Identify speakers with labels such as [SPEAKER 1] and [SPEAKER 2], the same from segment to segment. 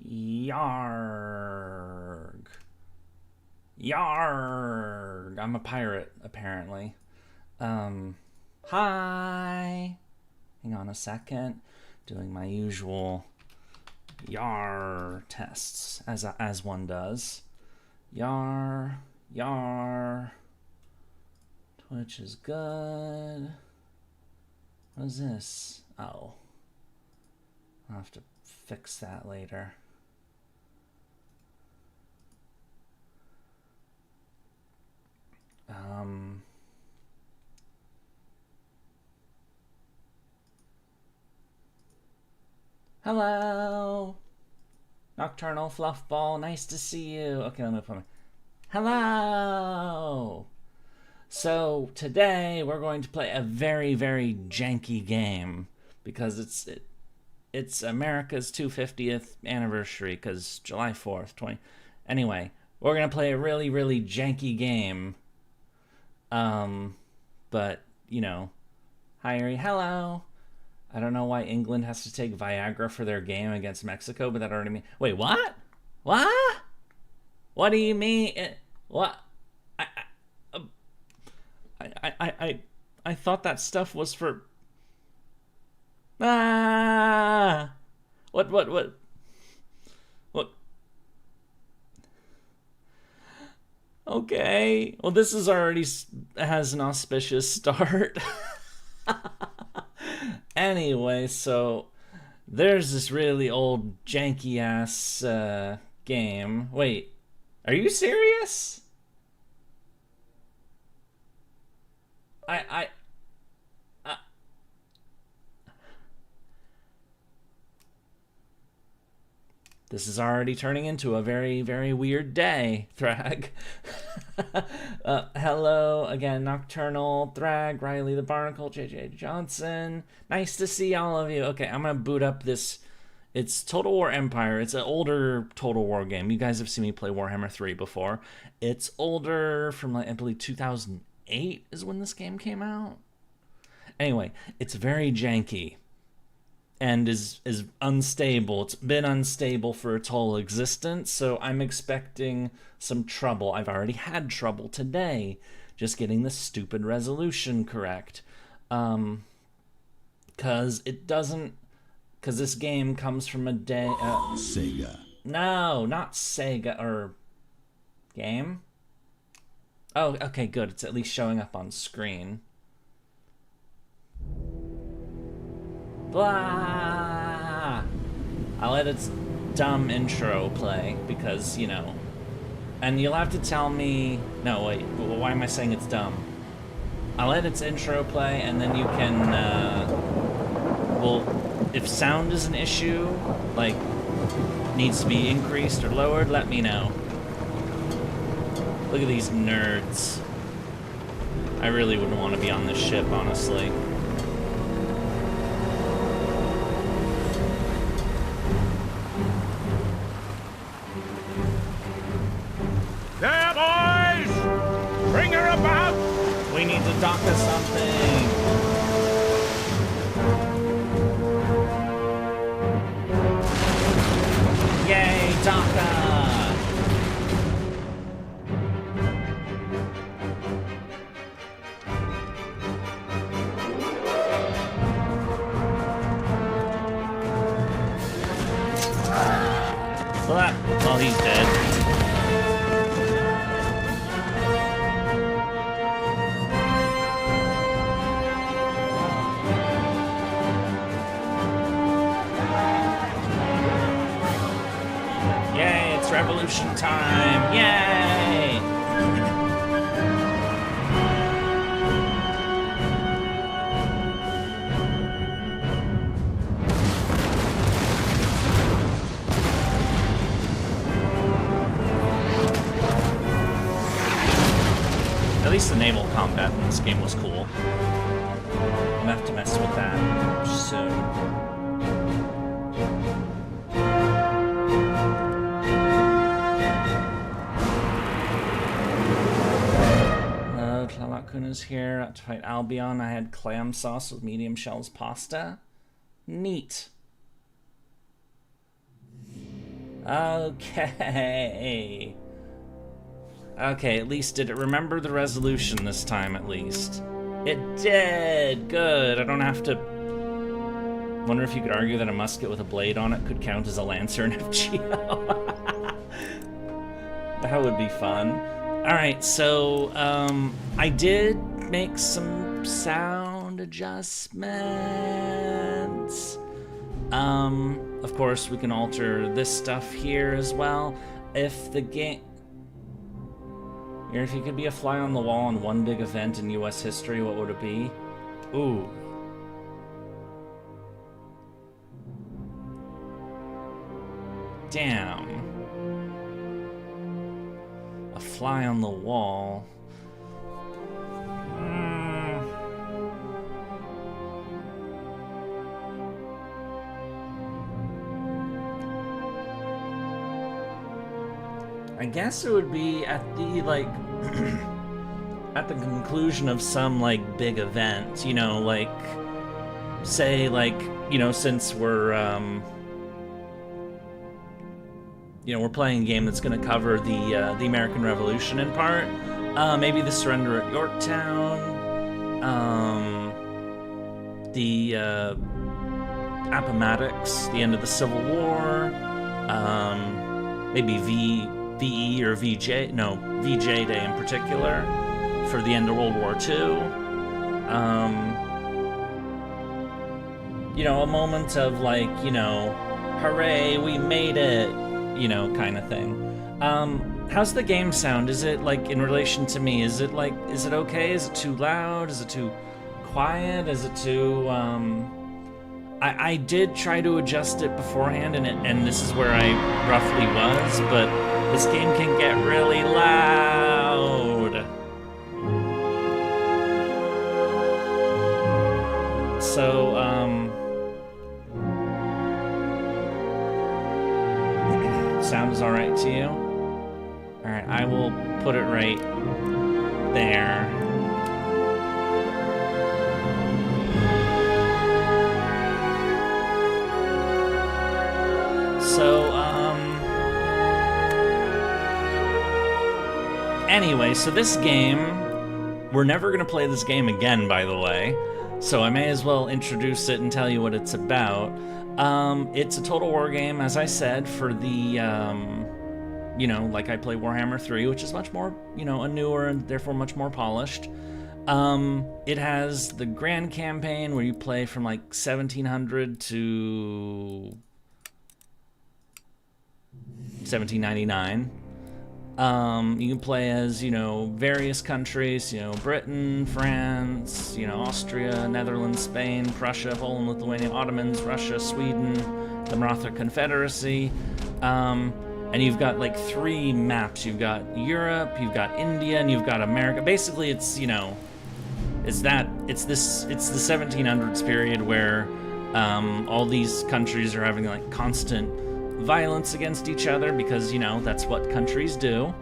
[SPEAKER 1] Yarg. Yarg. I'm a pirate, apparently. Hi. Hang on a second. Doing my usual yar tests, as one does. Yar. Twitch is good. What is this? Oh. I'll have to fix that later. Hello! Nocturnal Fluffball, nice to see you. Okay, let me put my... Hello! So, today we're going to play a very, very janky game because it's America's 250th anniversary, because July 4th, 20... Anyway, we're going to play a really, really janky game. But, you know, hi, Yurie. Hello! I don't know why England has to take Viagra for their game against Mexico, but that already means... Wait, what? What? What do you mean? What? I thought that stuff was for... Ah! What? Okay. Well, this is already has an auspicious start. Anyway, so there's this really old janky ass game. Wait, are you serious? This is already turning into a very, very weird day, Thrag. Hello again, Nocturnal, Thrag, Riley the Barnacle, JJ Johnson. Nice to see all of you. Okay, I'm gonna boot up this. It's Total War Empire. It's an older Total War game. You guys have seen me play Warhammer 3 before. It's older, from like, I believe 2008 is when this game came out. Anyway, it's very janky and is unstable. It's been unstable for its whole existence, so I'm expecting some trouble. I've already had trouble today just getting the stupid resolution correct. Because this game comes from a day...
[SPEAKER 2] Sega.
[SPEAKER 1] No, not Sega, or... Game? Oh, okay, good. It's at least showing up on screen. Blah! I'll let its dumb intro play because, you know. And you'll have to tell me... No, wait. Why am I saying it's dumb? I'll let its intro play, and then you can... Well, if sound is an issue, like, needs to be increased or lowered, let me know. Look at these nerds. I really wouldn't want to be on this ship, honestly.
[SPEAKER 3] There, boys! Bring her about!
[SPEAKER 1] We need to dock to something. Yay, Daka! Well, he's dead. Yay, it's revolution time! Yay! At least the naval combat in this game was cool. I'm gonna have to mess with that soon. Kuna's here to fight Albion. I had clam sauce with medium shells pasta. Neat. Okay. Okay, at least did it remember the resolution this time, at least? It did! Good, I don't have to... Wonder if you could argue that a musket with a blade on it could count as a lancer in FGO. That would be fun. Alright, so, I did make some sound adjustments. Of course, we can alter this stuff here as well. If the game... If you could be a fly on the wall on one big event in US history, what would it be? Ooh. Damn. A fly on the wall. I guess it would be at the, like, at the conclusion of some, like, big event, you know, like, say, like, you know, since we're, you know, we're playing a game that's going to cover the American Revolution in part, maybe the surrender at Yorktown, the, Appomattox, the end of the Civil War, maybe VE or VJ, no, VJ Day in particular, for the end of World War II. You know, a moment of, like, you know, hooray, we made it, you know, kind of thing. How's the game sound? Is it, like, in relation to me? Is it, like, is it okay? Is it too loud? Is it too quiet? Is it too, I did try to adjust it beforehand, and this is where I roughly was, but this game can get really loud. So, sound is alright to you? Alright, I will put it right there. So, anyway, so this game, we're never gonna play this game again, by the way, so I may as well introduce it and tell you what it's about. It's a Total War game, as I said, for the, you know, like I play Warhammer 3, which is much more, you know, a newer and therefore much more polished. It has the Grand Campaign, where you play from, like, 1700 to 1799. You can play as, you know, various countries, you know, Britain, France, you know, Austria, Netherlands, Spain, Prussia, Poland, Lithuania, Ottomans, Russia, Sweden, the Maratha Confederacy. And you've got, like, 3 maps. You've got Europe, you've got India, and you've got America. Basically, it's, you know, it's the 1700s period where all these countries are having, like, constant violence against each other because, you know, that's what countries do.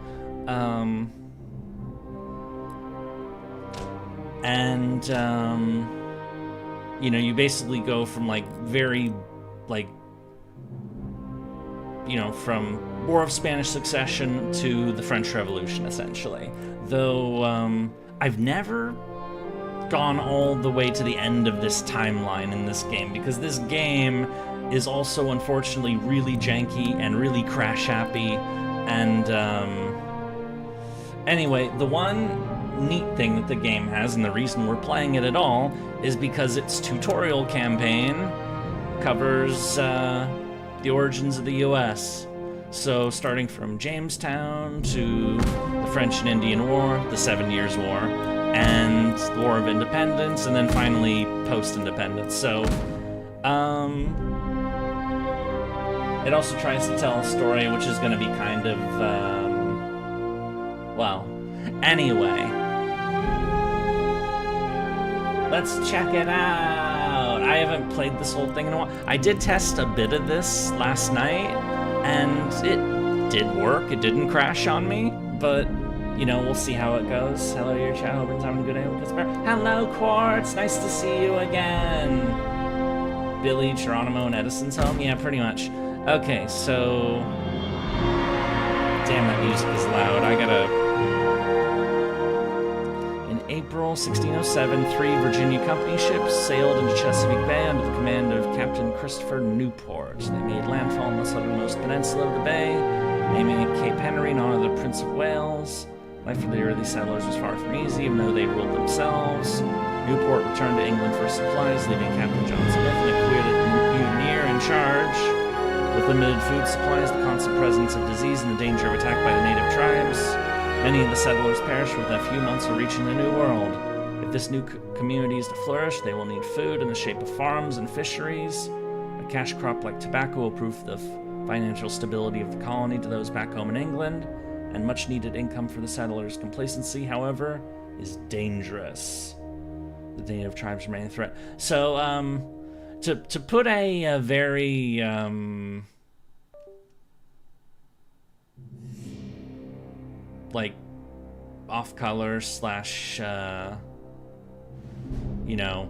[SPEAKER 1] You know, you basically go from, like, very, like, you know, from War of Spanish Succession to the French Revolution, essentially. Though, I've never gone all the way to the end of this timeline in this game, because this game is also, unfortunately, really janky and really crash-happy, and, anyway, the one neat thing that the game has, and the reason we're playing it at all, is because its tutorial campaign covers, the origins of the US. So, starting from Jamestown to the French and Indian War, the 7 Years' War, and the War of Independence, and then finally post-independence. So, it also tries to tell a story which is going to be kind of, well, anyway. Let's check it out. I haven't played this whole thing in a while. I did test a bit of this last night, and it did work. It didn't crash on me, but, you know, we'll see how it goes. Hello, your chat. Hope it's having a good day. Hello, Quartz. Nice to see you again. Billy, Geronimo, and Edison's home? Yeah, pretty much. Okay, so Damn, that music is loud. I gotta... In April 1607, 3 Virginia Company ships sailed into Chesapeake Bay under the command of Captain Christopher Newport. They made landfall on the southernmost peninsula of the bay, naming it Cape Henry in honor of the Prince of Wales. Life for the early settlers was far from easy, even though they ruled themselves. Newport returned to England for supplies, leaving Captain John Smith and a mutineer in charge. With limited food supplies, the constant presence of disease, and the danger of attack by the native tribes, many of the settlers perished within a few months of reaching the New World. If this new community is to flourish, they will need food in the shape of farms and fisheries. A cash crop like tobacco will prove the financial stability of the colony to those back home in England, and much needed income for the settlers. Complacency, however, is dangerous. The native tribes remain a threat. So, to put a very like off-color slash you know,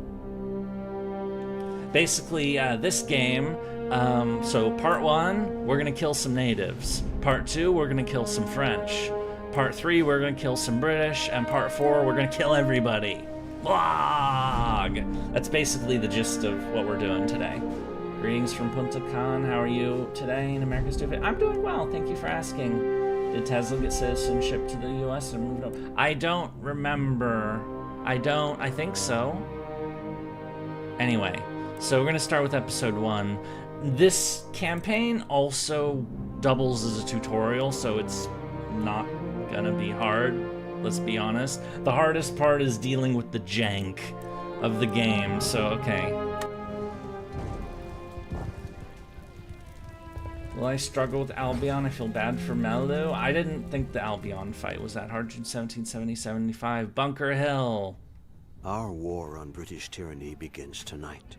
[SPEAKER 1] basically this game, so part 1 we're gonna kill some natives, part 2 we're gonna kill some French, part 3 we're gonna kill some British, and part 4 we're gonna kill everybody. Vlog! That's basically the gist of what we're doing today. Greetings from Punta Khan. How are you today in America's Stupid? I'm doing well, thank you for asking. Did Tesla get citizenship to the US and moved on? I don't remember. I think so. Anyway, so we're gonna start with episode 1. This campaign also doubles as a tutorial, so it's not gonna be hard. Let's be honest. The hardest part is dealing with the jank of the game, so okay. Will I struggle with Albion? I feel bad for Melu. I didn't think the Albion fight was that hard. June 1770-75. Bunker Hill.
[SPEAKER 2] Our war on British tyranny begins tonight.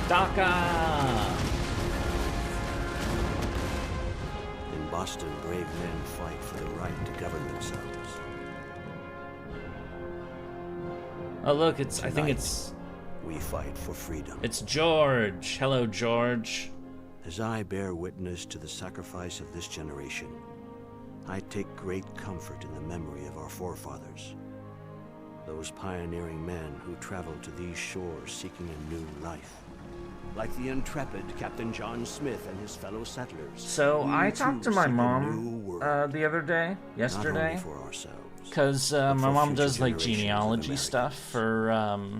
[SPEAKER 1] Dhaka!
[SPEAKER 2] In Boston, brave men fight for the right to govern themselves.
[SPEAKER 1] Oh look, I think
[SPEAKER 2] Tonight,
[SPEAKER 1] it's...
[SPEAKER 2] we fight for freedom.
[SPEAKER 1] It's George. Hello, George.
[SPEAKER 2] As I bear witness to the sacrifice of this generation, I take great comfort in the memory of our forefathers. Those pioneering men who traveled to these shores seeking a new life. Like the intrepid Captain John Smith and his fellow settlers.
[SPEAKER 1] So I talked to my mom the other day,
[SPEAKER 2] not
[SPEAKER 1] yesterday,
[SPEAKER 2] only for ourselves,
[SPEAKER 1] because my mom does like genealogy stuff for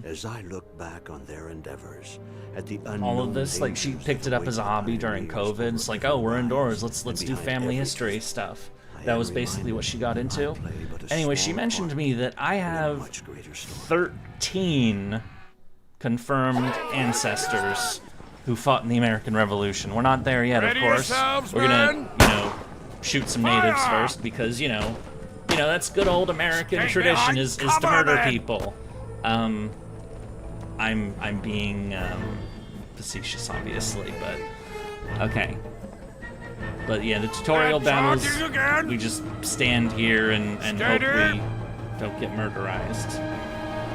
[SPEAKER 2] as I look back on their endeavors at the
[SPEAKER 1] all of this. Like she picked it up as a hobby during COVID. It's like, oh, we're indoors. Let's do family history stuff. That was basically what she got into. Anyway, she mentioned to me that I have 13 confirmed ancestors who fought in the American Revolution. We're not there yet, of course. We're gonna, you know, shoot some natives first because, you know, that's good old American tradition is to murder people. I'm being facetious, obviously, but okay. But yeah, the tutorial battles, we just stand here and hope we don't get murderized.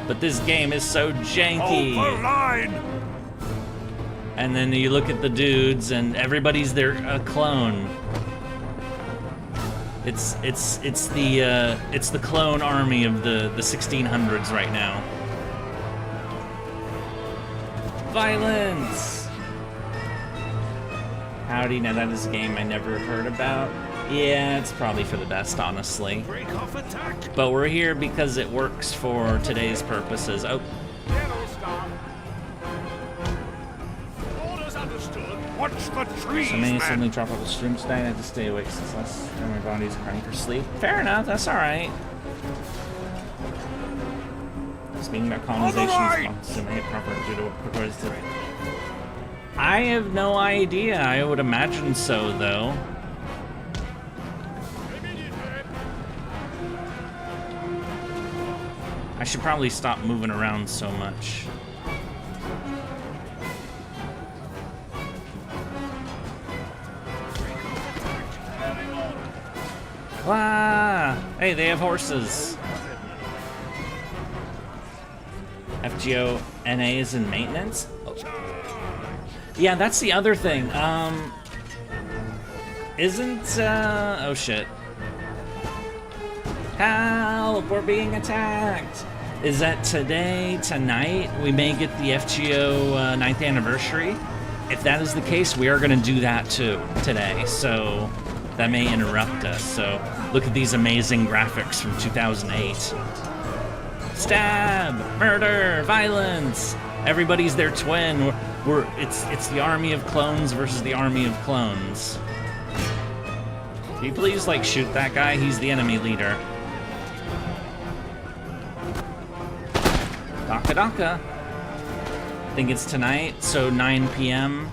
[SPEAKER 1] But this game is so janky. And then you look at the dudes, and everybody's a clone. It's the clone army of the 1600s right now. Violence. Howdy, now that is a game I never heard about. Yeah, it's probably for the best, honestly. But we're here because it works for today's purposes. Oh.
[SPEAKER 3] Watch the trees,
[SPEAKER 1] So many
[SPEAKER 3] man.
[SPEAKER 1] suddenly drop off the stream tonight. I had to stay awake since last time my body's crying for sleep. Fair enough, that's alright. Speaking about colonization, assuming it proper due to what prepares to. I have no idea. I would imagine so, though. I should probably stop moving around so much. Ah! Hey, they have horses. FGO-NA is in maintenance? Oh. Yeah, that's the other thing. Isn't, oh shit. Help, we're being attacked. Is that today, tonight, we may get the FGO 9th anniversary? If that is the case, we are gonna do that too today, so that may interrupt us. So look at these amazing graphics from 2008. Stab, murder, violence. Everybody's their twin. It's the army of clones versus the army of clones. Can you please like shoot that guy? He's the enemy leader. Daka Daka. I think it's tonight, so 9 p.m.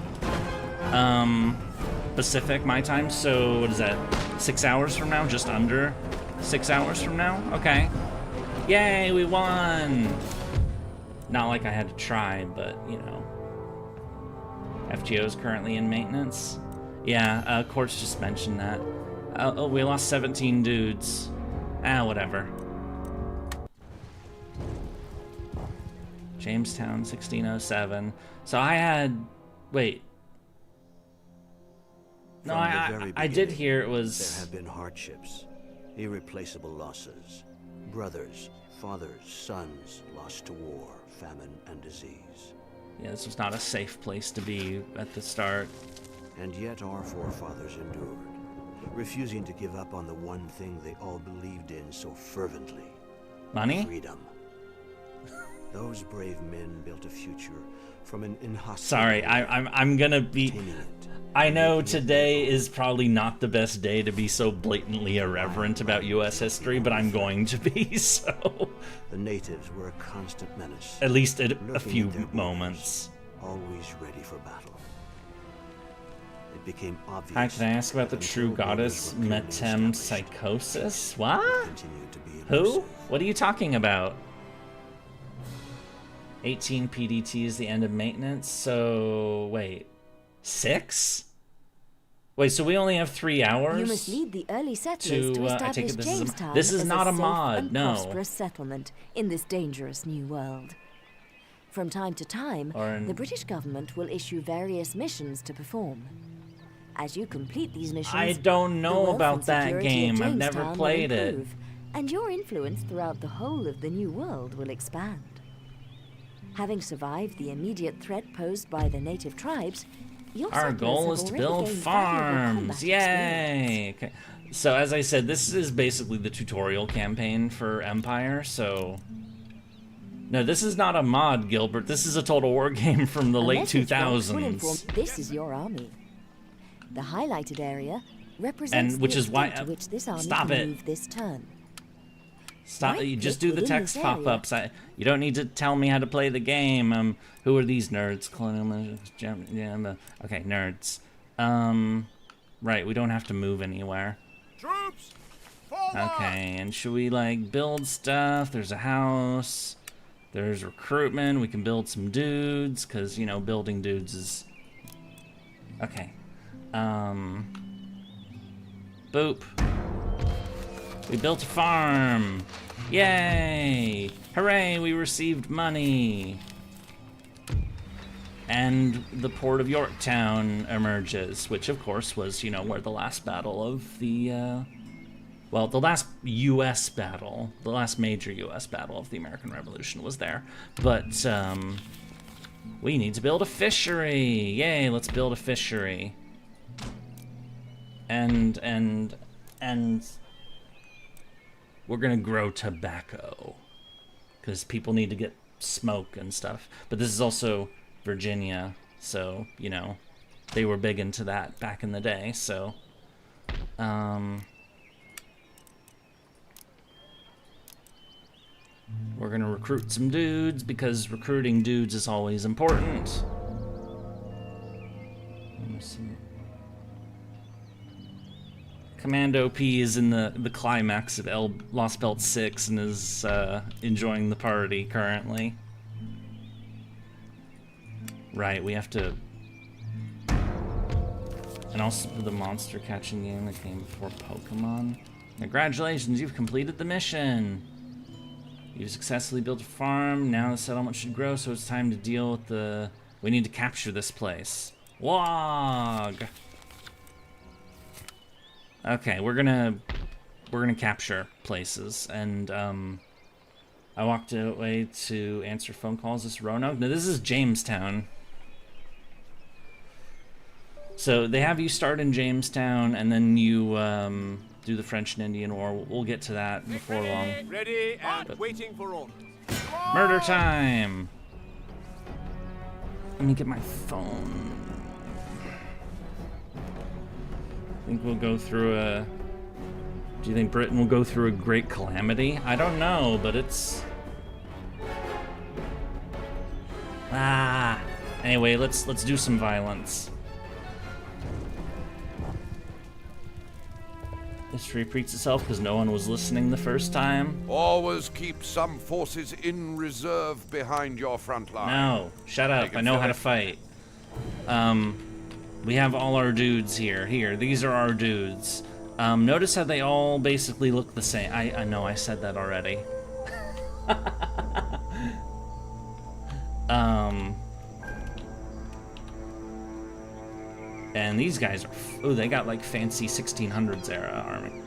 [SPEAKER 1] Pacific, my time. So what is that? 6 hours from now? Just under 6 hours from now? Okay. Yay, we won! Not like I had to try, but you know. FGO is currently in maintenance. Yeah, Quartz just mentioned that. Oh, we lost 17 dudes. Ah, whatever. Jamestown, 1607. So I had... Wait. No, I did hear it was...
[SPEAKER 2] There have been hardships, irreplaceable losses. Brothers, fathers, sons lost to war, famine, and disease.
[SPEAKER 1] Yeah, this was not a safe place to be at the start.
[SPEAKER 2] And yet our forefathers endured, refusing to give up on the one thing they all believed in so fervently.
[SPEAKER 1] Money?
[SPEAKER 2] Freedom. Those brave men built a future from an inhospitable...
[SPEAKER 1] Sorry, I'm gonna be... I know today is probably not the best day to be so blatantly irreverent about U.S. history, but I'm going to be, so...
[SPEAKER 2] The natives were a constant menace.
[SPEAKER 1] At least at a few moments.
[SPEAKER 2] Always ready for battle. It became obvious...
[SPEAKER 1] Hi, can I ask about the true goddess metempsychosis? What? Who? What are you talking about? 18 PDT is the end of maintenance, so... Wait. 6? Wait, so we only have 3 hours?
[SPEAKER 4] You must lead the early settlers to establish Jamestown
[SPEAKER 1] this is
[SPEAKER 4] as
[SPEAKER 1] not a
[SPEAKER 4] safe
[SPEAKER 1] mod,
[SPEAKER 4] and
[SPEAKER 1] no.
[SPEAKER 4] prosperous settlement in this dangerous new world. From time to time, the British government will issue various missions to perform. As you complete these missions,
[SPEAKER 1] I don't know
[SPEAKER 4] the wealth
[SPEAKER 1] about
[SPEAKER 4] and
[SPEAKER 1] that
[SPEAKER 4] security
[SPEAKER 1] game.
[SPEAKER 4] of
[SPEAKER 1] I've never
[SPEAKER 4] Jamestown will
[SPEAKER 1] played it.
[SPEAKER 4] improve, and your influence throughout the whole of the new world will expand. Having survived the immediate threat posed by the native tribes,
[SPEAKER 1] our goal is to build farms. Yay! Okay. So as I said, this is basically the tutorial campaign for Empire, so... No, this is not a mod, Gilbert. This is a Total War game from the late 2000s.
[SPEAKER 4] This is your army. The highlighted area represents
[SPEAKER 1] which
[SPEAKER 4] the
[SPEAKER 1] is why...
[SPEAKER 4] extent to which this army
[SPEAKER 1] Stop
[SPEAKER 4] can
[SPEAKER 1] it.
[SPEAKER 4] move this turn.
[SPEAKER 1] Stop!
[SPEAKER 4] Right
[SPEAKER 1] You just
[SPEAKER 4] click
[SPEAKER 1] do the
[SPEAKER 4] within
[SPEAKER 1] text
[SPEAKER 4] this
[SPEAKER 1] pop-ups. You don't need to tell me how to play the game. Who are these nerds? Okay, nerds. Right. We don't have to move anywhere.
[SPEAKER 3] Troops, fall
[SPEAKER 1] Okay, and should we like build stuff? There's a house. There's recruitment. We can build some dudes, cause you know building dudes is. Okay. Boop. We built a farm. Yay! Hooray, we received money. And the port of Yorktown emerges, which of course was, you know, where the last battle of the, well, the last U.S. battle, the last major U.S. battle of the American Revolution was there. But, we need to build a fishery. Yay, let's build a fishery. And we're gonna grow tobacco because people need to get smoke and stuff. But this is also Virginia, so you know they were big into that back in the day. So we're gonna recruit some dudes because recruiting dudes is always important. Let me see. Commando P is in the climax of Lost Belt 6 and is enjoying the party currently. Right, we have to... And also the monster catching game that came before Pokemon. Congratulations, you've completed the mission! You've successfully built a farm, now the settlement should grow, so it's time to deal with the... We need to capture this place. Wog! Okay, we're gonna capture places, and I walked away to answer phone calls. This Roanoke? No, this is Jamestown. So they have you start in Jamestown, and then you do the French and Indian War. We'll get to that before long.
[SPEAKER 3] Ready and waiting for orders.
[SPEAKER 1] Murder time! Let me get my phone. I think we'll go through a... Do you think Britain will go through a great calamity? I don't know, but it's... Anyway, let's do some violence. History repeats itself because no one was listening the first time.
[SPEAKER 5] Always keep some forces in reserve behind your front line.
[SPEAKER 1] No, shut up. I know how to fight. We have all our dudes here. Here, these are our dudes. Notice how they all basically look the same. I know I said that already. And these guys are, oh, they got like fancy 1600s era army.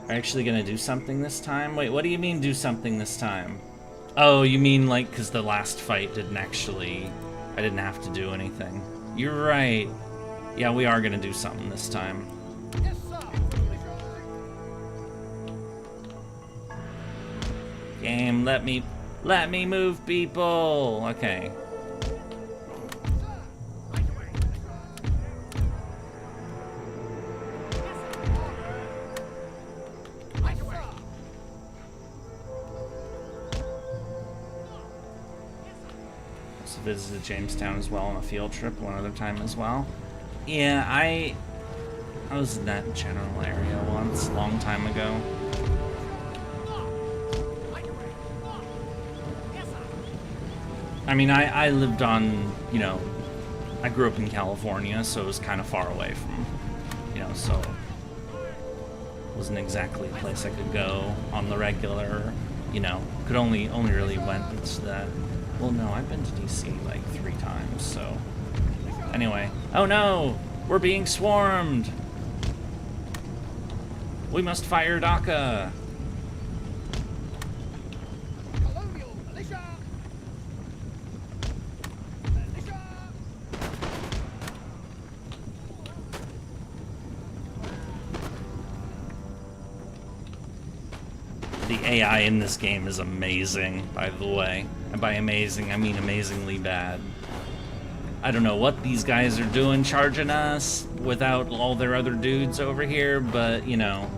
[SPEAKER 1] Are actually gonna do something this time? Wait, what do you mean do something this time? Oh, you mean like, cause the last fight didn't actually, I didn't have to do anything. You're right. Yeah, we are gonna do something this time.
[SPEAKER 3] Yes, sir.
[SPEAKER 1] Game, let me move people. Okay. Visited Jamestown as well on a field trip one other time as well. Yeah, I was in that general area once, a long time ago. I mean, I lived on, you know, I grew up in California, so it was kind of far away from, you know, so it wasn't exactly a place I could go on the regular, you know, could only really went to the... Well, no, I've been to DC like 3 times, so... Anyway. Oh no! We're being swarmed! We must fire DACA!
[SPEAKER 3] Colonial militia. Militia.
[SPEAKER 1] The AI in this game is amazing, by the way. And by amazing, I mean amazingly bad. I don't know what these guys are doing charging us without all their other dudes over here, but, you know.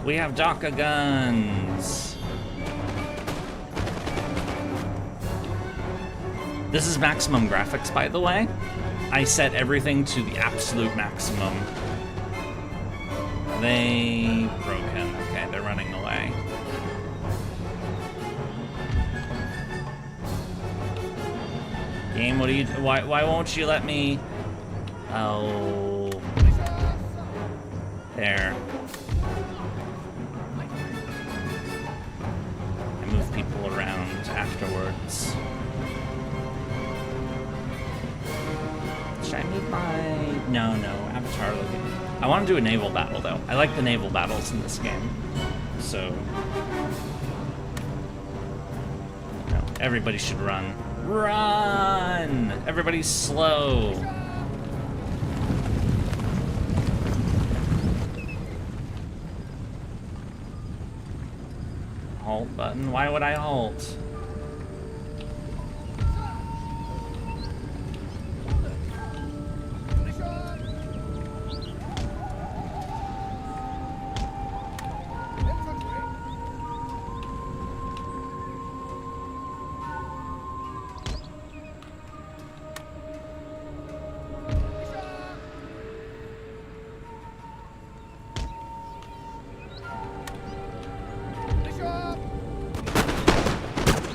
[SPEAKER 1] We have DACA guns. This is maximum graphics, by the way. I set everything to the absolute maximum. They broke him. Okay, they're running away. Game, what do you... Why won't you let me... Oh... There. I move people around afterwards. Should I move my... No, Avatar looking. I want to do a naval battle, though. I like the naval battles in this game. So... No, everybody should run. Run! Everybody's slow. Halt button? Why would I halt?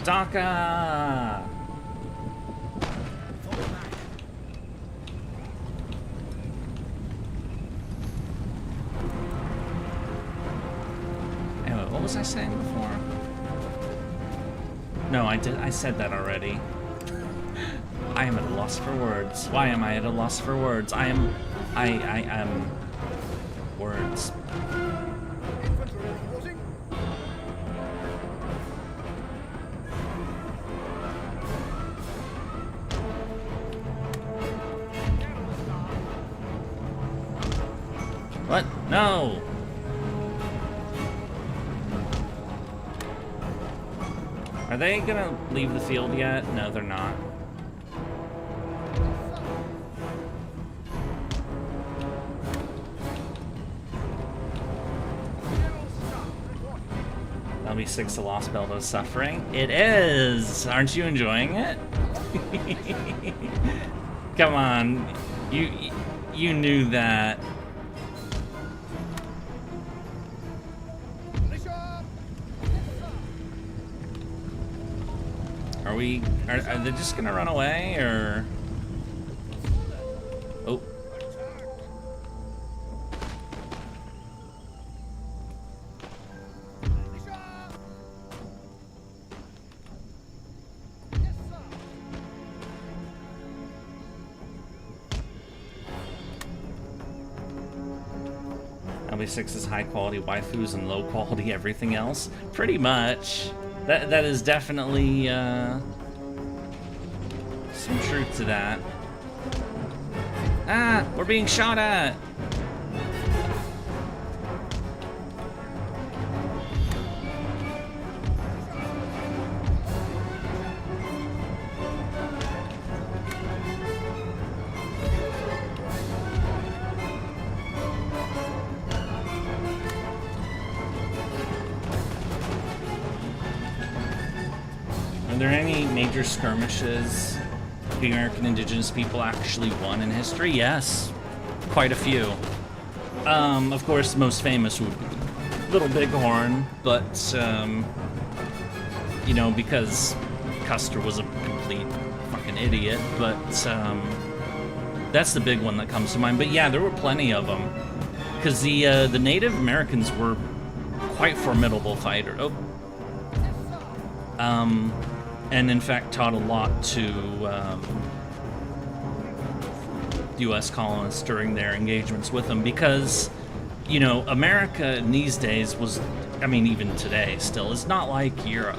[SPEAKER 1] DACA! Anyway, what was I saying before? No, I said that already. I am at a loss for words. Why am I at a loss for words? I am words.
[SPEAKER 3] Infantry reporting.
[SPEAKER 1] What? No! Are they gonna leave the field yet? No, they're not. LB6, the Lost Belt of Suffering. It is! Aren't you enjoying it? Come on. You knew that.
[SPEAKER 3] Militia.
[SPEAKER 1] Are they just gonna run away, or? Oh.
[SPEAKER 3] Militia. Yes, sir.
[SPEAKER 1] LB6 is high quality waifus and low quality everything else. Pretty much. That is definitely some truth to that. Ah, we're being shot at. Are there any major skirmishes the American indigenous people actually won in history? Yes, quite a few. Of course, the most famous would be Little Bighorn, but, you know, because Custer was a complete fucking idiot, but, that's the big one that comes to mind. But yeah, there were plenty of them, because the Native Americans were quite formidable fighters. Oh. And in fact taught a lot to U.S. colonists during their engagements with them, because, you know, America in these days was, I mean, even today still, is not like Europe,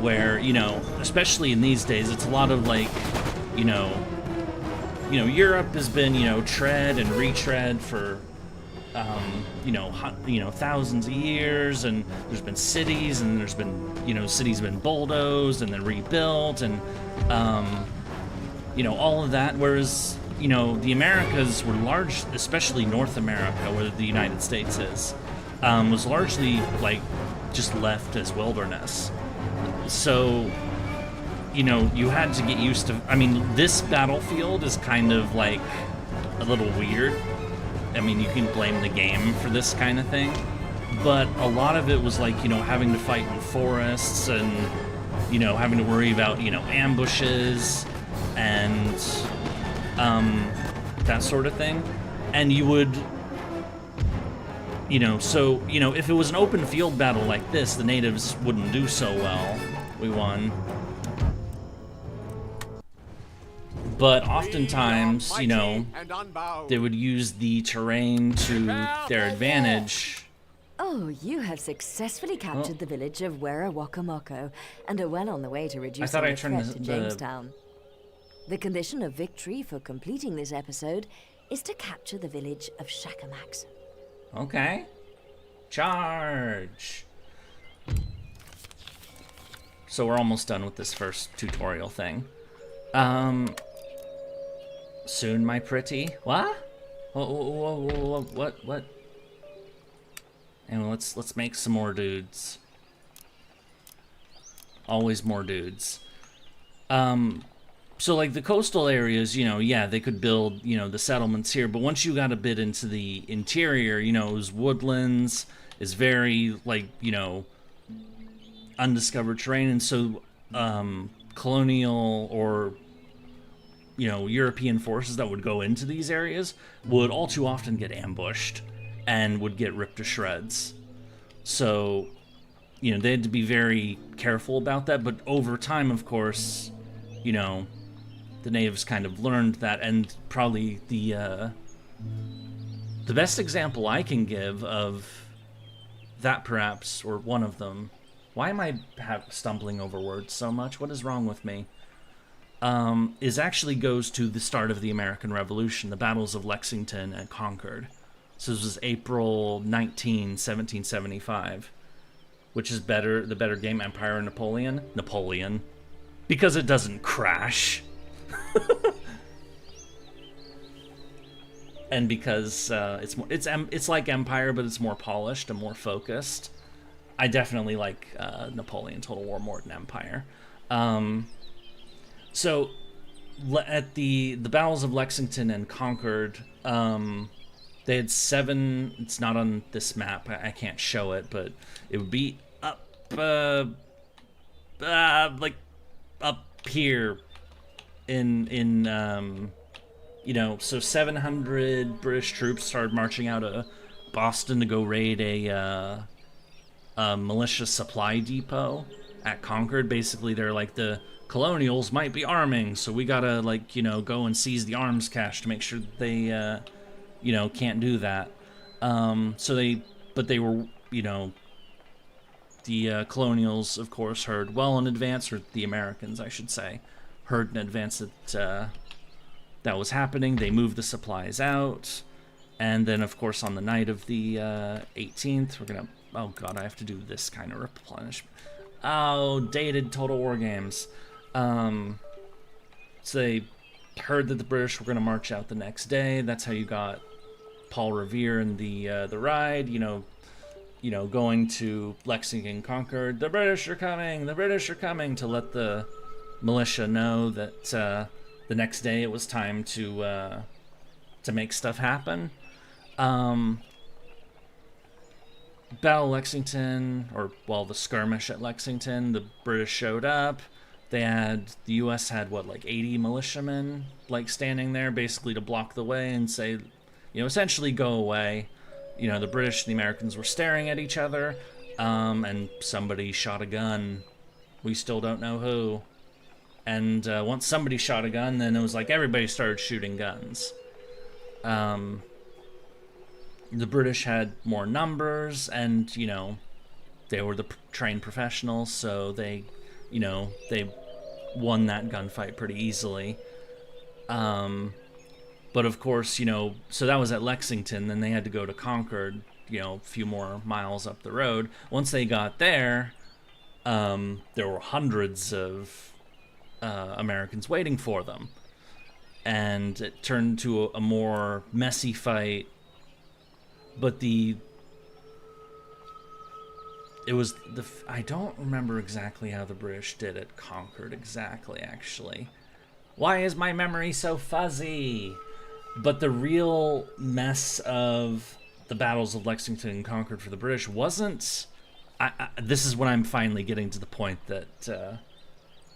[SPEAKER 1] where, you know, especially in these days, it's a lot of like, you know, Europe has been, you know, tread and retread for, you know, thousands of years, and there's been cities, and there's been, you know, cities been bulldozed and then rebuilt, and, you know, all of that, whereas, you know, the Americas were large, especially North America, where the United States is, was largely, like, just left as wilderness. So, you know, you had to get used to, I mean, this battlefield is kind of, like, a little weird. I mean, you can blame the game for this kind of thing, but a lot of it was like, you know, having to fight in forests and, you know, having to worry about, you know, ambushes and that sort of thing. And you would, you know, so, you know, if it was an open field battle like this, the natives wouldn't do so well. We won. But oftentimes, you know, they would use the terrain to their advantage.
[SPEAKER 4] Oh, you have successfully captured the village of Werawakamoko and are well on the way to reducing the threat to Jamestown. The condition of victory for completing this episode is to capture the village of Shakamax.
[SPEAKER 1] Okay. Charge! So we're almost done with this first tutorial thing. Soon, my pretty. What? What? And let's make some more dudes. Always more dudes. So like the coastal areas, you know, yeah, they could build, you know, the settlements here, but once you got a bit into the interior, you know, it was woodlands, is very, like, you know, undiscovered terrain, and so colonial or, you know, European forces that would go into these areas would all too often get ambushed and would get ripped to shreds. So, you know, they had to be very careful about that. But over time, of course, you know, the natives kind of learned that, and probably the best example I can give of that, perhaps, or one of them. Why am I stumbling over words so much? What is wrong with me? Is actually goes to the start of the American Revolution, the battles of Lexington and Concord. So this was April 19, 1775. Which is better, the better game, Empire or Napoleon? Napoleon. Because it doesn't crash. And because it's like Empire, but it's more polished and more focused. I definitely like Napoleon Total War more than Empire. So at the battles of Lexington and Concord, they had 7. It's not on this map. I can't show it, but it would be up, like up here in you know. So 700 British troops started marching out of Boston to go raid a militia supply depot at Concord. Basically, they're like, the colonials might be arming, so we gotta, like, you know, go and seize the arms cache to make sure they you know, can't do that. But they were, you know, the colonials, of course, heard well in advance, or the Americans, I should say, heard in advance that that was happening. They moved the supplies out, and then, of course, on the night of the 18th, we're gonna, oh god, I have to do this kind of replenishment. Oh, dated Total War games. So they heard that the British were gonna march out the next day. That's how you got Paul Revere and the ride, you know, going to Lexington, Concord. The British are coming. The British are coming, to let the militia know that the next day it was time to make stuff happen. Battle of Lexington, or well, the skirmish at Lexington. The British showed up. The U.S. had what, like 80 militiamen, like standing there, basically to block the way and say, you know, essentially go away. You know, the British and the Americans were staring at each other, and somebody shot a gun. We still don't know who. And once somebody shot a gun, then it was like everybody started shooting guns. The British had more numbers, and, you know, they were the trained professionals, so they, you know, they won that gunfight pretty easily. But of course, you know, so that was at Lexington, then they had to go to Concord, you know, a few more miles up the road. Once they got there, there were hundreds of Americans waiting for them. And it turned into a more messy fight. But I don't remember exactly how the British did at Concord exactly, actually. Why is my memory so fuzzy? But the real mess of the battles of Lexington and Concord for the British wasn't... this is when I'm finally getting to the point that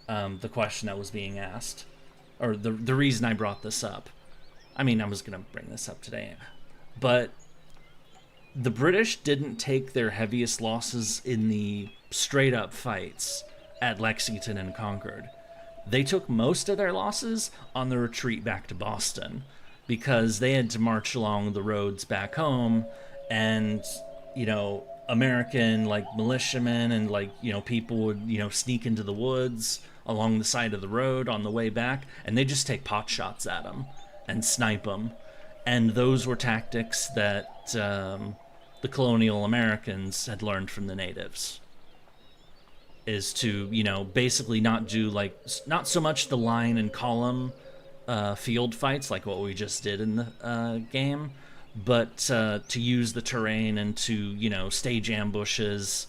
[SPEAKER 1] the question that was being asked, or the reason I brought this up. I mean, I was going to bring this up today, but the British didn't take their heaviest losses in the straight-up fights at Lexington and Concord. They took most of their losses on the retreat back to Boston, because they had to march along the roads back home, and, you know, American, like, militiamen and, like, you know, people would, you know, sneak into the woods along the side of the road on the way back, and they just take pot shots at them and snipe them. And those were tactics that the colonial Americans had learned from the natives, is to, you know, basically not do, like, not so much the line and column field fights like what we just did in the game, but to use the terrain and to, you know, stage ambushes.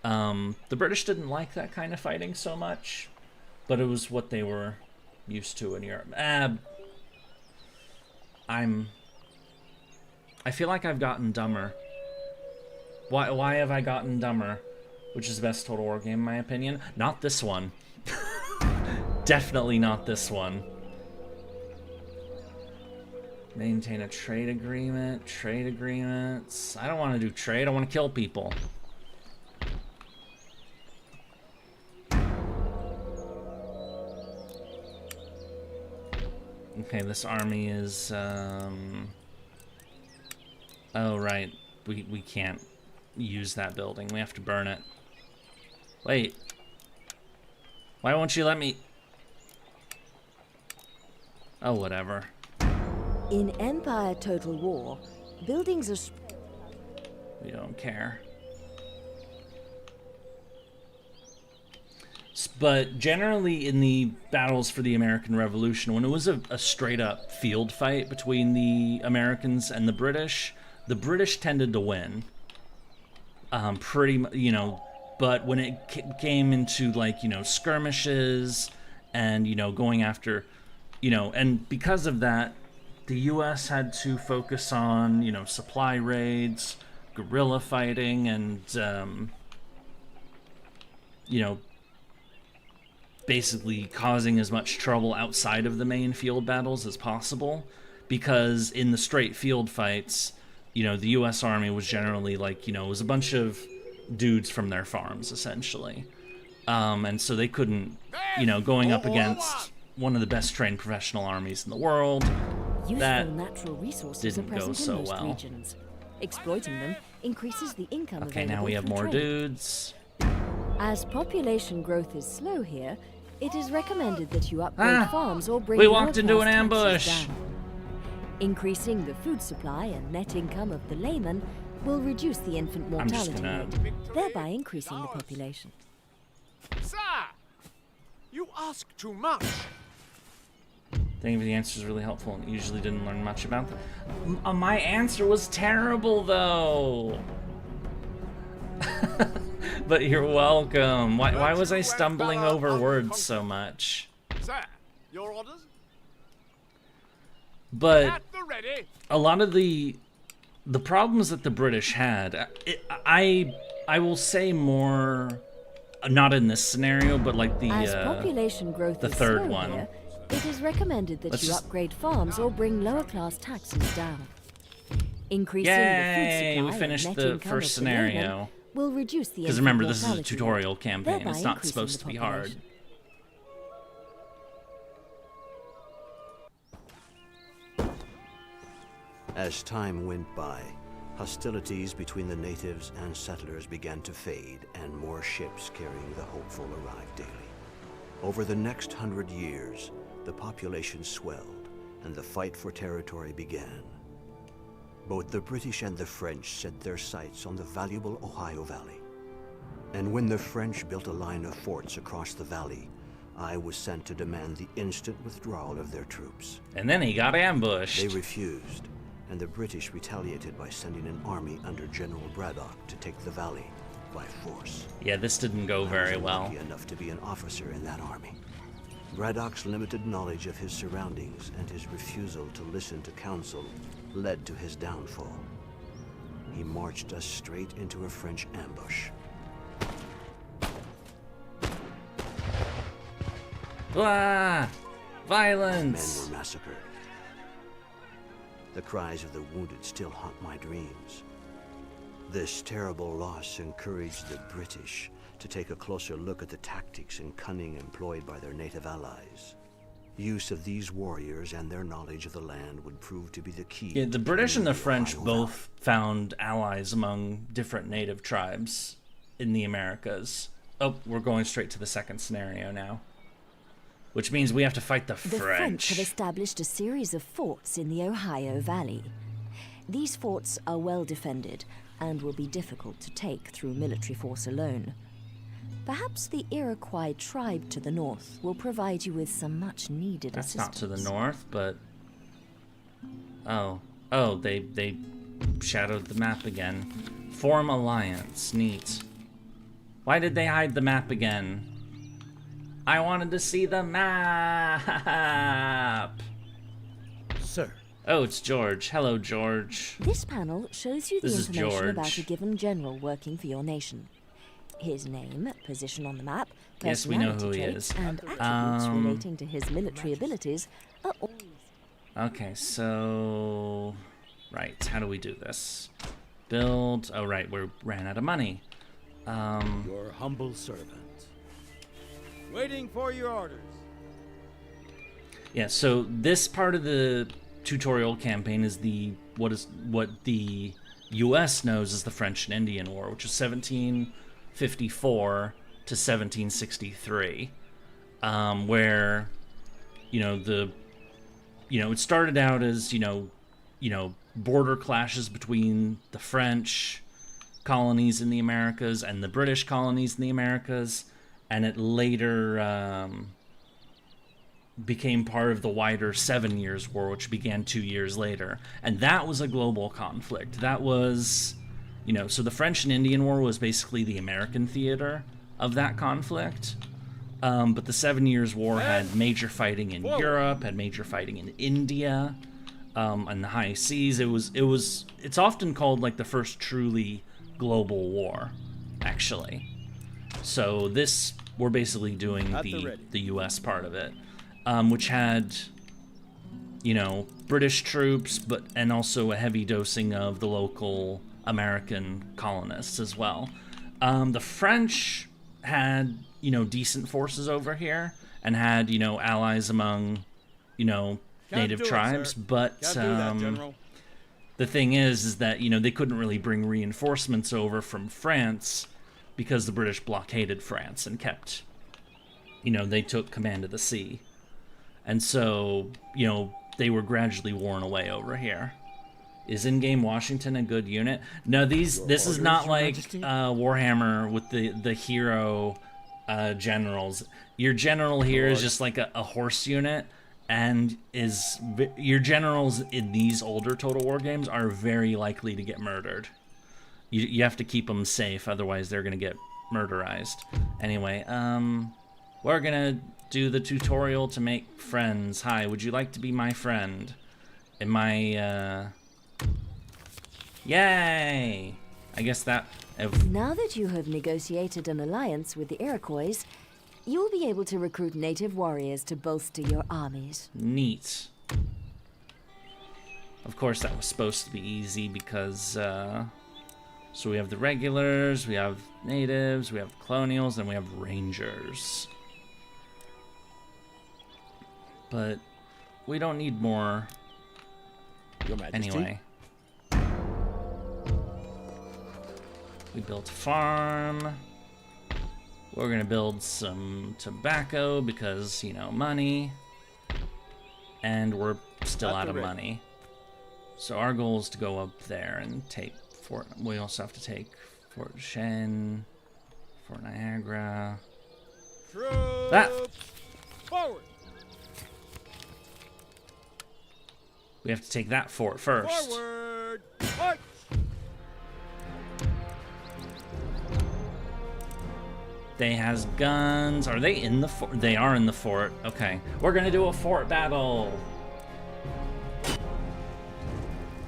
[SPEAKER 1] The British didn't like that kind of fighting so much, but it was what they were used to in Europe. I feel like I've gotten dumber. Why have I gotten dumber? Which is the best Total War game, in my opinion? Not this one. Definitely not this one. Maintain a trade agreement. Trade agreements. I don't want to do trade. I want to kill people. Okay, this army is, oh, right. We can't use that building. We have to burn it. Wait. Why won't you let me... Oh, whatever.
[SPEAKER 4] In Empire Total War, buildings are...
[SPEAKER 1] We don't care. But generally in the battles for the American Revolution, when it was a straight-up field fight between the Americans and the British tended to win. You know, but when it came into, like, you know, skirmishes and, you know, going after, you know, and because of that, the U.S. had to focus on, you know, supply raids, guerrilla fighting, and, you know, basically causing as much trouble outside of the main field battles as possible, because in the straight field fights, you know, the U.S. Army was generally, like, you know, it was a bunch of dudes from their farms, essentially. And so they couldn't, you know, going up against one of the best trained professional armies in the world, that
[SPEAKER 4] natural resources
[SPEAKER 1] didn't go so well.
[SPEAKER 4] Regions. Exploiting them increases the income.
[SPEAKER 1] Okay, now we have more dudes.
[SPEAKER 4] As population growth is slow here, it is recommended that you upgrade farms or bring...
[SPEAKER 1] We walked into an ambush!
[SPEAKER 4] Down. Increasing the food supply and net income of the layman will reduce the infant mortality rate, thereby increasing the population.
[SPEAKER 3] Sir! You ask too much.
[SPEAKER 1] Thank you for the answer is really helpful. I usually didn't learn much about them. My answer was terrible, though. But you're welcome. Why was I stumbling over words so much?
[SPEAKER 3] Sir, your orders?
[SPEAKER 1] But a lot of the problems that the British had, I will say more, not in this scenario, but like the
[SPEAKER 4] population growth
[SPEAKER 1] the third one.
[SPEAKER 4] Here, it is recommended that you upgrade farms or bring lower class taxes down. Increasing the food supply
[SPEAKER 1] we finished
[SPEAKER 4] and net
[SPEAKER 1] the
[SPEAKER 4] income
[SPEAKER 1] first
[SPEAKER 4] of the layman
[SPEAKER 1] scenario.
[SPEAKER 4] Will reduce the
[SPEAKER 1] Because remember, this is a
[SPEAKER 4] mortality
[SPEAKER 1] tutorial
[SPEAKER 4] rate,
[SPEAKER 1] campaign.
[SPEAKER 4] thereby
[SPEAKER 1] It's not
[SPEAKER 4] increasing
[SPEAKER 1] supposed
[SPEAKER 4] the
[SPEAKER 1] to be hard.
[SPEAKER 2] As time went by, hostilities between the natives and settlers began to fade, and more ships carrying the hopeful arrived daily. Over the next 100 years, the population swelled, and the fight for territory began. Both the British and the French set their sights on the valuable Ohio Valley. And when the French built a line of forts across the valley, I was sent to demand the instant withdrawal of their troops.
[SPEAKER 1] And then he got ambushed.
[SPEAKER 2] They refused, and the British retaliated by sending an army under General Braddock to take the valley by force.
[SPEAKER 1] Yeah, this didn't go very well.
[SPEAKER 2] I was lucky enough to be an officer in that army. Braddock's limited knowledge of his surroundings and his refusal to listen to counsel led to his downfall. He marched us straight into a French ambush.
[SPEAKER 1] Blah! Violence!
[SPEAKER 2] Men were massacred. The cries of the wounded still haunt my dreams. This terrible loss encouraged the British to take a closer look at the tactics and cunning employed by their native allies. Use of these warriors and their knowledge of the land would prove to be the key.
[SPEAKER 1] Yeah, the British and the French both found allies among different native tribes in the Americas. Oh, we're going straight to the second scenario now. Which means we have to fight the French.
[SPEAKER 4] The French have established a series of forts in the Ohio Valley. These forts are well defended and will be difficult to take through military force alone. Perhaps the Iroquois tribe to the north will provide you with some much-needed assistance.
[SPEAKER 1] That's not to the north, but... Oh, they shadowed the map again. Form alliance. Neat. Why did they hide the map again? I wanted to see the map!
[SPEAKER 3] Sir.
[SPEAKER 1] Oh, it's George. Hello, George.
[SPEAKER 4] This panel shows you the
[SPEAKER 1] This is
[SPEAKER 4] information about
[SPEAKER 1] George.
[SPEAKER 4] a given general working for your nation. His name, position on the map,
[SPEAKER 1] Yes, we know
[SPEAKER 4] personality
[SPEAKER 1] who he
[SPEAKER 4] traits,
[SPEAKER 1] is.
[SPEAKER 4] and attributes relating to his military abilities are all...
[SPEAKER 1] Okay, so... Right, how do we do this? Build... Oh, right, we ran out of money.
[SPEAKER 6] Your humble servant. Waiting for your orders.
[SPEAKER 1] Yeah, so this part of the tutorial campaign is what the U.S. knows as the French and Indian War, which is 1754 to 1763, where it started out as border clashes between the French colonies in the Americas and the British colonies in the Americas, and it later became part of the wider 7 Years' War, which began 2 years later. And that was a global conflict. That was, so the French and Indian War was basically the American theater of that conflict. But the 7 Years' War had major fighting in Europe, had major fighting in India, and the high seas. It's often called like the first truly global war, actually. So we're basically doing the U.S. part of it, which had, British troops, and also a heavy dosing of the local American colonists as well. The French had, decent forces over here and had, allies among, native tribes, but the thing is that, they couldn't really bring reinforcements over from France because the British blockaded France and kept, they took command of the sea. And so, they were gradually worn away over here. Is in-game Washington a good unit? No, this is not like Warhammer with the hero generals. Your general here is just like a horse unit, and your generals in these older Total War games are very likely to get murdered. You have to keep them safe, otherwise they're gonna get murderized. Anyway, we're gonna do the tutorial to make friends. Hi, would you like to be my friend? Yay! I guess that...
[SPEAKER 4] Now that you have negotiated an alliance with the Iroquois, you'll be able to recruit native warriors to bolster your armies.
[SPEAKER 1] Neat. Of course, that was supposed to be easy because, so we have the regulars, we have natives, we have colonials, and we have rangers. But we don't need more.
[SPEAKER 6] Your Majesty.
[SPEAKER 1] Anyway. We built a farm. We're gonna build some tobacco because, money. And we're still out of money. So our goal is to go up there and take Fort... We also have to take Fort Shen, Fort Niagara. That!
[SPEAKER 3] Forward!
[SPEAKER 1] We have to take that fort first.
[SPEAKER 3] Forward! March!
[SPEAKER 1] They has guns. Are they in the fort? They are in the fort. Okay. We're gonna do a fort battle.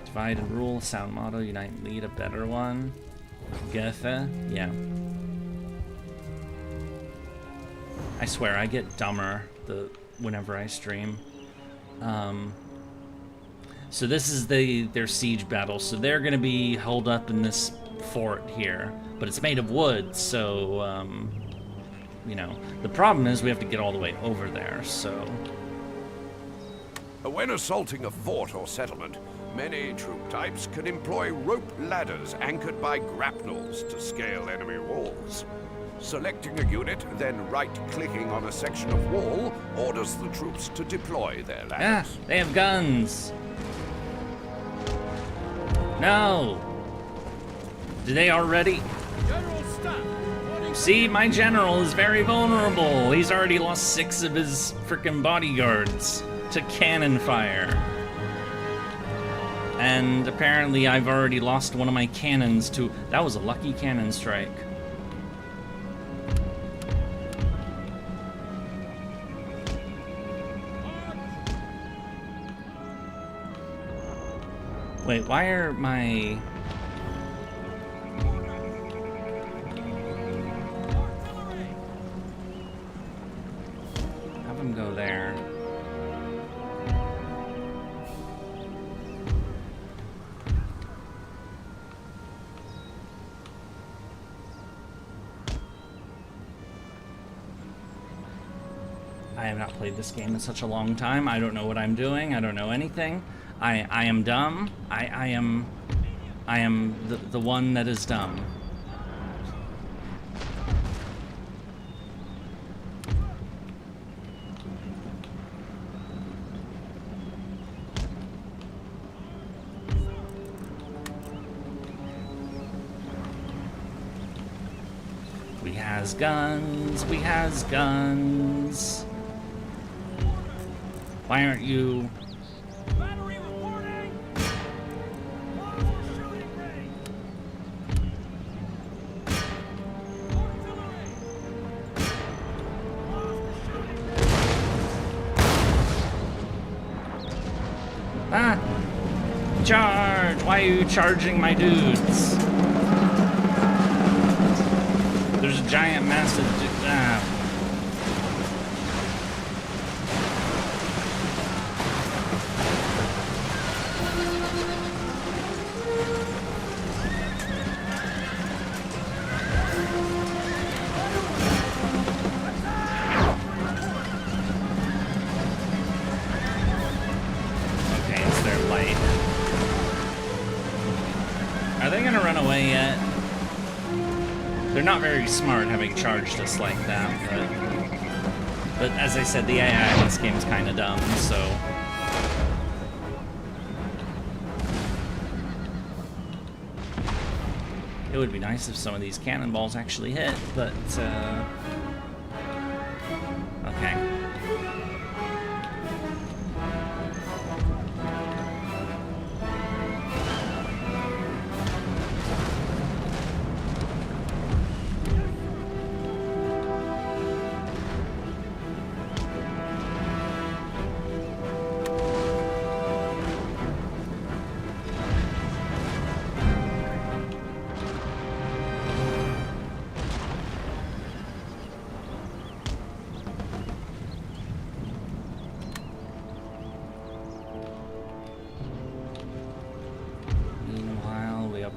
[SPEAKER 1] Divide and rule. Sound motto. Unite and lead. A better one. Goethe. Yeah. I swear I get dumber whenever I stream. So this is their siege battle. So they're gonna be held up in this fort here, but it's made of wood, so the problem is we have to get all the way over there. So
[SPEAKER 5] when assaulting a fort or settlement, many troop types can employ rope ladders anchored by grapnels to scale enemy walls. Selecting a unit, then right-clicking on a section of wall orders the troops to deploy their ladders.
[SPEAKER 1] Ah, they have guns. No. Do they already?
[SPEAKER 3] General, stop!
[SPEAKER 1] See, my general is very vulnerable. He's already lost 6 of his frickin' bodyguards to cannon fire. And apparently I've already lost one of my cannons to... That was a lucky cannon strike. Wait, why are my... Have them go there. I have not played this game in such a long time. I don't know what I'm doing. I don't know anything. I am dumb. I am the one that is dumb. We has guns. We has guns. Why aren't you?
[SPEAKER 3] Battery reporting! Shooting range! Artillery!
[SPEAKER 1] Ah! Charge! Why are you charging my dudes? There's a giant, massive. Okay, it's their light. Are they gonna run away yet? They're not very smart having charged us like that, but as I said, the AI in this game's kind of dumb, so. It would be nice if some of these cannonballs actually hit, but, okay.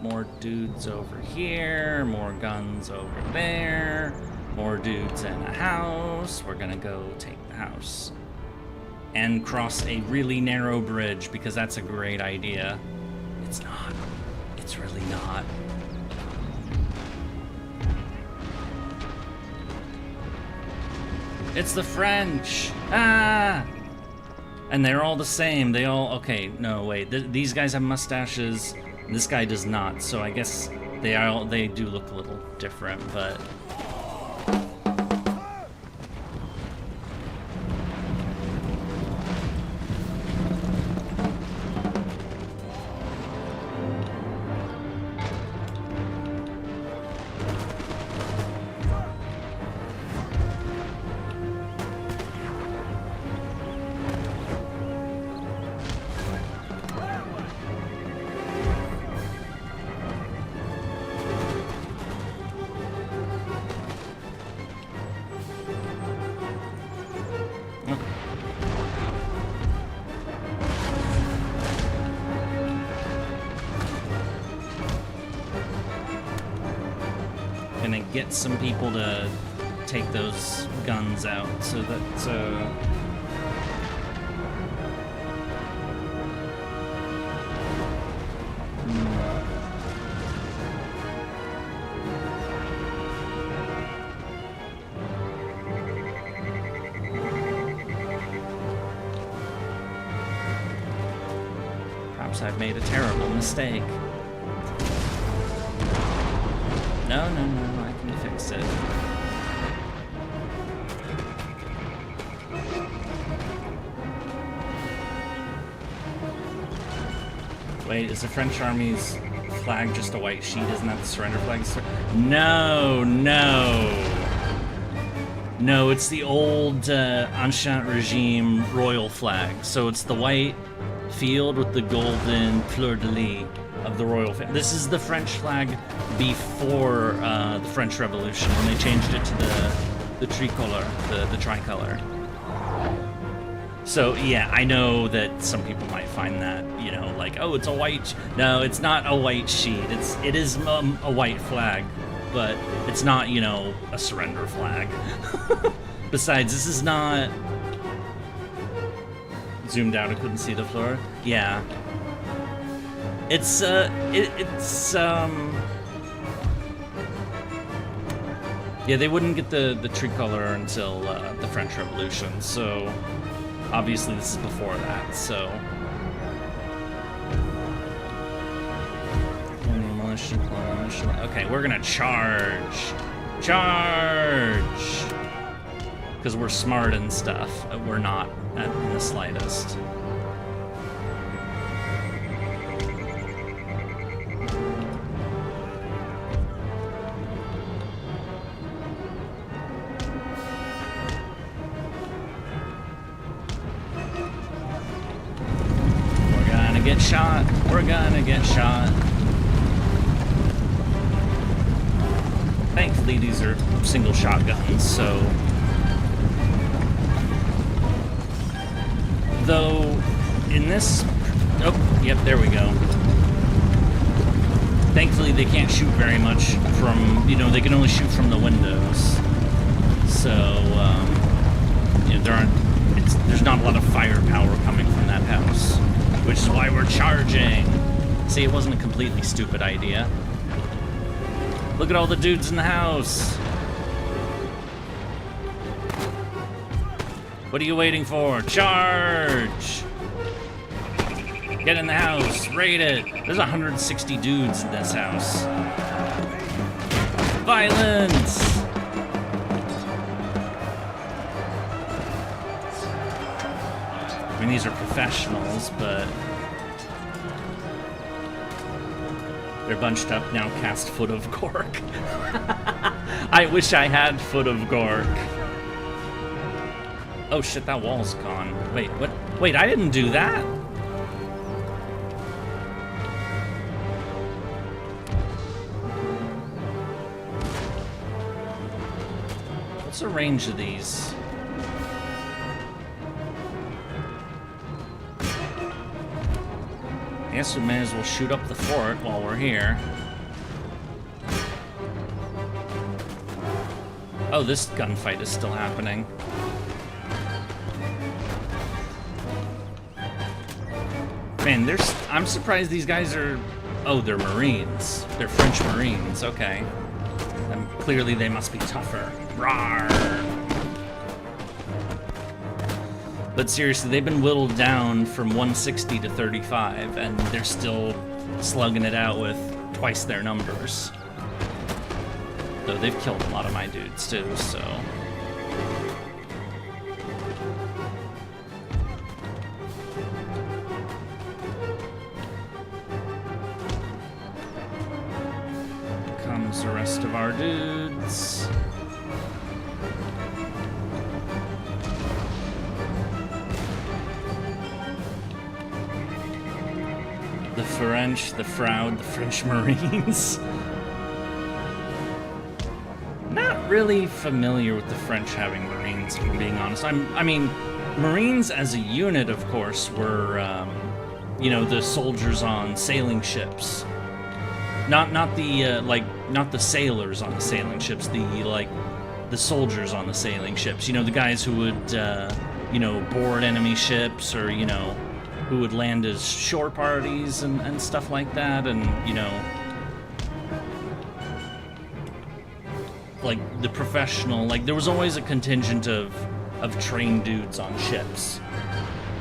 [SPEAKER 1] More dudes over here, more guns over there, more dudes in a house. We're gonna go take the house and cross a really narrow bridge because that's a great idea. It's not. It's really not. It's the French! Ah! And they're all the same. They all... Okay, no, wait. These guys have mustaches. This guy does not, so I guess they do look a little different, but... Gonna get some people to take those guns out so that perhaps I've made a terrible mistake. No, I can fix it. Wait, is the French army's flag just a white sheet? Isn't that the surrender flag? No, it's the old Ancient Regime royal flag. So it's the white field with the golden fleur-de-lis of the royal family. This is the French flag before the French Revolution, when they changed it to the tricolor, the tricolor. So yeah, I know that some people might find that, you know, like, oh, it's a white. No, it's not a white sheet. It is a white flag, but it's not, you know, a surrender flag. Besides, this is not... Zoomed out, I couldn't see the floor. Yeah. It's yeah, they wouldn't get the tricolor until the French Revolution, so obviously this is before that, so... Okay, we're gonna charge! Charge! Because we're smart and stuff. We're not in the slightest. We're gonna get shot. We're gonna get shot. Thankfully, these are single shotguns, so... Though, in this... Oh, yep, there we go. Thankfully, they can't shoot very much from... You know, they can only shoot from the windows. So, you know, there's not a lot of firepower coming from that house. Which is why we're charging. See, it wasn't a completely stupid idea. Look at all the dudes in the house. What are you waiting for? Charge! Get in the house. Raid it. There's 160 dudes in this house. Violence! I mean, these are professionals, but... They're bunched up now, cast Foot of Gork. I wish I had Foot of Gork. Oh shit, that wall's gone. Wait, what? Wait, I didn't do that? What's the range of these? I guess we may as well shoot up the fort while we're here. Oh, this gunfight is still happening. Man, I'm surprised these guys are... Oh, they're Marines. They're French Marines, okay. And clearly they must be tougher. Rawr! But seriously, they've been whittled down from 160 to 35, and they're still slugging it out with twice their numbers. Though they've killed a lot of my dudes too, so... Comes the rest of our dudes. The French, the Fraud, the French Marines. Not really familiar with the French having Marines, if I'm being honest. I mean, Marines as a unit, of course, were, you know, the soldiers on sailing ships. Not the sailors on the sailing ships, the soldiers on the sailing ships. You know, the guys who would, you know, board enemy ships, or, you know, who would land as shore parties and stuff like that, and, you know, like the professional, like there was always a contingent of trained dudes on ships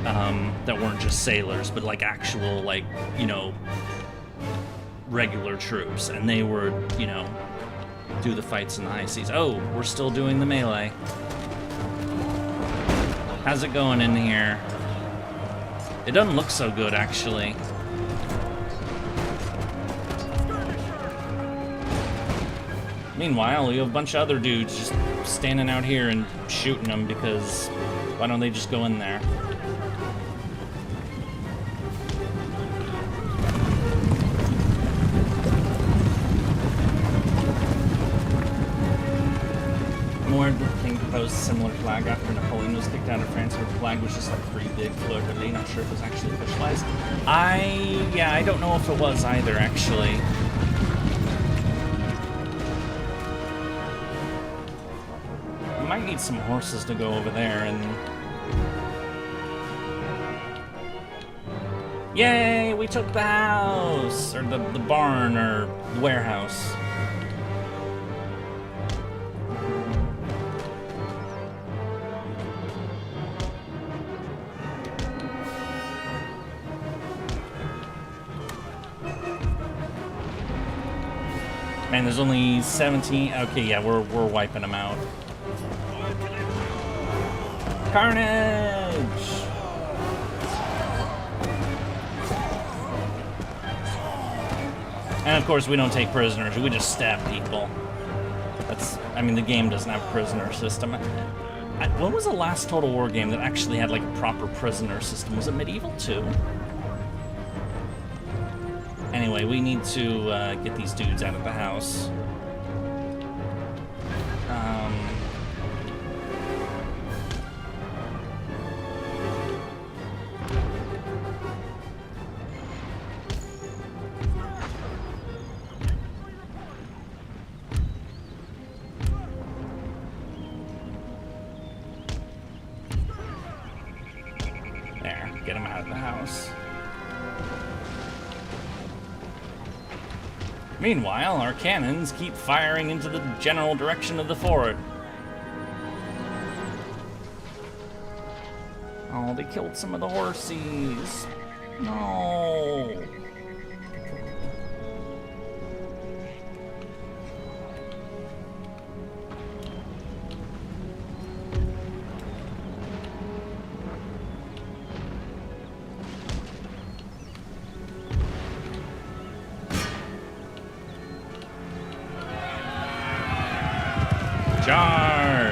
[SPEAKER 1] that weren't just sailors, but like actual, like, you know, regular troops, and they would, you know, do the fights in the high seas. Oh, we're still doing the melee. How's it going in here? It doesn't look so good, actually. Meanwhile, you have a bunch of other dudes just standing out here and shooting them, because why don't they just go in there? More thing proposed a similar flag after Napoleon was kicked out of France, where the flag was just like pretty big, fleur-de-lis. Not sure if it was actually officialized. Yeah, I don't know if it was either, actually. might need some horses to go over there and... Yay! We took the house! Or the barn, or the warehouse. Man, there's only 17. Okay, yeah, we're wiping them out. Carnage! And of course, we don't take prisoners. We just stab people. That's. I mean, the game doesn't have a prisoner system. When was the last Total War game that actually had like a proper prisoner system? Was it Medieval 2? Anyway, we need to get these dudes out of the house. There, get them out of the house. Meanwhile, our cannons keep firing into the general direction of the fort. Oh, they killed some of the horsies. No. Charge!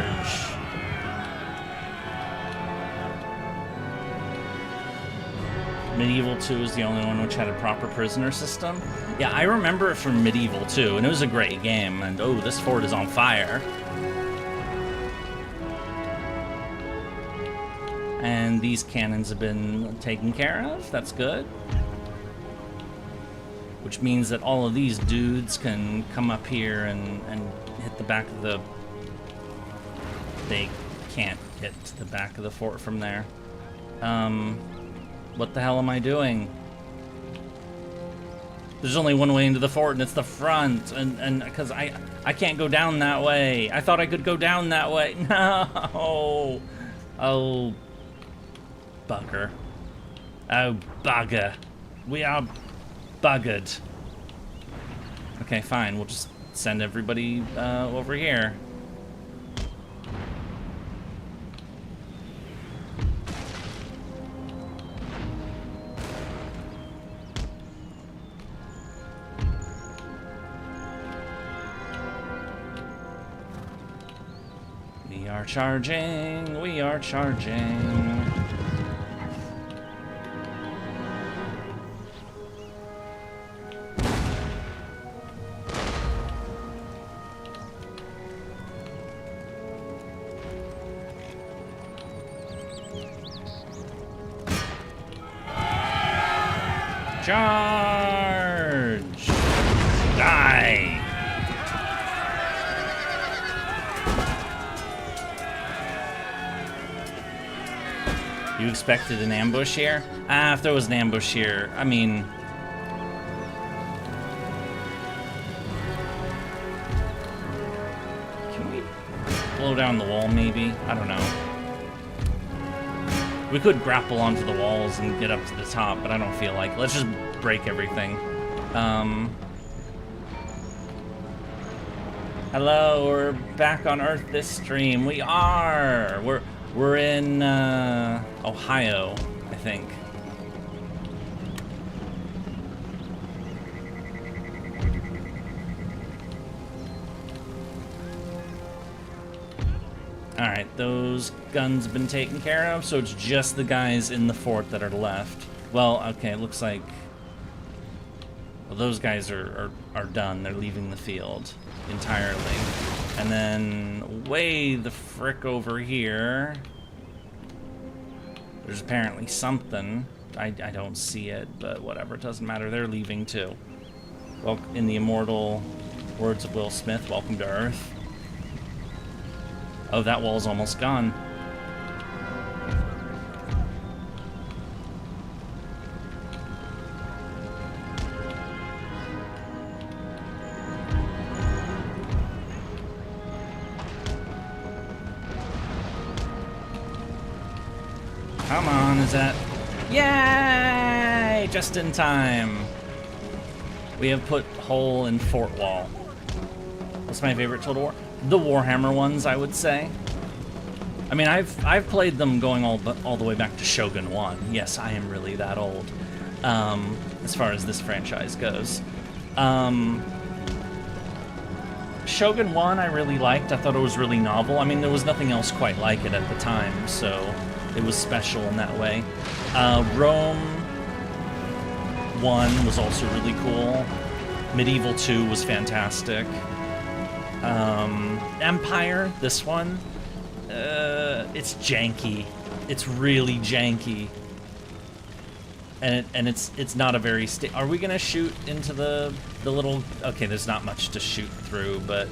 [SPEAKER 1] Medieval 2 is the only one which had a proper prisoner system. Yeah, I remember it from Medieval 2, and it was a great game. And oh, this fort is on fire. And these cannons have been taken care of. That's good. Which means that all of these dudes can come up here and hit the back of the... They can't get to the back of the fort from there. What the hell am I doing? There's only one way into the fort, and it's the front. And because I can't go down that way. I thought I could go down that way. No. Oh, bugger. Oh, bugger. We are buggered. Okay, fine. We'll just send everybody over here. We are charging. We are charging. Charge! Die! You expected an ambush here? Ah, if there was an ambush here, I mean... Can we blow down the wall, maybe? I don't know. We could grapple onto the walls and get up to the top, but I don't feel like it. Let's just break everything. Hello, we're back on Earth this stream. We are! We're in Ohio, I think. Alright, those guns have been taken care of, so it's just the guys in the fort that are left. Well, okay, it looks like... Well, those guys are done. They're leaving the field entirely. And then way the frick over here, there's apparently something. I don't see it, but whatever, it doesn't matter. They're leaving too. Well, in the immortal words of Will Smith, welcome to Earth. Oh, that wall's almost gone. Come on, is that... Yay! Just in time. We have put hole in fort wall. What's my favorite Total War? The Warhammer ones, I would say. I mean, I've played them going all the way back to Shogun 1. Yes, I am really that old, as far as this franchise goes. Shogun 1 I really liked. I thought it was really novel. I mean, there was nothing else quite like it at the time, so it was special in that way. Rome 1 was also really cool. Medieval 2 was fantastic. Empire, this one, it's janky. It's really janky. And it's not a very are we gonna shoot into the little... Okay, there's not much to shoot through, but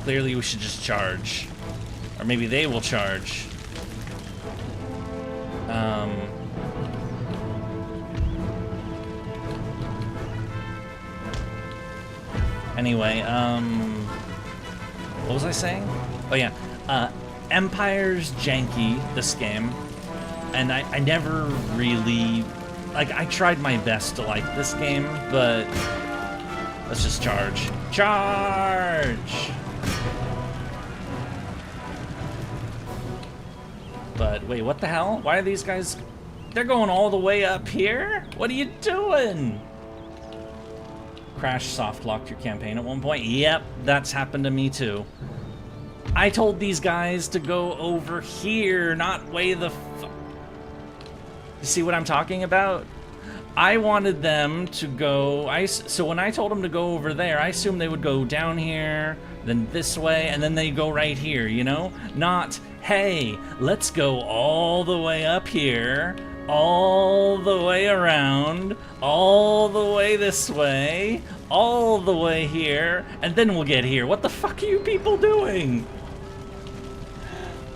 [SPEAKER 1] clearly we should just charge. Or maybe they will charge. Anyway, what was I saying? Oh yeah, Empire's janky, this game. And I never really... Like, I tried my best to like this game, but... Let's just charge. Charge! But, wait, what the hell? Why are these guys... They're going all the way up here? What are you doing? Crash soft-locked your campaign at one point? Yep, that's happened to me too. I told these guys to go over here, not way the You see what I'm talking about? I wanted them to go... So when I told them to go over there, I assumed they would go down here, then this way, and then they go right here, you know? Not, hey, let's go all the way up here, all the way around, all the way this way, all the way here, and then we'll get here. What the fuck are you people doing?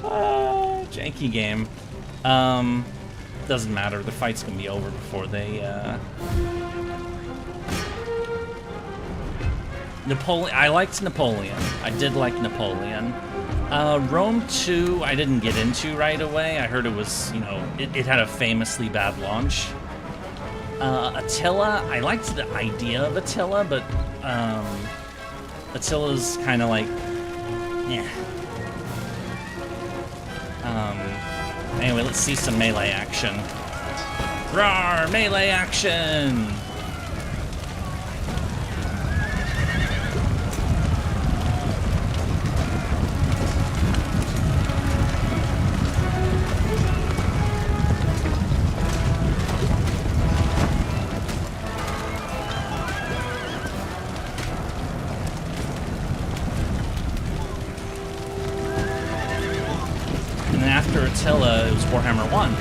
[SPEAKER 1] Janky game. Doesn't matter, the fight's gonna be over before they, Napoleon, I liked Napoleon. I did like Napoleon. Rome 2, I didn't get into right away. I heard it was, you know, it had a famously bad launch. Attila, I liked the idea of Attila, but, Attila's kind of like, yeah. Anyway, let's see some melee action. Rawr! Melee action! Attila, it was Warhammer 1.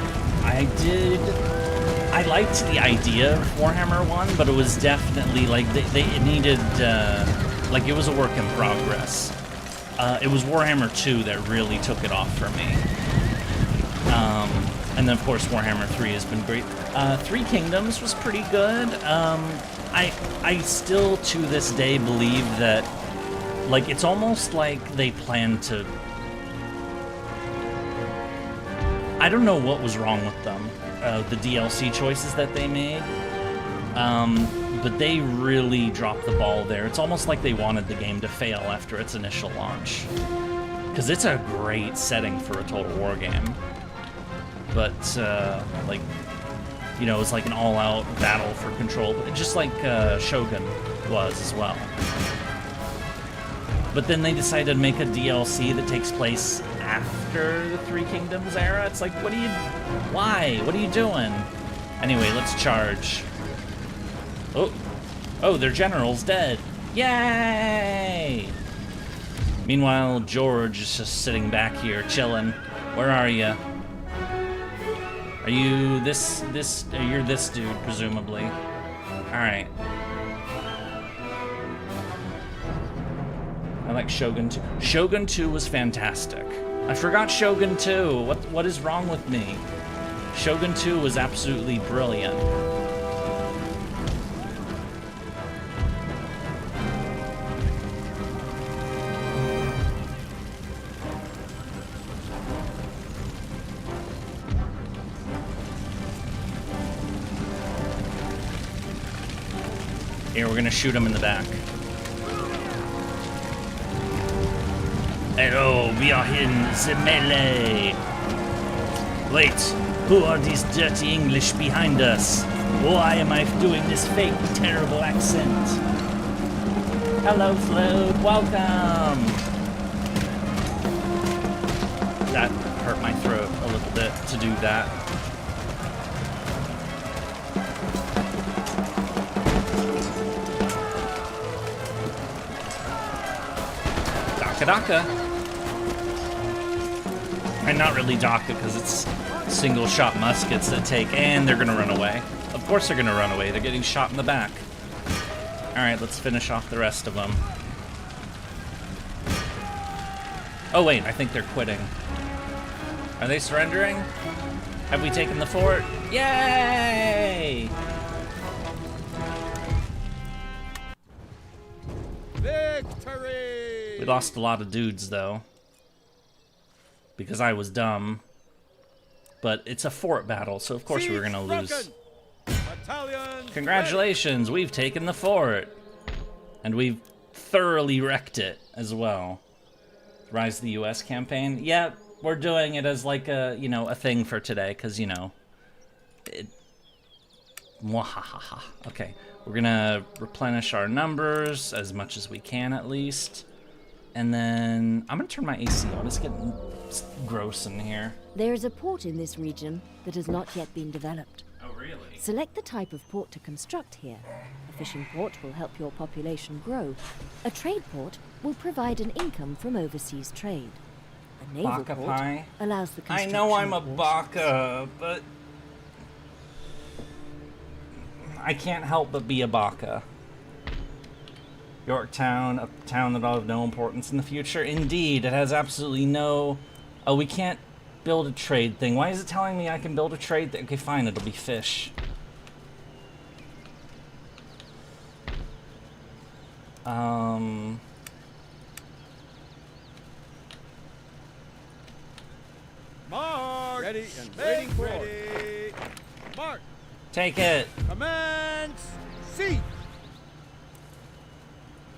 [SPEAKER 1] I liked the idea of Warhammer 1, but it was definitely like it needed like it was a work in progress. It was Warhammer 2 that really took it off for me. And then of course Warhammer 3 has been great. Three Kingdoms was pretty good. I still to this day believe that like it's almost like they planned to... I don't know what was wrong with them, the DLC choices that they made, but they really dropped the ball there. It's almost like they wanted the game to fail after its initial launch, because it's a great setting for a Total War game, but like, you know, it's like an all-out battle for control, just like Shogun was as well. But then they decided to make a DLC that takes place after the Three Kingdoms era. It's like, what are you... Why? What are you doing? Anyway, let's charge. Oh, their general's dead. Yay! Meanwhile, George is just sitting back here, chilling. Where are you? Are you this... You're this dude, presumably. Alright. How like Shogun 2. Shogun 2 was fantastic. I forgot Shogun 2. What is wrong with me? Shogun 2 was absolutely brilliant. Here, we're gonna shoot him in the back. Hello, we are in the melee. Wait, who are these dirty English behind us? Why am I doing this fake, terrible accent? Hello, Float, welcome! That hurt my throat a little bit to do that. Daka. And not really Daka, because it's single-shot muskets that take, and they're gonna run away. Of course they're gonna run away, they're getting shot in the back. Alright, let's finish off the rest of them. Oh wait, I think they're quitting. Are they surrendering? Have we taken the fort? Yay!
[SPEAKER 3] Victory!
[SPEAKER 1] We lost a lot of dudes, though. Because I was dumb. But it's a fort battle, so of course we were gonna lose. Congratulations, we've taken the fort. And we've thoroughly wrecked it as well. Rise of the US campaign. Yeah, we're doing it as like a, you know, a thing for today, because, you know, Mwahaha. Okay, we're gonna replenish our numbers as much as we can, at least. And then I'm gonna turn my AC on. It's getting gross in here.
[SPEAKER 4] There is a port in this region that has not yet been developed.
[SPEAKER 1] Oh, really?
[SPEAKER 4] Select the type of port to construct here. A fishing port will help your population grow. A trade port will provide an income from overseas trade. A naval
[SPEAKER 1] Baka
[SPEAKER 4] port
[SPEAKER 1] pie?
[SPEAKER 4] allows the
[SPEAKER 1] I
[SPEAKER 4] construction
[SPEAKER 1] know I'm a
[SPEAKER 4] of warships.
[SPEAKER 1] baka, but I can't help but be a baka. Yorktown, a town that'll have no importance in the future. Indeed, it has absolutely no... Oh, we can't build a trade thing. Why is it telling me I can build a trade thing? Okay, fine, it'll be fish.
[SPEAKER 3] Mark! Ready and waiting for it. Mark!
[SPEAKER 1] Take it.
[SPEAKER 3] Commence! Seat!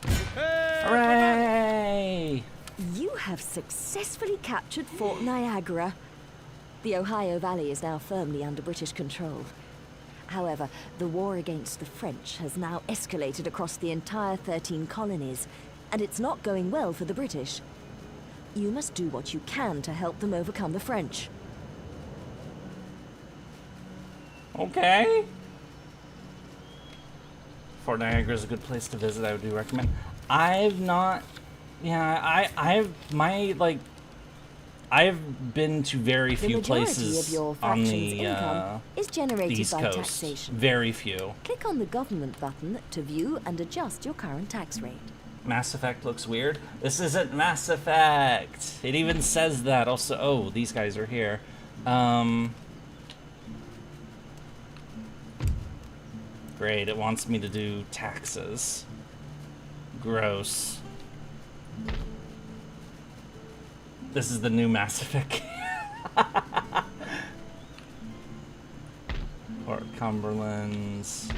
[SPEAKER 3] Prepare!
[SPEAKER 1] Hooray!
[SPEAKER 4] You have successfully captured Fort Niagara. The Ohio Valley is now firmly under British control. However, the war against the French has now escalated across the entire 13 colonies, and it's not going well for the British. You must do what you can to help them overcome the French.
[SPEAKER 1] Okay. Fort Niagara is a good place to visit. I do recommend. I've not. Yeah, I've been to very few places on the East Coast.
[SPEAKER 4] Taxation.
[SPEAKER 1] Very few.
[SPEAKER 4] Click on the government button to view and adjust your current tax rate.
[SPEAKER 1] Mass Effect looks weird. This isn't Mass Effect. It even says that. Also, oh, these guys are here. Great, it wants me to do taxes. Gross. This is the new Mass Effect. Fort Cumberland's,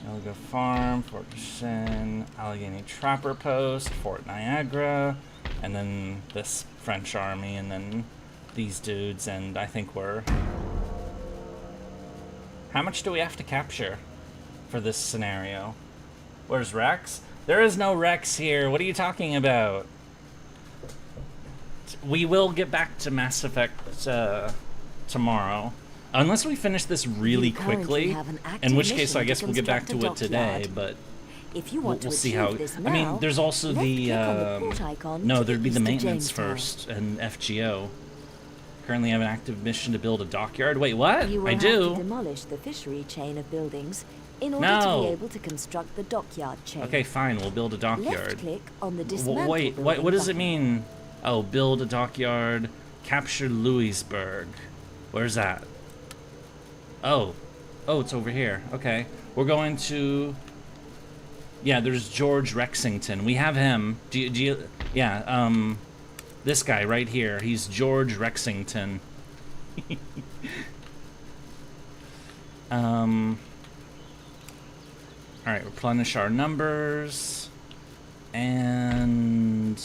[SPEAKER 1] Elga Farm, Fort Duchesne, Allegheny Trapper Post, Fort Niagara, and then this French army, and then these dudes, and I think we're... How much do we have to capture for this scenario? Where's Rex? There is no Rex here. What are you talking about? We will get back to Mass Effect tomorrow. Unless we finish this really quickly, in which case I guess we'll get back to it today, but
[SPEAKER 4] if you want
[SPEAKER 1] we'll
[SPEAKER 4] to
[SPEAKER 1] see how...
[SPEAKER 4] this
[SPEAKER 1] I mean,
[SPEAKER 4] now,
[SPEAKER 1] there's also the...
[SPEAKER 4] port icon
[SPEAKER 1] no,
[SPEAKER 4] to
[SPEAKER 1] there'd be the
[SPEAKER 4] east of
[SPEAKER 1] maintenance
[SPEAKER 4] Jamestown.
[SPEAKER 1] first, and FGO. Currently have an active mission to build a dockyard. Wait, what?
[SPEAKER 4] You will
[SPEAKER 1] I
[SPEAKER 4] have
[SPEAKER 1] do?
[SPEAKER 4] to demolish the fishery chain of buildings In order to be able to construct the dockyard chain.
[SPEAKER 1] Okay, fine. We'll build a dockyard.
[SPEAKER 4] Left-click on the dismantle
[SPEAKER 1] Wait, what does it mean? Oh, build a dockyard. Capture Louisburg. Where's that? Oh, it's over here. Okay, we're going to. Yeah, there's George Rexington. We have him. Do you? Yeah. This guy right here. He's George Rexington. All right, replenish our numbers, and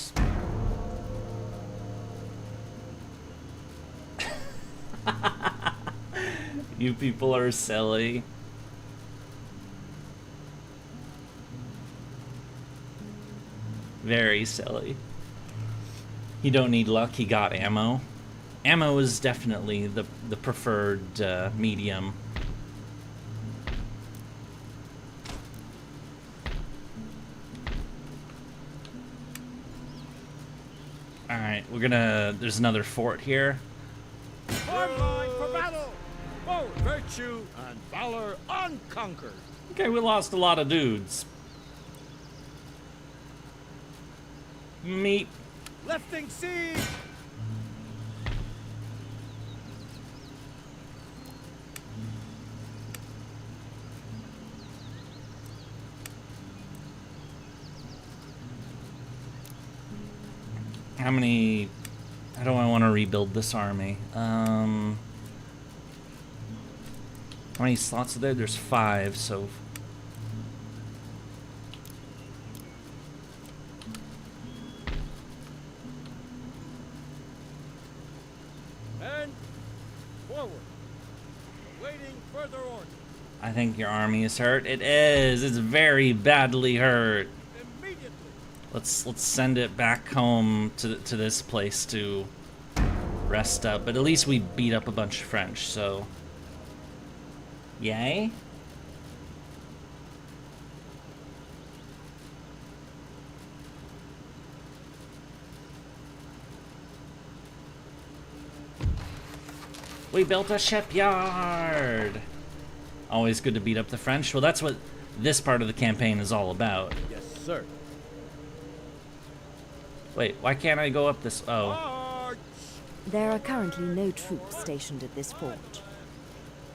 [SPEAKER 1] you people are silly. Very silly. You don't need luck, he got ammo. Ammo is definitely the preferred medium. Alright, there's another fort here.
[SPEAKER 3] Form line for battle! Forward! Virtue and valor unconquered!
[SPEAKER 1] Okay, we lost a lot of dudes. Meat.
[SPEAKER 3] Lifting siege!
[SPEAKER 1] How many... How do I want to rebuild this army? How many slots are there? There's 5, so...
[SPEAKER 3] And forward. Awaiting further order.
[SPEAKER 1] I think your army is hurt. It is. It's very badly hurt.
[SPEAKER 3] Immediately.
[SPEAKER 1] Let's send it back home to this place to rest up. But at least we beat up a bunch of French, so yay. We built a shipyard. Always good to beat up the French. Well, that's what this part of the campaign is all about.
[SPEAKER 3] Yes, sir.
[SPEAKER 1] Wait, why can't I go up this? Oh.
[SPEAKER 3] March!
[SPEAKER 4] There are currently no troops stationed at this fort.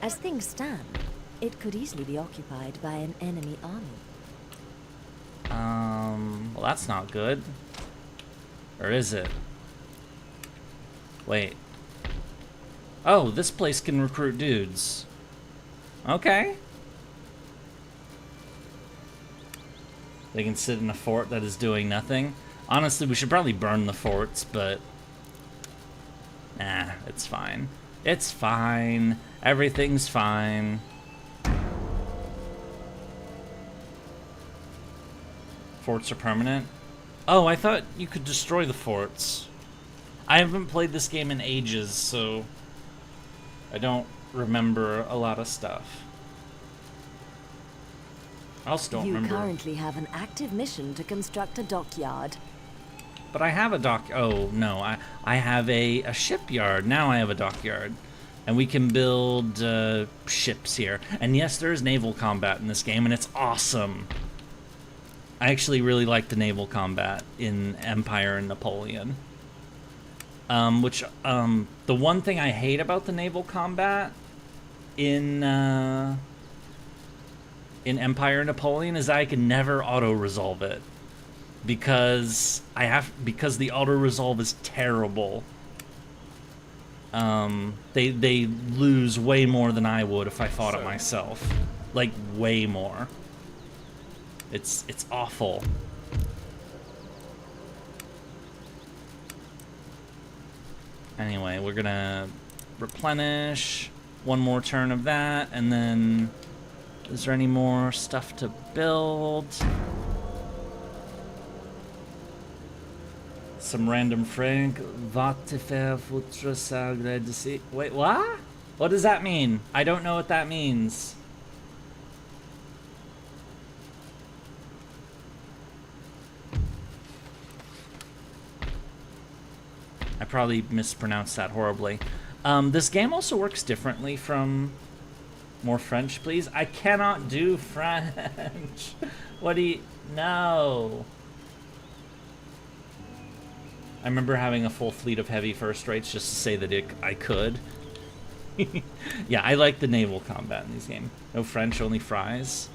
[SPEAKER 4] As things stand, it could easily be occupied by an enemy army.
[SPEAKER 1] Well, that's not good. Or is it? Wait. Oh, this place can recruit dudes. Okay. They can sit in a fort that is doing nothing. Honestly, we should probably burn the forts, but... Nah, it's fine. It's fine. Everything's fine. Forts are permanent? Oh, I thought you could destroy the forts. I haven't played this game in ages, so... I don't remember a lot of stuff. I also don't remember.
[SPEAKER 4] You currently have an active mission to construct a dockyard.
[SPEAKER 1] But I have a dock. Oh no, I have a shipyard. Now I have a dockyard, and we can build ships here. And yes, there is naval combat in this game, and it's awesome. I actually really like the naval combat in Empire and Napoleon. The one thing I hate about the naval combat in Empire and Napoleon is that I can never auto-resolve it. Because the auto-resolve is terrible. They lose way more than I would if I fought it myself. Like, way more. It's awful. Anyway, we're gonna replenish. One more turn of that, and then... Is there any more stuff to build? Some random Frank. Va te faire foutre sagre d'ici. Wait, what? What does that mean? I don't know what that means. I probably mispronounced that horribly. This game also works differently from More French, please. I cannot do French. What do you... No. I remember having a full fleet of heavy first rates just to say that I could. Yeah, I like the naval combat in these games. No French, only fries.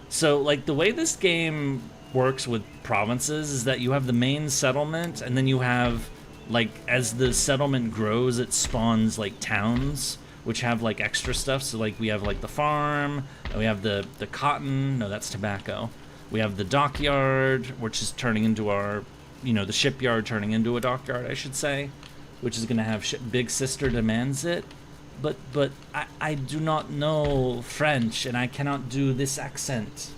[SPEAKER 1] So, like, the way this game works with provinces is that you have the main settlement, and then you have, like, as the settlement grows, it spawns, like, towns, which have, like, extra stuff. So, like, we have, like, the farm, and we have the cotton. No, that's tobacco. We have the dockyard, which is turning into our, you know, the shipyard turning into a dockyard, I should say, which is going to have Big Sister demands it. But I do not know French, and I cannot do this accent.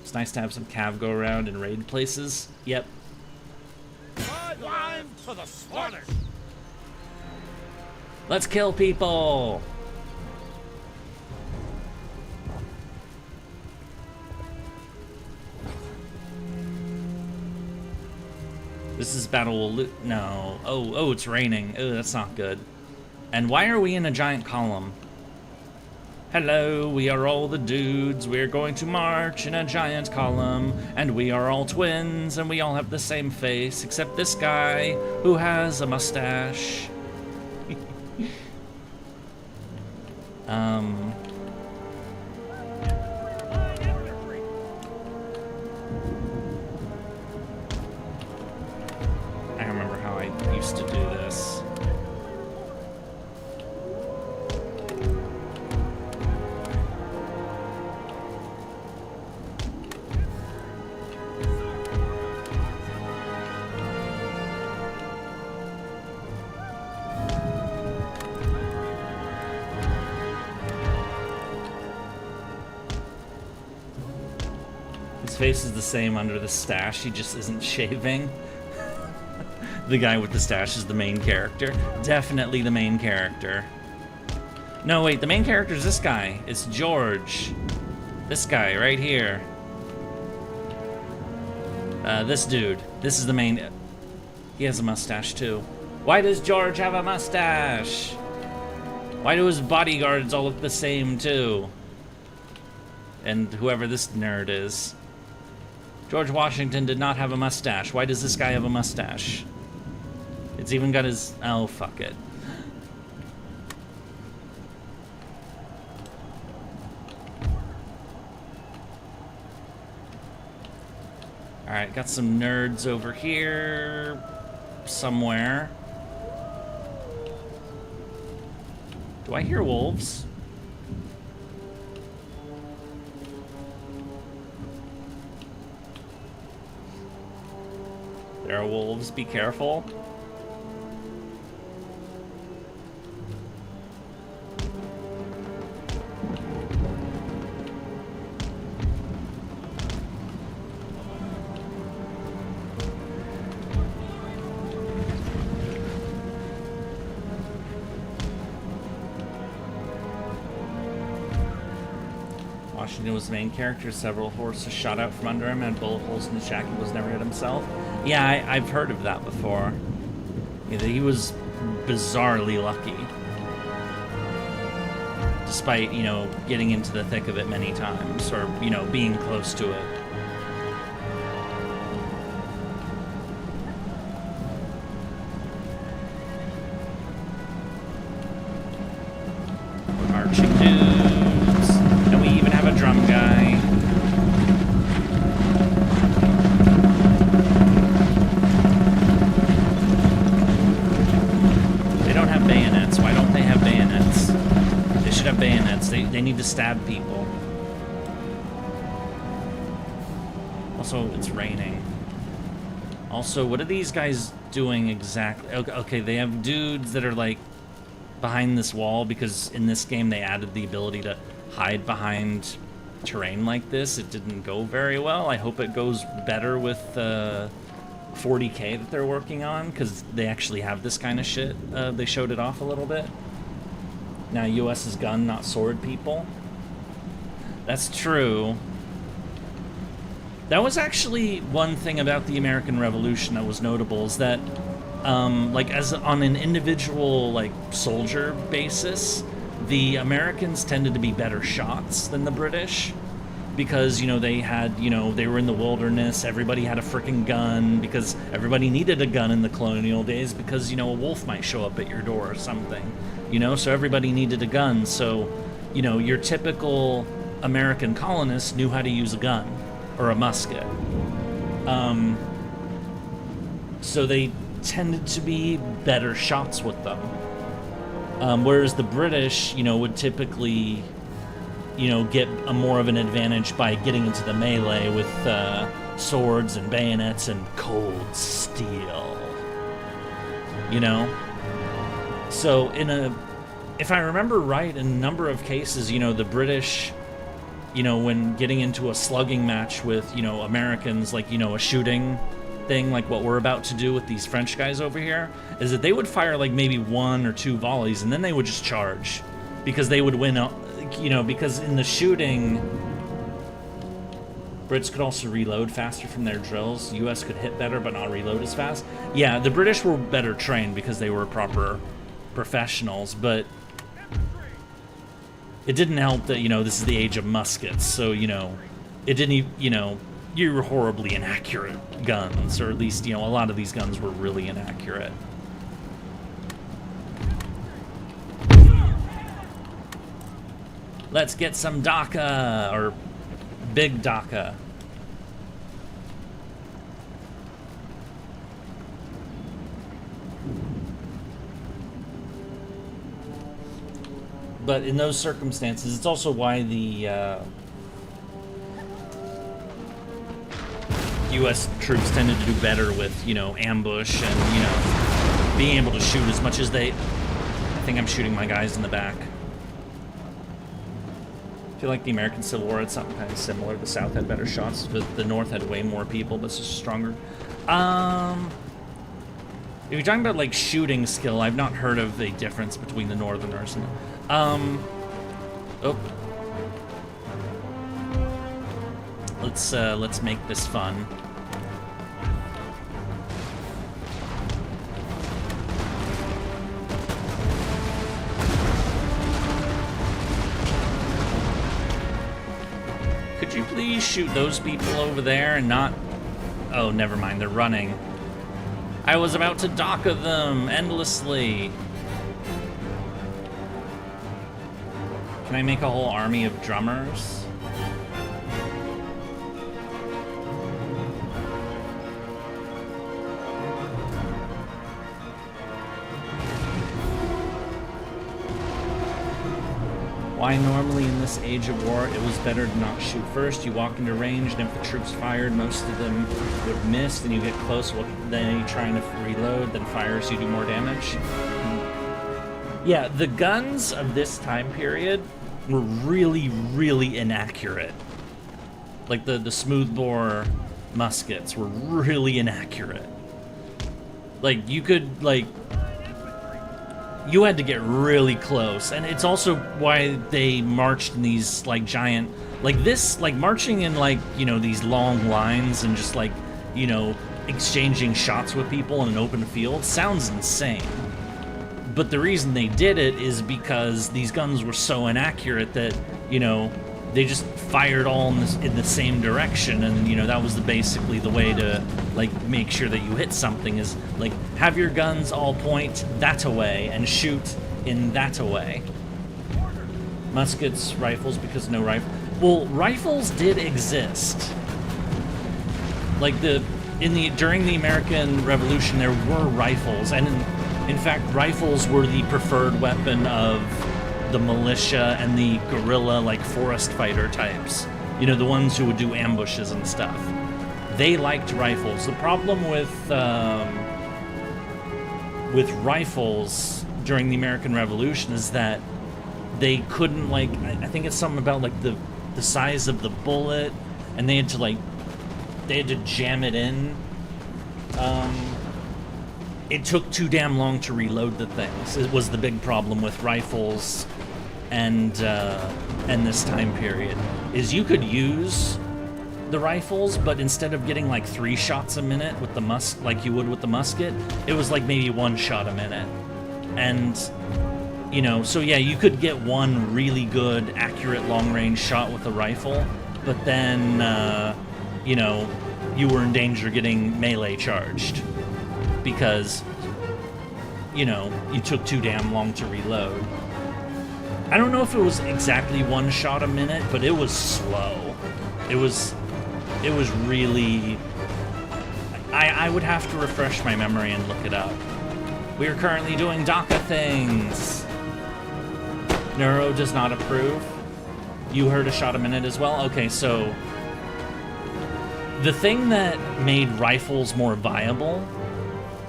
[SPEAKER 1] It's nice to have some cav go around and raid places. Yep.
[SPEAKER 3] Line to the slaughter.
[SPEAKER 1] Let's kill people! This is battle. No. Oh, it's raining. Oh, that's not good. And why are we in a giant column? Hello, we are all the dudes. We're going to march in a giant column. And we are all twins, and we all have the same face, except this guy who has a mustache. I remember how I used to do this. His face is the same under the stash, he just isn't shaving. The guy with the stash is the main character. Definitely the main character. No, wait, the main character is this guy. It's George. This guy right here. This dude. This is the main... He has a mustache, too. Why does George have a mustache? Why do his bodyguards all look the same, too? And whoever this nerd is. George Washington did not have a mustache. Why does this guy have a mustache? It's even got his... Oh, fuck it. Alright, got some nerds over here... somewhere. Do I hear wolves? There are wolves, be careful. Washington was the main character. Several horses shot out from under him, had bullet holes in his jacket, was never hit himself. Yeah, I've heard of that before. Yeah, he was bizarrely lucky. Despite, you know, getting into the thick of it many times, or, you know, being close to it. We're marching dudes. And we even have a drum guy. Bayonets. Why don't they have bayonets? They should have bayonets. They need to stab people. Also, it's raining. Also, what are these guys doing exactly? Okay, they have dudes that are like behind this wall because in this game they added the ability to hide behind terrain like this. It didn't go very well. I hope it goes better with 40K that they're working on, because they actually have this kind of shit. They showed it off a little bit. Now US is gun, not sword people. That's true. That was actually one thing about the American Revolution that was notable, is that like as on an individual like soldier basis, the Americans tended to be better shots than the British, because, you know, they had, you know, they were in the wilderness, everybody had a freaking gun, because everybody needed a gun in the colonial days, because, you know, a wolf might show up at your door or something, you know, so everybody needed a gun. So, you know, your typical American colonist knew how to use a gun or a musket. So they tended to be better shots with them. Whereas the British, you know, would typically, you know, get a more of an advantage by getting into the melee with swords and bayonets and cold steel. You know? So if I remember right, in a number of cases, you know, the British, you know, when getting into a slugging match with, you know, Americans, like, you know, a shooting thing like what we're about to do with these French guys over here, is that they would fire like maybe 1 or 2 volleys and then they would just charge, because they would win, you know, because in the shooting, Brits could also reload faster from their drills. US could hit better but not reload as fast. Yeah, the British were better trained because they were proper professionals, but it didn't help that, you know, this is the age of muskets, so, you know, it didn't, you know, you're horribly inaccurate guns, or at least, you know, a lot of these guns were really inaccurate. Let's get some DACA, or big DACA. But in those circumstances, it's also why the U.S. troops tended to do better with, you know, ambush and, you know, being able to shoot as much as they... I think I'm shooting my guys in the back. I feel like the American Civil War had something kind of similar. The South had better shots, but the North had way more people, but it's just stronger. If you're talking about, like, shooting skill, I've not heard of a difference between the Northerners and... Oh. Let's make this fun. Could you please shoot those people over there and not... Oh, never mind, they're running. I was about to DACA them endlessly. Can I make a whole army of drummers? Why normally in this age of war it was better to not shoot first? You walk into range, and if the troops fired, most of them would miss, then you get close, then you're trying to reload, then fire so you do more damage. Yeah, the guns of this time period were really, really inaccurate. Like the smoothbore muskets were really inaccurate. Like you could, like, you had to get really close, and it's also why they marched in these, like, giant, like this, like marching in, like, you know, these long lines and just, like, you know, exchanging shots with people in an open field sounds insane. But the reason they did it is because these guns were so inaccurate that, you know, they just fired all in the same direction, and, you know, that was basically the way to, like, make sure that you hit something, is, like, have your guns all point that-a-way and shoot in that-a-way. Muskets, rifles, because no rifle... Well, rifles did exist. Like, during the American Revolution, there were rifles, and in fact, rifles were the preferred weapon of the militia and the guerrilla, like, forest fighter types. You know, the ones who would do ambushes and stuff. They liked rifles. The problem with rifles during the American Revolution is that they couldn't, like, I think it's something about, like, the size of the bullet, and they had to jam it in. It took too damn long to reload the things. It was the big problem with rifles and this time period, is you could use the rifles, but instead of getting like 3 shots a minute with the like you would with the musket, it was like maybe 1 shot a minute. And, you know, so yeah, you could get one really good, accurate long-range shot with a rifle, but then, you know, you were in danger getting melee charged because, you know, you took too damn long to reload. I don't know if it was exactly 1 shot a minute, but it was slow. It was really... I would have to refresh my memory and look it up. We are currently doing DACA things. Neuro does not approve. You heard a shot a minute as well? Okay, so... the thing that made rifles more viable,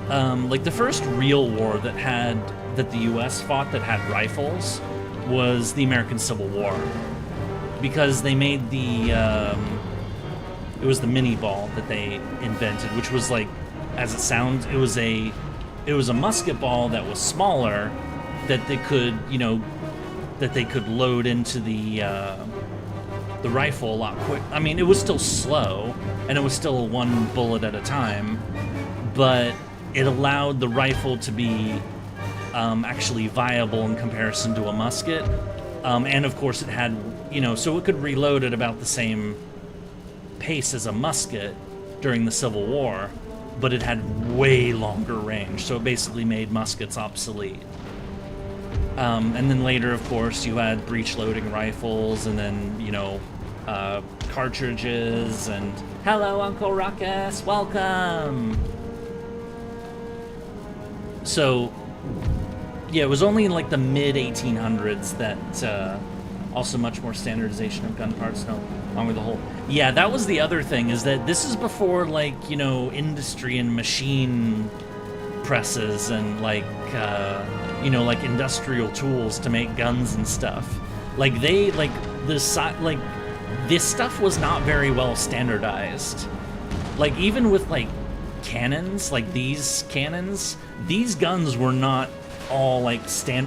[SPEAKER 1] like the first real war that the US fought that had rifles was the American Civil War. Because they made the, it was the mini ball that they invented, which was like, as it sounds, it was a musket ball that was smaller that they could, you know, that they could load into the rifle a lot quick. I mean, it was still slow, and it was still 1 bullet at a time, but it allowed the rifle to be actually viable in comparison to a musket. And of course it had, you know, so it could reload at about the same pace as a musket during the Civil War, but it had way longer range, so it basically made muskets obsolete. And then later, of course, you had breech-loading rifles, and then, you know, cartridges, and... Hello, Uncle Ruckus! Welcome! So, yeah, it was only in, like, the mid-1800s that, also much more standardization of gun parts, no longer the whole... Yeah, that was the other thing, is that this is before, like, you know, industry and machine presses and, like, you know, like, industrial tools to make guns and stuff. Like, they, like, this stuff was not very well standardized. Like, even with, like, cannons, like these cannons, these guns were not all, like,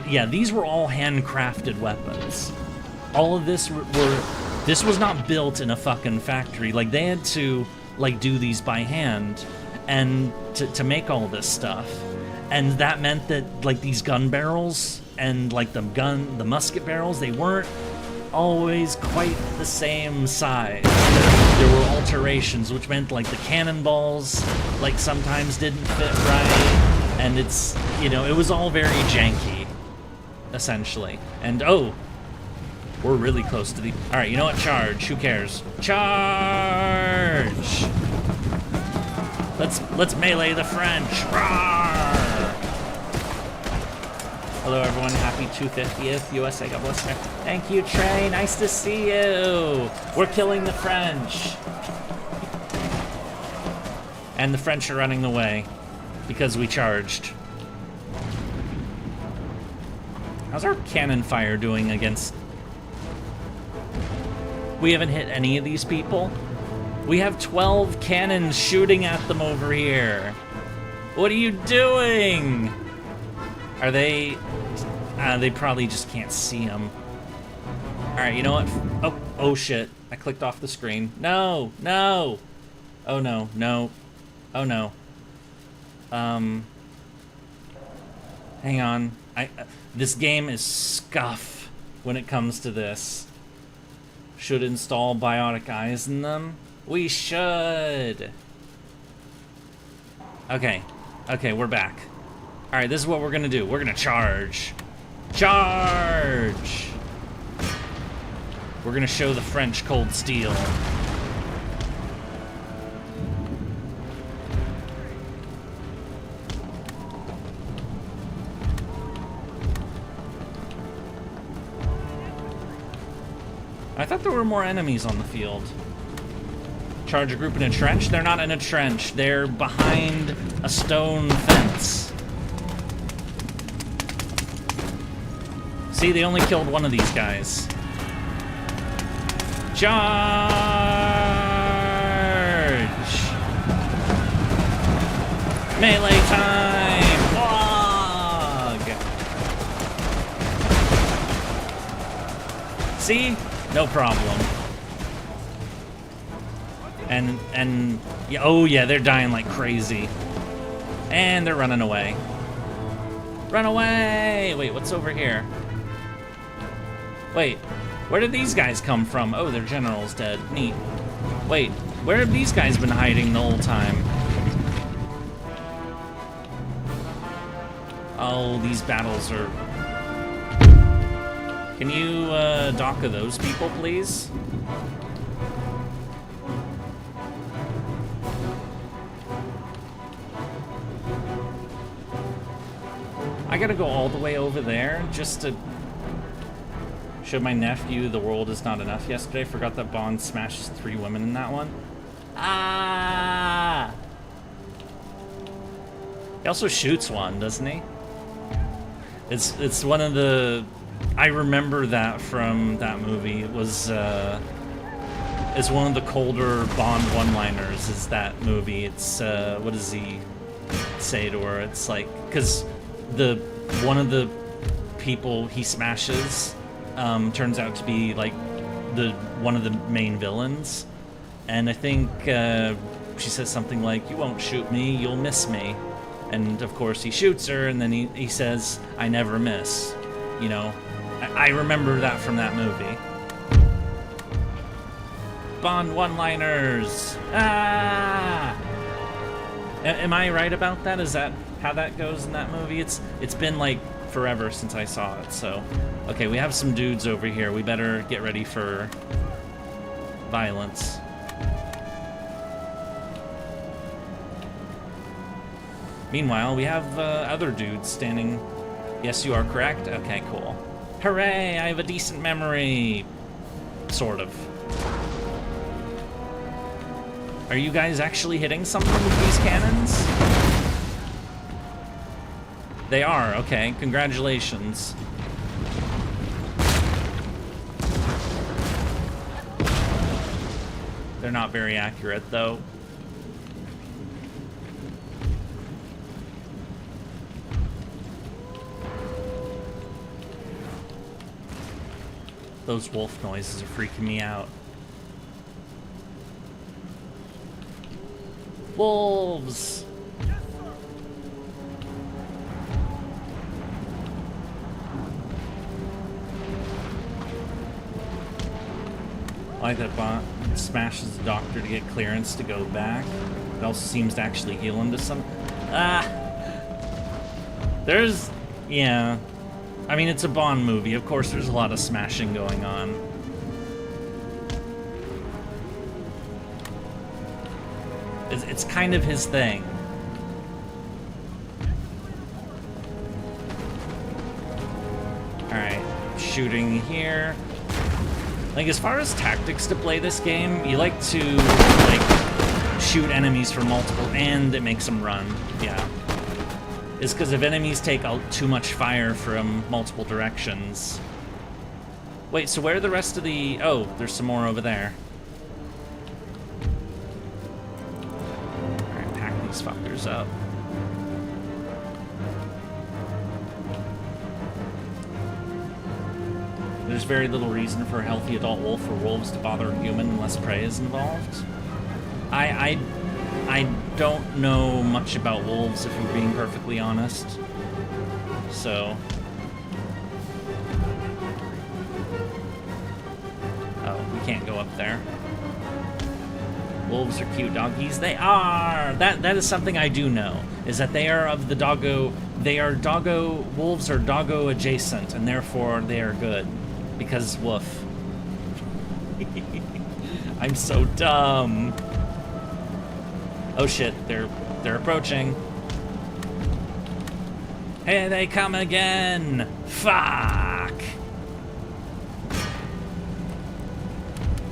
[SPEAKER 1] yeah, these were all handcrafted weapons. All of this this was not built in a fucking factory. Like, they had to, like, do these by hand and to make all this stuff. And that meant that, like, these gun barrels and, like, the musket barrels, they weren't always quite the same size. There were alterations, which meant, like, the cannonballs, like, sometimes didn't fit right. And it's, you know, it was all very janky, essentially. And, oh, we're really close to the... Alright, you know what? Charge. Who cares? Charge! Let's melee the French. Rawr! Hello, everyone. Happy 250th USA. God bless you. Thank you, Trey. Nice to see you. We're killing the French. And the French are running away because we charged. How's our cannon fire doing against... We haven't hit any of these people. We have 12 cannons shooting at them over here. What are you doing? Are they... they probably just can't see them. Alright, you know what? Oh shit. I clicked off the screen. No! No! Oh no, no. Oh no. Hang on. This game is scuff when it comes to this. Should install biotic eyes in them? We should! Okay. Okay, we're back. Alright, this is what we're gonna do. We're gonna charge. Charge! We're gonna show the French cold steel. I thought there were more enemies on the field. Charge a group in a trench? They're not in a trench. They're behind a stone fence. See, they only killed one of these guys. Charge! Melee time! Log! See? No problem. And yeah, oh yeah, they're dying like crazy. And they're running away. Run away! Wait, what's over here? Wait, where did these guys come from? Oh, their general's dead. Neat. Wait, where have these guys been hiding the whole time? Oh, these battles are... Can you, DACA those people, please? I gotta go all the way over there just to show my nephew the world is not enough yesterday. Forgot that Bond smashes 3 women in that one. Ah! He also shoots one, doesn't he? It's one of the... I remember that from that movie. It was, it's one of the colder Bond one-liners is that movie. It's, what does he say to her? It's like, because one of the people he smashes turns out to be like one of the main villains, and I think she says something like, "You won't shoot me, you'll miss me," and of course he shoots her, and then he says, "I never miss," you know. I remember that from that movie. Bond one-liners. Ah! Am I right about that? Is that how that goes in that movie? It's been like forever since I saw it, so... Okay, we have some dudes over here. We better get ready for violence. Meanwhile, we have other dudes standing... Yes, you are correct? Okay, cool. Hooray, I have a decent memory. Sort of. Are you guys actually hitting something with these cannons? They are, okay. Congratulations. They're not very accurate, though. Those wolf noises are freaking me out. Wolves! I like that Bond smashes the doctor to get clearance to go back. It also seems to actually heal him to some... Ah! There's... Yeah. I mean, it's a Bond movie. Of course, there's a lot of smashing going on. It's kind of his thing. Alright, shooting here. Like, as far as tactics to play this game, you like to, like, shoot enemies from multiple, and it makes them run. Yeah. Is because if enemies take too much fire from multiple directions... Wait, so where are the rest of the... Oh, there's some more over there. Alright, pack these fuckers up. There's very little reason for a healthy adult wolf or wolves to bother a human unless prey is involved. I don't know much about wolves, if we're being perfectly honest. So... Oh, we can't go up there. Wolves are cute doggies. They are! That is something I do know, is that they are of the doggo... They are doggo... Wolves are doggo adjacent, and therefore they are good. Because woof. I'm so dumb. Oh shit, they're approaching. Here they come again! Fuck!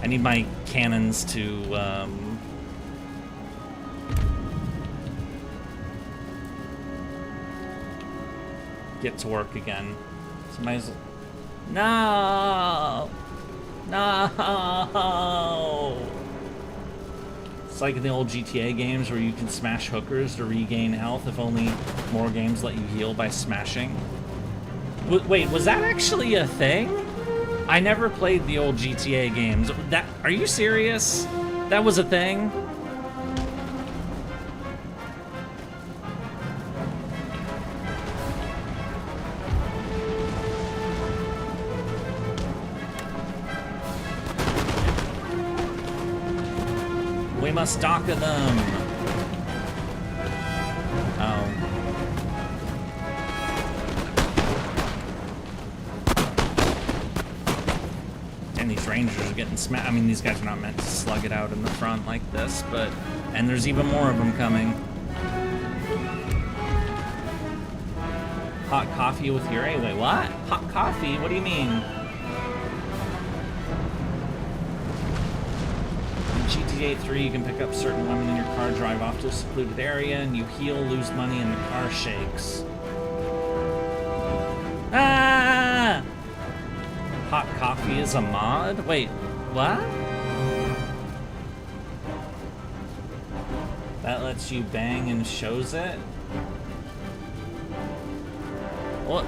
[SPEAKER 1] I need my cannons to, get to work again. Somebody's... No! No! It's like in the old GTA games where you can smash hookers to regain health, if only more games let you heal by smashing. Wait, was that actually a thing? I never played the old GTA games. Are you serious? That was a thing. We must dock them. Oh. And these rangers are getting smashed. I mean, these guys are not meant to slug it out in the front like this, but... And there's even more of them coming. Hot coffee with Yurie? Wait, what? Hot coffee? What do you mean? GTA 3, you can pick up certain women in your car, drive off to a secluded area, and you heal, lose money, and the car shakes. Ah! Hot coffee is a mod? Wait, what? That lets you bang and shows it? What?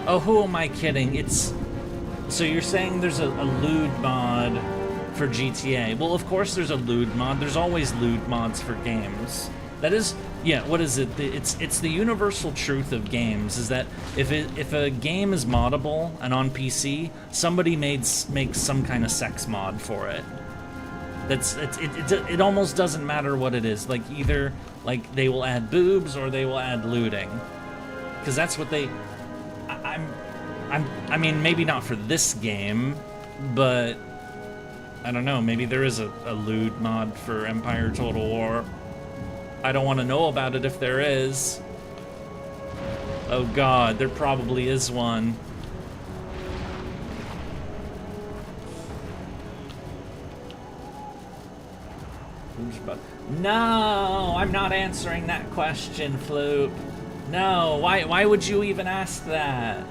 [SPEAKER 1] Oh, who am I kidding? It's... So you're saying there's a lewd mod for GTA. Well, of course there's a lewd mod. There's always lewd mods for games. That is, yeah, what is it? It's the universal truth of games is that if a game is moddable and on PC, somebody makes some kind of sex mod for it. It almost doesn't matter what it is. Like either like they will add boobs or they will add looting. Cuz that's what they I mean maybe not for this game, but I don't know, maybe there is a lewd mod for Empire Total War. I don't want to know about it if there is. Oh god, there probably is one. No, I'm not answering that question, Floop. No, why would you even ask that?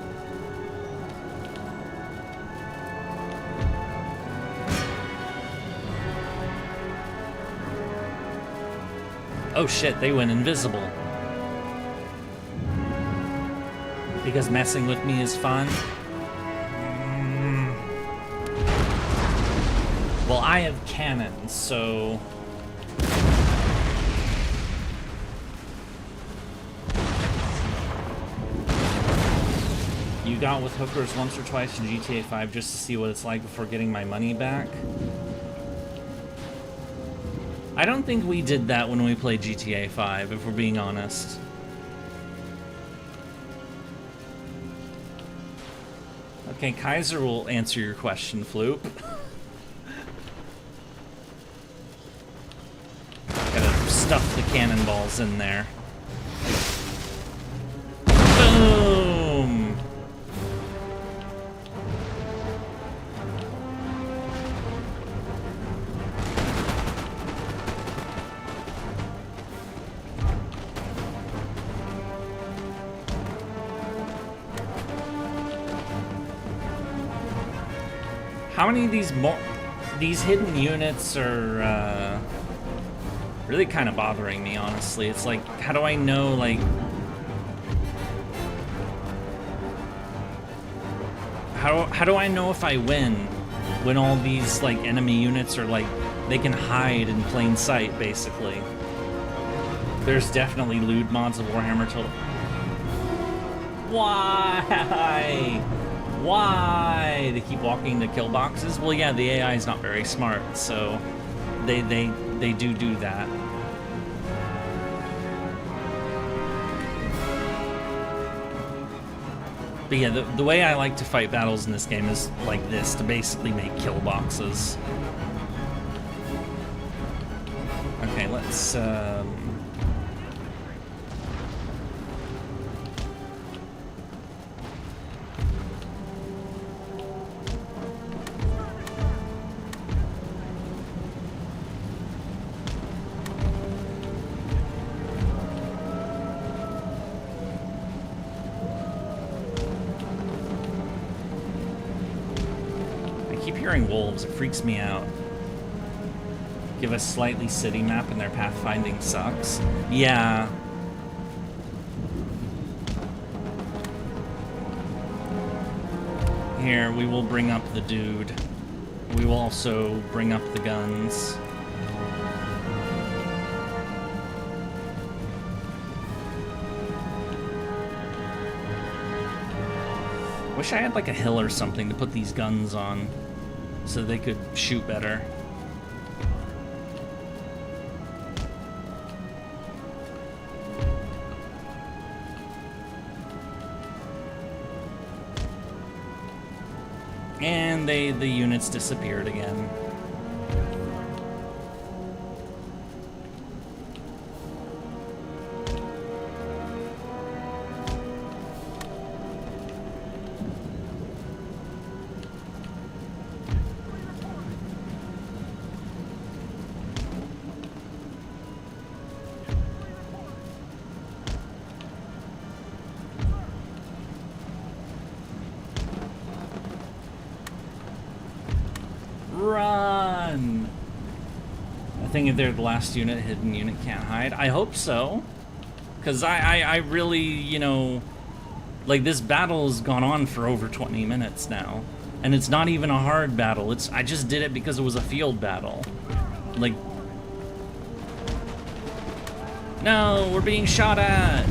[SPEAKER 1] Oh shit, they went invisible. Because messing with me is fun? Well, I have cannons, so... You got with hookers once or twice in GTA 5 just to see what it's like before getting my money back? I don't think we did that when we played GTA 5, if we're being honest. Okay, Kaiser will answer your question, Floop. Gotta stuff the cannonballs in there. Boom! How many of these hidden units are really kind of bothering me, honestly. It's like, how do I know, like... How do I know if I win when all these, like, enemy units are, like, they can hide in plain sight, basically? There's definitely lewd mods of Warhammer Total... Why? Why? They keep walking to kill boxes? Well, yeah, the AI is not very smart, so they do that. But yeah, the way I like to fight battles in this game is like this, to basically make kill boxes. Okay, let's wolves, it freaks me out. Give a slightly city map and their pathfinding sucks. Yeah. Here, we will bring up the dude. We will also bring up the guns. Wish I had like a hill or something to put these guns on so they could shoot better. And the units disappeared again. Run! I think if they're the last unit, hidden unit can't hide. I hope so. Because I really, you know, like this battle has gone on for over 20 minutes now. And it's not even a hard battle. I just did it because it was a field battle. Like... No, we're being shot at!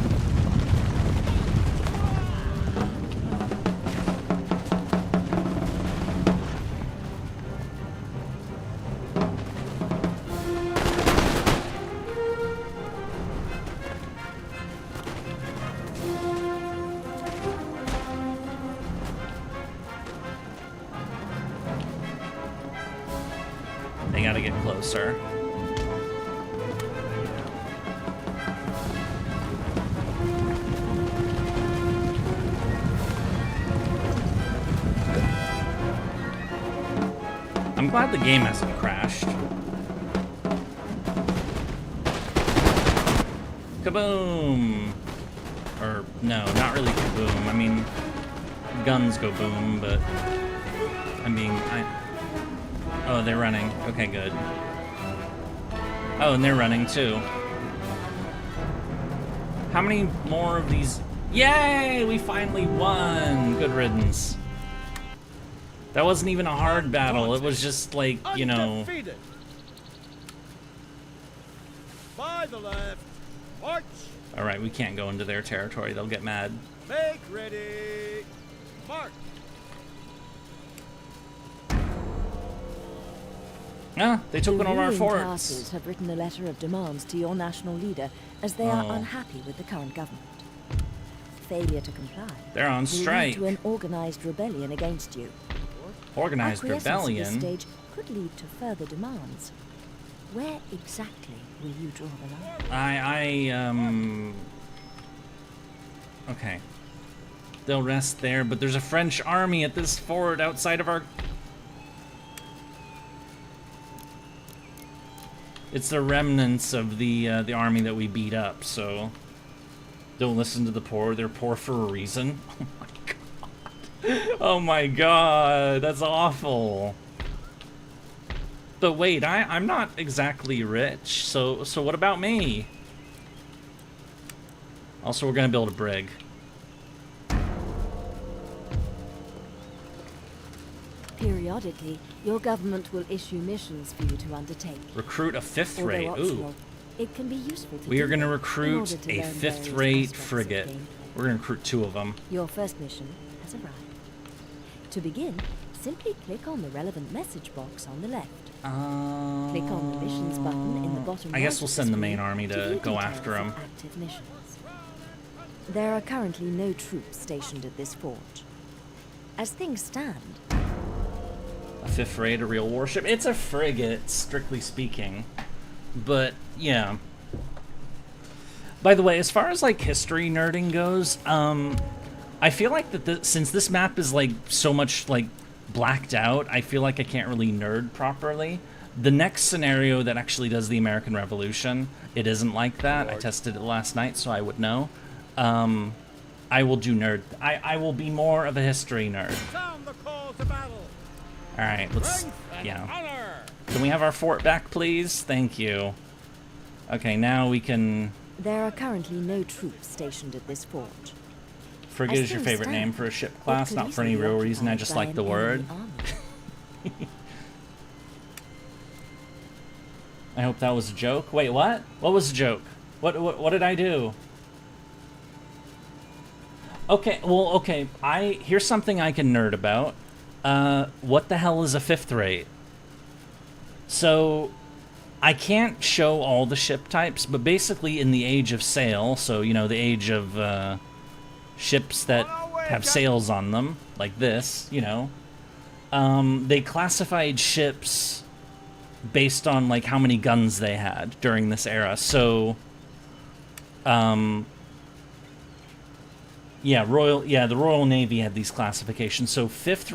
[SPEAKER 1] They gotta get closer. I'm glad the game hasn't crashed. Kaboom! Or, no, not really kaboom. I mean, guns go boom, but... Oh, they're running. Okay, good. Oh, and they're running, too. How many more of these... Yay! We finally won! Good riddance. That wasn't even a hard battle. It was just like, you know...
[SPEAKER 3] Undefeated. By the left. March.
[SPEAKER 1] Alright, we can't go into their territory. They'll get mad.
[SPEAKER 3] Make ready. March.
[SPEAKER 1] Ah, they took one of our
[SPEAKER 4] Yurie
[SPEAKER 1] forts.
[SPEAKER 4] classes have written a letter of demands to your national leader as they are unhappy with the current government. Failure to comply
[SPEAKER 1] They're on strike.
[SPEAKER 4] will lead to an organized rebellion against you.
[SPEAKER 1] Organized rebellion?
[SPEAKER 4] At this stage could lead to further demands. Where exactly will you draw the line?
[SPEAKER 1] Okay. They'll rest there, but there's a French army at this fort outside of our... It's the remnants of the army that we beat up, so... Don't listen to the poor, they're poor for a reason. Oh my god. Oh my god, that's awful. But wait, I'm not exactly rich, so what about me? Also, we're gonna build a brig.
[SPEAKER 4] Periodically, your government will issue missions for you to undertake.
[SPEAKER 1] Recruit a 5th rate. Ooh.
[SPEAKER 4] It can be useful to
[SPEAKER 1] We are going to
[SPEAKER 4] in
[SPEAKER 1] recruit
[SPEAKER 4] order to
[SPEAKER 1] a
[SPEAKER 4] learn
[SPEAKER 1] 5th
[SPEAKER 4] various
[SPEAKER 1] rate
[SPEAKER 4] aspects of
[SPEAKER 1] frigate.
[SPEAKER 4] the game.
[SPEAKER 1] We're going to recruit 2 of them.
[SPEAKER 4] Your first mission has arrived. To begin, simply click on the relevant message box on the left. Click on the missions button in the bottom
[SPEAKER 1] I guess
[SPEAKER 4] right
[SPEAKER 1] we'll
[SPEAKER 4] of
[SPEAKER 1] send the main
[SPEAKER 4] screen
[SPEAKER 1] army to
[SPEAKER 4] view
[SPEAKER 1] go
[SPEAKER 4] details
[SPEAKER 1] after
[SPEAKER 4] of
[SPEAKER 1] 'em.
[SPEAKER 4] Active missions. There are currently no troops stationed at this fort. As things stand,
[SPEAKER 1] A 5th rate, a real warship. It's a frigate, strictly speaking. But, yeah. By the way, as far as, like, history nerding goes, I feel like that since this map is, like, so much, like, blacked out, I feel like I can't really nerd properly. The next scenario that actually does the American Revolution, it isn't like that. I tested it last night, so I would know. I will do nerd. I will be more of a history nerd.
[SPEAKER 3] Sound the call to battle.
[SPEAKER 1] Alright, let's...
[SPEAKER 3] Strength and
[SPEAKER 1] Yeah.
[SPEAKER 3] honor.
[SPEAKER 1] Can we have our fort back, please? Thank you. Okay, now we can...
[SPEAKER 4] there are currently no troops stationed at this fort.
[SPEAKER 1] Frigate is your favorite name for a ship class, not for any real reason, I just like the word. I hope that was a joke. Wait, what? What was a joke? What did I do? Okay, well, okay. Here's something I can nerd about. What the hell is a fifth rate? So, I can't show all the ship types, but basically in the age of sail, so, you know, the age of ships that have sails on them, like this, you know, they classified ships based on, like, how many guns they had during this era. So, yeah, the Royal Navy had these classifications. So fifth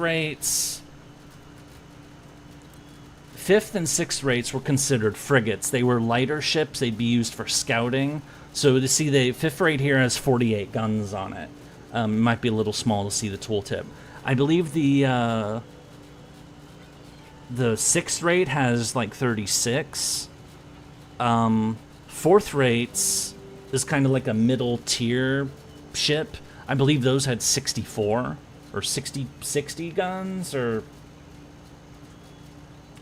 [SPEAKER 1] and sixth rates were considered frigates. They were lighter ships. They'd be used for scouting. So to see the fifth rate here has 48 guns on it. It might be a little small to see the tooltip. I believe the sixth rate has like 36. Fourth rates is kind of like a middle tier ship. I believe those had 64 or 60 guns, or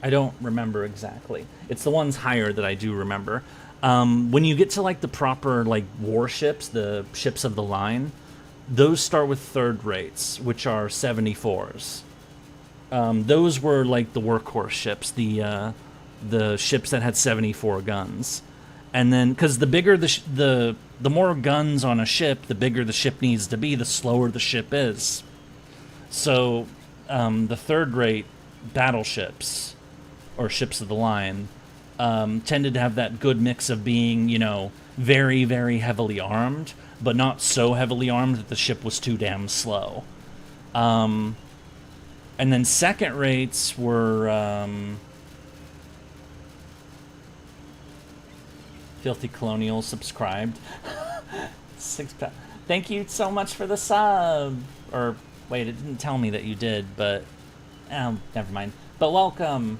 [SPEAKER 1] I don't remember exactly. It's the ones higher that I do remember. When you get to like the proper like warships, the ships of the line, those start with third rates, which are 74s. Those were like the workhorse ships, the ships that had 74 guns. And then, because the bigger the more guns on a ship, the bigger the ship needs to be, the slower the ship is. So, the third-rate battleships, or ships of the line, tended to have that good mix of being, you know, very, very heavily armed, but not so heavily armed that the ship was too damn slow. And then second rates were... Filthy Colonial subscribed. Thank you so much for the sub. Or, wait, it didn't tell me that you did, but... never mind. But welcome.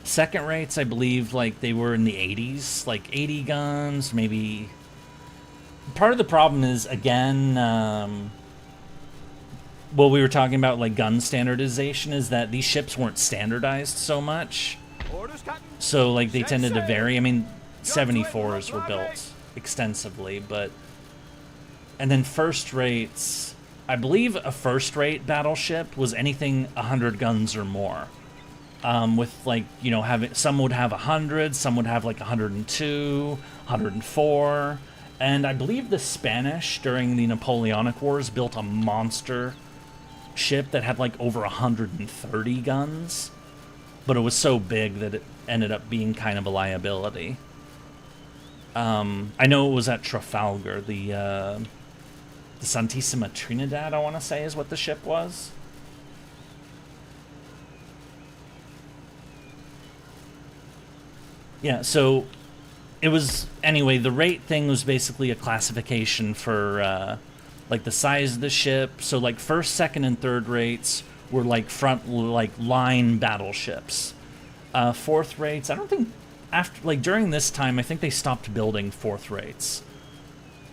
[SPEAKER 1] Second rates, I believe, like, they were in the 80s. Like, 80 guns, maybe... Part of the problem is, again, what we were talking about, like, gun standardization, is that these ships weren't standardized so much. So, like, they tended to vary. I mean, 74s were built extensively, but... And then first rates... I believe a first-rate battleship was anything 100 guns or more. With, like, you know, some would have 100, some would have, like, 102, 104. And I believe the Spanish, during the Napoleonic Wars, built a monster ship that had, like, over 130 guns. But it was so big that it ended up being kind of a liability. I know it was at Trafalgar, the Santissima Trinidad, I want to say, is what the ship was. Yeah, so it was... Anyway, the rate thing was basically a classification for, like, the size of the ship. So, like, first, second, and third rates were like line battleships. Fourth rates, I don't think during this time, I think they stopped building fourth rates.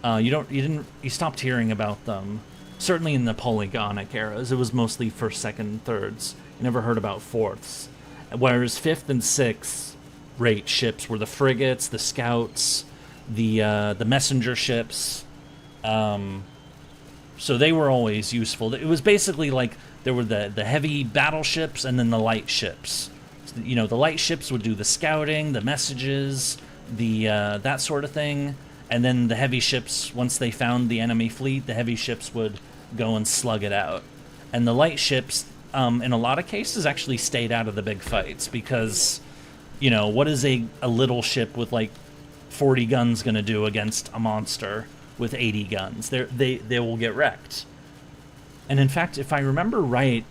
[SPEAKER 1] You stopped hearing about them. Certainly in the Napoleonic eras, it was mostly first, second, thirds. You never heard about fourths. Whereas fifth and sixth rate ships were the frigates, the scouts, the messenger ships. So they were always useful. It was basically like there were the heavy battleships and then the light ships. So, you know, the light ships would do the scouting, the messages, that sort of thing. And then the heavy ships, once they found the enemy fleet, the heavy ships would go and slug it out. And the light ships, in a lot of cases, actually stayed out of the big fights because, you know, what is a little ship with like 40 guns going to do against a monster with 80 guns? They will get wrecked. And in fact, if I remember right,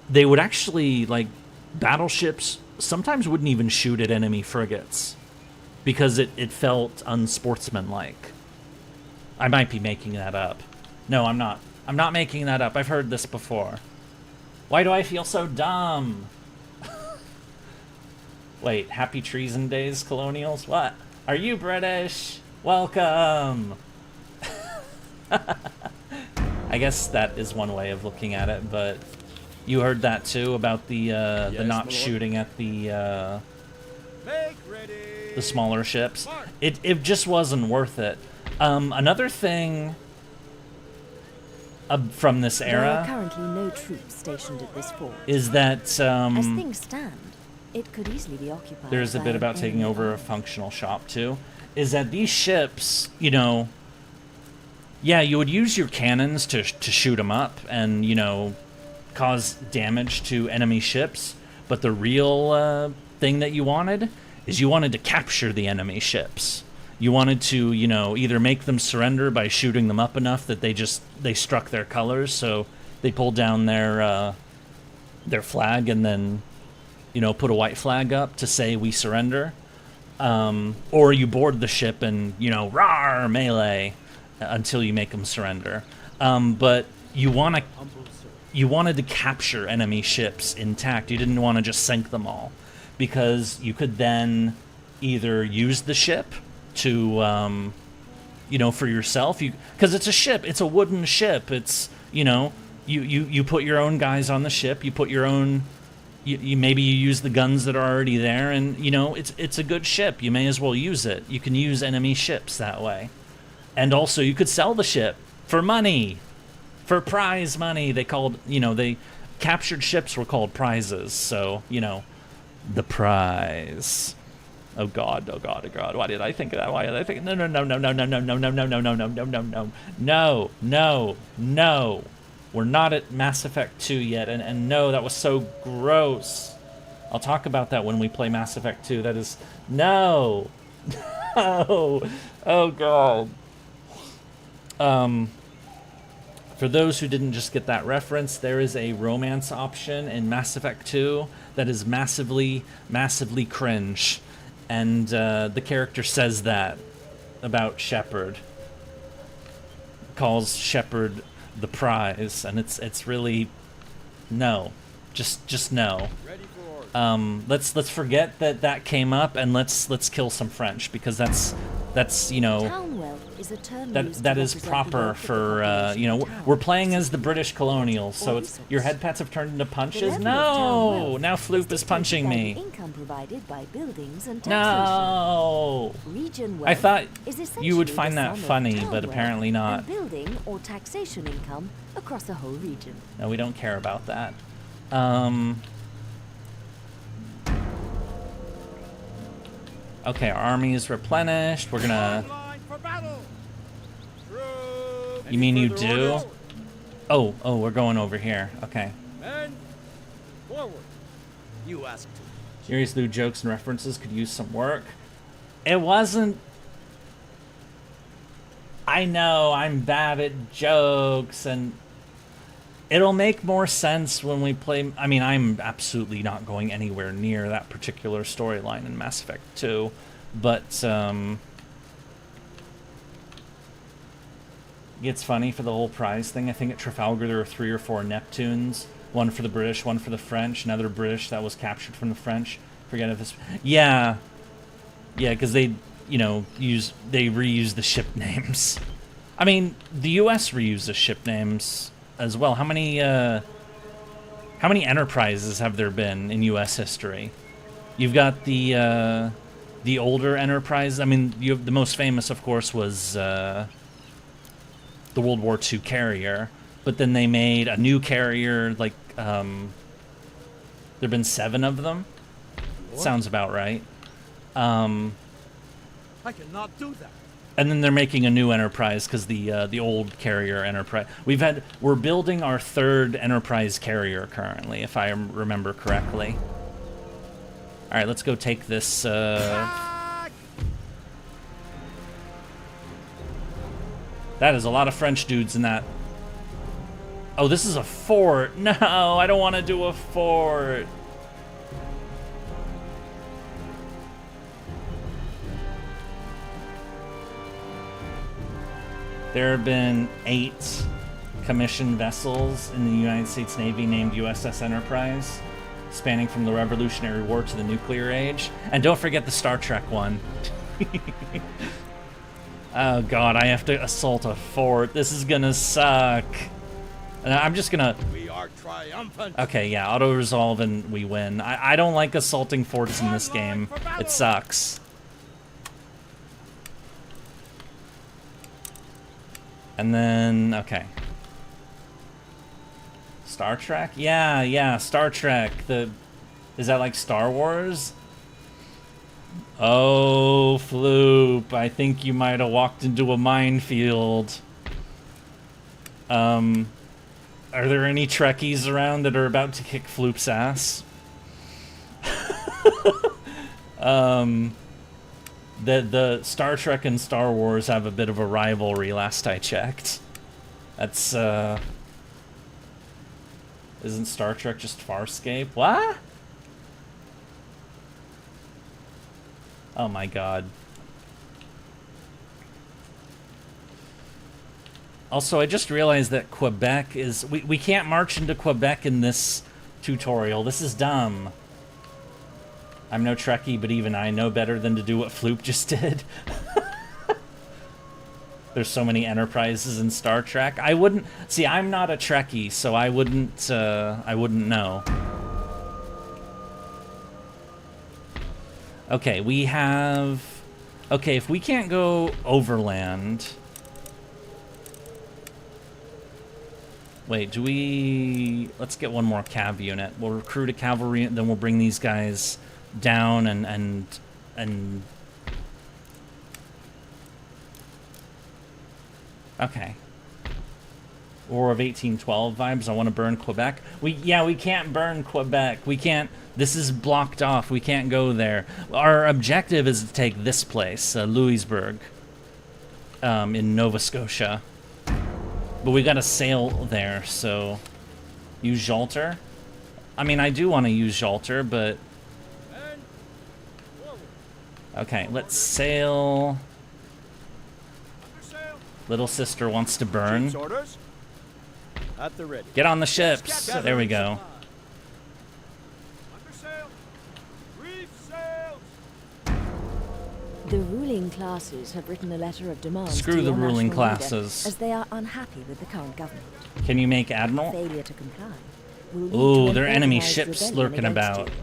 [SPEAKER 1] they would actually, like, battleships sometimes wouldn't even shoot at enemy frigates because it felt unsportsmanlike. I might be making that up. No, I'm not. I'm not making that up. I've heard this before. Why do I feel so dumb? Wait, happy treason days, colonials? What? Are you British? Welcome! I guess that is one way of looking at it, but You heard that too about the not shooting at the smaller ships. It just wasn't worth it. Another thing from this era.
[SPEAKER 4] There are currently no troops stationed at this fort.
[SPEAKER 1] Is that
[SPEAKER 4] as things stand, it could easily be occupied.
[SPEAKER 1] There's a bit about taking over a functional shop too. Is that these ships, you know, yeah, you would use your cannons to shoot them up and, you know, cause damage to enemy ships, but the real thing that you wanted is you wanted to capture the enemy ships. You wanted to, you know, either make them surrender by shooting them up enough that they struck their colors, so they pulled down their flag and then, you know, put a white flag up to say we surrender. Or you board the ship and, you know, rawr, melee until you make them surrender. But you wanted to capture enemy ships intact. You didn't want to just sink them all, because you could then either use the ship to, you know, for yourself. Because it's a ship. It's a wooden ship. It's, you know, you put your own guys on the ship. You put your own... You maybe you use the guns that are already there, and you know it's a good ship. You may as well use it. You can use enemy ships that way, and also you could sell the ship for money, for prize money. They called, you know, they captured ships were called prizes. So, you know, the prize. Oh God, oh God, oh God. Why did I think of that? Why did I think? No. We're not at Mass Effect 2 yet, and no, that was so gross. I'll talk about that when we play Mass Effect 2. That is... No! No! Oh, God. For those who didn't just get that reference, there is a romance option in Mass Effect 2 that is massively, massively cringe. And the character says that about Shepard. Calls Shepard the prize, and it's really no, just no. Let's forget that came up, and let's kill some French, because that's you know, that is proper for you know, we're playing as the British colonials, so it's your head pats have turned into punches. No, now Floop is punching me. No, I thought you would find that funny, but apparently not.
[SPEAKER 4] Building or taxation income across the whole region.
[SPEAKER 1] No, we don't care about that. Okay, our army is replenished. We're gonna... You mean you do? Oh, we're going over here. Okay.
[SPEAKER 3] Men, forward. You asked.
[SPEAKER 1] Yurie's new jokes and references could use some work. It wasn't... I know, I'm bad at jokes, and... It'll make more sense when we play... I mean, I'm absolutely not going anywhere near that particular storyline in Mass Effect 2, but, it's funny for the whole prize thing. I think at Trafalgar there were 3 or 4 Neptunes. One for the British, one for the French, another British that was captured from the French. Forget if it's... Yeah, because they, you know, they reuse the ship names. I mean, the U.S. reuses ship names as well. How many Enterprises have there been in U.S. history? You've got the older Enterprise. I mean, you have, the most famous, of course, was the World War II carrier. But then they made a new carrier. Like, there've been 7 of them. Sounds about right.
[SPEAKER 3] I cannot do that.
[SPEAKER 1] And then they're making a new Enterprise because the old carrier Enterprise. We're building our 3rd Enterprise carrier currently, if I remember correctly. All right, let's go take this. That is a lot of French dudes in that. Oh, this is a fort. No, I don't want to do a fort. There have been 8 commissioned vessels in the United States Navy named USS Enterprise, spanning from the Revolutionary War to the Nuclear Age. And don't forget the Star Trek one. Oh God, I have to assault a fort. This is gonna suck. And I'm just gonna...
[SPEAKER 3] We are triumphant.
[SPEAKER 1] Okay, yeah, auto-resolve and we win. I don't like assaulting forts in this game. It sucks. And then, okay. Star Trek? Yeah, Star Trek. Is that like Star Wars? Oh, Floop, I think you might have walked into a minefield. Are there any Trekkies around that are about to kick Floop's ass? The Star Trek and Star Wars have a bit of a rivalry last I checked. That's, isn't Star Trek just Farscape? What? Oh my god. Also, I just realized that Quebec is... We can't march into Quebec in this tutorial. This is dumb. I'm no Trekkie, but even I know better than to do what Floop just did. There's so many enterprises in Star Trek. I wouldn't... See, I'm not a Trekkie, so I wouldn't know. Okay, we have... Okay, if we can't go overland... Wait, do we... Let's get one more cav unit. We'll recruit a cavalry, then we'll bring these guys down and... Okay. War of 1812 vibes. I want to burn Quebec. We can't burn Quebec. We can't... This is blocked off. We can't go there. Our objective is to take this place, Louisbourg, in Nova Scotia. But we gotta sail there, so... Use Jalter? I mean, I do want to use Jalter, but... Okay, let's sail... Little sister wants to burn.
[SPEAKER 3] At the ready.
[SPEAKER 1] Get on the ships! There we go.
[SPEAKER 4] The ruling classes have written a letter of demand.
[SPEAKER 1] Screw the ruling classes.
[SPEAKER 4] As they are unhappy with the current government.
[SPEAKER 1] Can you make Admiral?
[SPEAKER 4] Failure to comply will lead
[SPEAKER 1] Ooh,
[SPEAKER 4] to
[SPEAKER 1] there are
[SPEAKER 4] an
[SPEAKER 1] enemy
[SPEAKER 4] organized
[SPEAKER 1] ships
[SPEAKER 4] rebellion
[SPEAKER 1] lurking
[SPEAKER 4] against
[SPEAKER 1] about.
[SPEAKER 4] you.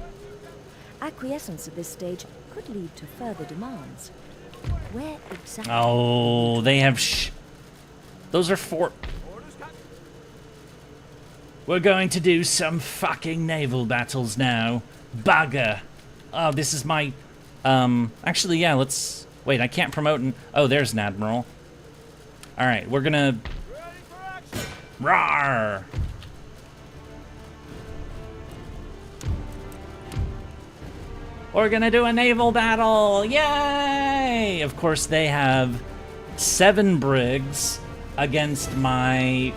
[SPEAKER 4] Acquiescence at this stage could lead to further demands. Where exactly?
[SPEAKER 1] Oh, they have Those are fort... We're going to do some fucking naval battles now. Bugger. Oh, this is my... Actually, yeah, let's... Wait, I can't promote... Oh, there's an Admiral. Alright, we're gonna... Rawr! We're gonna do a naval battle! Yay! Of course, they have 7 brigs against my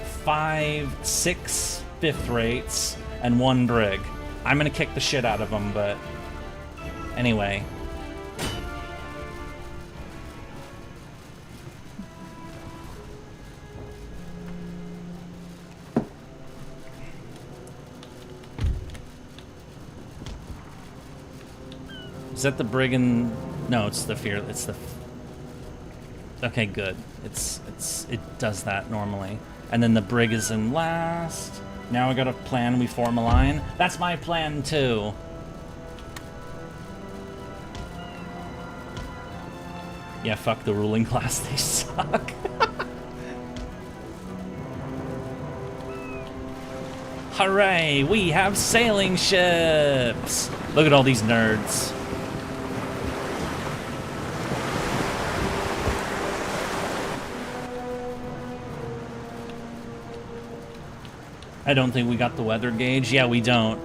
[SPEAKER 1] 6 fifth rates and 1 brig. I'm gonna kick the shit out of them, but... Anyway. Is that the brigand? No, it's the fear. It's the... Okay, good. It does that normally. And then the brig is in last. Now I got a plan, we form a line. That's my plan too. Yeah, fuck the ruling class, they suck. Hooray, we have sailing ships! Look at all these nerds. I don't think we got the weather gauge. Yeah, we don't.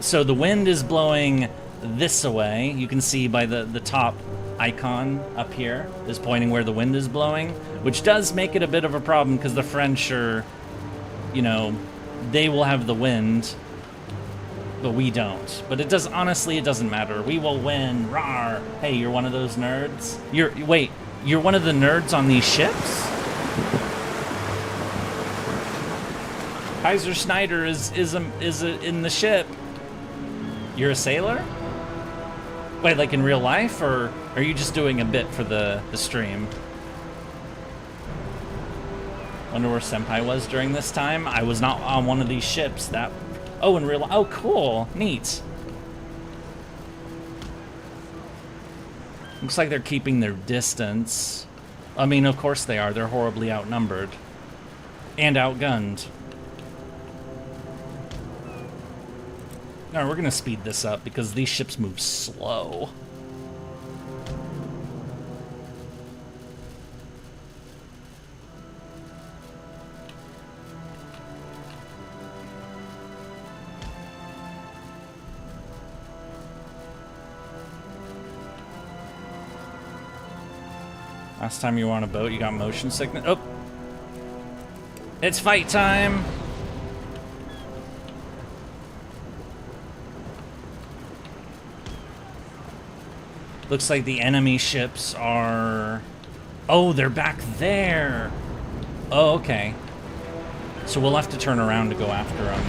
[SPEAKER 1] So the wind is blowing this way. You can see by the top icon up here is pointing where the wind is blowing, which does make it a bit of a problem because the French are, you know, they will have the wind, but we don't. But it does, honestly, it doesn't matter. We will win. Rawr. Hey, you're one of those nerds? Wait, you're one of the nerds on these ships? Kaiser Schneider is in the ship. You're a sailor? Wait, like in real life, or are you just doing a bit for the stream? Wonder where Senpai was during this time. I was not on one of these ships. That. Oh, in real. Oh, cool. Neat. Looks like they're keeping their distance. I mean, of course they are. They're horribly outnumbered. And outgunned. Alright, we're gonna speed this up because these ships move slow. Last time you were on a boat, you got motion sickness. Oh! It's fight time! Looks like the enemy ships are... Oh, they're back there! Oh, okay. So we'll have to turn around to go after them.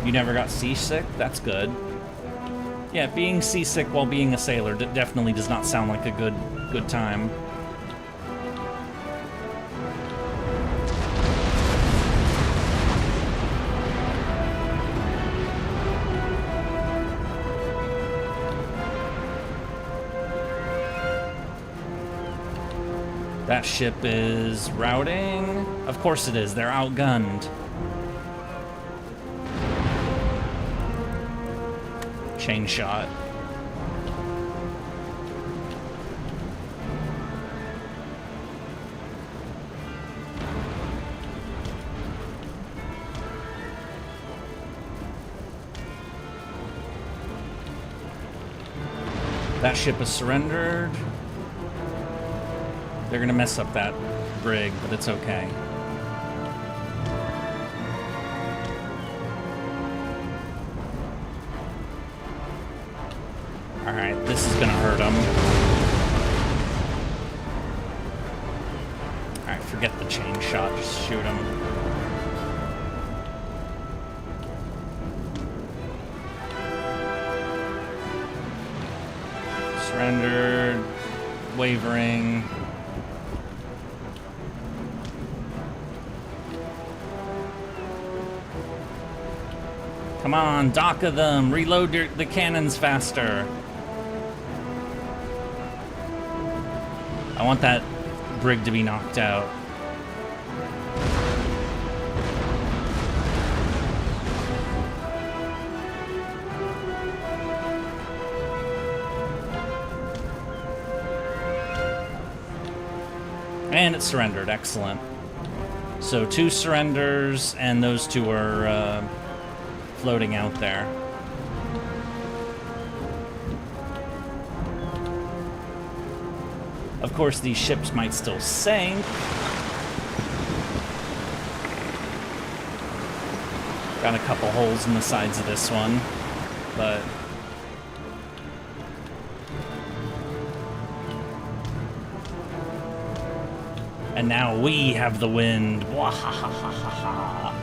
[SPEAKER 1] You never got seasick? That's good. Yeah, being seasick while being a sailor definitely does not sound like a good time. That ship is routing. Of course it is. They're outgunned. Chain shot. That ship is surrendered. They're gonna mess up that brig, but it's okay. Alright, this is gonna hurt them. Alright, forget the chain shot, just shoot them. Surrendered, wavering. Come on, dock of them, reload the cannons faster. I want that brig to be knocked out. And it surrendered, excellent. So 2 surrenders, and those 2 are floating out there. Of course, these ships might still sink. Got a couple holes in the sides of this one, but... And now we have the wind. Wahahahaha.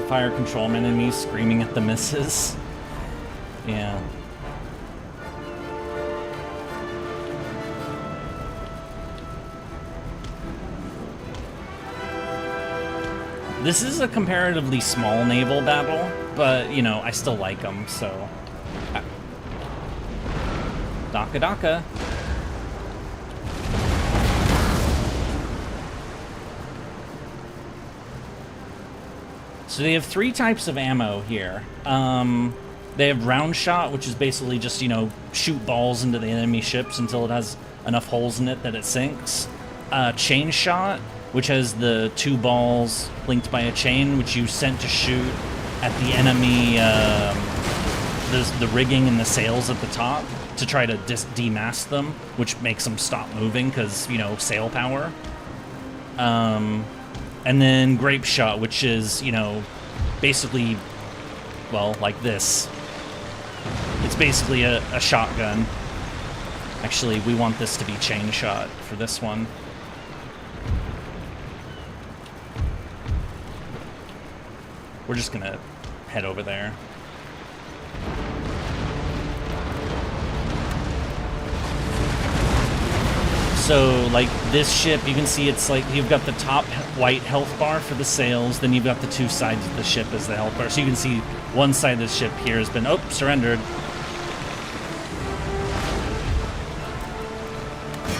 [SPEAKER 1] Fire controlman enemies screaming at the misses. Yeah. This is a comparatively small naval battle, but, you know, I still like them, so... Daka Daka. So they have 3 types of ammo here. They have round shot, which is basically just, you know, shoot balls into the enemy ships until it has enough holes in it that it sinks. Chain shot, which has the 2 balls linked by a chain, which you sent to shoot at the enemy, the rigging and the sails at the top to try to demast them, which makes them stop moving because, you know, sail power. And then grape shot, which is, you know, basically, well, like this. It's basically a shotgun. Actually, we want this to be chain shot for this one. We're just gonna head over there. So, like, this ship, you can see it's like you've got the top white health bar for the sails, then you've got the two sides of the ship as the health bar. So you can see one side of the ship here has been, surrendered.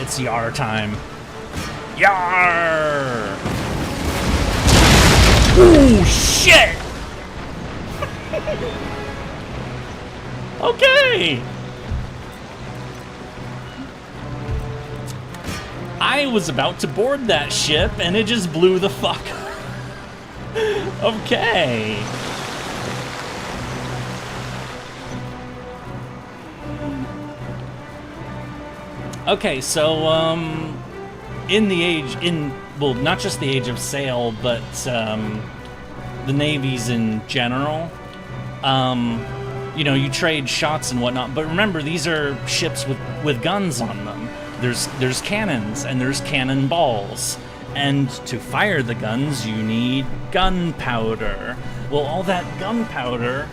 [SPEAKER 1] It's Yar time. Yar! Oh, shit! Okay! I was about to board that ship, and it just blew the fuck up. Okay. Okay, so, well, not just the age of sail, but, the navies in general, you know, you trade shots and whatnot, but remember, these are ships with guns on them. There's cannons, and there's cannonballs, and to fire the guns, you need gunpowder. Well, all that gunpowder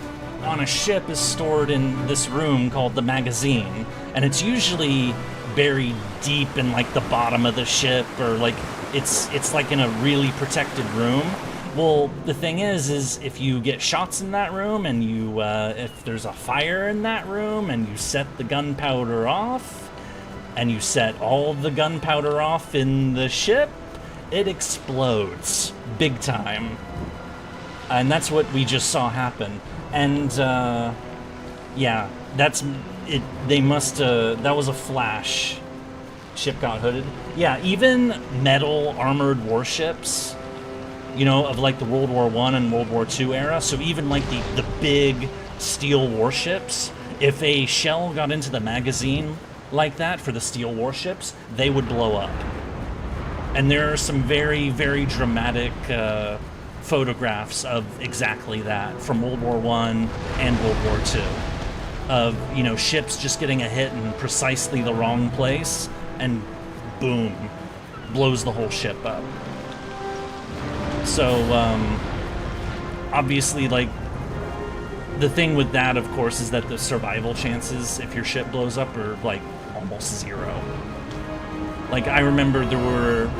[SPEAKER 1] on a ship is stored in this room called the magazine, and it's usually buried deep in, like, the bottom of the ship, or, like, it's like in a really protected room. Well, the thing is if you get shots in that room, and you, if there's a fire in that room, and you set the gunpowder off, and you set all the gunpowder off in the ship, it explodes. Big time. And that's what we just saw happen. And, yeah, that's it. They must, that was a flash. Ship got hooded. Yeah, even metal armored warships, you know, of like the World War I and World War II era, so even like the big steel warships, if a shell got into the magazine like that for the steel warships, they would blow up. And there are some very, very dramatic photographs of exactly that from World War I and World War II. Of, you know, ships just getting a hit in precisely the wrong place, and boom, blows the whole ship up. So, obviously, like, the thing with that, of course, is that the survival chances, if your ship blows up, are, like, almost zero. Like, I remember there were,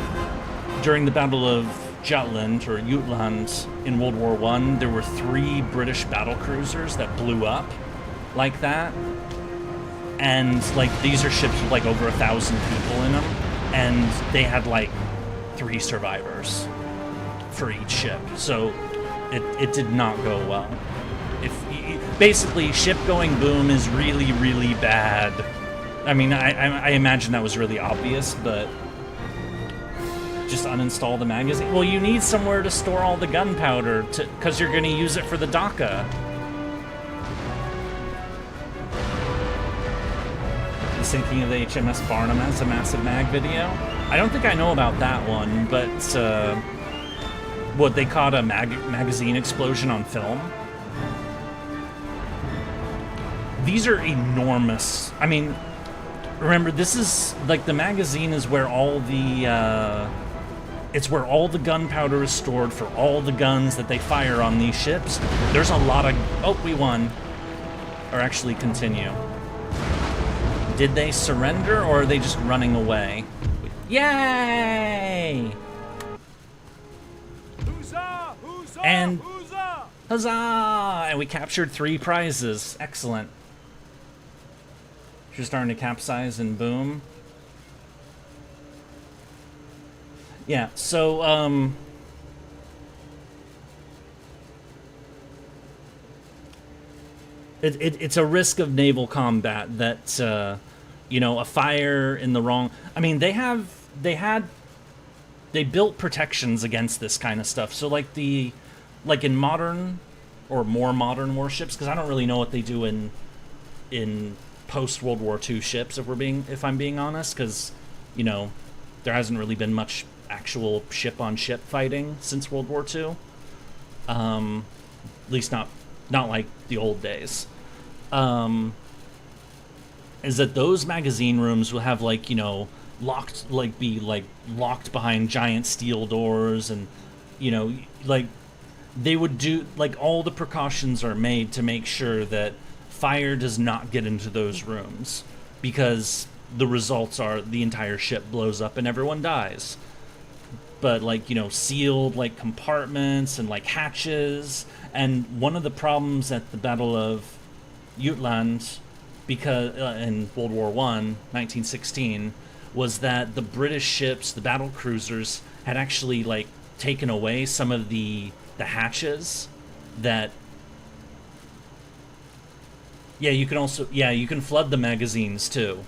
[SPEAKER 1] during the Battle of Jutland, or Jutland, in World War I, there were 3 British battle cruisers that blew up like that. And, like, these are ships with, like, over 1,000 people in them, and they had, like, 3 survivors for each ship. So, it did not go well. Basically, ship going boom is really, really bad. I mean, I imagine that was really obvious, but just uninstall the magazine. Well, you need somewhere to store all the gunpowder, because you're going to use it for the DACA. Just thinking of the HMS Barnum as a massive mag video. I don't think I know about that one, but what they caught a magazine explosion on film. These are enormous. I mean, remember, this is, like, the magazine is where all the, it's where all the gunpowder is stored for all the guns that they fire on these ships. There's a lot of, oh, we won. Or actually continue. Did they surrender, or are they just running away? Yay!
[SPEAKER 3] Huzzah! Huzzah!
[SPEAKER 1] And
[SPEAKER 3] Huzzah!
[SPEAKER 1] huzzah! And we captured 3 prizes. Excellent. She's starting to capsize and boom. Yeah, so, it's a risk of naval combat that, you know, a fire in the wrong... I mean, they built protections against this kind of stuff. So, like, in modern, or more modern warships, because I don't really know what they do in post-World War II ships, if I'm being honest, because, you know, there hasn't really been much actual ship-on-ship fighting since World War II. At least not like the old days. Is that those magazine rooms will have, like, you know, locked behind giant steel doors, and, you know, like, they would do, like, all the precautions are made to make sure that fire does not get into those rooms, because the results are the entire ship blows up and everyone dies. But, like, you know, sealed, like, compartments and, like, hatches. And one of the problems at the Battle of Jutland, because in World War I, 1916, was that the British ships, the battle cruisers, had actually, like, taken away some of the hatches that... Yeah, you can flood the magazines, too,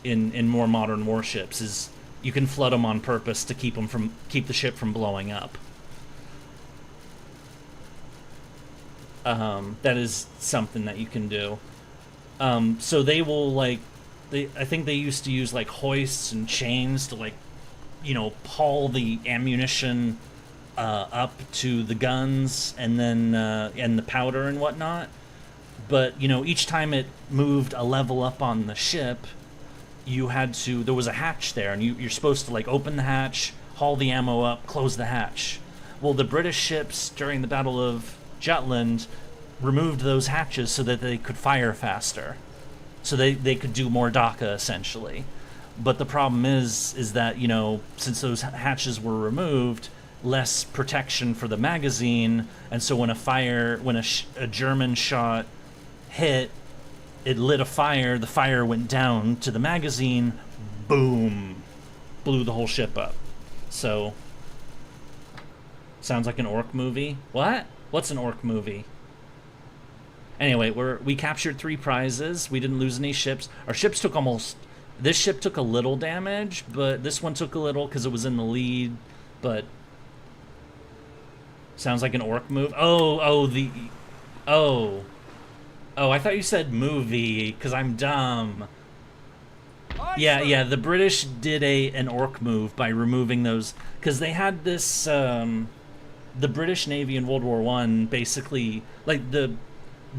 [SPEAKER 1] in more modern warships, you can flood them on purpose to keep the ship from blowing up. That is something that you can do. So they will, like, I think they used to use, like, hoists and chains to, like, you know, haul the ammunition up to the guns and then and the powder and whatnot. But, you know, each time it moved a level up on the ship, there was a hatch there, and you're supposed to, like, open the hatch, haul the ammo up, close the hatch. Well, the British ships during the Battle of Jutland removed those hatches so that they could fire faster. So they could do more DACA, essentially. But the problem is that, you know, since those hatches were removed, less protection for the magazine, and so when a German shot hit, it lit a fire, the fire went down to the magazine, boom, blew the whole ship up. So, sounds like an orc movie. What? What's an orc movie? Anyway, we captured 3 prizes. We didn't lose any ships. Our ships took this ship took a little damage, but this one took a little because it was in the lead, but sounds like an orc move. Oh, I thought you said movie, because I'm dumb. Yeah, the British did an orc move by removing those, because they had this, the British Navy in World War I, basically, like, the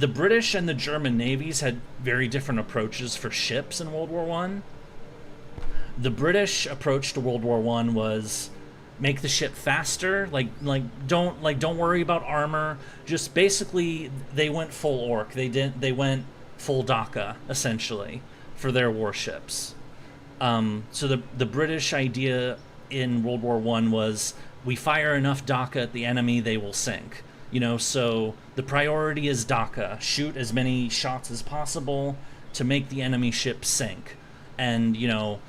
[SPEAKER 1] British and the German navies had very different approaches for ships in World War I. The British approach to World War I was make the ship faster, don't worry about armor. Just basically, they went full orc. They went full DACA, essentially, for their warships. So the British idea in World War I was, we fire enough DACA at the enemy, they will sink. You know, so the priority is DACA. Shoot as many shots as possible to make the enemy ship sink. And, you know,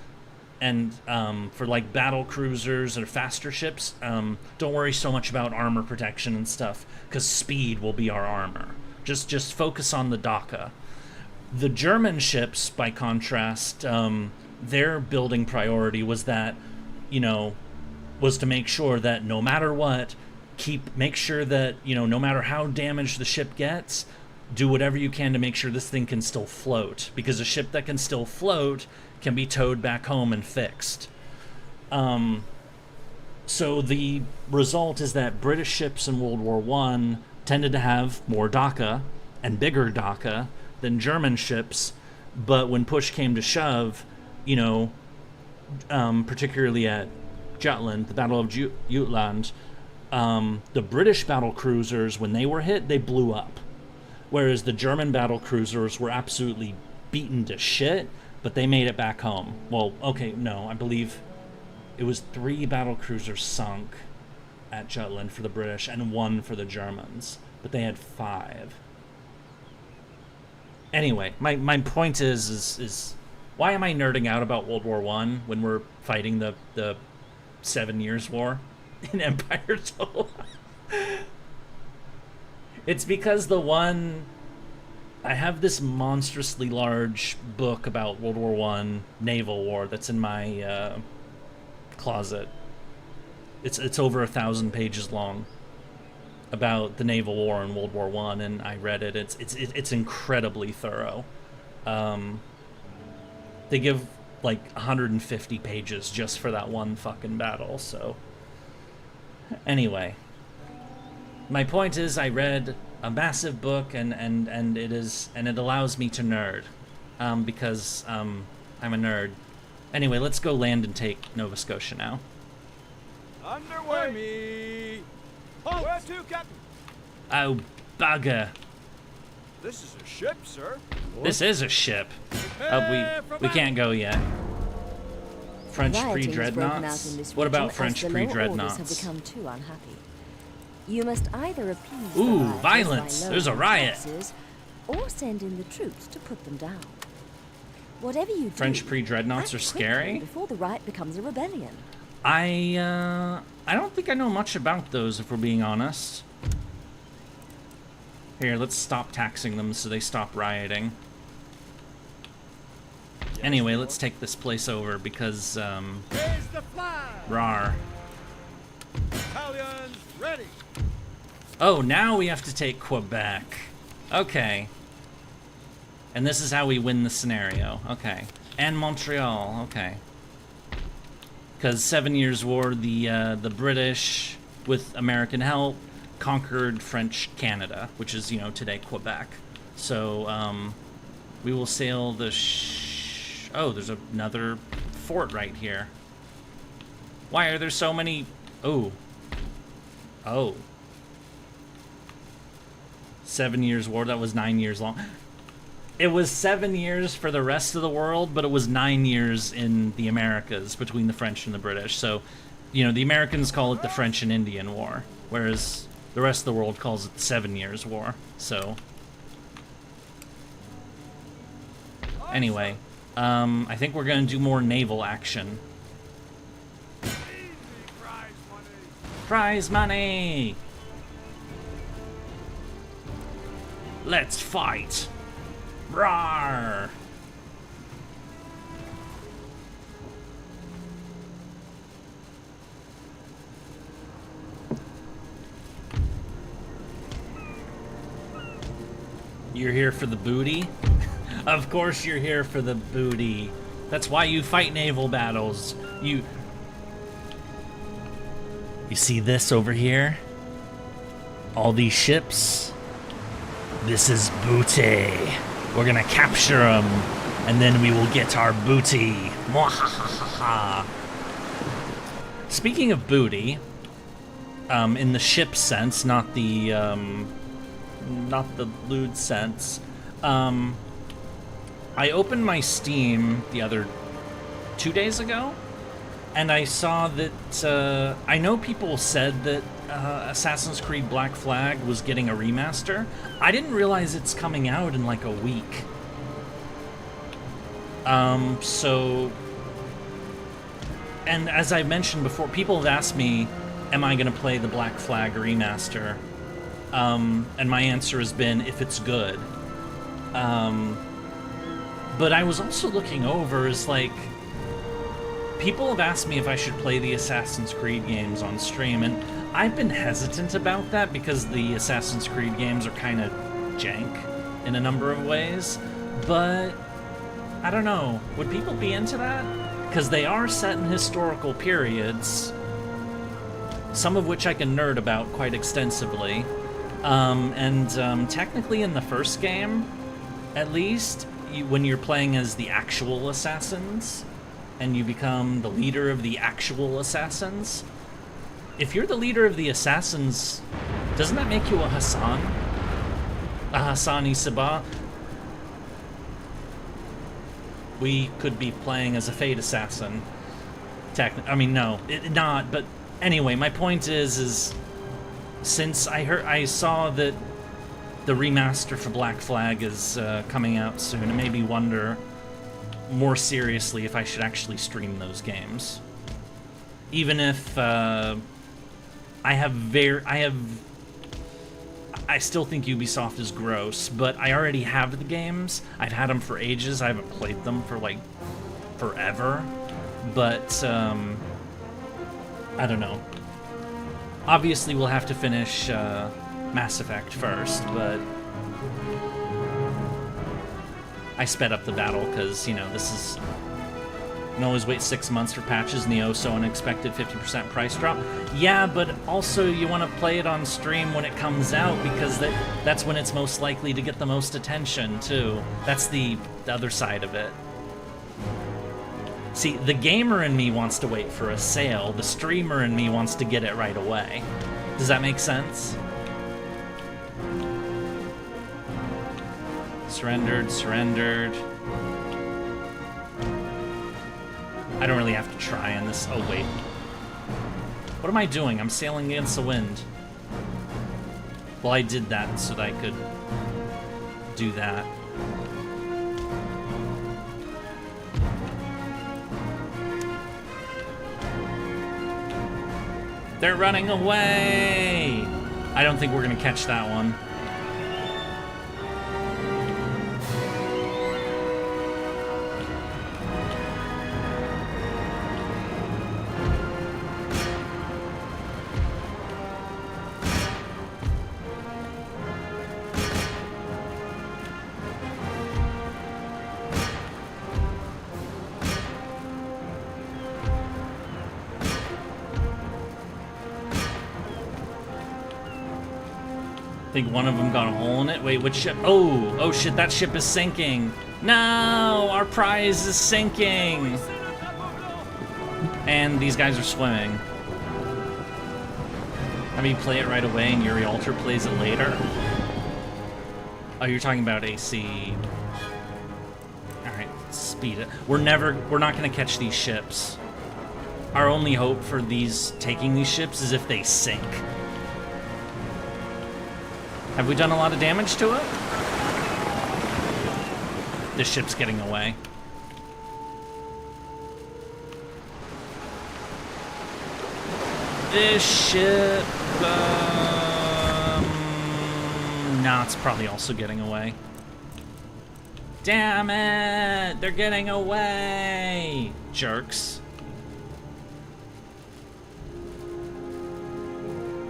[SPEAKER 1] for, like, battle cruisers or faster ships, don't worry so much about armor protection and stuff, because speed will be our armor. Just focus on the DACA. The German ships, by contrast, their building priority was that, you know, was to make sure that no matter what, make sure that, you know, no matter how damaged the ship gets, do whatever you can to make sure this thing can still float, because a ship that can still float can be towed back home and fixed. So the result is that British ships in World War I tended to have more DACA and bigger DACA than German ships, but when push came to shove, you know, particularly at Jutland, the Battle of Jutland, the British battle cruisers, when they were hit, they blew up. Whereas the German battle cruisers were absolutely beaten to shit, but they made it back home. Well, okay, no, I believe it was 3 battle cruisers sunk at Jutland for the British and 1 for the Germans, but they had 5. Anyway, my point is why am I nerding out about World War I when we're fighting the 7 Years' War in Empire Total? It's because I have this monstrously large book about World War I naval war that's in my closet. It's over 1,000 pages long about the naval war in World War I, and I read it. It's incredibly thorough. They give like 150 pages just for that one fucking battle. So anyway, my point is, I read a massive book, and it allows me to nerd, because I'm a nerd. Anyway, let's go land and take Nova Scotia now.
[SPEAKER 3] Underway! Where to, Captain?
[SPEAKER 1] Oh, bugger.
[SPEAKER 3] This is a ship, sir.
[SPEAKER 1] This is a ship. We can't go yet. French pre-dreadnoughts? What about French pre-dreadnoughts?
[SPEAKER 4] Have become too unhappy. You must either appease
[SPEAKER 1] Ooh,
[SPEAKER 4] the rioters
[SPEAKER 1] violence.
[SPEAKER 4] by
[SPEAKER 1] There's a
[SPEAKER 4] lowering
[SPEAKER 1] riot.
[SPEAKER 4] taxes, or send in the troops to put them down. Whatever you do,
[SPEAKER 1] French pre-dreadnoughts are
[SPEAKER 4] act
[SPEAKER 1] scary?
[SPEAKER 4] quickly before the riot becomes a rebellion.
[SPEAKER 1] I don't think I know much about those, if we're being honest. Here, let's stop taxing them so they stop rioting. Anyway, let's take this place over because,
[SPEAKER 3] Raise the flag.
[SPEAKER 1] rawr.
[SPEAKER 3] Italians ready.
[SPEAKER 1] Oh, now we have to take Quebec. Okay. And this is how we win the scenario. Okay. And Montreal. Okay. Because 7 Years' War, the British, with American help, conquered French Canada, which is, you know, today Quebec. So, we will sail the oh, there's another fort right here. Why are there so many? Oh. Oh. 7 Years' War, that was 9 years long. It was 7 years for the rest of the world, but it was 9 years in the Americas between the French and the British. So, you know, the Americans call it the French and Indian War, whereas the rest of the world calls it the 7 Years' War. So, anyway, I think we're going to do more naval action. Prize money! Let's fight! Rawr! You're here for the booty? Of course you're here for the booty. That's why you fight naval battles. You see this over here? All these ships? This is booty. We're gonna capture them, and then we will get our booty. Mwahahaha. Speaking of booty, in the ship sense, not the lewd sense, I opened my Steam the other 2 days ago, and I saw that, I know people said that Assassin's Creed Black Flag was getting a remaster. I didn't realize it's coming out in like a week. So, and as I mentioned before, people have asked me, am I gonna play the Black Flag remaster? And my answer has been, if it's good. But I was also looking over, is like, people have asked me if I should play the Assassin's Creed games on stream, and I've been hesitant about that because the Assassin's Creed games are kind of jank in a number of ways, but I don't know. Would people be into that? Because they are set in historical periods, some of which I can nerd about quite extensively. Technically in the first game, at least, when you're playing as the actual assassins, and you become the leader of the actual assassins, if you're the leader of the assassins, doesn't that make you a Hassan? A Hassani Sabah? We could be playing as a Fate assassin. I mean, no, not, but anyway, my point is since I saw that the remaster for Black Flag is coming out soon, it made me wonder more seriously if I should actually stream those games. Even if I still think Ubisoft is gross, but I already have the games. I've had them for ages. I haven't played them for like forever, but I don't know. Obviously we'll have to finish Mass Effect first, but I sped up the battle because, you know, this is... You can always wait 6 months for patches and the oh-so unexpected 50% price drop. Yeah, but also you want to play it on stream when it comes out because that's when it's most likely to get the most attention, too. That's the other side of it. See, the gamer in me wants to wait for a sale. The streamer in me wants to get it right away. Does that make sense? Surrendered, surrendered. I don't really have to try on this. Oh, wait. What am I doing? I'm sailing against the wind. Well, I did that so that I could do that. They're running away! I don't think we're gonna catch that one. I think one of them got a hole in it. Wait, which ship? Oh shit, that ship is sinking. No, our prize is sinking. And these guys are swimming. I mean, play it right away and Yurie Alter plays it later. Oh, you're talking about AC. Alright, speed it. We're not gonna catch these ships. Our only hope for taking these ships is if they sink. Have we done a lot of damage to it? This ship's getting away. This ship... nah, it's probably also getting away. Damn it! They're getting away! Jerks.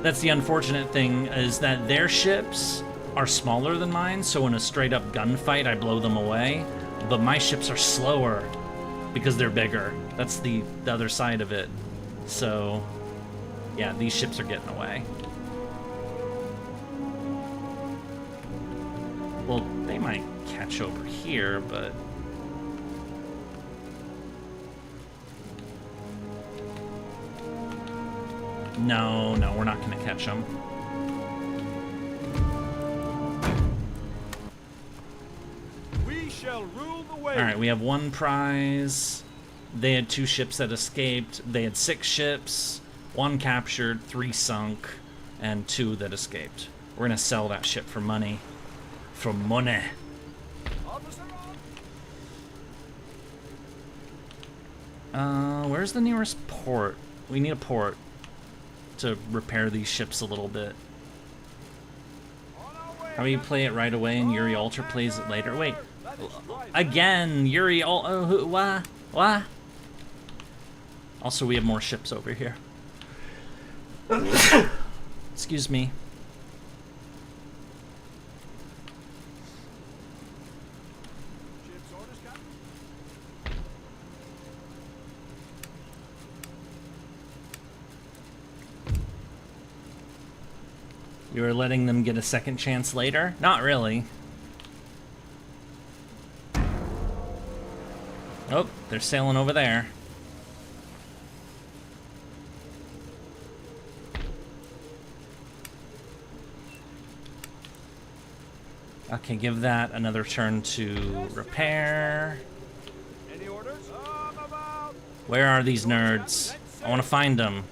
[SPEAKER 1] That's the unfortunate thing, is that their ships are smaller than mine, so in a straight-up gunfight, I blow them away. But my ships are slower because they're bigger. That's the other side of it. So, yeah, these ships are getting away. Well, they might catch over here, but... No, we're not going to catch them.
[SPEAKER 3] We shall rule the way.
[SPEAKER 1] All right, we have one prize. They had 2 ships that escaped. They had 6 ships, 1 captured, 3 sunk, and 2 that escaped. We're going to sell that ship for money. For money. Where's the nearest port? We need a port to repair these ships a little bit. How do you play it right away and Yurie Alter plays it later? Wait, again, Yurie Alter, what? Also, we have more ships over here. Excuse me. You were letting them get a second chance later? Not really. Oh, they're sailing over there. Okay, give that another turn to repair.
[SPEAKER 3] Any orders?
[SPEAKER 1] Where are these nerds? I want to find them.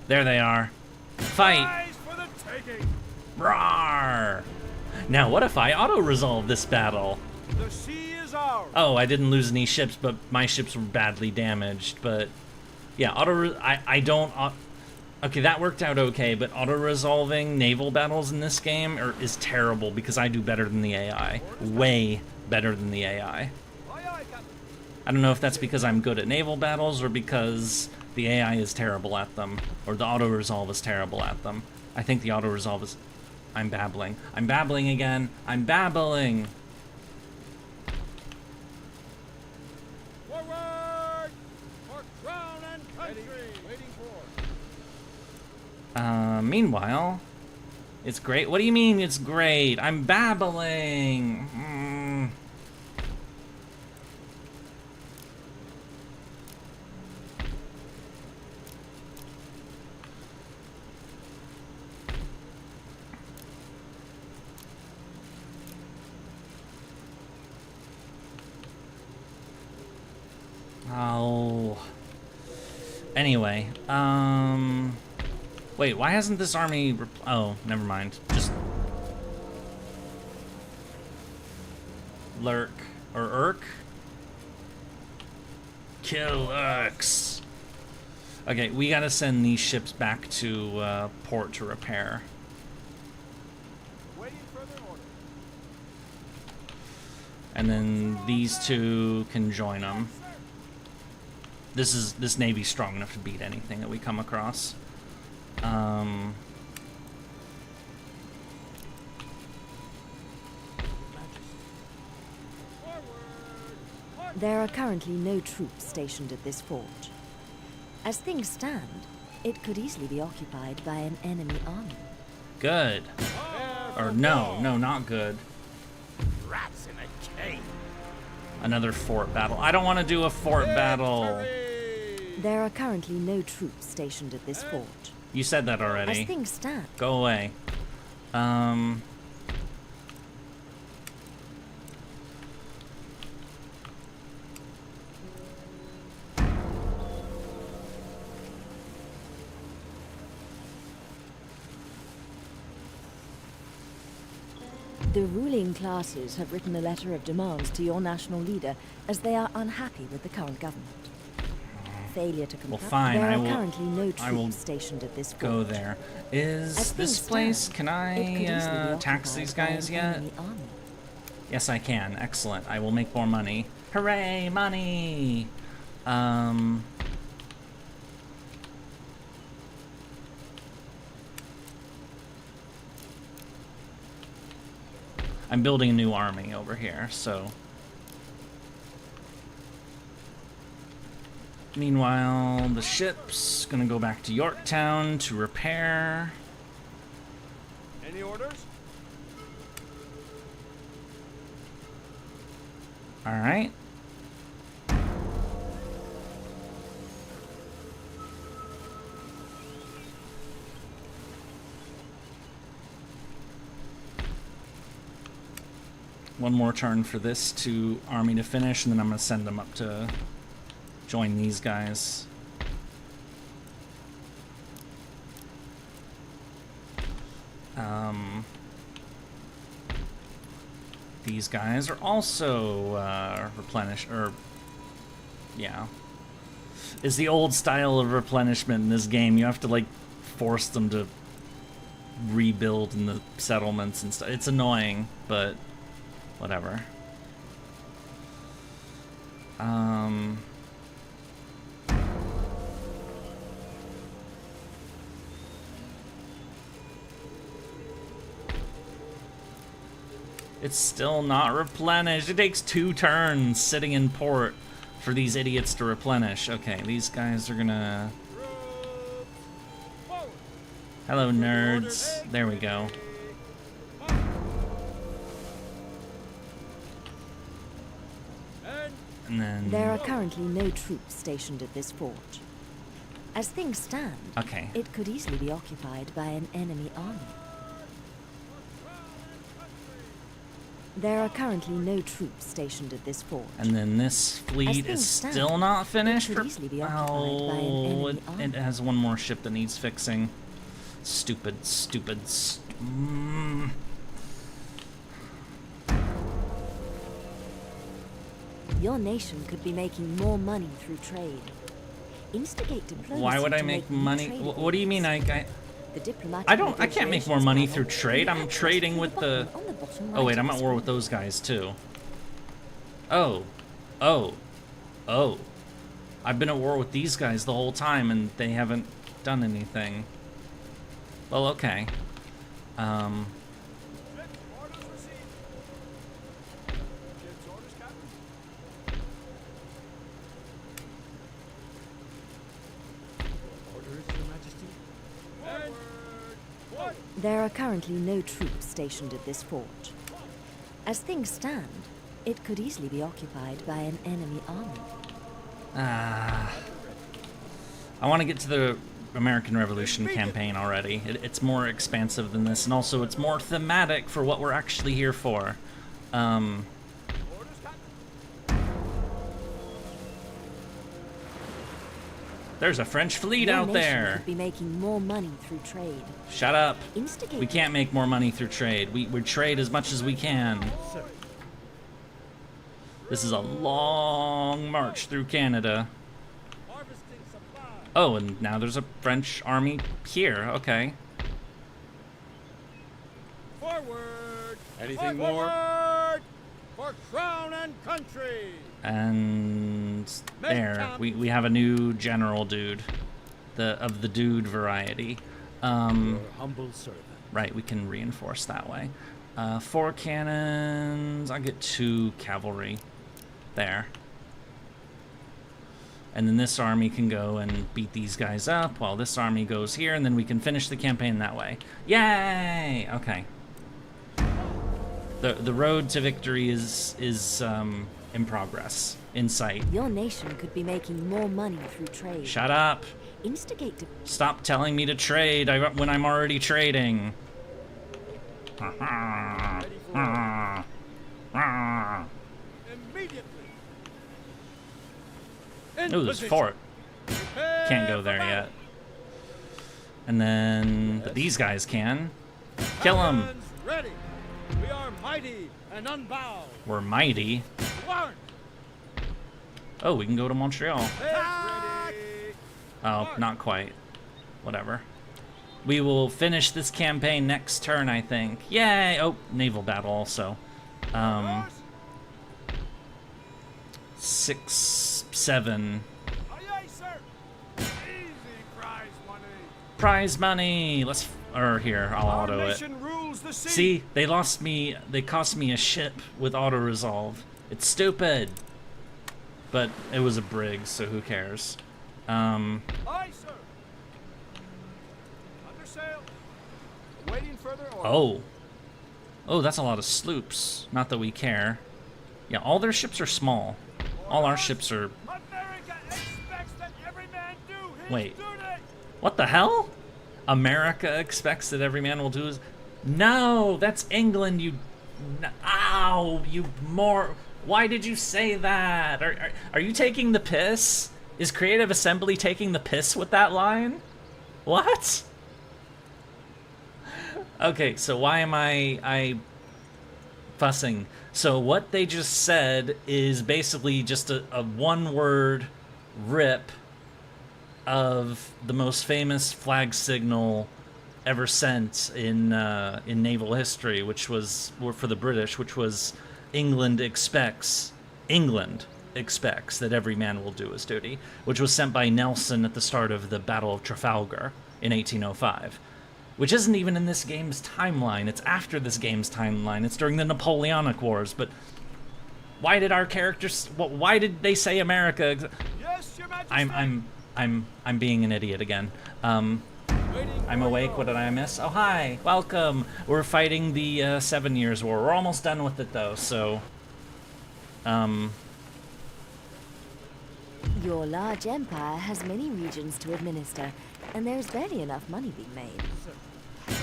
[SPEAKER 1] There they are. Fight! Rawr! Now, what if I auto-resolve this battle?
[SPEAKER 3] The sea is ours.
[SPEAKER 1] Oh, I didn't lose any ships, but my ships were badly damaged. But yeah, I don't. Okay, that worked out okay, but auto-resolving naval battles in this game is terrible because I do better than the AI. Way better than the AI. I don't know if that's because I'm good at naval battles or because the AI is terrible at them, or the auto-resolve is terrible at them. I think the auto-resolve is... I'm babbling. I'm babbling again. I'm babbling!
[SPEAKER 3] Forward! For crown and country! Waiting for.
[SPEAKER 1] Meanwhile... It's great. What do you mean it's great? I'm babbling! Oh. Anyway, wait, why hasn't this army... Oh, never mind. Just... Lurk. Or Urk? Kill Urks. Okay, we gotta send these ships back to port to repair. And then these two can join them. This navy's strong enough to beat anything that we come across.
[SPEAKER 4] There are currently no troops stationed at this fort. As things stand, it could easily be occupied by an enemy army.
[SPEAKER 1] Good. Or no, not good.
[SPEAKER 3] Rats in a cave.
[SPEAKER 1] Another fort battle. I don't want to do a fort battle.
[SPEAKER 4] There are currently no troops stationed at this fort.
[SPEAKER 1] You said that already.
[SPEAKER 4] As things stand.
[SPEAKER 1] Go away.
[SPEAKER 4] The ruling classes have written a letter of demands to your national leader as they are unhappy with the current government. Failure to comply.
[SPEAKER 1] Well, fine.
[SPEAKER 4] There are currently no troops stationed at this fort.
[SPEAKER 1] Go there. Is this place? Can I tax these guys yet? Yes, I can. Excellent. I will make more money. Hooray, money! I'm building a new army over here, so... Meanwhile, the ship's gonna go back to Yorktown to repair.
[SPEAKER 3] Any orders?
[SPEAKER 1] Alright. One more turn for this army to finish, and then I'm gonna send them up to join these guys. These guys are also replenished, or yeah. It's the old style of replenishment in this game. You have to like force them to rebuild in the settlements and stuff. It's annoying, but whatever. It's still not replenished. It takes 2 turns sitting in port for these idiots to replenish. Okay, these guys are gonna... Hello, nerds. There we go. And then...
[SPEAKER 4] There are currently no troops stationed at this fort. As things stand,
[SPEAKER 1] okay,
[SPEAKER 4] it could easily be occupied by an enemy army. There are currently no troops stationed at this fort.
[SPEAKER 1] And then this fleet is still not finished?
[SPEAKER 4] It could easily be occupied by an enemy army.
[SPEAKER 1] It has one more ship that needs fixing. Stupid.
[SPEAKER 4] Your nation could be making more money through trade. Instigate diplomacy.
[SPEAKER 1] Why would I make money? What do you mean I can't make more money through trade. I'm trading with the... Oh wait, I'm at war with those guys too. Oh. I've been at war with these guys the whole time and they haven't done anything. Well, okay.
[SPEAKER 4] There are currently no troops stationed at this fort. As things stand, it could easily be occupied by an enemy army.
[SPEAKER 1] I want to get to the American Revolution campaign already. It's more expansive than this, and also it's more thematic for what we're actually here for. There's a French fleet
[SPEAKER 4] Your
[SPEAKER 1] out
[SPEAKER 4] nation
[SPEAKER 1] there.
[SPEAKER 4] could be making more money through trade.
[SPEAKER 1] Shut up.
[SPEAKER 4] Instigate.
[SPEAKER 1] We can't make more money through trade. We trade as much as we can. This is a long march through Canada. Oh, and now there's a French army here. Okay.
[SPEAKER 3] Forward!
[SPEAKER 6] Anything more?
[SPEAKER 3] Forward! For crown and country!
[SPEAKER 1] And there, we have a new general dude, of the dude variety.
[SPEAKER 6] Your humble servant.
[SPEAKER 1] Right, we can reinforce that way. 4 cannons. I'll get 2 cavalry. There. And then this army can go and beat these guys up while this army goes here, and then we can finish the campaign that way. Yay! Okay. The road to victory is in progress, in sight.
[SPEAKER 4] Your nation could be making more money through trade.
[SPEAKER 1] Shut up.
[SPEAKER 4] Instigate.
[SPEAKER 1] Stop telling me to trade when I'm already trading.
[SPEAKER 3] Immediately!
[SPEAKER 1] Oh, there's a fort. Can't go there yet. And then these guys can. Kill them.
[SPEAKER 3] Ready! We are mighty and unbowed.
[SPEAKER 1] We're mighty.
[SPEAKER 3] Warrant!
[SPEAKER 1] Oh, we can go to Montreal.
[SPEAKER 3] Ready!
[SPEAKER 1] Oh, not quite. Whatever. We will finish this campaign next turn, I think. Yay! Oh, naval battle also. 6, 7.
[SPEAKER 3] Aye, aye, sir. Easy prize money.
[SPEAKER 1] Prize money. Here, I'll
[SPEAKER 3] Our
[SPEAKER 1] auto it.
[SPEAKER 3] nation rules the sea.
[SPEAKER 1] See, they cost me a ship with auto resolve. It's stupid. But it was a brig, so who cares?
[SPEAKER 3] Aye, sir. Under sail. Waiting further orders.
[SPEAKER 1] Oh, that's a lot of sloops. Not that we care. Yeah, all their ships are small. All our ships are...
[SPEAKER 3] America expects that every man do his
[SPEAKER 1] Wait.
[SPEAKER 3] duty.
[SPEAKER 1] What the hell? America expects that every man will do his... No, that's England, you... Ow, you more... Why did you say that? Are you taking the piss? Is Creative Assembly taking the piss with that line? What? Okay, so why am I fussing? So what they just said is basically just a one-word rip of the most famous flag signal ever sent in naval history, which was for the British, which was England expects that every man will do his duty, which was sent by Nelson at the start of the Battle of Trafalgar in 1805. Which isn't even in this game's timeline. It's after this game's timeline. It's during the Napoleonic Wars. But why did our characters? Why did they say America?
[SPEAKER 3] Yes, Your Majesty.
[SPEAKER 1] I'm being an idiot again. I'm awake. What did I miss? Oh, hi. Welcome. We're fighting the 7 Years' War. We're almost done with it though. So,
[SPEAKER 4] Your large empire has many regions to administer, and there is barely enough money being made.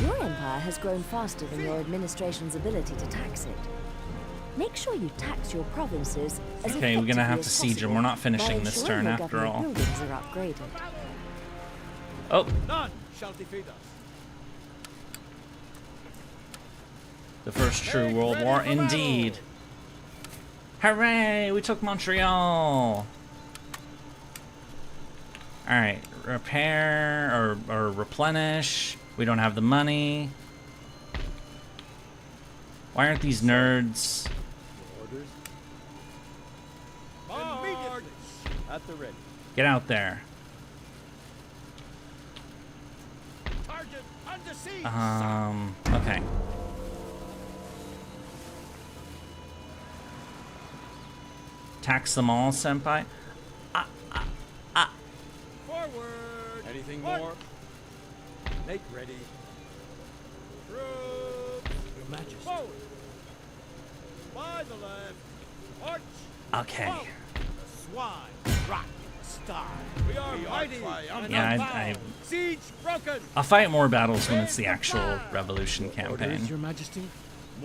[SPEAKER 4] Your empire has grown faster than your administration's ability to tax it. Make sure you tax your provinces as
[SPEAKER 1] okay, we're gonna have to
[SPEAKER 4] as
[SPEAKER 1] siege them.
[SPEAKER 4] possible
[SPEAKER 1] We're not
[SPEAKER 4] by
[SPEAKER 1] finishing this
[SPEAKER 4] ensuring
[SPEAKER 1] turn
[SPEAKER 4] your
[SPEAKER 1] after
[SPEAKER 4] government
[SPEAKER 1] all.
[SPEAKER 4] buildings are upgraded.
[SPEAKER 1] Oh,
[SPEAKER 3] None shall defeat us.
[SPEAKER 1] the first true World War, indeed. Hooray! We took Montreal. All right, repair or replenish. We don't have the money. Why aren't these nerds?
[SPEAKER 6] Orders
[SPEAKER 3] Immediately.
[SPEAKER 6] at the ready.
[SPEAKER 1] Get out there.
[SPEAKER 3] Target under siege.
[SPEAKER 1] Okay. Tax them all, senpai.
[SPEAKER 3] Forward.
[SPEAKER 6] Anything
[SPEAKER 3] March.
[SPEAKER 6] more? Make ready.
[SPEAKER 3] Troops.
[SPEAKER 6] Your Majesty.
[SPEAKER 3] Forward. By the left. March.
[SPEAKER 1] Okay.
[SPEAKER 3] Forward. The swine. Rock. Star. We are mighty. And
[SPEAKER 1] Yeah,
[SPEAKER 3] unbound. Siege broken.
[SPEAKER 1] I'll fight more battles when it's the actual Revolution campaign.
[SPEAKER 6] Orders, Your Majesty.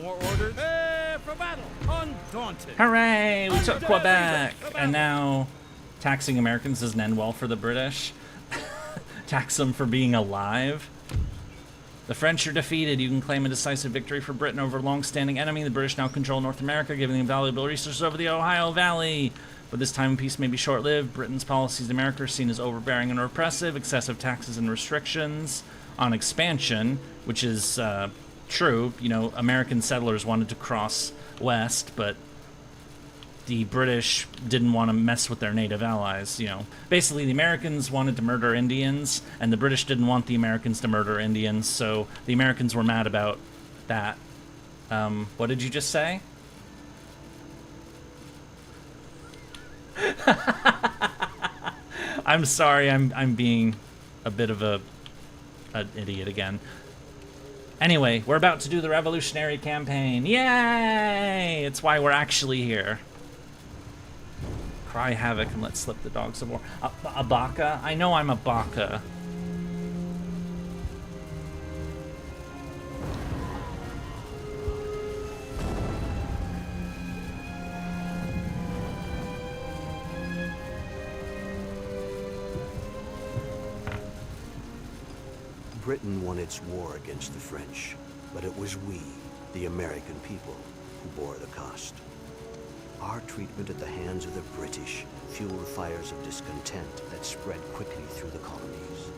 [SPEAKER 3] More orders. Prepare for battle. Undaunted.
[SPEAKER 1] Hooray! We took Quebec, and now Taxing Americans doesn't end well for the British. Tax them for being alive. The French are defeated. You can claim a decisive victory for Britain over a long-standing enemy. The British now control North America, giving them valuable resources over the Ohio Valley. But this time of peace may be short-lived. Britain's policies in America are seen as overbearing and repressive, excessive taxes and restrictions on expansion, which is true. You know, American settlers wanted to cross west, but the British didn't want to mess with their native allies, you know. Basically, the Americans wanted to murder Indians, and the British didn't want the Americans to murder Indians, so the Americans were mad about that. What did you just say? I'm sorry, I'm being a bit of an idiot again. Anyway, we're about to do the revolutionary campaign. Yay! It's why we're actually here. Cry havoc and let's slip the dogs some more. A baka? I know I'm a baka.
[SPEAKER 2] Britain won its war against the French, but it was we, the American people, who bore the cost. Our treatment at the hands of the British fueled fires of discontent that spread quickly through the colonies.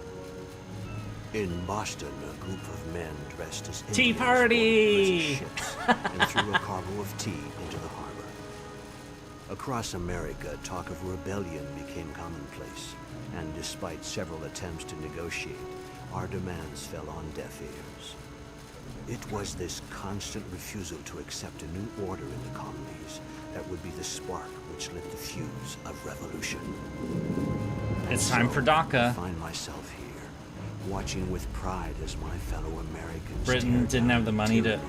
[SPEAKER 2] In Boston, a group of men dressed as
[SPEAKER 1] Tea
[SPEAKER 2] Indians
[SPEAKER 1] party!
[SPEAKER 2] boarded British ships and threw a cargo of tea into the harbor. Across America, talk of rebellion became commonplace, and despite several attempts to negotiate, our demands fell on deaf ears. It was this constant refusal to accept a new order in the colonies that would be the spark which lit the fuse of revolution.
[SPEAKER 1] It's time for DACA.
[SPEAKER 2] I find myself here, watching with pride as my fellow Americans
[SPEAKER 1] Britain didn't have the money to...
[SPEAKER 2] of the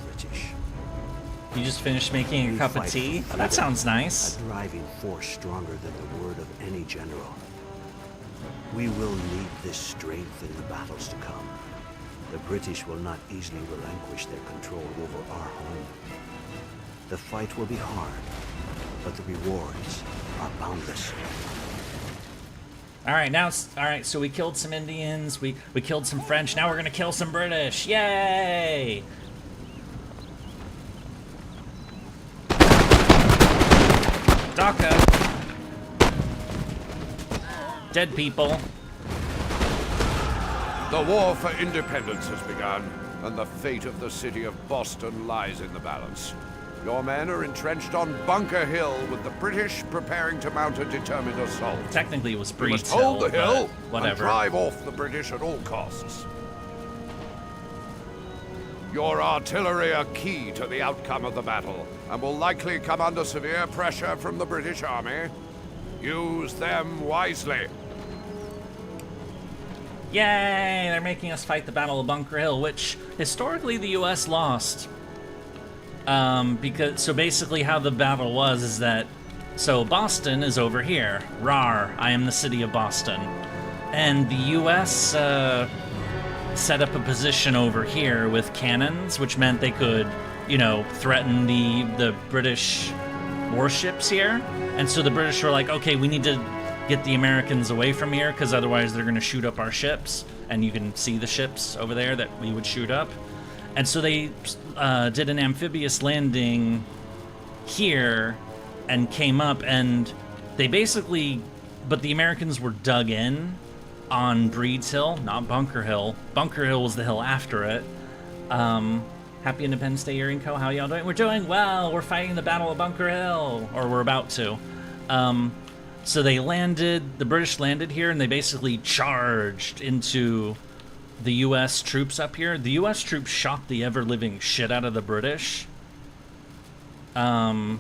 [SPEAKER 2] British.
[SPEAKER 1] You just finished making a cup of tea? Oh, that sounds nice.
[SPEAKER 2] A driving force stronger than the word of any general. We will need this strength in the battles to come. The British will not easily relinquish their control over our home. The fight will be hard, but the rewards are boundless.
[SPEAKER 1] All right, so we killed some Indians, we killed some French, now we're gonna kill some British. Yay! DACA. Dead people.
[SPEAKER 5] The war for independence has begun, and the fate of the city of Boston lies in the balance. Your men are entrenched on Bunker Hill, with the British preparing to mount a determined assault.
[SPEAKER 1] Technically, it was
[SPEAKER 5] We
[SPEAKER 1] Breed's
[SPEAKER 5] must hold the hill
[SPEAKER 1] but whatever.
[SPEAKER 5] and drive off the British at all costs. Your artillery are key to the outcome of the battle, and will likely come under severe pressure from the British Army. Use them wisely.
[SPEAKER 1] Yay! They're making us fight the Battle of Bunker Hill, which historically the U.S. lost. So basically how the battle was is that, so Boston is over here. Rar, I am the city of Boston. And the U.S. set up a position over here with cannons, which meant they could, you know, threaten the British warships here. And so the British were like, okay, we need to get the Americans away from here, because otherwise they're going to shoot up our ships. And you can see the ships over there that we would shoot up. And so they did an amphibious landing here and came up, and they basically, but the Americans were dug in on Breed's Hill, not Bunker Hill. Bunker Hill was the hill after it. Happy Independence Day, Yurie and Co. How y'all doing? We're doing well. We're fighting the Battle of Bunker Hill, or we're about to. So they landed, the British landed here, and they basically charged into the U.S. troops up here. The U.S. troops shot the ever-living shit out of the British. But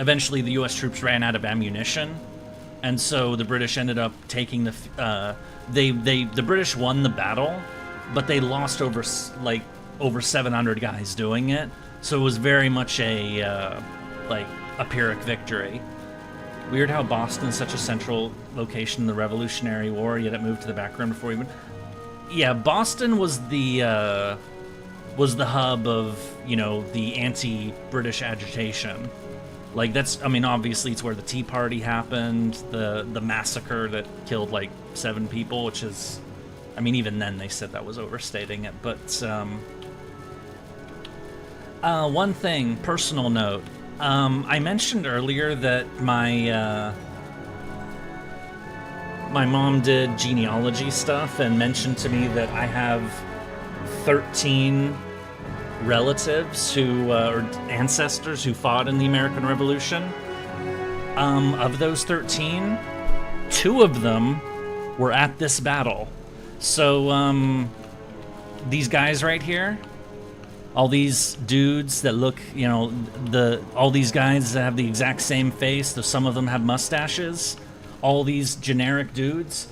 [SPEAKER 1] eventually the U.S. troops ran out of ammunition, and so the British ended up taking the British won the battle, but they lost over 700 guys doing it. So it was very much a Pyrrhic victory. Weird how Boston is such a central location in the Revolutionary War, yet it moved to the background before even. Yeah, Boston was the was the hub of, you know, the anti-British agitation. Like, that's, I mean, obviously it's where the Tea Party happened, the massacre that killed, like, 7 people, which is, I mean, even then they said that was overstating it, but, one thing, personal note, I mentioned earlier that my mom did genealogy stuff and mentioned to me that I have 13 relatives who, or ancestors who fought in the American Revolution. Of those 13, 2 of them were at this battle. So, these guys right here, all these dudes that look, you know, all these guys that have the exact same face, though some of them have mustaches, all these generic dudes,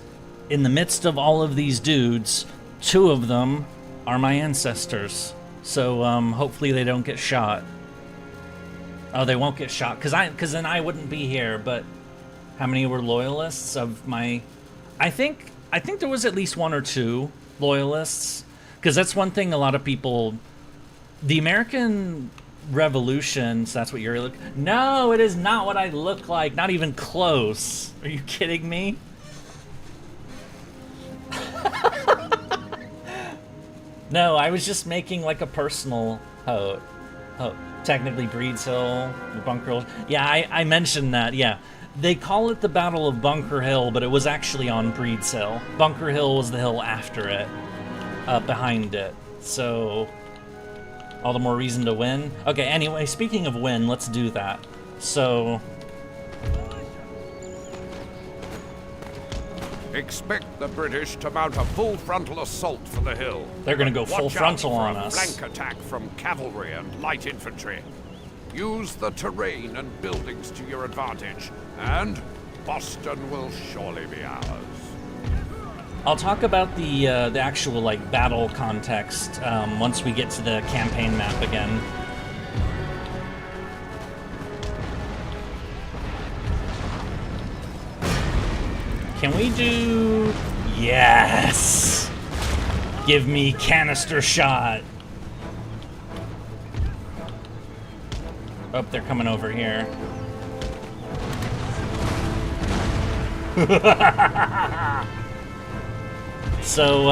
[SPEAKER 1] in the midst of all of these dudes, 2 of them are my ancestors. So, hopefully they don't get shot. Oh, they won't get shot, because then I wouldn't be here, but how many were loyalists of my... I think there was at least 1 or 2 loyalists, because that's one thing a lot of people... The American Revolution, so that's what you're looking... No, it is not what I look like, not even close. Are you kidding me? No, I was just making like a personal technically Breeds Hill, Bunker Hill. Yeah, I mentioned that, yeah. They call it the Battle of Bunker Hill, but it was actually on Breeds Hill. Bunker Hill was the hill after it, behind it. So, all the more reason to win. Okay, anyway, speaking of win, let's do that. So...
[SPEAKER 5] Expect the British to mount a full frontal assault for the hill.
[SPEAKER 1] They're gonna go full frontal on us.
[SPEAKER 5] Flank attack from cavalry and light infantry. Use the terrain and buildings to your advantage, and Boston will surely be ours.
[SPEAKER 1] I'll talk about the actual like battle context once we get to the campaign map again. Can we do... Yes! Give me canister shot. Oh, they're coming over here. So,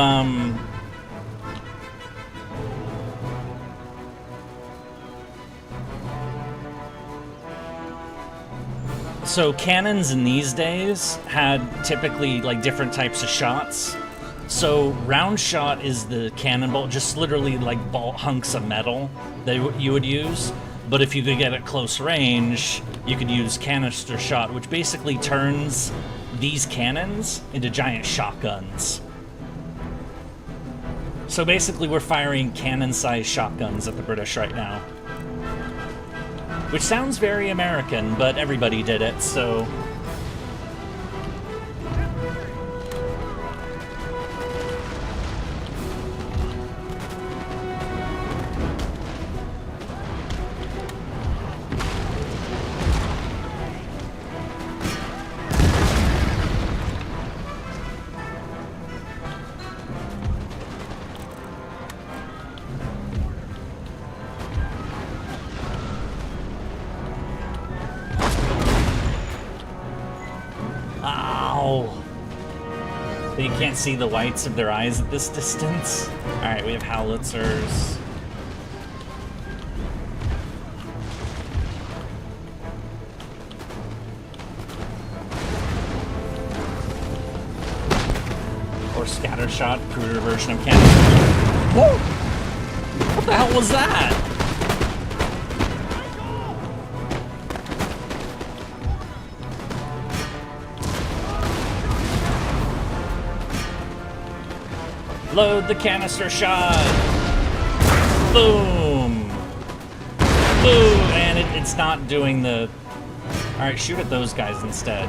[SPEAKER 1] So cannons in these days had typically like different types of shots. So round shot is the cannonball, just literally like hunks of metal that you would use. But if you could get at close range, you could use canister shot, which basically turns these cannons into giant shotguns. So basically we're firing cannon-sized shotguns at the British right now. Which sounds very American, but everybody did it, so... You can't see the whites of their eyes at this distance. Alright, we have howitzers. Or scattershot, cruder version of cannon. Whoa! What the hell was that? Load the canister shot! Boom! Boom! And it's not doing the... Alright, shoot at those guys instead.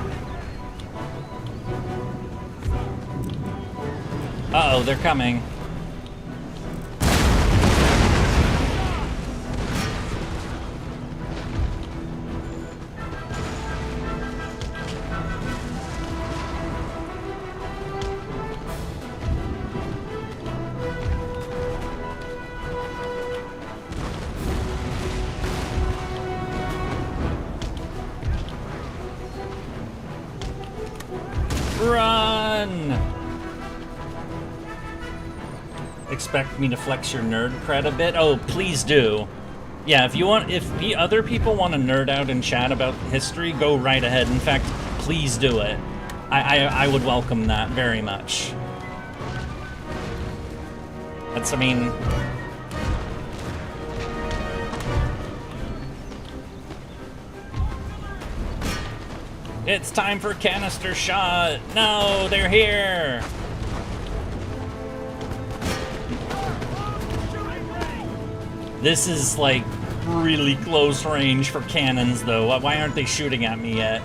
[SPEAKER 1] Uh-oh, they're coming. expect me to flex your nerd cred a bit? Oh, please do. Yeah, if the other people want to nerd out and chat about history, go right ahead. In fact, please do it. I would welcome that very much. That's, I mean... It's time for canister shot! No, they're here! This is, like, really close range for cannons, though. Why aren't they shooting at me yet?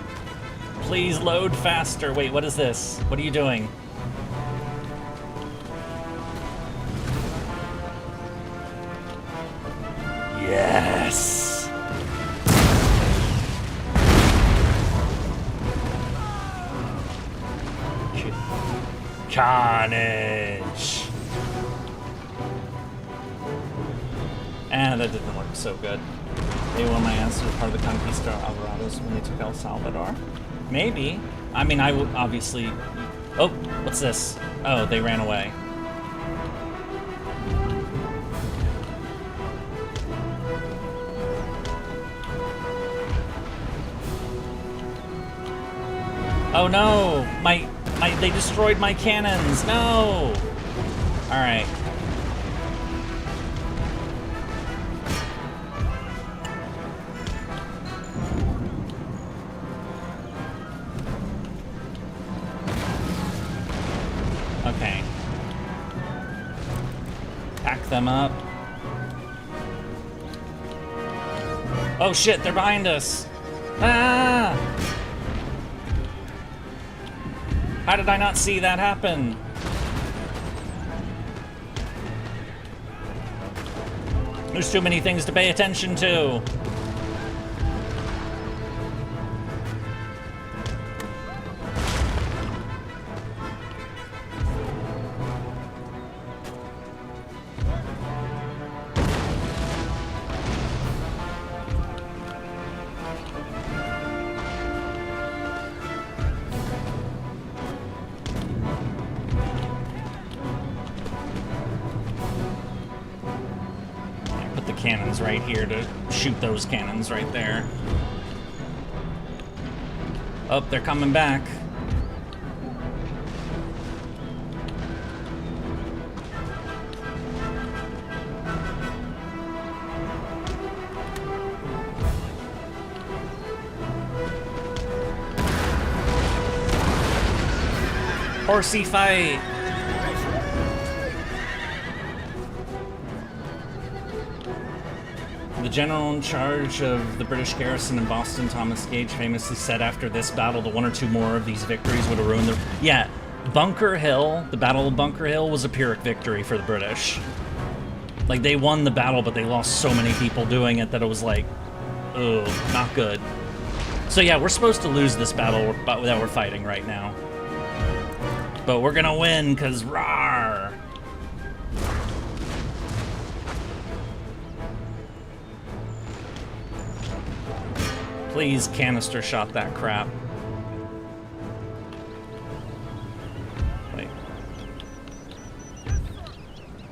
[SPEAKER 1] Please load faster. Wait, what is this? What are you doing? Yes! Carnage! And that didn't work so good. They won my answer to part of the Conquista Alvarados when they took El Salvador. Maybe. I mean, I would obviously... Oh, what's this? Oh, they ran away. Oh no! They destroyed my cannons! No! Alright. Okay. Pack them up. Oh shit, they're behind us! Ah! How did I not see that happen? There's too many things to pay attention to. Cannons right here to shoot those cannons right there. Oh, they're coming back. Horsey fight. The general in charge of the British garrison in Boston, Thomas Gage, famously said after this battle that one or two more of these victories would have ruined their... Yeah, Bunker Hill, the Battle of Bunker Hill, was a Pyrrhic victory for the British. Like, they won the battle, but they lost so many people doing it that it was like, ugh, not good. So yeah, we're supposed to lose this battle that we're fighting right now. But we're gonna win, because rawr! Please canister shot that crap. Wait.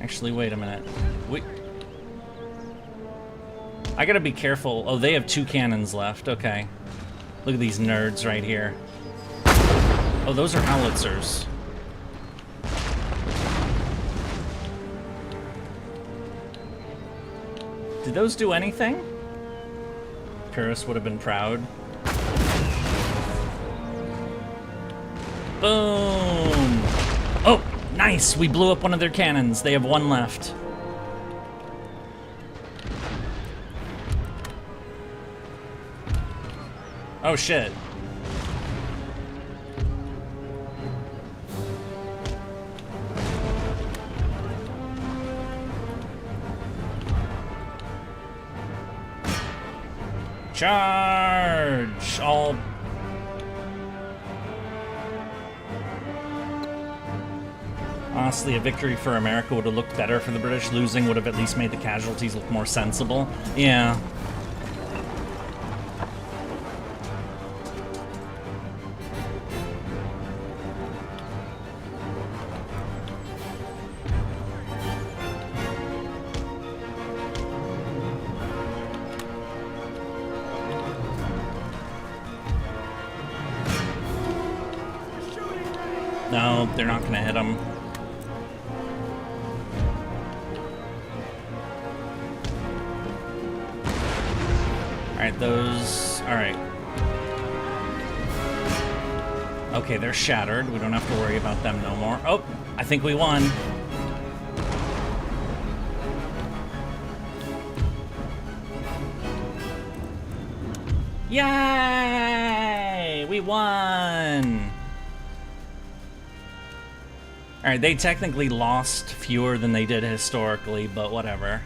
[SPEAKER 1] Actually, wait a minute. I gotta be careful. Oh, they have 2 cannons left. Okay. Look at these nerds right here. Oh, those are howitzers. Did those do anything? Paris would have been proud. Boom! Oh, nice! We blew up one of their cannons. They have 1 left. Oh, shit. Charge! All... Honestly, a victory for America would have looked better for the British. Losing would have at least made the casualties look more sensible. Yeah. No, they're not gonna hit them. Alright, those... Alright. Okay, they're shattered. We don't have to worry about them no more. Oh, I think we won. Yay! We won! Alright, they technically lost fewer than they did historically, but whatever.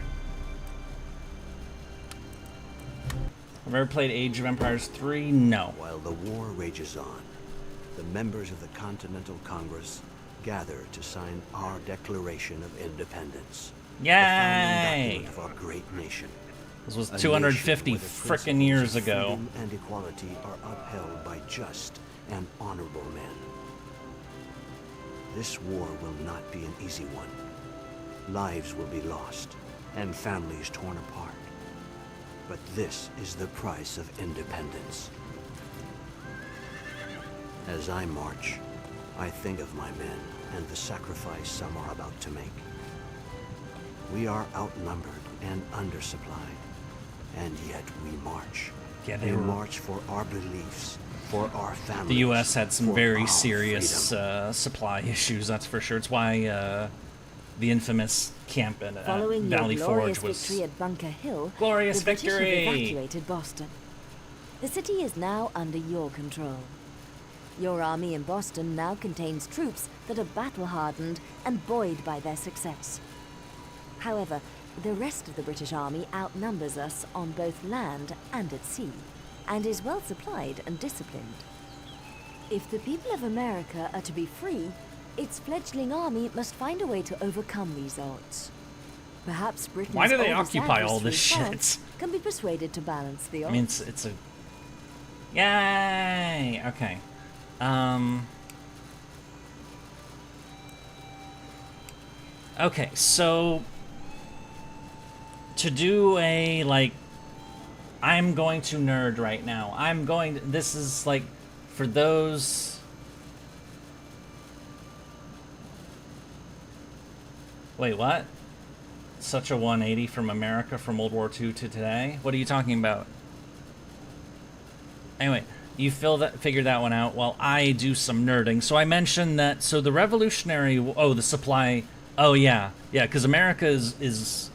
[SPEAKER 1] Have I ever played Age of Empires 3? No.
[SPEAKER 2] While the war rages on, the members of the Continental Congress gather to sign our Declaration of Independence.
[SPEAKER 1] Yay!
[SPEAKER 2] The founding document of our great nation.
[SPEAKER 1] This was 250 frickin' years ago.
[SPEAKER 2] Freedom and equality are upheld by just and honorable men. This war will not be an easy one. Lives will be lost and families torn apart. But this is the price of independence. As I march, I think of my men and the sacrifice some are about to make. We are outnumbered and undersupplied, and yet we march.
[SPEAKER 1] Yeah,
[SPEAKER 2] we march for our beliefs, for our families.
[SPEAKER 1] The U.S. had some very serious
[SPEAKER 2] supply
[SPEAKER 1] issues, that's for sure. It's why the infamous camp in Valley Forge was...
[SPEAKER 4] victory at Bunker Hill,
[SPEAKER 1] glorious
[SPEAKER 4] the British
[SPEAKER 1] victory!
[SPEAKER 4] have evacuated Boston. The city is now under your control. Your army in Boston now contains troops that are battle-hardened and buoyed by their success. However, the rest of the British army outnumbers us on both land and at sea, and is well supplied and disciplined. If the people of America are to be free, its fledgling army must find a way to overcome these odds. Perhaps Britain's
[SPEAKER 1] Why do they
[SPEAKER 4] oldest
[SPEAKER 1] occupy all this
[SPEAKER 4] adversary,
[SPEAKER 1] shit?
[SPEAKER 4] France, can be persuaded to balance the odds.
[SPEAKER 1] I mean, it's a... Yay! Okay. Okay, so... To do a, like... I'm going to nerd right now. I'm going to... This is, like, for those... Wait, what? Such a 180 from America from World War II to today? What are you talking about? Anyway, you figured that one out while I do some nerding. So I mentioned that, so the Revolutionary... Oh, the supply... Oh, yeah. Yeah, because America is...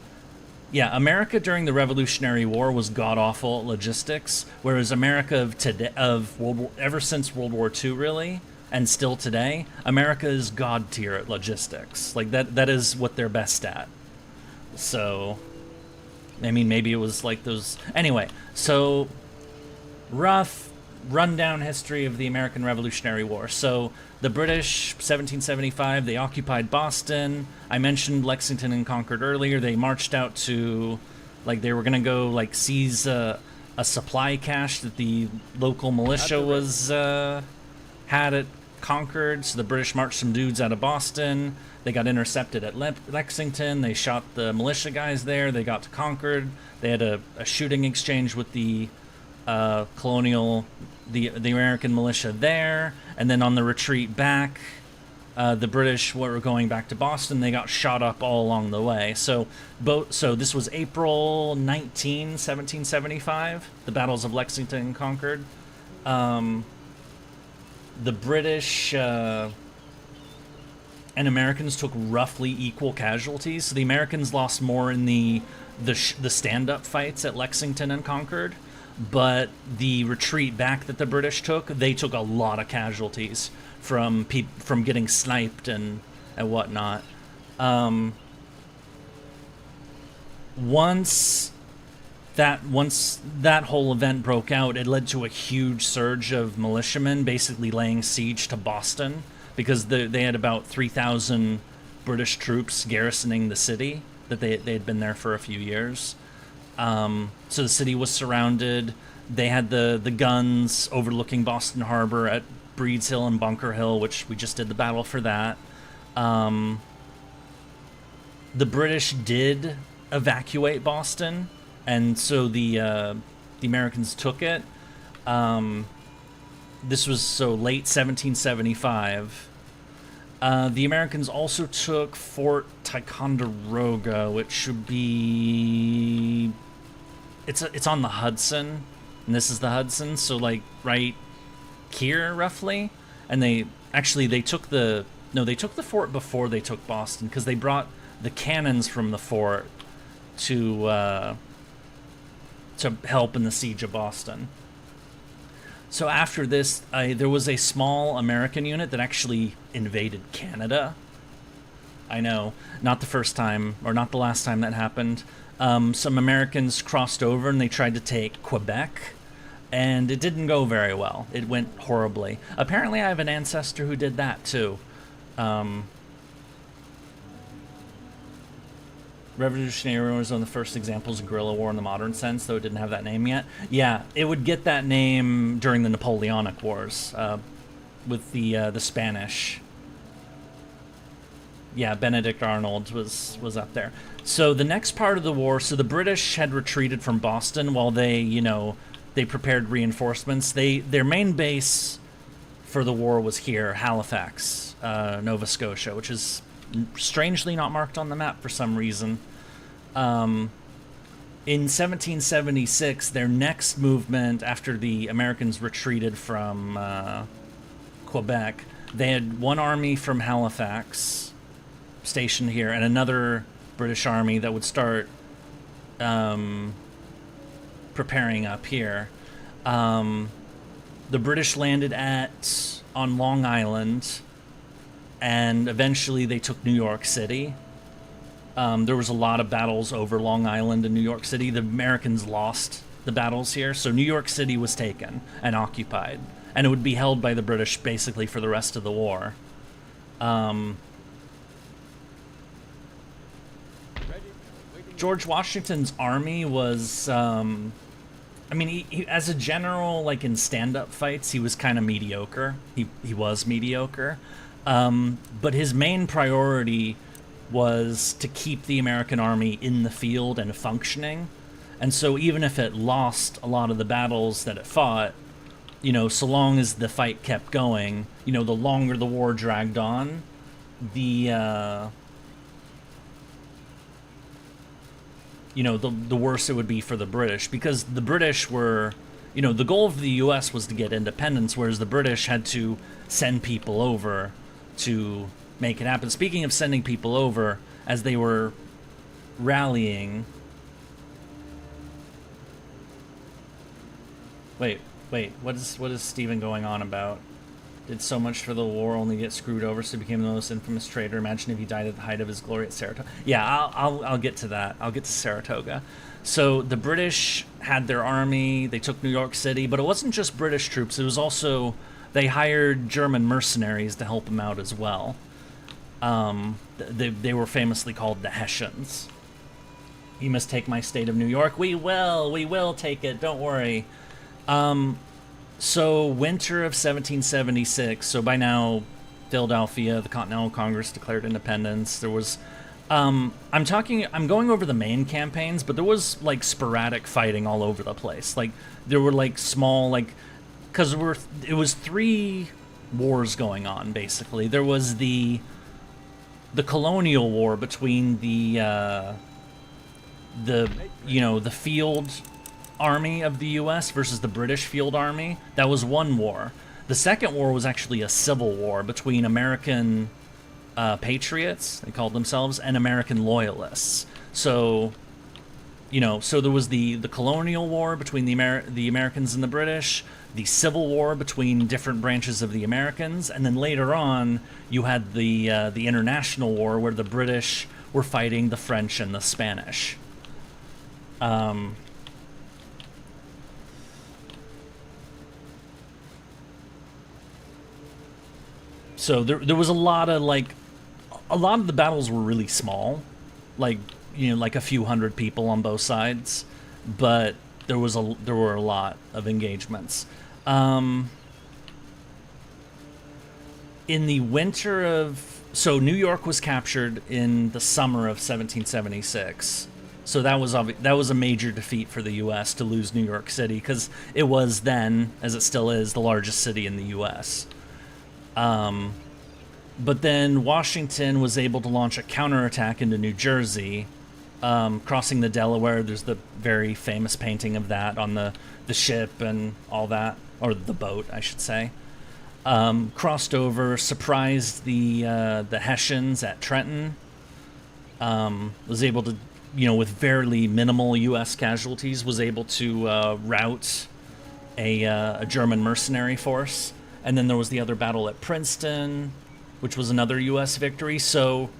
[SPEAKER 1] Yeah, America during the Revolutionary War was god-awful at logistics, whereas America of today, ever since World War II, really, and still today, America is god tier at logistics. Like, that is what they're best at. So, I mean, maybe it was like those... Anyway, so, rough rundown history of the American Revolutionary War. So, the British, 1775, they occupied Boston. I mentioned Lexington and Concord earlier. They marched out to, like, they were going to go, like, seize a supply cache that the local militia was, had at Concord. So the British marched some dudes out of Boston. They got intercepted at Lexington. They shot the militia guys there. They got to Concord. They had a shooting exchange with the colonial, the American militia there. And then on the retreat back, the British were going back to Boston. They got shot up all along the way. So this was April 19, 1775, the battles of Lexington and Concord. The British and Americans took roughly equal casualties. So the Americans lost more in the stand-up fights at Lexington and Concord, but the retreat back that the British took, they took a lot of casualties from getting sniped and whatnot. Once that whole event broke out, it led to a huge surge of militiamen basically laying siege to Boston, because they had about 3,000 British troops garrisoning the city, that they had been there for a few years. So the city was surrounded. They had the guns overlooking Boston Harbor at Breeds Hill and Bunker Hill, which we just did the battle for that. The British did evacuate Boston, and so the Americans took it. This was so late 1775. The Americans also took Fort Ticonderoga, which should be... It's on the Hudson, and this is the Hudson, so like right here roughly. And they took the fort before they took Boston, because they brought the cannons from the fort to help in the siege of Boston. So after this, there was a small American unit that actually invaded Canada. I know, not the first time, or not the last time that happened. Some Americans crossed over and they tried to take Quebec, and it didn't go very well. It went horribly. Apparently I have an ancestor who did that too. Revolutionary War was one of the first examples of guerrilla war in the modern sense, though it didn't have that name yet. Yeah, it would get that name during the Napoleonic Wars, with the Spanish. Yeah, Benedict Arnold was up there. So the next part of the war, so the British had retreated from Boston while they prepared reinforcements. Their main base for the war was here, Halifax, Nova Scotia, which is strangely not marked on the map for some reason. In 1776, their next movement after the Americans retreated from Quebec, they had one army from Halifax stationed here and another British army that would start preparing up here. The British landed on Long Island, and eventually they took New York City. There was a lot of battles over Long Island and New York City. The Americans lost the battles here, so New York City was taken and occupied, and it would be held by the British basically for the rest of the war. George Washington's army was, he, as a general, like in stand-up fights, he was kind of mediocre. He was mediocre. But his main priority was to keep the American army in the field and functioning. And so even if it lost a lot of the battles that it fought, so long as the fight kept going, the longer the war dragged on, the worse it would be for the British, because the British were, the goal of the U.S. was to get independence, whereas the British had to send people over to make it happen. Speaking of sending people over, as they were rallying... Wait, what is Stephen going on about? Did so much for the war, only get screwed over, so he became the most infamous traitor. Imagine if he died at the height of his glory at Saratoga. Yeah, I'll get to that. I'll get to Saratoga. So the British had their army, they took New York City, but it wasn't just British troops, it was also, they hired German mercenaries to help them out as well. They were famously called the Hessians. You must take my state of New York. We will take it, don't worry. So winter of 1776, so by now Philadelphia, the Continental Congress declared independence. There was, I'm going over the main campaigns, but there was like sporadic fighting all over the place. Like there were like small, because it was 3 wars going on basically. There was the colonial war between the field army of the U.S. versus the British field army. That was one war. The second war was actually a civil war between American patriots, they called themselves, and American loyalists. So, so there was the colonial war between the Americans and the British, the civil war between different branches of the Americans, and then later on you had the international war where the British were fighting the French and the Spanish. So there was a lot of the battles were really small, like a few hundred people on both sides, but there were a lot of engagements. In the winter of, so New York was captured in the summer of 1776. So that was a major defeat for the U.S. to lose New York City, because it was then, as it still is, the largest city in the U.S. But then Washington was able to launch a counterattack into New Jersey, crossing the Delaware. There's the very famous painting of that on the ship and all that, or the boat, I should say. Crossed over, surprised the Hessians at Trenton. Was able to, with fairly minimal U.S. casualties, was able to rout a German mercenary force. And then there was the other battle at Princeton, which was another U.S. victory. So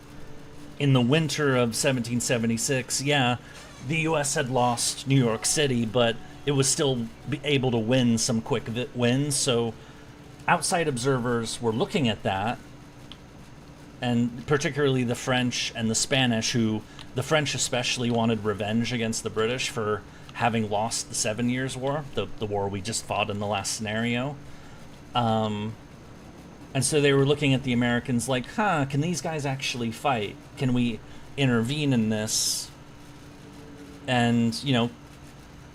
[SPEAKER 1] in the winter of 1776, yeah, the U.S. had lost New York City, but it was still able to win some quick wins. So outside observers were looking at that, and particularly the French and the Spanish, who the French especially wanted revenge against the British for having lost the 7 Years' War, the war we just fought in the last scenario. And so they were looking at the Americans like, can these guys actually fight? Can we intervene in this? And,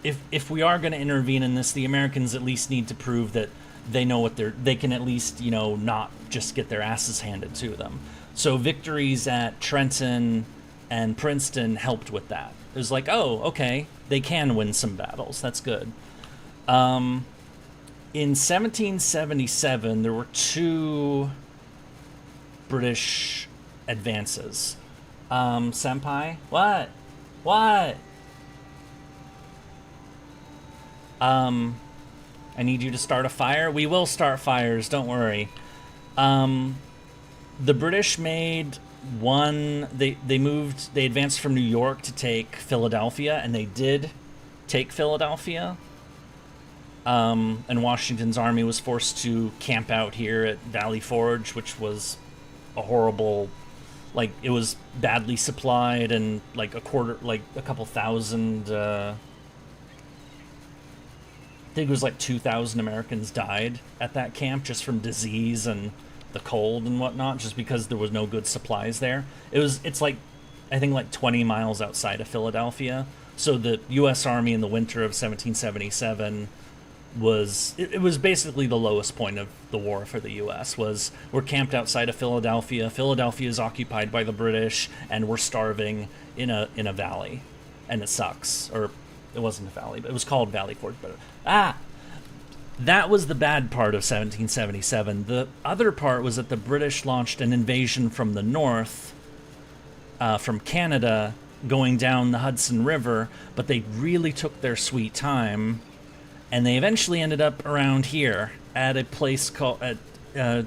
[SPEAKER 1] if we are going to intervene in this, the Americans at least need to prove that they know what they can at least, not just get their asses handed to them. So victories at Trenton and Princeton helped with that. It was like, oh, okay, they can win some battles. That's good. In 1777, there were 2 British advances. Senpai? What? I need you to start a fire? We will start fires, don't worry. The British made one... They advanced from New York to take Philadelphia, and they did take Philadelphia. And Washington's army was forced to camp out here at Valley Forge, which was a horrible, it was badly supplied, and a couple thousand, I think it was 2,000 Americans died at that camp just from disease and the cold and whatnot, just because there was no good supplies there. It's I think 20 miles outside of Philadelphia. So the U.S. Army in the winter of 1777 was basically the lowest point of the war for the U.S. We're camped outside of Philadelphia. Philadelphia is occupied by the British, and we're starving in a valley, and it sucks. Or it wasn't a valley, but it was called Valley Forge. But that was the bad part of 1777. The other part was that the British launched an invasion from the north, from Canada, going down the Hudson River, but they really took their sweet time. And they eventually ended up around here at a place called the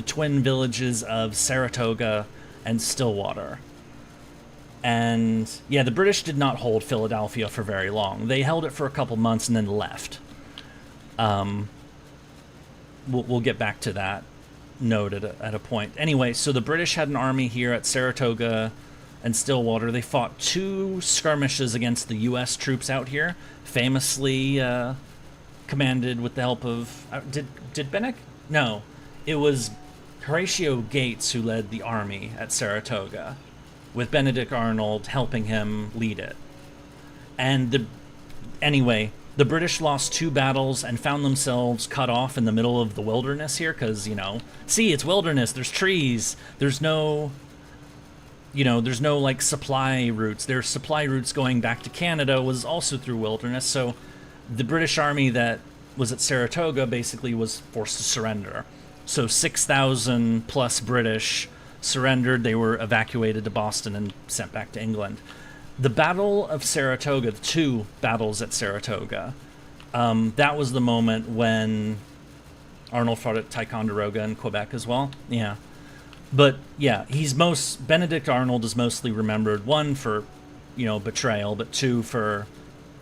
[SPEAKER 1] twin villages of Saratoga and Stillwater. And yeah, the British did not hold Philadelphia for very long. They held it for a couple months and then left. We'll get back to that note at a point. Anyway, so the British had an army here at Saratoga and Stillwater. They fought 2 skirmishes against the U.S. troops out here, famously commanded with the help of... Did Bennick? No. It was Horatio Gates who led the army at Saratoga, with Benedict Arnold helping him lead it. And anyway, the British lost 2 battles and found themselves cut off in the middle of the wilderness here, because, see, it's wilderness, there's trees, there's no... there's no, supply routes. Their supply routes going back to Canada was also through wilderness, so the British army that was at Saratoga basically was forced to surrender. So 6,000 plus British surrendered. They were evacuated to Boston and sent back to England. The Battle of Saratoga, the 2 battles at Saratoga, that was the moment when Arnold fought at Ticonderoga in Quebec as well. Yeah. But yeah, Benedict Arnold is mostly remembered, 1 for, betrayal, but 2 for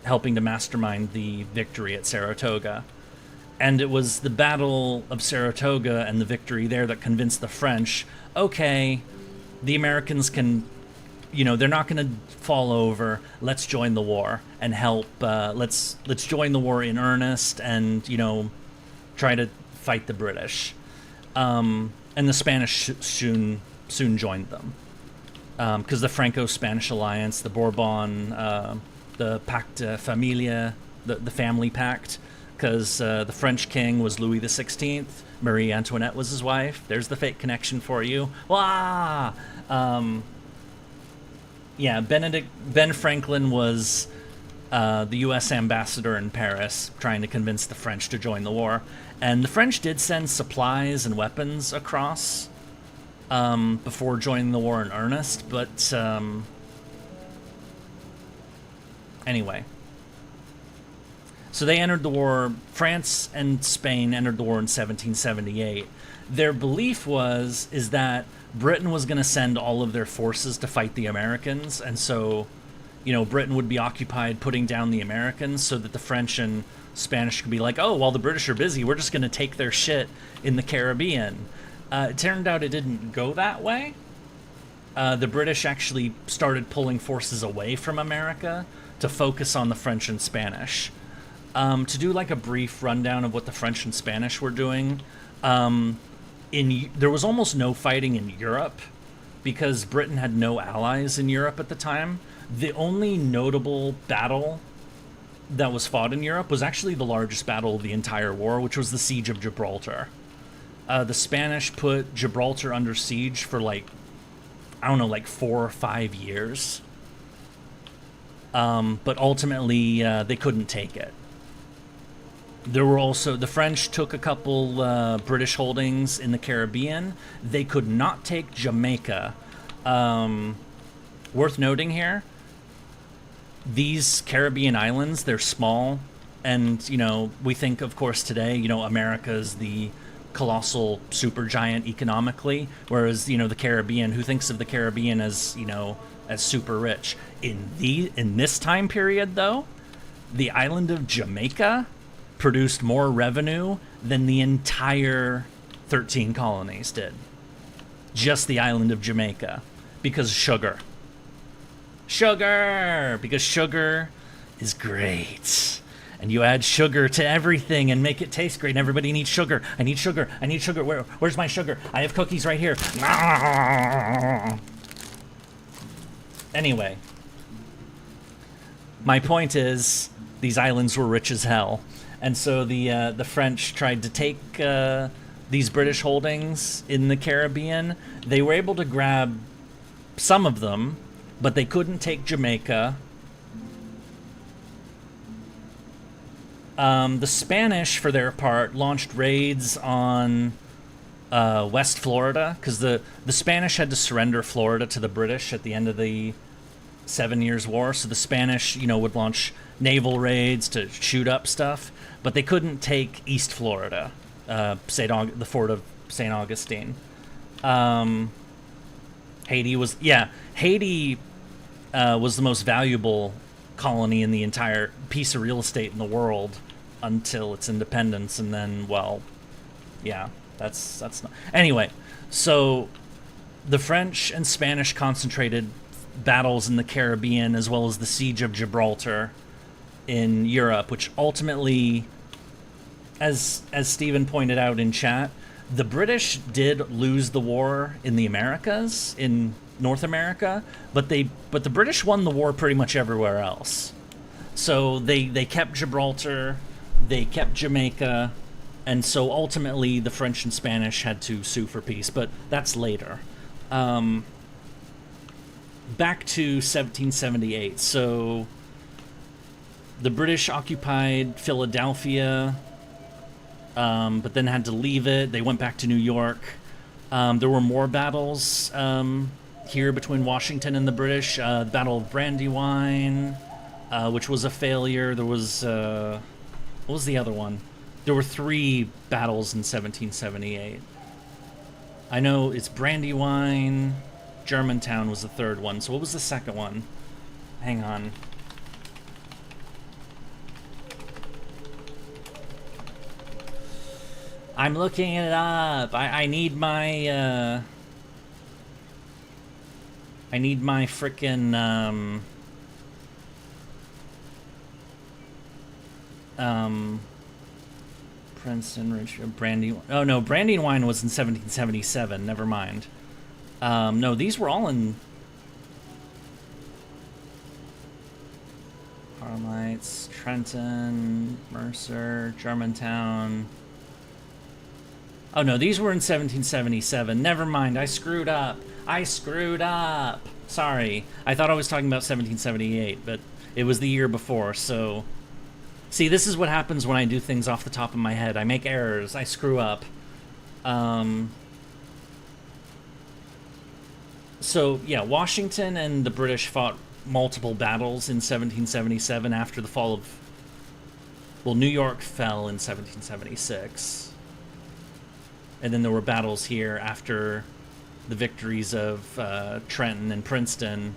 [SPEAKER 1] helping to mastermind the victory at Saratoga. And it was the Battle of Saratoga and the victory there that convinced the French, okay, the Americans can, they're not going to fall over. Let's join the war and help. Let's join the war in earnest and, try to fight the British. And the Spanish soon joined them. Because the Franco-Spanish alliance, the Bourbon, the Pacte Familia, the Family Pact, because the French king was Louis XVI. Marie Antoinette was his wife. There's the fake connection for you. Wah! Yeah, Ben Franklin was the U.S. ambassador in Paris, trying to convince the French to join the war. And the French did send supplies and weapons across before joining the war in earnest, but anyway. So they entered the war. France and Spain entered the war in 1778. Their belief is that Britain was going to send all of their forces to fight the Americans, and so, you know, Britain would be occupied putting down the Americans so that the French and Spanish could be like, oh, while the British are busy, we're just going to take their shit in the Caribbean. It turned out it didn't go that way. The British actually started pulling forces away from America to focus on the French and Spanish. To do like a brief rundown of what the French and Spanish were doing, there was almost no fighting in Europe because Britain had no allies in Europe at the time. The only notable battle that was fought in Europe was actually the largest battle of the entire war, which was the Siege of Gibraltar. The Spanish put Gibraltar under siege for like 4 or 5 years. But ultimately, they couldn't take it. There were also, the French took a couple British holdings in the Caribbean. They could not take Jamaica. Worth noting here, these Caribbean islands, they're small. And, you know, we think, of course, today, you know, America's the colossal supergiant economically. Whereas, you know, the Caribbean, who thinks of the Caribbean as, you know, as super rich? In this time period, though, the island of Jamaica produced more revenue than the entire 13 colonies did. Just the island of Jamaica. Because sugar. Sugar! Because sugar is great. And you add sugar to everything and make it taste great. And everybody needs sugar. I need sugar. I need sugar. Where's my sugar? I have cookies right here. Anyway. My point is, these islands were rich as hell. And so the French tried to take these British holdings in the Caribbean. They were able to grab some of them, but they couldn't take Jamaica. The Spanish, for their part, launched raids on West Florida, because the Spanish had to surrender Florida to the British at the end of the 7 Years' War. So the Spanish, you know, would launch naval raids to shoot up stuff, but they couldn't take East Florida, the fort of St. Augustine. Haiti was the most valuable colony in the entire piece of real estate in the world until its independence, and then, well, yeah, that's not... Anyway, so the French and Spanish concentrated battles in the Caribbean as well as the Siege of Gibraltar in Europe, which ultimately, as Stephen pointed out in chat, the British did lose the war in the Americas, in North America, but the British won the war pretty much everywhere else. So they kept Gibraltar, they kept Jamaica, and so ultimately the French and Spanish had to sue for peace, but that's later. Back to 1778. So the British occupied Philadelphia, but then had to leave it. They went back to New York. There were more battles here between Washington and the British. The Battle of Brandywine, which was a failure. There was... what was the other one? There were 3 battles in 1778. I know it's Brandywine. Germantown was the third one. So what was the second one? Hang on. I'm looking it up. I need my frickin' Princeton, Richmond, Brandywine. Oh no, Brandywine was in 1777. Never mind. No, these were all in... Harlites, Trenton, Mercer, Germantown. Oh no, these were in 1777. Never mind, I screwed up. Sorry. I thought I was talking about 1778, but it was the year before, so... See, this is what happens when I do things off the top of my head. I make errors. I screw up. So, yeah, Washington and the British fought multiple battles in 1777 after the fall of... Well, New York fell in 1776. And then there were battles here after the victories of Trenton and Princeton,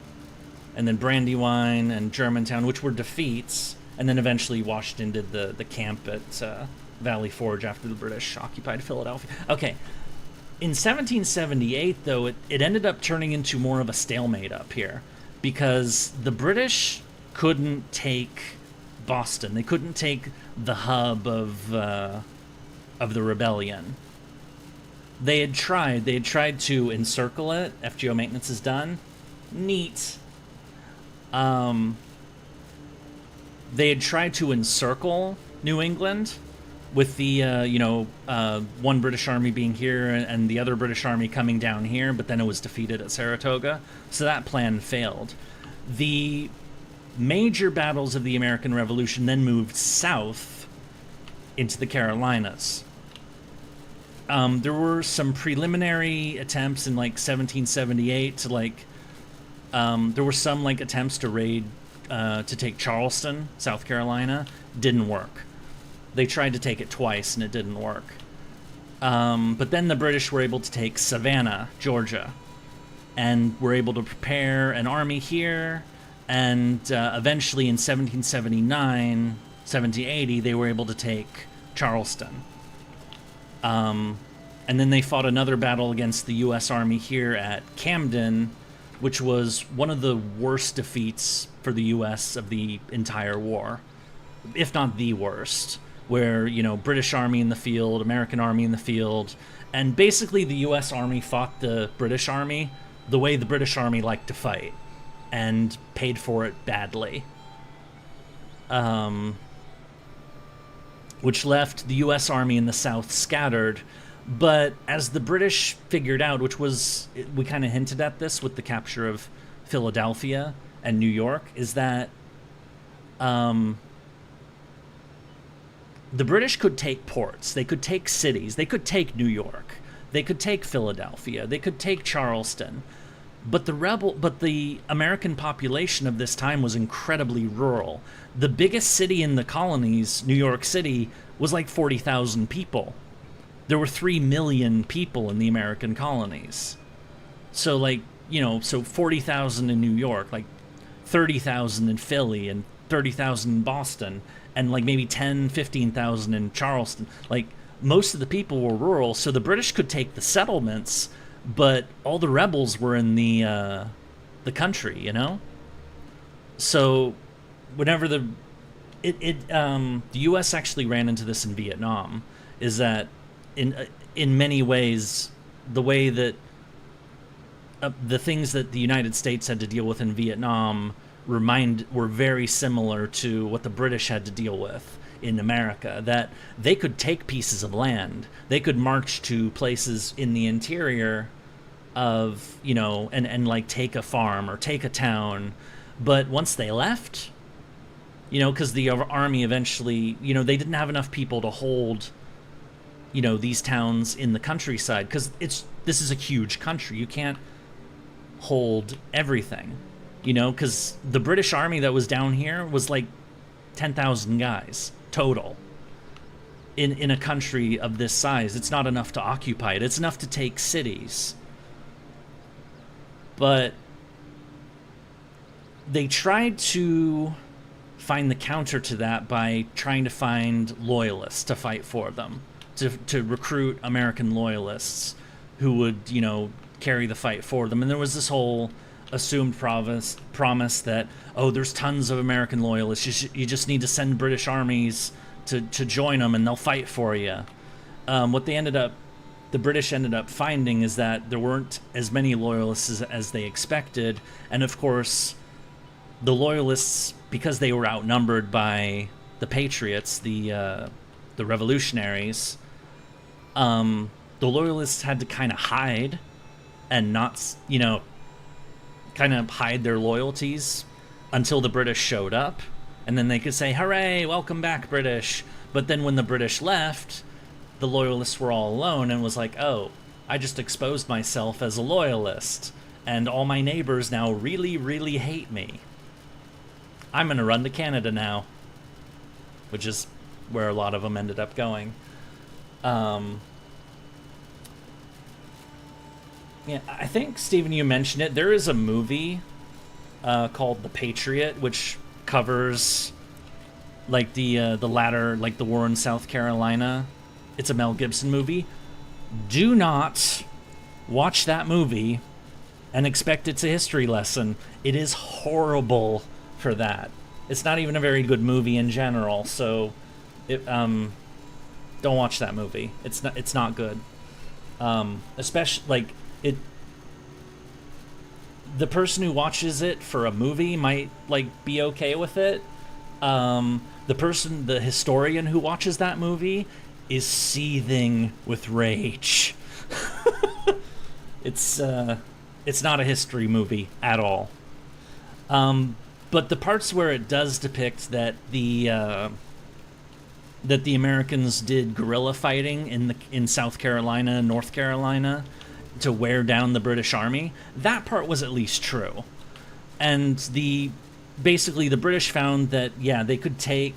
[SPEAKER 1] and then Brandywine and Germantown, which were defeats, and then eventually Washington did the camp at Valley Forge after the British occupied Philadelphia. Okay, in 1778, though, it ended up turning into more of a stalemate up here, because the British couldn't take Boston. They couldn't take the hub of the rebellion. They had tried to encircle it. FGO maintenance is done. Neat. They had tried to encircle New England with the, one British army being here and the other British army coming down here, but then it was defeated at Saratoga. So that plan failed. The major battles of the American Revolution then moved south into the Carolinas. There were some preliminary attempts in, 1778 to, there were some, attempts to raid, to take Charleston, South Carolina. Didn't work. They tried to take it twice, and it didn't work. But then the British were able to take Savannah, Georgia, and were able to prepare an army here, and eventually in 1779, 1780, they were able to take Charleston. And then they fought another battle against the U.S. Army here at Camden, which was one of the worst defeats for the U.S. of the entire war, if not the worst, where, British Army in the field, American Army in the field, and basically the U.S. Army fought the British Army the way the British Army liked to fight, and paid for it badly. Which left the U.S. Army in the South scattered. But as the British figured out, which was, we kind of hinted at this with the capture of Philadelphia and New York, is that the British could take ports, they could take cities, they could take New York, they could take Philadelphia, they could take Charleston, but the American population of this time was incredibly rural. The biggest city in the colonies, New York City, was 40,000 people. There were 3 million people in the American colonies. So so 40,000 in New York, 30,000 in Philly, and 30,000 in Boston, and maybe 10, 15,000 in Charleston. Most of the people were rural, so the British could take the settlements, but all the rebels were in the country, So whenever the U.S. actually ran into this in Vietnam, is that in many ways the way that the things that the United States had to deal with in Vietnam were very similar to what the British had to deal with in America, that they could take pieces of land, they could march to places in the interior of, and take a farm or take a town, but once they left, because the army eventually, they didn't have enough people to hold, these towns in the countryside, because this is a huge country. You can't hold everything, because the British army that was down here was 10,000 guys total. In a country of this size, it's not enough to occupy it. It's enough to take cities. But they tried to find the counter to that by trying to find loyalists to fight for them, to recruit American loyalists who would, carry the fight for them. And there was this whole assumed promise that, there's tons of American loyalists. You just need to send British armies to join them, and they'll fight for you. What the British ended up finding is that there weren't as many loyalists as they expected, and of course, the loyalists because they were outnumbered by the Patriots, the revolutionaries, the Loyalists had to kind of hide and not, kind of hide their loyalties until the British showed up. And then they could say, hooray, welcome back, British. But then when the British left, the Loyalists were all alone and was like, oh, I just exposed myself as a Loyalist. And all my neighbors now really, really hate me. I'm going to run to Canada now. Which is where a lot of them ended up going. Yeah, I think, Stephen, you mentioned it. There is a movie called The Patriot, which covers like the latter, like the war in South Carolina. It's a Mel Gibson movie. Do not watch that movie and expect it's a history lesson. It is horrible for that. It's not even a very good movie in general, so don't watch that movie. It's not good. Especially like it. The person who watches it for a movie might like be okay with it. The historian who watches that movie is seething with rage. It's not a history movie at all. But the parts where it does depict that the Americans did guerrilla fighting in South Carolina and North Carolina to wear down the British Army, that part was at least true. And basically the British found that, yeah, they could take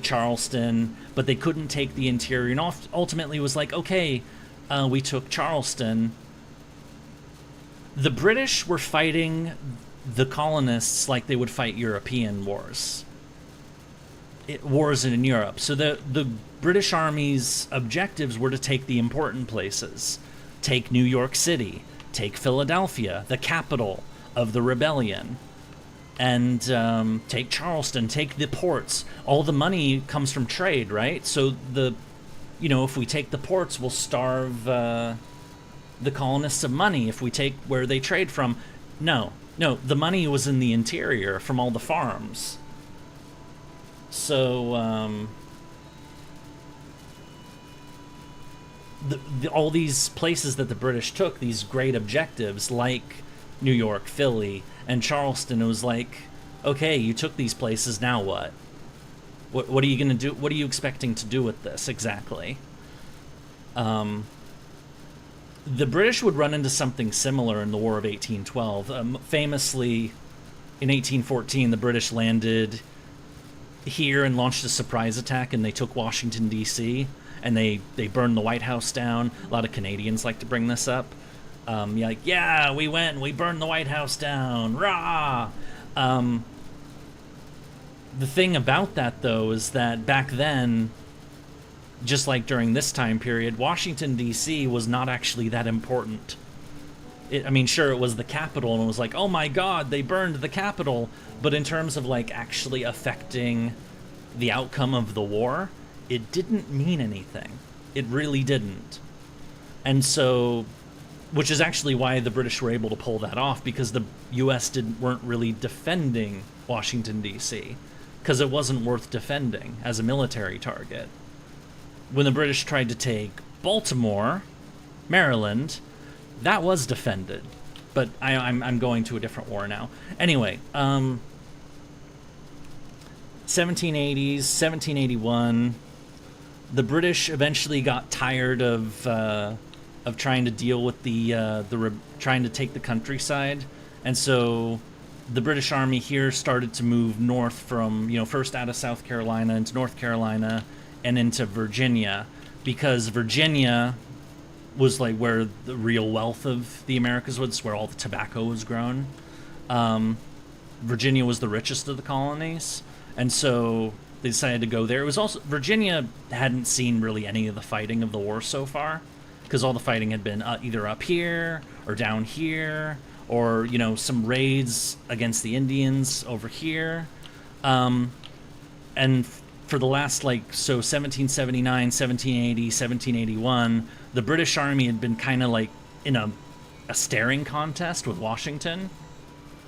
[SPEAKER 1] Charleston, but they couldn't take the interior, and ultimately was like, okay, we took Charleston. The British were fighting the colonists like they would fight European wars. Wars in Europe. So the British Army's objectives were to take the important places. Take New York City. Take Philadelphia, the capital of the rebellion. And take Charleston. Take the ports. All the money comes from trade, right? So if we take the ports, we'll starve the colonists of money. If we take where they trade from. No, the money was in the interior from all the farms. So, all these places that the British took, these great objectives, like New York, Philly, and Charleston, it was like, okay, you took these places, now what? What are you going to do? What are you expecting to do with this, exactly? The British would run into something similar in the War of 1812. Famously, in 1814, the British landed here and launched a surprise attack, and they took Washington, D.C., and they burned the White House down. A lot of Canadians like to bring this up. Yeah, we went and we burned the White House down. Rah! The thing about that, though, is that back then, just like during this time period, Washington, D.C. was not actually that important. Sure, it was the capital, and it was like, oh my god, they burned the capital. But in terms of, like, actually affecting the outcome of the war, it didn't mean anything. It really didn't. And so, which is actually why the British were able to pull that off, because the U.S. weren't really defending Washington, D.C., because it wasn't worth defending as a military target. When the British tried to take Baltimore, Maryland, that was defended. But I'm going to a different war now. Anyway, 1780s, 1781, the British eventually got tired of trying to deal with trying to take the countryside, and so the British Army here started to move north from, first out of South Carolina into North Carolina and into Virginia, because Virginia was like where the real wealth of the Americas was, where all the tobacco was grown. Virginia was the richest of the colonies, and so they decided to go there. It was also, Virginia hadn't seen really any of the fighting of the war so far, because all the fighting had been either up here or down here, or, some raids against the Indians over here. And for the last, 1779, 1780, 1781, the British Army had been kind of like in a a staring contest with Washington,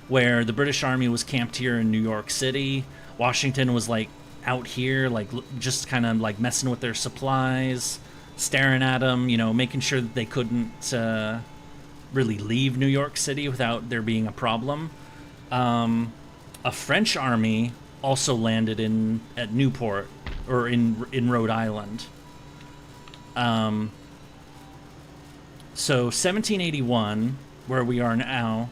[SPEAKER 1] where the British Army was camped here in New York City. Washington was like out here, like just kind of like messing with their supplies, staring at them, you know, making sure that they couldn't really leave New York City without there being a problem. A French army also landed at Newport, or in Rhode Island. So 1781, where we are now,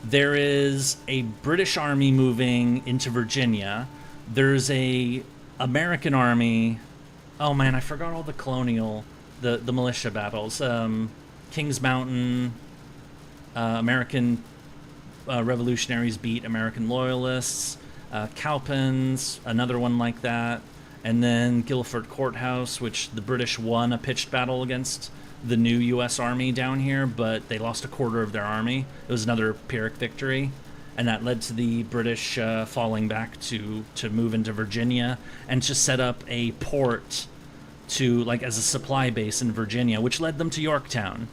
[SPEAKER 1] there is a British army moving into Virginia. There's a American army. Oh man, I forgot all the colonial, the militia battles. Kings Mountain, American revolutionaries beat American loyalists. Cowpens, another one like that. And then Guilford Courthouse, which the British won a pitched battle against the new U.S. Army down here, but they lost a quarter of their army. It was another Pyrrhic victory, and that led to the British falling back to move into Virginia and to set up a port to, like, as a supply base in Virginia, which led them to Yorktown.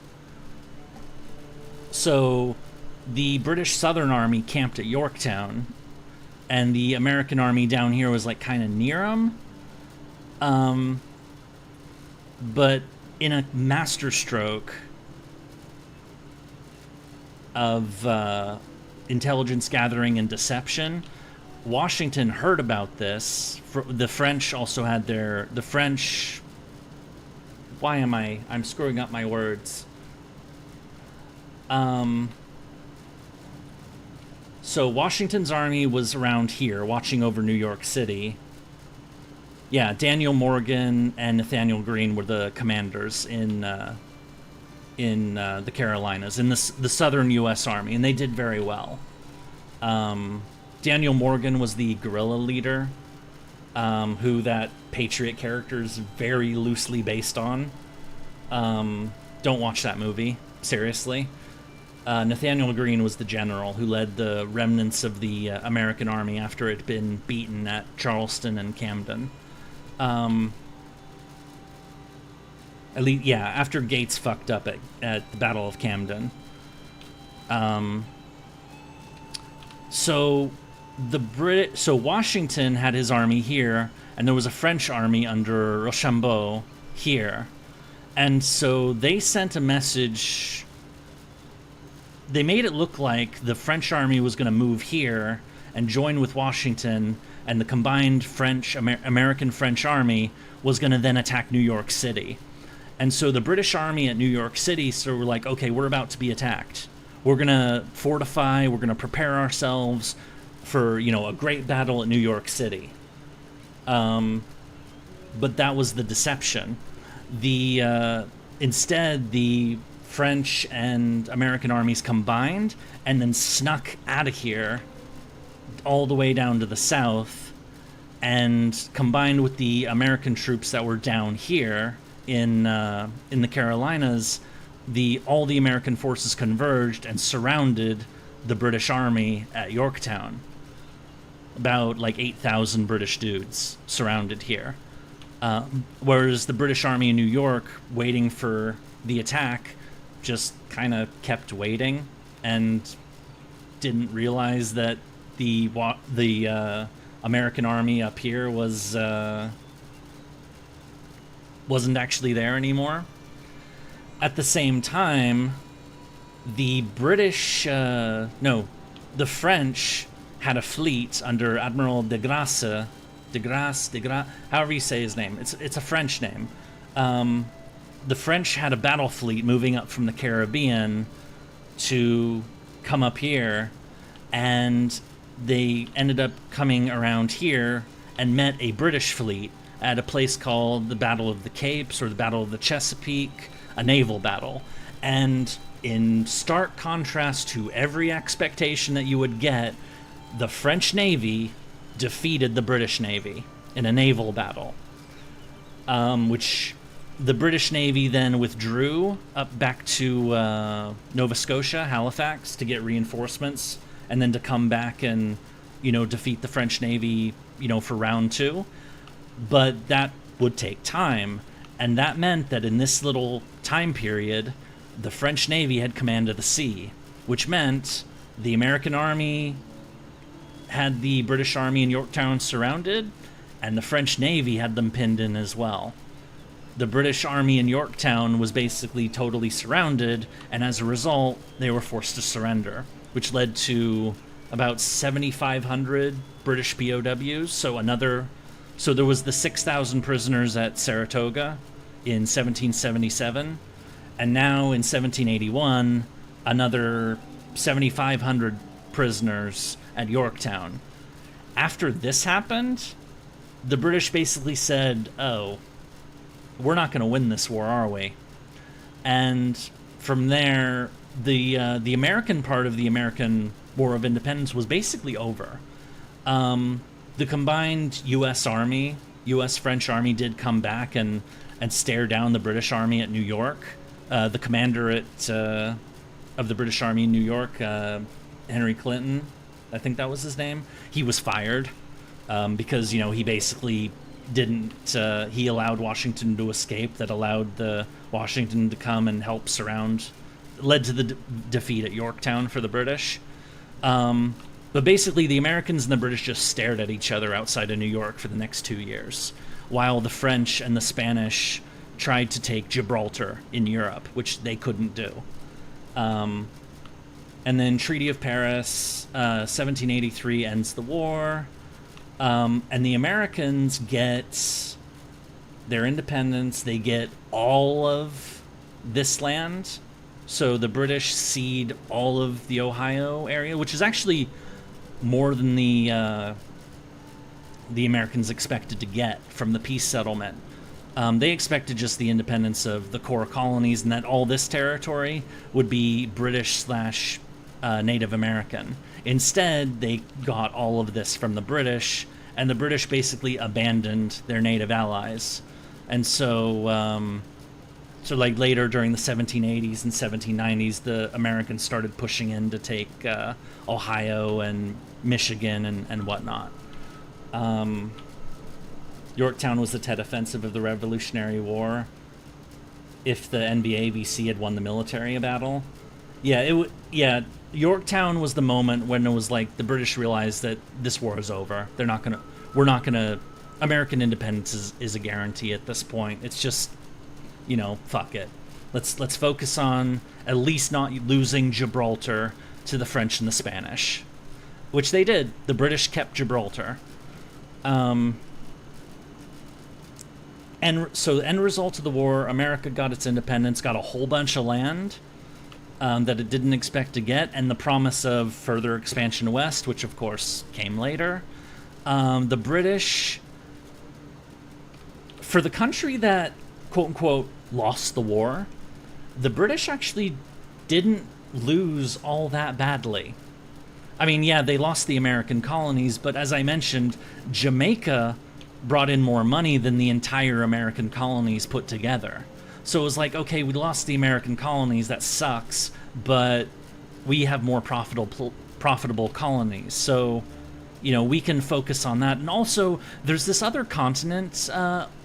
[SPEAKER 1] So the British Southern Army camped at Yorktown, and the American army down here was like kind of near them. But in a masterstroke of intelligence gathering and deception, Washington heard about this. The French also had the French... Why am I'm screwing up my words. So Washington's army was around here, watching over New York City. Yeah, Daniel Morgan and Nathaniel Greene were the commanders in the Carolinas, in the Southern U.S. Army, and they did very well. Daniel Morgan was the guerrilla leader, who that Patriot character is very loosely based on. Don't watch that movie, seriously. Nathaniel Greene was the general who led the remnants of the American army after it had been beaten at Charleston and Camden. At least, yeah, after Gates fucked up at the Battle of Camden. So Washington had his army here, and there was a French army under Rochambeau here. And so they sent a message. They made it look like the French army was going to move here and join with Washington, and the combined American-French army was going to then attack New York City. And so the British army at New York City were like, okay, we're about to be attacked. We're going to fortify, we're going to prepare ourselves for, you know, a great battle at New York City. But that was the deception. Instead, the French and American armies combined and then snuck out of here all the way down to the south, and combined with the American troops that were down here in the Carolinas, all the American forces converged and surrounded the British army at Yorktown. About like 8,000 British dudes surrounded here. Whereas the British army in New York, waiting for the attack, just kind of kept waiting and didn't realize that the American army up here wasn't actually there anymore. At the same time, the French had a fleet under Admiral de Grasse, however you say his name. It's a French name. The French had a battle fleet moving up from the Caribbean to come up here, and they ended up coming around here and met a British fleet at a place called the Battle of the Capes, or the Battle of the Chesapeake, a naval battle. And in stark contrast to every expectation that you would get, the French Navy defeated the British Navy in a naval battle, which the British Navy then withdrew up back to Nova Scotia, Halifax, to get reinforcements, and then to come back and, you know, defeat the French Navy, you know, for round two. But that would take time, and that meant that in this little time period, the French Navy had command of the sea, which meant the American Army had the British Army in Yorktown surrounded, and the French Navy had them pinned in as well. The British Army in Yorktown was basically totally surrounded, and as a result, they were forced to surrender, which led to about 7,500 British POWs. So there was the 6,000 prisoners at Saratoga in 1777, and now in 1781, another 7,500 prisoners at Yorktown. After this happened, the British basically said, oh, we're not going to win this war, are we? And from there, the American part of the American War of Independence was basically over. The combined U.S. Army, U.S.-French Army did come back and stare down the British Army at New York. The commander of the British Army in New York, Henry Clinton, I think that was his name, he was fired because, he basically didn't, he allowed Washington to escape, that allowed the Washington to come and help surround, led to the defeat at Yorktown for the British. But basically, the Americans and the British just stared at each other outside of New York for the next 2 years, while the French and the Spanish tried to take Gibraltar in Europe, which they couldn't do. And then Treaty of Paris, 1783 ends the war, and the Americans get their independence. They get all of this land. So the British cede all of the Ohio area, which is actually more than the Americans expected to get from the peace settlement. They expected just the independence of the core colonies, and that all this territory would be British / Native American. Instead, they got all of this from the British, and the British basically abandoned their native allies. And so, like later during the 1780s and 1790s, the Americans started pushing in to take Ohio and Michigan and whatnot. Yorktown was the Tet Offensive of the Revolutionary War. If the NBAVC had won the military battle, Yorktown was the moment when it was like the British realized that this war is over. We're not gonna. American independence is a guarantee at this point. It's just, fuck it. Let's focus on at least not losing Gibraltar to the French and the Spanish, which they did. The British kept Gibraltar. And so the end result of the war, America got its independence, got a whole bunch of land that it didn't expect to get, and the promise of further expansion west, which of course came later. The British, for the country that quote-unquote lost the war, the British actually didn't lose all that badly. I mean, yeah, they lost the American colonies, but as I mentioned, Jamaica brought in more money than the entire American colonies put together. So it was like, okay, we lost the American colonies, that sucks, but we have more profitable colonies. So, we can focus on that. And also, there's this other continent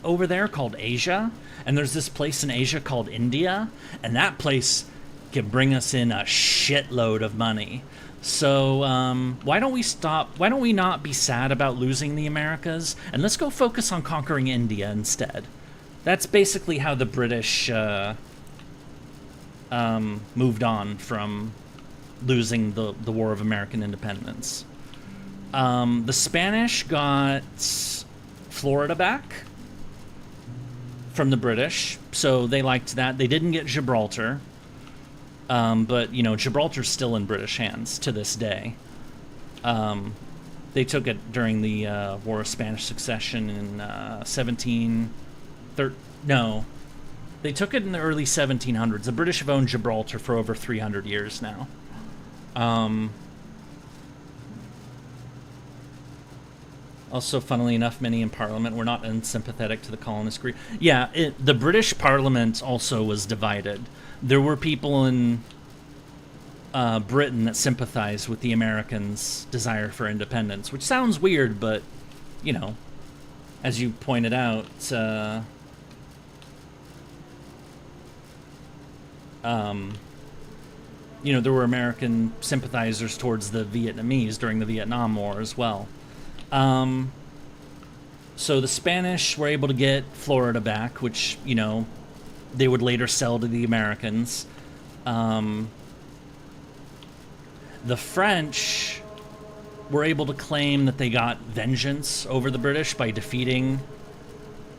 [SPEAKER 1] over there called Asia, and there's this place in Asia called India, and that place can bring us in a shitload of money. So why don't we not be sad about losing the Americas, and let's go focus on conquering India instead. That's basically how the British moved on from losing the War of American Independence. The Spanish got Florida back from the British, so they liked that. They didn't get Gibraltar. But, Gibraltar's still in British hands to this day. They took it during the War of Spanish Succession in they took it in the early 1700s. The British have owned Gibraltar for over 300 years now. Also, funnily enough, many in Parliament were not unsympathetic to the colonist group. Yeah, the British Parliament also was divided. There were people in Britain that sympathized with the Americans' desire for independence, which sounds weird, but, as you pointed out, you know, there were American sympathizers towards the Vietnamese during the Vietnam War as well. So the Spanish were able to get Florida back, which, you know, they would later sell to the Americans. The French were able to claim that they got vengeance over the British by defeating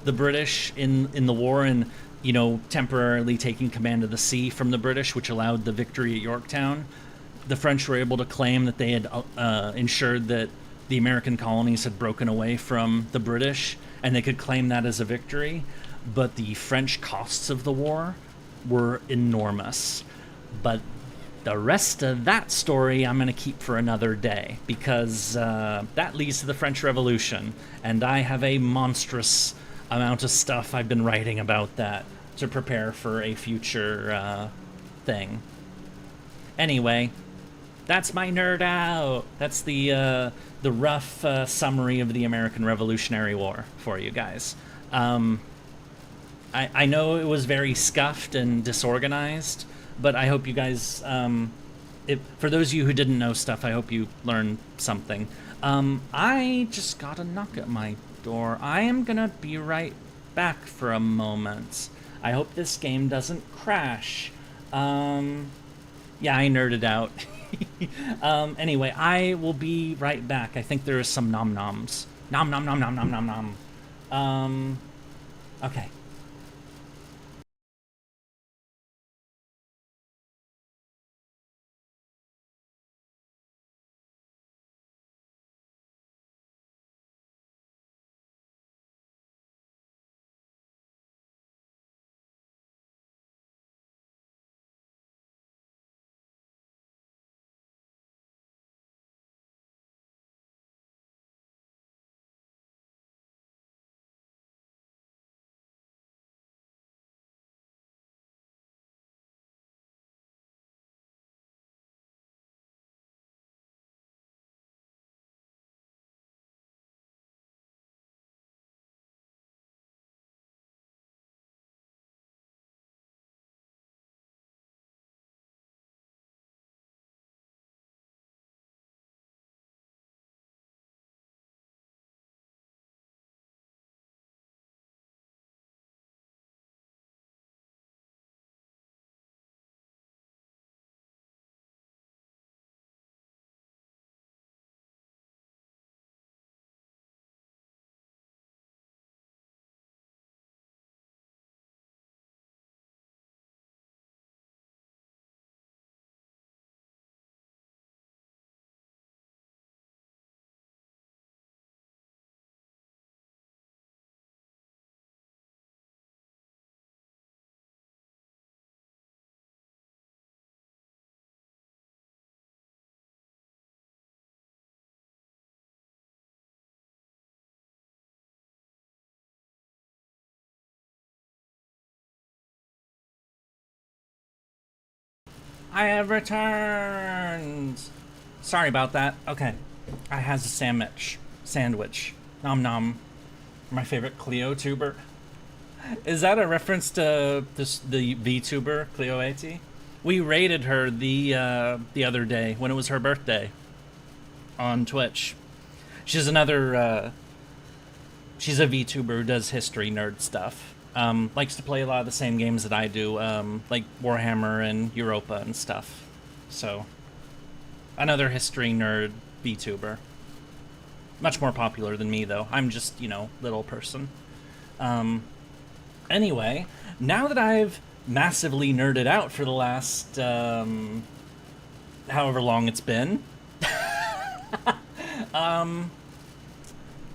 [SPEAKER 1] the British in the war and, you know, temporarily taking command of the sea from the British, which allowed the victory at Yorktown. The French were able to claim that they had ensured that the American colonies had broken away from the British, and they could claim that as a victory. But the French costs of the war were enormous. But the rest of that story I'm going to keep for another day, because that leads to the French Revolution, and I have a monstrous amount of stuff I've been writing about that to prepare for a future thing. Anyway, that's my nerd out. That's the rough summary of the American Revolutionary War for you guys. I know it was very scuffed and disorganized, but I hope you guys, for those of you who didn't know stuff, I hope you learned something. I just got a knock at my door. I am gonna be right back for a moment. I hope this game doesn't crash. Yeah, I nerded out. Anyway, I will be right back. I think there is some nom-noms. Nom-nom-nom-nom-nom-nom-nom. Okay. I have returned. Sorry about that. Okay. I has a sandwich. Nom nom. My favorite Cleo tuber. Is that a reference to the VTuber Cleo AT? We raided her the other day when it was her birthday on Twitch. She's another she's a VTuber who does history nerd stuff. Likes to play a lot of the same games that I do, like Warhammer and Europa and stuff. So, another history nerd VTuber. Much more popular than me, though. I'm just, you know, little person. Anyway, now that I've massively nerded out for the last, however long it's been,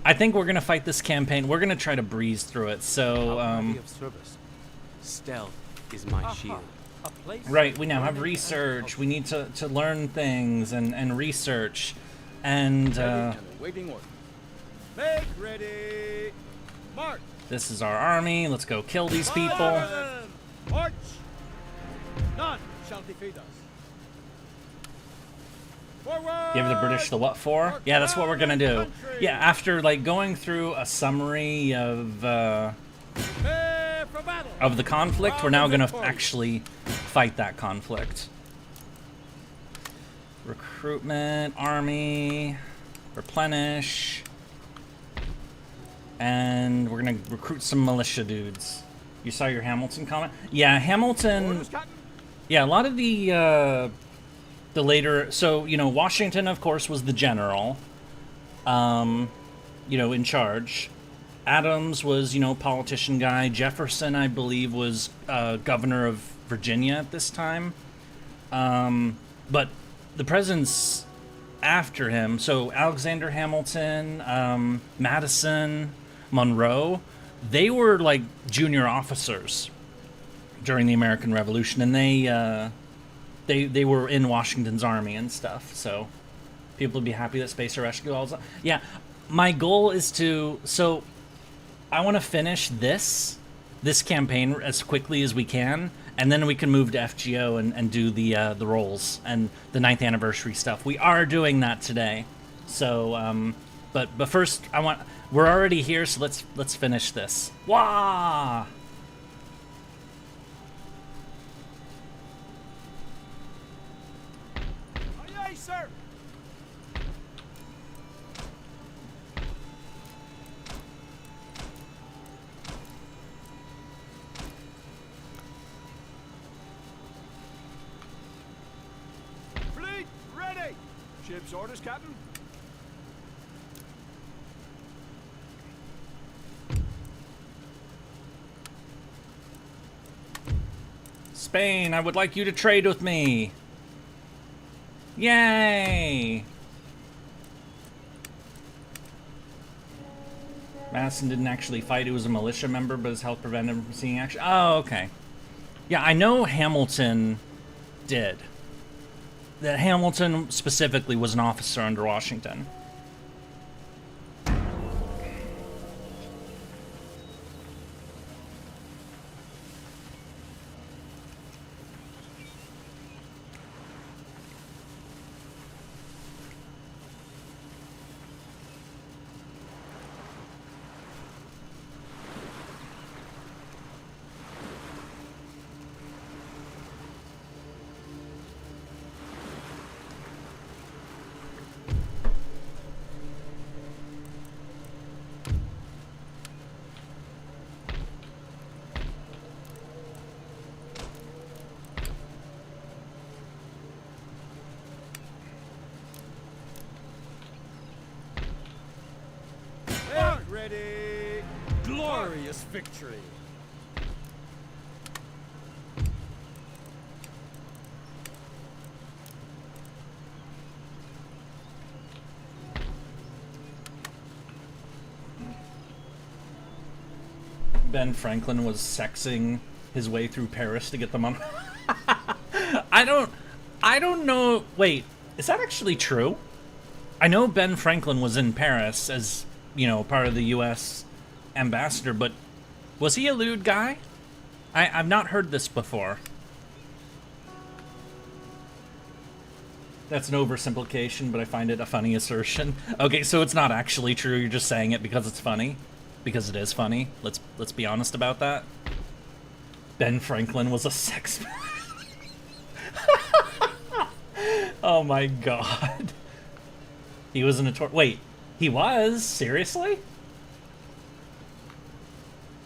[SPEAKER 1] I think we're gonna fight this campaign. We're gonna try to breeze through it. So,
[SPEAKER 7] stealth is my shield.
[SPEAKER 1] Right, we now have research. We need to learn things and research. And
[SPEAKER 3] waiting order. Make ready. March.
[SPEAKER 1] This is our army. Let's go kill these people.
[SPEAKER 3] March. None shall defeat us. Forward.
[SPEAKER 1] Give the British the what for? Yeah, that's what we're gonna do. Yeah, after like going through a summary of the conflict, we're now gonna actually fight fight that conflict. Recruitment, army, replenish, and we're gonna recruit some militia dudes. You saw your Hamilton comment? Yeah, Hamilton. Yeah, a lot of the later. So you know, Washington, of course, was the general. You know, in charge. Adams was, you know, politician guy. Jefferson, I believe, was governor of Virginia at this time. But the presidents after him, so Alexander Hamilton, Madison, Monroe, they were like junior officers during the American Revolution, and they were in Washington's army and stuff. So people would be happy that Spacer Rescue all. Yeah, my goal is to I want to finish this campaign as quickly as we can, and then we can move to FGO and do the roles and the 9th anniversary stuff. We are doing that today, so but first we're already here, so let's finish this. Wah!
[SPEAKER 3] Aye, aye, sir. Fleet ready. Ship's orders, Captain.
[SPEAKER 1] Spain, I would like you to trade with me. Yay! Madison didn't actually fight. He was a militia member, but his health prevented him from seeing action. Oh, okay. Yeah, I know Hamilton did. That Hamilton specifically was an officer under Washington.
[SPEAKER 3] Ready.
[SPEAKER 6] Glorious victory.
[SPEAKER 1] Ben Franklin was sexing his way through Paris to get them on. I don't know. Wait, is that actually true? I know Ben Franklin was in Paris as, you know, part of the U.S. ambassador, but was he a lewd guy? I've not heard this before. That's an oversimplification, but I find it a funny assertion. Okay, so it's not actually true. You're just saying it because it's funny. Because it is funny. Let's be honest about that. Ben Franklin was a sex. Oh my god. He was in a wait, he was? Seriously?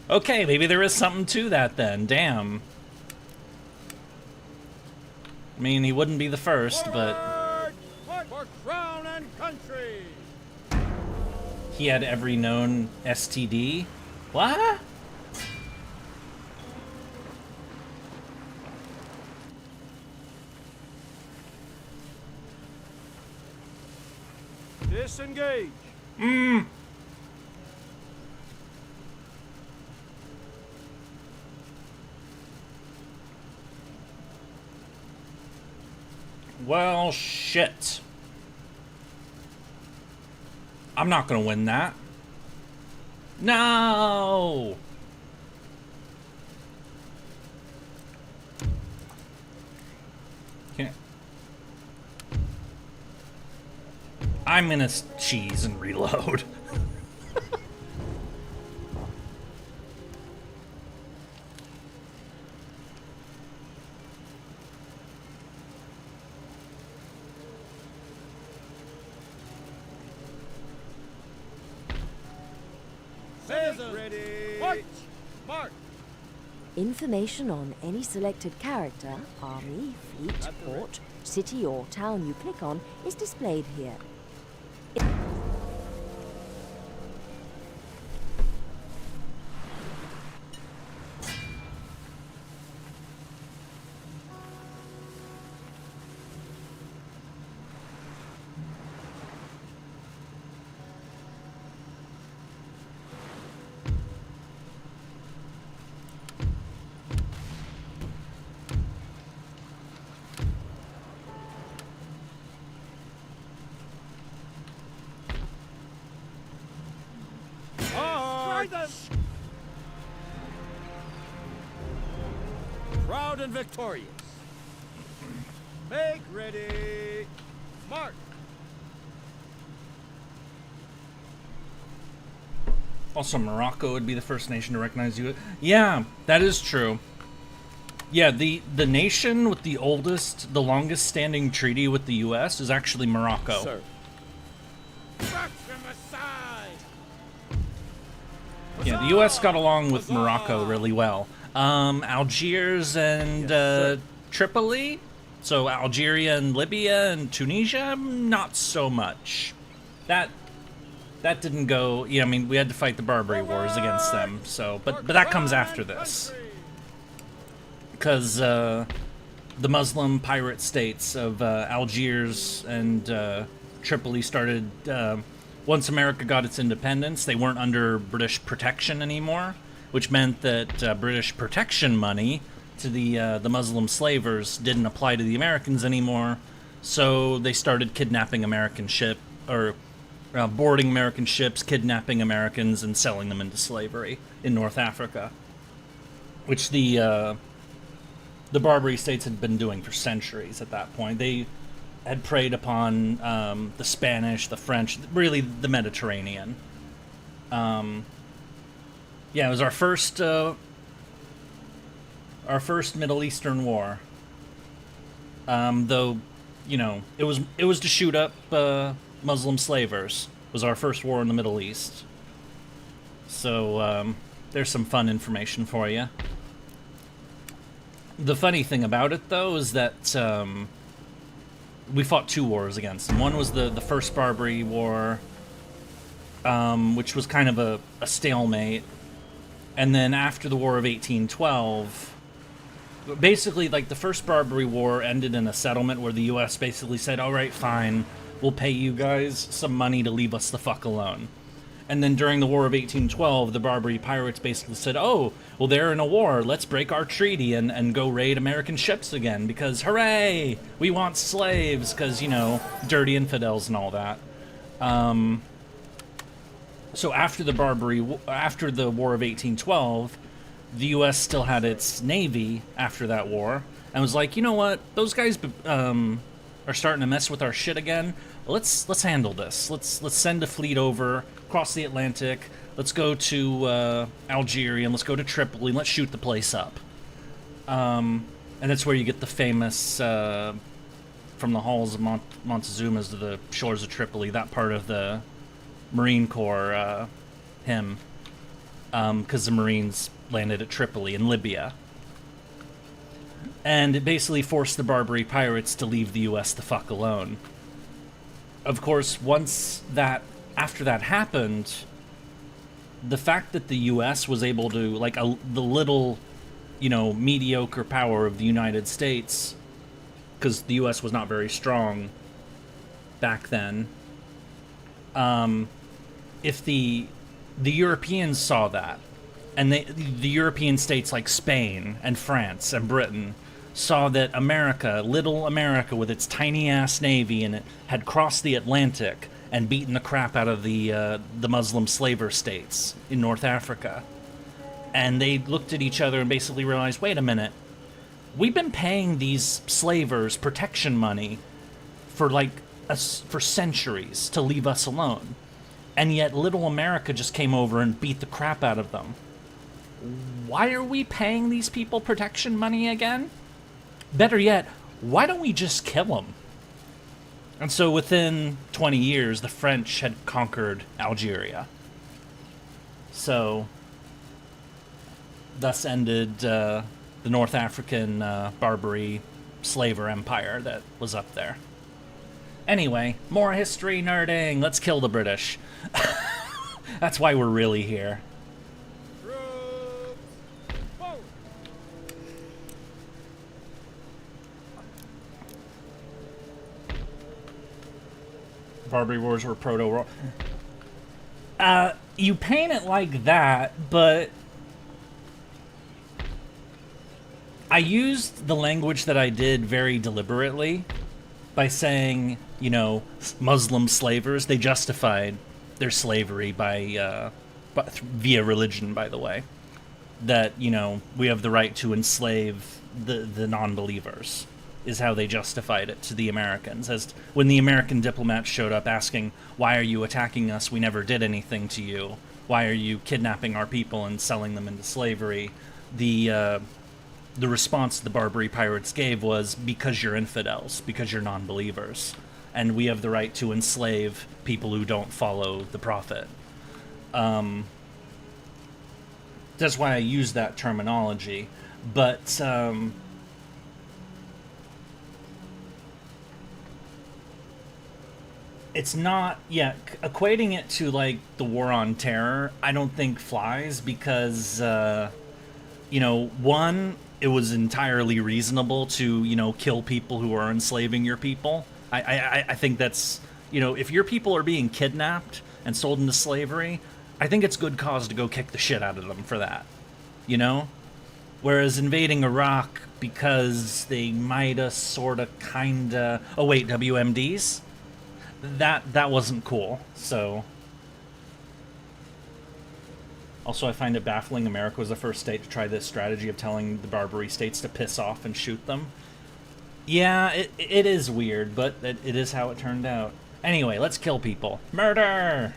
[SPEAKER 1] Okay, maybe there is something to that then. Damn. I mean, he wouldn't be the first, but
[SPEAKER 3] for crown and country.
[SPEAKER 1] He had every known STD. What?
[SPEAKER 3] Disengage.
[SPEAKER 1] Well, shit. I'm not gonna win that. No! Can't. I'm gonna cheese and reload.
[SPEAKER 3] prison. Ready. March. March.
[SPEAKER 4] Information on any selected character, army, fleet, port, city or town you click on is displayed here.
[SPEAKER 3] Proud and victorious. Make ready. March.
[SPEAKER 1] Also, Morocco would be the first nation to recognize you. Yeah, that is true. Yeah, the nation with the longest standing treaty with the U.S. is actually Morocco.
[SPEAKER 3] Sir. Brush them aside.
[SPEAKER 1] Yeah, the U.S. got along with Morocco really well. Algiers and Tripoli, so Algeria and Libya and Tunisia, not so much. That didn't go. Yeah, I mean, we had to fight the Barbary Wars against them. So, but that comes after this, because the Muslim pirate states of Algiers and Tripoli started. Once America got its independence, they weren't under British protection anymore, which meant that British protection money to the Muslim slavers didn't apply to the Americans anymore. So they started kidnapping American boarding American ships, kidnapping Americans, and selling them into slavery in North Africa, which the Barbary states had been doing for centuries at that point. They had preyed upon the Spanish, the French, really the Mediterranean. Yeah, it was our first Middle Eastern war. Though, you know, it was to shoot up Muslim slavers. It was our first war in the Middle East. So there's some fun information for you. The funny thing about it, though, is that we fought two wars against them. One was the First Barbary War, which was kind of a stalemate. And then after the War of 1812, basically, like, the First Barbary War ended in a settlement where the U.S. basically said, all right, fine, we'll pay you guys some money to leave us the fuck alone. And then during the War of 1812, the Barbary pirates basically said, oh, well, they're in a war, let's break our treaty and go raid American ships again, because, hooray, we want slaves, because, you know, dirty infidels and all that. So after the War of 1812, the U.S. still had its navy after that war, and was like, you know what, those guys are starting to mess with our shit again. Let's handle this. Let's send a fleet over, cross the Atlantic. Let's go to Algeria, and let's go to Tripoli, and let's shoot the place up. And that's where you get the famous, from the halls of Montezuma's to the shores of Tripoli, that part of the Marine Corps hymn, because the Marines landed at Tripoli in Libya. And it basically forced the Barbary pirates to leave the U.S. the fuck alone. Of course, after that happened, the fact that the U.S. was able to, like, the little, you know, mediocre power of the United States, because the U.S. was not very strong back then, if the Europeans saw that, and the European states like Spain and France and Britain saw that America, little America with its tiny-ass navy, and it had crossed the Atlantic and beaten the crap out of the Muslim slaver states in North Africa. And they looked at each other and basically realized, wait a minute, we've been paying these slavers protection money for centuries to leave us alone. And yet little America just came over and beat the crap out of them. Why are we paying these people protection money again? Better yet, why don't we just kill them? And so within 20 years, the French had conquered Algeria. So, thus ended the North African Barbary slaver empire that was up there. Anyway, more history nerding. Let's kill the British. That's why we're really here. Barbary Wars were proto-war. You paint it like that, but I used the language that I did very deliberately by saying, you know, Muslim slavers, they justified their slavery by via religion, by the way. That, you know, we have the right to enslave the non-believers, is how they justified it to the Americans. As when the American diplomats showed up asking, why are you attacking us? We never did anything to you. Why are you kidnapping our people and selling them into slavery? The response the Barbary pirates gave was, because you're infidels, because you're non-believers, and we have the right to enslave people who don't follow the prophet. That's why I use that terminology. But it's not, equating it to, like, the War on Terror, I don't think flies, because, you know, one, it was entirely reasonable to, you know, kill people who are enslaving your people. I think that's, you know, if your people are being kidnapped and sold into slavery, I think it's good cause to go kick the shit out of them for that, you know? Whereas invading Iraq because they mighta, sorta, kinda... Oh wait, WMDs? That wasn't cool, so... Also, I find it baffling America was the first state to try this strategy of telling the Barbary states to piss off and shoot them. Yeah, it is weird, but it is how it turned out. Anyway, let's kill people. Murder!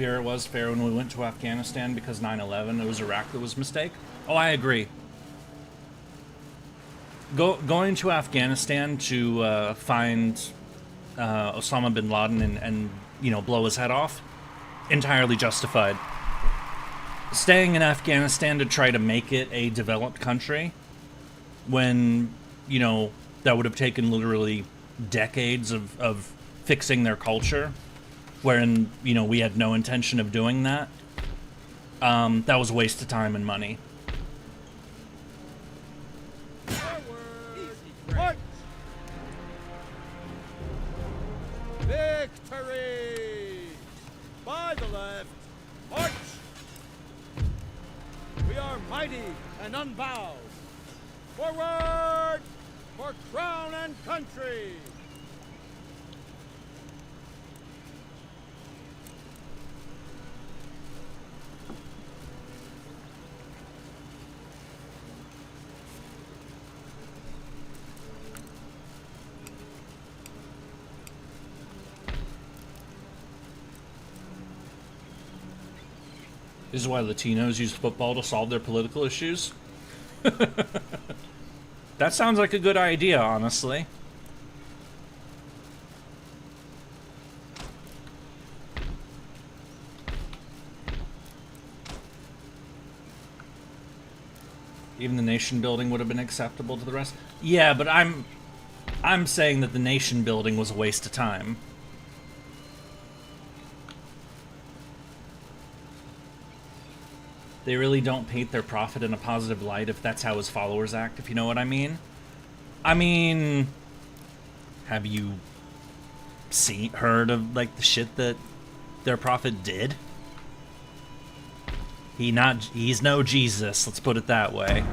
[SPEAKER 1] It was fair when we went to Afghanistan because 9/11, it was Iraq that was a mistake. Oh, I agree. Going to Afghanistan to find Osama bin Laden and you know, blow his head off, entirely justified. Staying in Afghanistan to try to make it a developed country, when, you know, that would have taken literally decades of fixing their culture, wherein, you know, we had no intention of doing that. That was a waste of time and money.
[SPEAKER 3] Forward! Victory! By the left, march! We are mighty and unbowed. Forward for crown and country!
[SPEAKER 1] This is why Latinos use football to solve their political issues. That sounds like a good idea, honestly. Even the nation building would have been acceptable to the rest. Yeah, but I'm saying that the nation building was a waste of time. They really don't paint their prophet in a positive light if that's how his followers act, if you know what I mean. I mean, have you heard of, like, the shit that their prophet did? He's no Jesus, let's put it that way.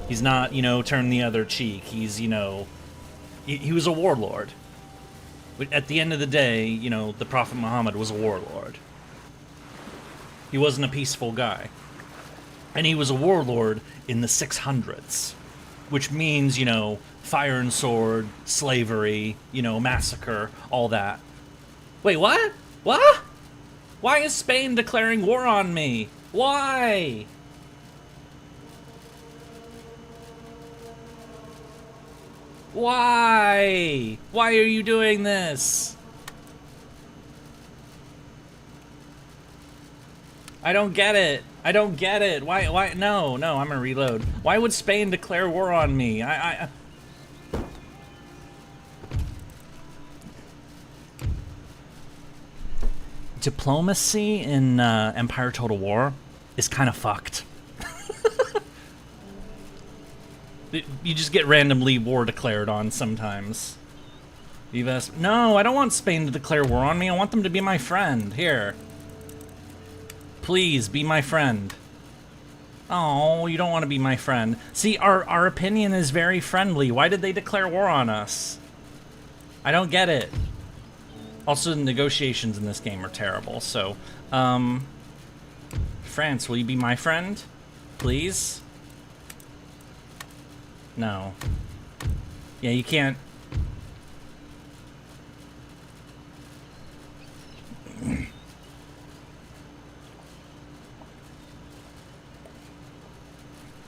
[SPEAKER 1] He's not, you know, turn the other cheek. He's, you know, he was a warlord. But at the end of the day, you know, the Prophet Muhammad was a warlord. He wasn't a peaceful guy. And he was a warlord in the 600s, which means, you know, fire and sword, slavery, you know, massacre, all that. Wait, what? What? Why is Spain declaring war on me? Why? Why? Why are you doing this? I don't get it. I don't get it. Why? No, I'm gonna reload. Why would Spain declare war on me? Diplomacy in Empire Total War is kind of fucked. You just get randomly war declared on sometimes. No, I don't want Spain to declare war on me. I want them to be my friend. Here. Please, be my friend. Oh, you don't want to be my friend. See, our opinion is very friendly. Why did they declare war on us? I don't get it. Also, the negotiations in this game are terrible, so... France, will you be my friend? Please? No. Yeah, you can't...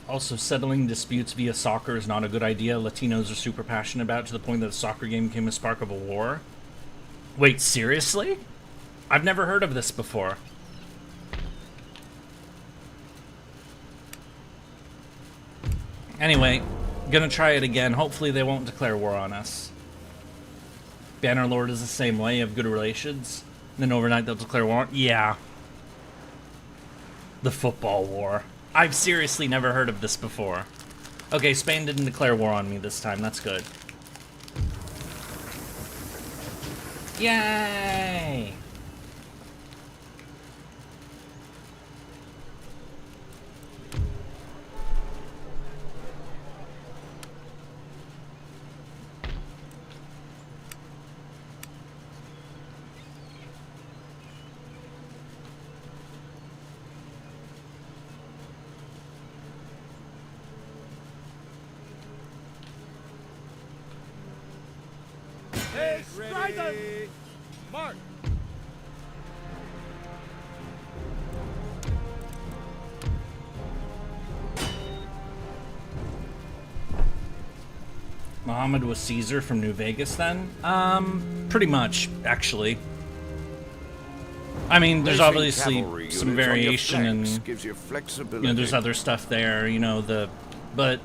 [SPEAKER 1] Also, settling disputes via soccer is not a good idea. Latinos are super passionate about it, to the point that a soccer game became a spark of a war. Wait, seriously? I've never heard of this before. Anyway, gonna try it again. Hopefully they won't declare war on us. Bannerlord is the same way. You have good relations. Then overnight they'll declare war. Yeah. The football war. I've seriously never heard of this before. Okay, Spain didn't declare war on me this time. That's good. Yay!
[SPEAKER 3] Ready. Mark.
[SPEAKER 1] Muhammad was Caesar from New Vegas then? Pretty much, actually. I mean, there's obviously some variation and,
[SPEAKER 5] gives you flexibility.
[SPEAKER 1] You know, there's other stuff there, you know, but,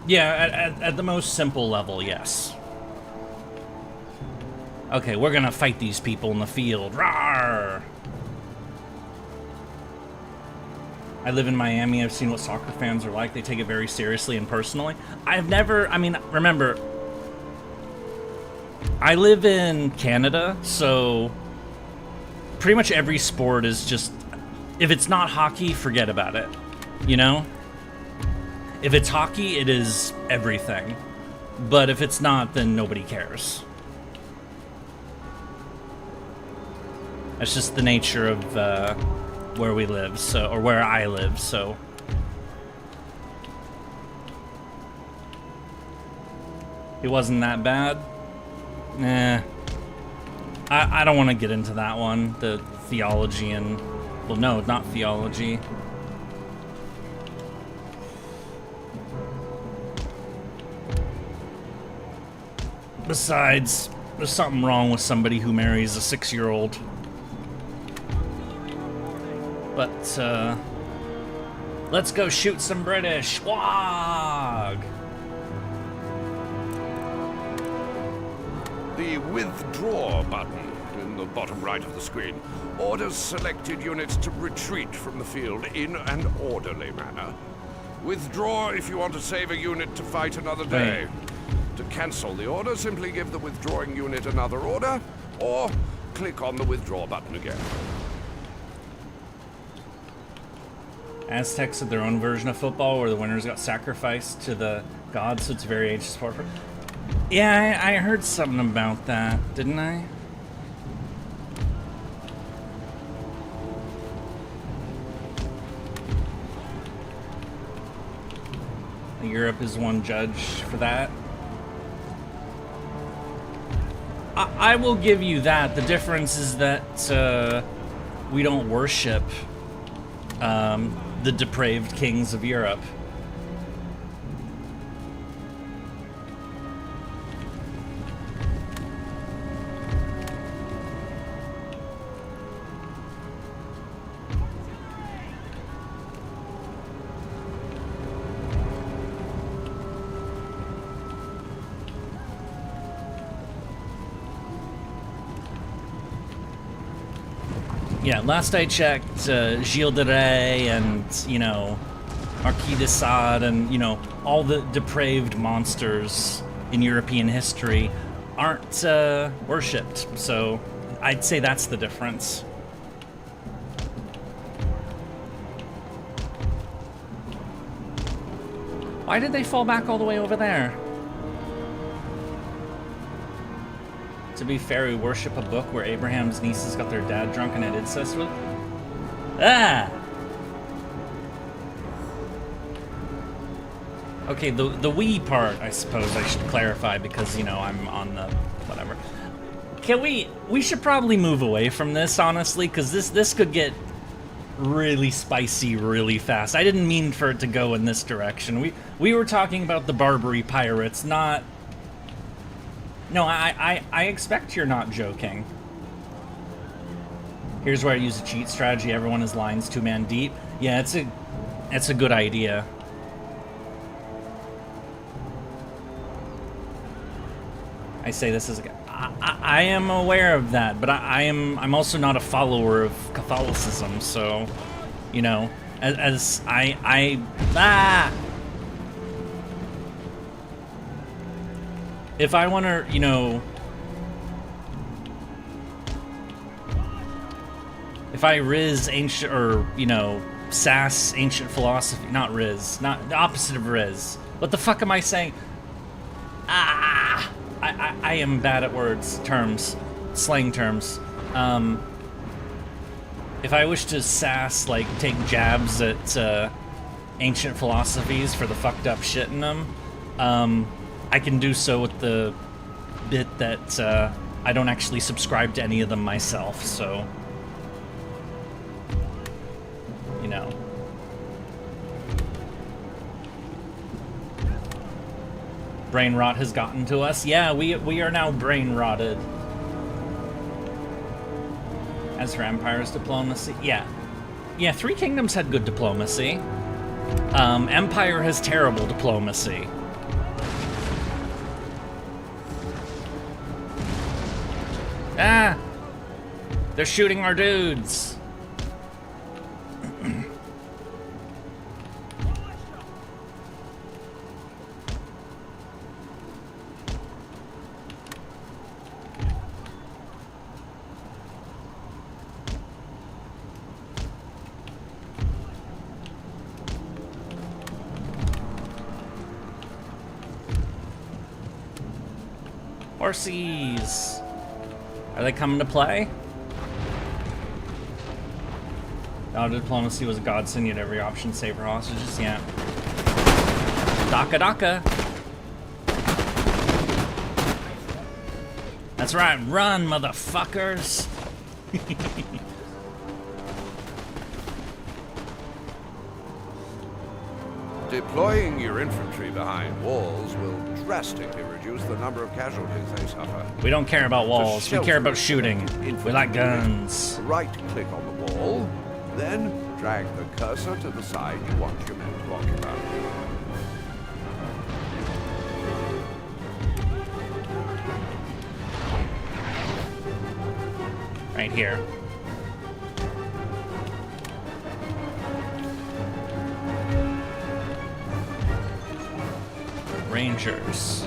[SPEAKER 1] yeah, at the most simple level, yes. Okay, we're gonna fight these people in the field. Rawr! I live in Miami. I've seen what soccer fans are like. They take it very seriously and personally. Remember, I live in Canada, so pretty much every sport is just, if it's not hockey, forget about it, you know? If it's hockey, it is everything. But if it's not, then nobody cares. That's just the nature of where we live, or where I live, so. It wasn't that bad. Nah. I don't want to get into that one, the theology and, well, no, not theology. Besides, there's something wrong with somebody who marries a 6-year-old. But, let's go shoot some British. Wog!
[SPEAKER 5] The withdraw button in the bottom right of the screen orders selected units to retreat from the field in an orderly manner. Withdraw if you want to save a unit to fight another day. To cancel the order, simply give the withdrawing unit another order, or click on the withdraw button again.
[SPEAKER 1] Aztecs had their own version of football where the winners got sacrificed to the gods, so it's very ancient sport. Yeah, I heard something about that, didn't I? Europe is one judge for that. I will give you that. The difference is that we don't worship the depraved kings of Europe. Yeah, last I checked, Gilles de Rais and, you know, Marquis de Sade and, you know, all the depraved monsters in European history aren't worshipped. So I'd say that's the difference. Why did they fall back all the way over there? To be fair, we worship a book where Abraham's nieces got their dad drunk and had incest with. Ah! Okay, the we part, I suppose I should clarify because, you know, I'm on the whatever. Can we should probably move away from this, honestly, because this could get really spicy really fast. I didn't mean for it to go in this direction. We were talking about the Barbary pirates, not... No, I expect you're not joking. Here's where I use a cheat strategy. Everyone is lines 2-man deep. Yeah, it's a good idea. I say this as a... I am aware of that, but I'm also not a follower of Catholicism, so, you know, as if I want to, you know, if I riz ancient, or, you know, sass ancient philosophy, not riz, not the opposite of riz. What the fuck am I saying? I am bad at words, terms, slang terms. If I wish to sass, like, take jabs at ancient philosophies for the fucked up shit in them, I can do so with the bit that I don't actually subscribe to any of them myself, so, you know. Brain rot has gotten to us. Yeah, we are now brain rotted. As for Empire's diplomacy, yeah. Yeah, Three Kingdoms had good diplomacy. Empire has terrible diplomacy. Ah! They're shooting our dudes! Horsies! Are they coming to play? Diplomacy was a godsend, yet every option save for hostages, yeah. Daka Daka! That's right, run, motherfuckers!
[SPEAKER 5] Deploying your infantry behind walls will drastically reduce the number of casualties they suffer.
[SPEAKER 1] We don't care about walls, we care about shooting. We like guns.
[SPEAKER 5] Right-click on the wall, then drag the cursor to the side you want your men to occupy.
[SPEAKER 1] Right here. Rangers.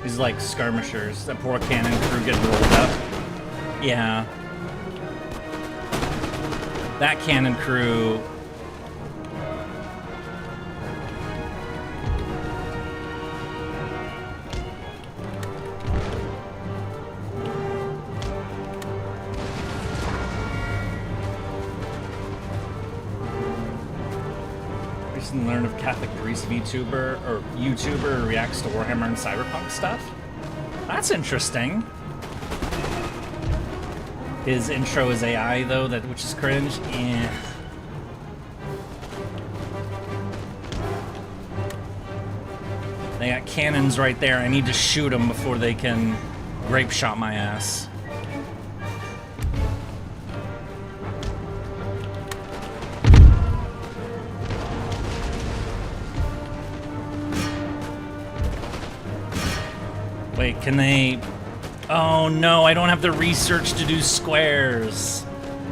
[SPEAKER 1] These like skirmishers. That poor cannon crew getting rolled up. Yeah. That cannon crew. Recently learned of Catholic priest YouTuber who reacts to Warhammer and Cyberpunk stuff. That's interesting. His intro is AI though, which is cringe. Eh. They got cannons right there. I need to shoot them before they can grape shot my ass. Wait, can they... Oh no, I don't have the research to do squares.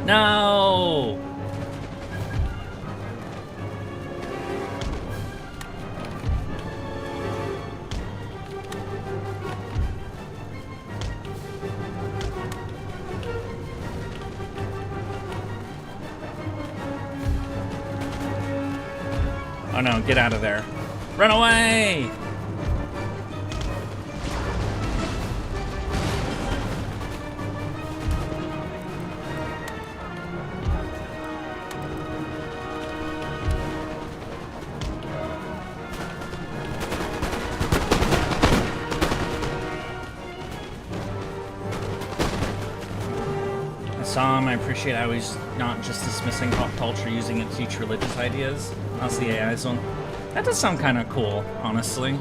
[SPEAKER 1] No! Oh no, get out of there. Run away! I appreciate how he's not just dismissing pop culture, using it to teach religious ideas. That's the AI's one. That does sound kind of cool, honestly.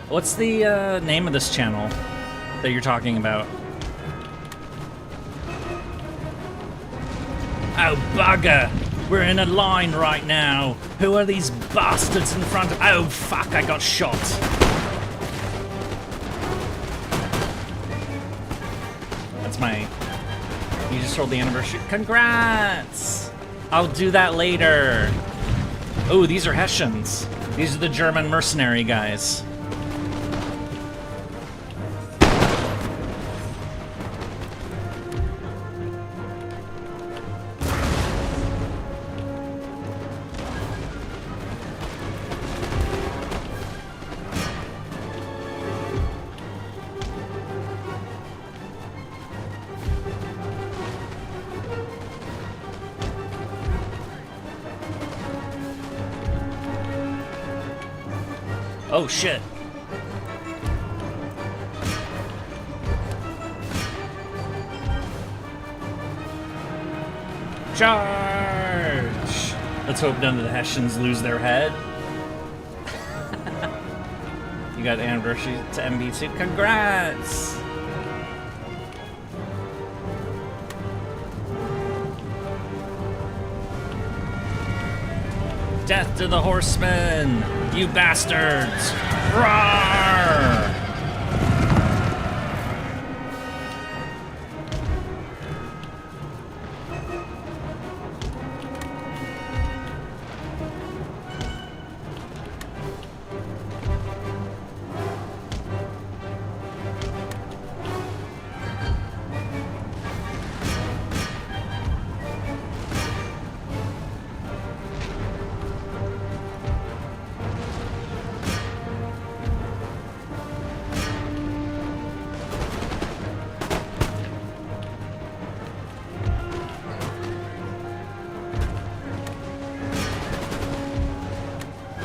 [SPEAKER 1] What's the name of this channel that you're talking about? Oh, bugger! We're in a line right now. Who are these bastards in front of... Oh, fuck, I got shot. That's my... You just rolled the anniversary. Congrats! I'll do that later. Oh, these are Hessians. These are the German mercenary guys. Oh shit. Charge! Let's hope none of the Hessians lose their head. You got anniversary to MB2. Congrats! Death to the horsemen! You bastards! Roar!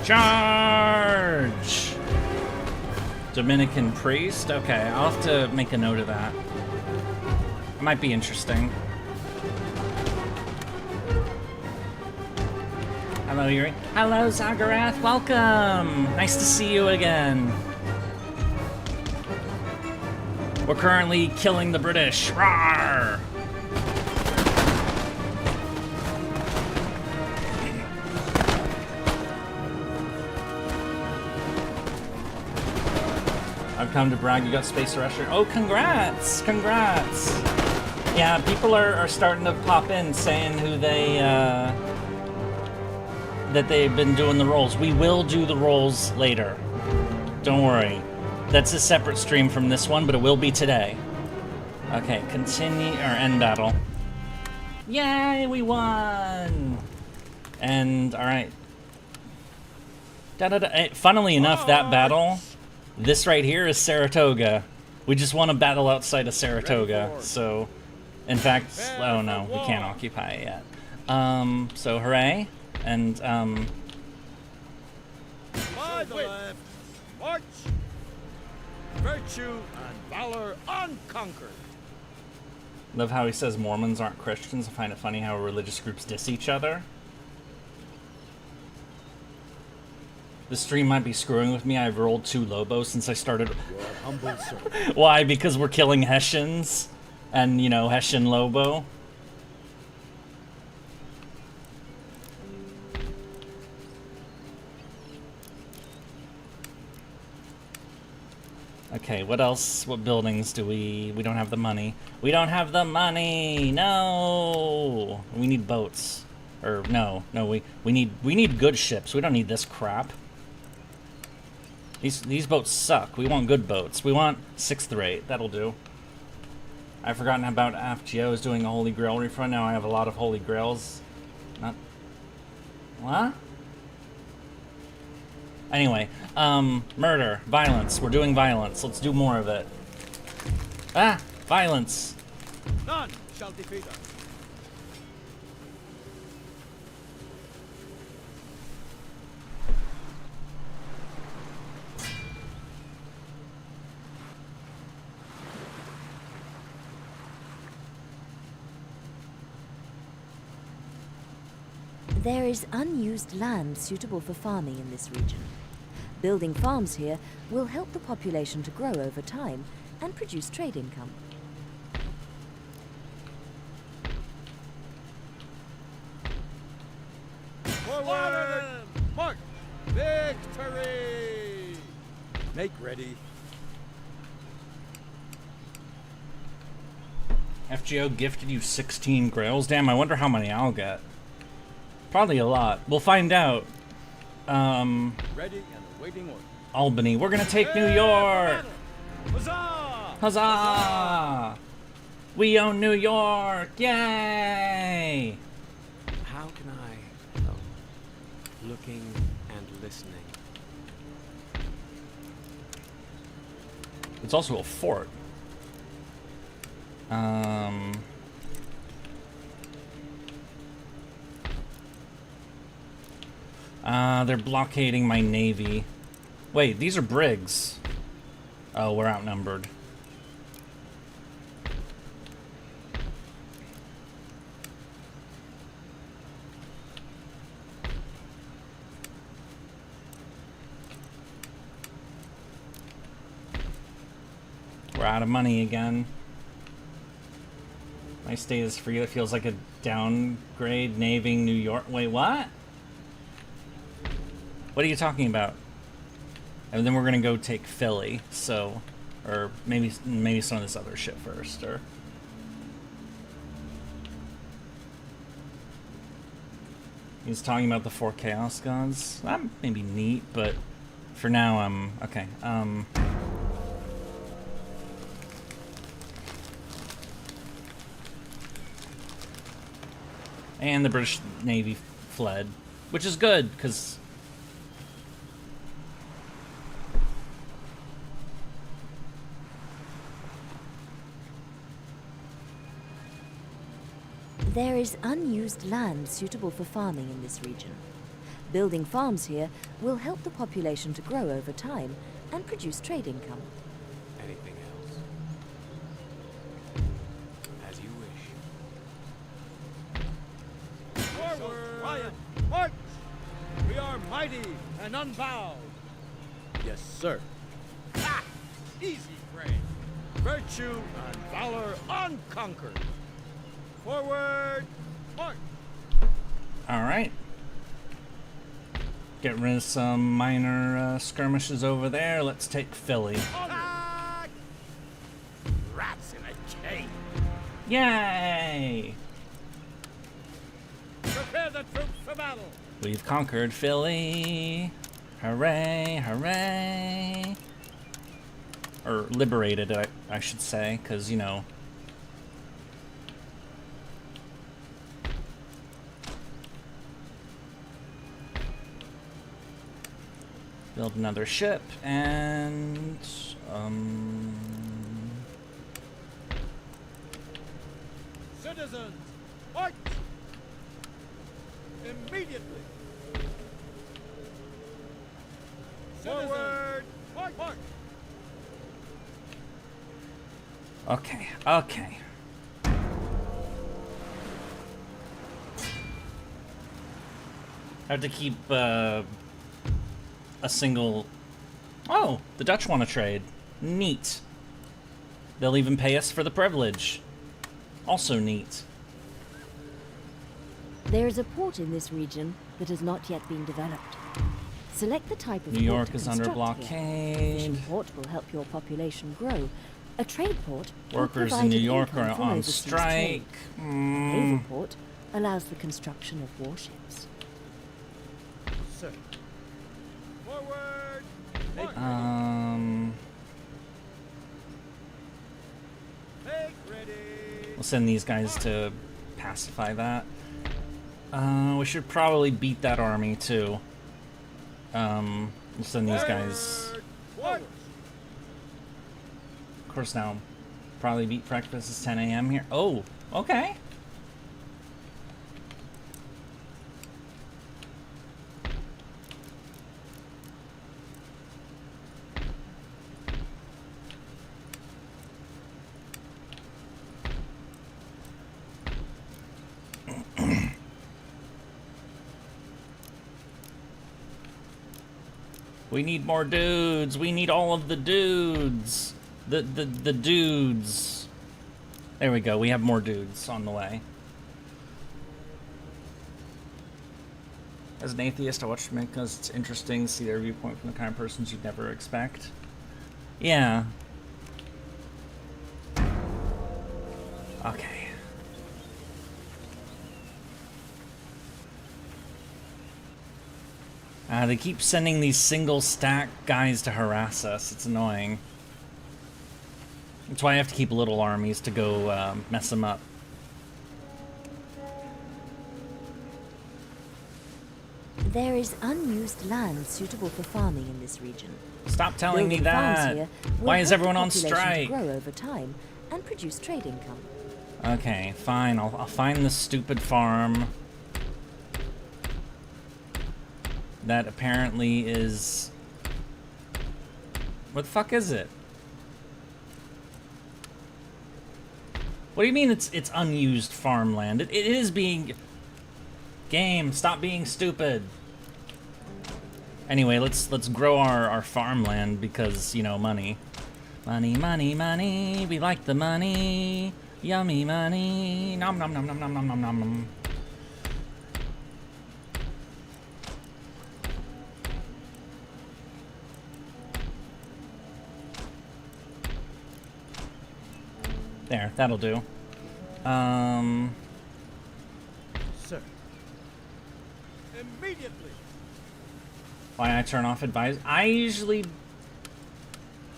[SPEAKER 1] Charge! Dominican priest? Okay, I'll have to make a note of that. It might be interesting. Hello, Yurie. Hello, Zagarath. Welcome! Nice to see you again. We're currently killing the British. Rawr! I've come to brag you got Space Rusher. Oh, congrats! Congrats! Yeah, people are starting to pop in saying who they, that they've been doing the rolls. We will do the rolls later. Don't worry. That's a separate stream from this one, but it will be today. Okay, continue, or end battle. Yay, we won! And, alright. Funnily enough, that battle... This right here is Saratoga. We just won a battle outside of Saratoga, so... In fact, oh no, we can't occupy it yet. So hooray, and
[SPEAKER 3] by the left. March! Virtue and valor unconquered.
[SPEAKER 1] Love how he says Mormons aren't Christians. I find it funny how religious groups diss each other. The stream might be screwing with me. I've rolled 2 Lobos since I started.
[SPEAKER 3] Your humble servant.
[SPEAKER 1] Why? Because we're killing Hessians. And, you know, Hessian Lobo. Okay, what else? What buildings do we don't have the money. We don't have the money! No! We need boats. Or, no, we need good ships. We don't need this crap. These boats suck. We want good boats. We want 6th rate. That'll do. I've forgotten about FGO is doing a Holy Grail refund. Now I have a lot of Holy Grails. Not... What? Anyway, murder, violence. We're doing violence. Let's do more of it. Ah! Violence!
[SPEAKER 3] None shall defeat us.
[SPEAKER 4] There is unused land suitable for farming in this region. Building farms here will help the population to grow over time and produce trade income.
[SPEAKER 3] Forward! March! Victory! Make ready.
[SPEAKER 1] FGO gifted you 16 grails? Damn, I wonder how many I'll get. Probably a lot. We'll find out.
[SPEAKER 3] Ready and awaiting order.
[SPEAKER 1] Albany. We're gonna take New York!
[SPEAKER 3] Huzzah!
[SPEAKER 1] Huzzah! We own New York! Yay!
[SPEAKER 7] How can I help? Looking and listening.
[SPEAKER 1] It's also a fort. They're blockading my navy. Wait, these are brigs. Oh, we're outnumbered. We're out of money again. My state is free. That feels like a downgrade. Naving New York. Wait, what? What are you talking about? And then we're gonna go take Philly. So, or maybe some of this other shit first. Or he's talking about the 4 Chaos Gods. That may be neat, but for now, okay. And the British Navy fled, which is good, because
[SPEAKER 4] there is unused land suitable for farming in this region. Building farms here will help the population to grow over time and produce trade income.
[SPEAKER 7] Anything else? As you wish.
[SPEAKER 3] Forward! Riot! March! We are mighty and unbowed. Yes, sir. Ah! Easy prey. Virtue and valor unconquered. Forward! March!
[SPEAKER 1] alright. Get rid of some minor skirmishes over there. Let's take Philly.
[SPEAKER 3] Attack! Rats in a cave.
[SPEAKER 1] Yay!
[SPEAKER 3] Prepare the troops for battle.
[SPEAKER 1] We've conquered Philly. Hooray, hooray. Or liberated, I should say, because, you know. Build another ship, and,
[SPEAKER 3] Citizens, march! Immediately. Forward! March!
[SPEAKER 1] Okay, okay. I have to keep a single... Oh, the Dutch want to trade. Neat. They'll even pay us for the privilege. Also neat.
[SPEAKER 4] There is a port in this region that has not yet been developed. Select the type of
[SPEAKER 1] New York is under blockade.
[SPEAKER 4] A fishing port will help your population grow. A trade port will
[SPEAKER 1] Workers
[SPEAKER 4] provide
[SPEAKER 1] in New
[SPEAKER 4] an
[SPEAKER 1] York
[SPEAKER 4] income
[SPEAKER 1] are
[SPEAKER 4] from
[SPEAKER 1] on
[SPEAKER 4] overseas
[SPEAKER 1] strike.
[SPEAKER 4] trade. A naval port allows the construction of warships.
[SPEAKER 3] Sir. Forward! Make ready!
[SPEAKER 1] We'll send these guys to pacify that. We should probably beat that army too. We'll send these guys.
[SPEAKER 3] Forward!
[SPEAKER 1] Of course, now probably beat breakfast is 10 a.m. here. Oh, okay. We need more dudes. We need all of the dudes. The dudes. There we go. We have more dudes on the way. As an atheist, I watch them because it's interesting to see their viewpoint from the kind of persons you'd never expect. Yeah. Okay. They keep sending these single stack guys to harass us. It's annoying. That's why I have to keep little armies to go mess them up.
[SPEAKER 4] There is unused land suitable for farming in this region.
[SPEAKER 1] Stop telling me
[SPEAKER 4] Building farms
[SPEAKER 1] that.
[SPEAKER 4] here will
[SPEAKER 1] Why is
[SPEAKER 4] help
[SPEAKER 1] everyone
[SPEAKER 4] the
[SPEAKER 1] on
[SPEAKER 4] population
[SPEAKER 1] strike?
[SPEAKER 4] grow over time and produce trade income.
[SPEAKER 1] Okay, fine. I'll find the stupid farm. That apparently is... What the fuck is it? What do you mean it's unused farmland? It is being... Game, stop being stupid. Anyway, let's grow our farmland because, you know, money. Money, money, money. We like the money. Yummy money. Nom nom nom nom nom nom nom nom. There, that'll do.
[SPEAKER 3] Sir. Immediately.
[SPEAKER 1] Why I turn off advise? I usually...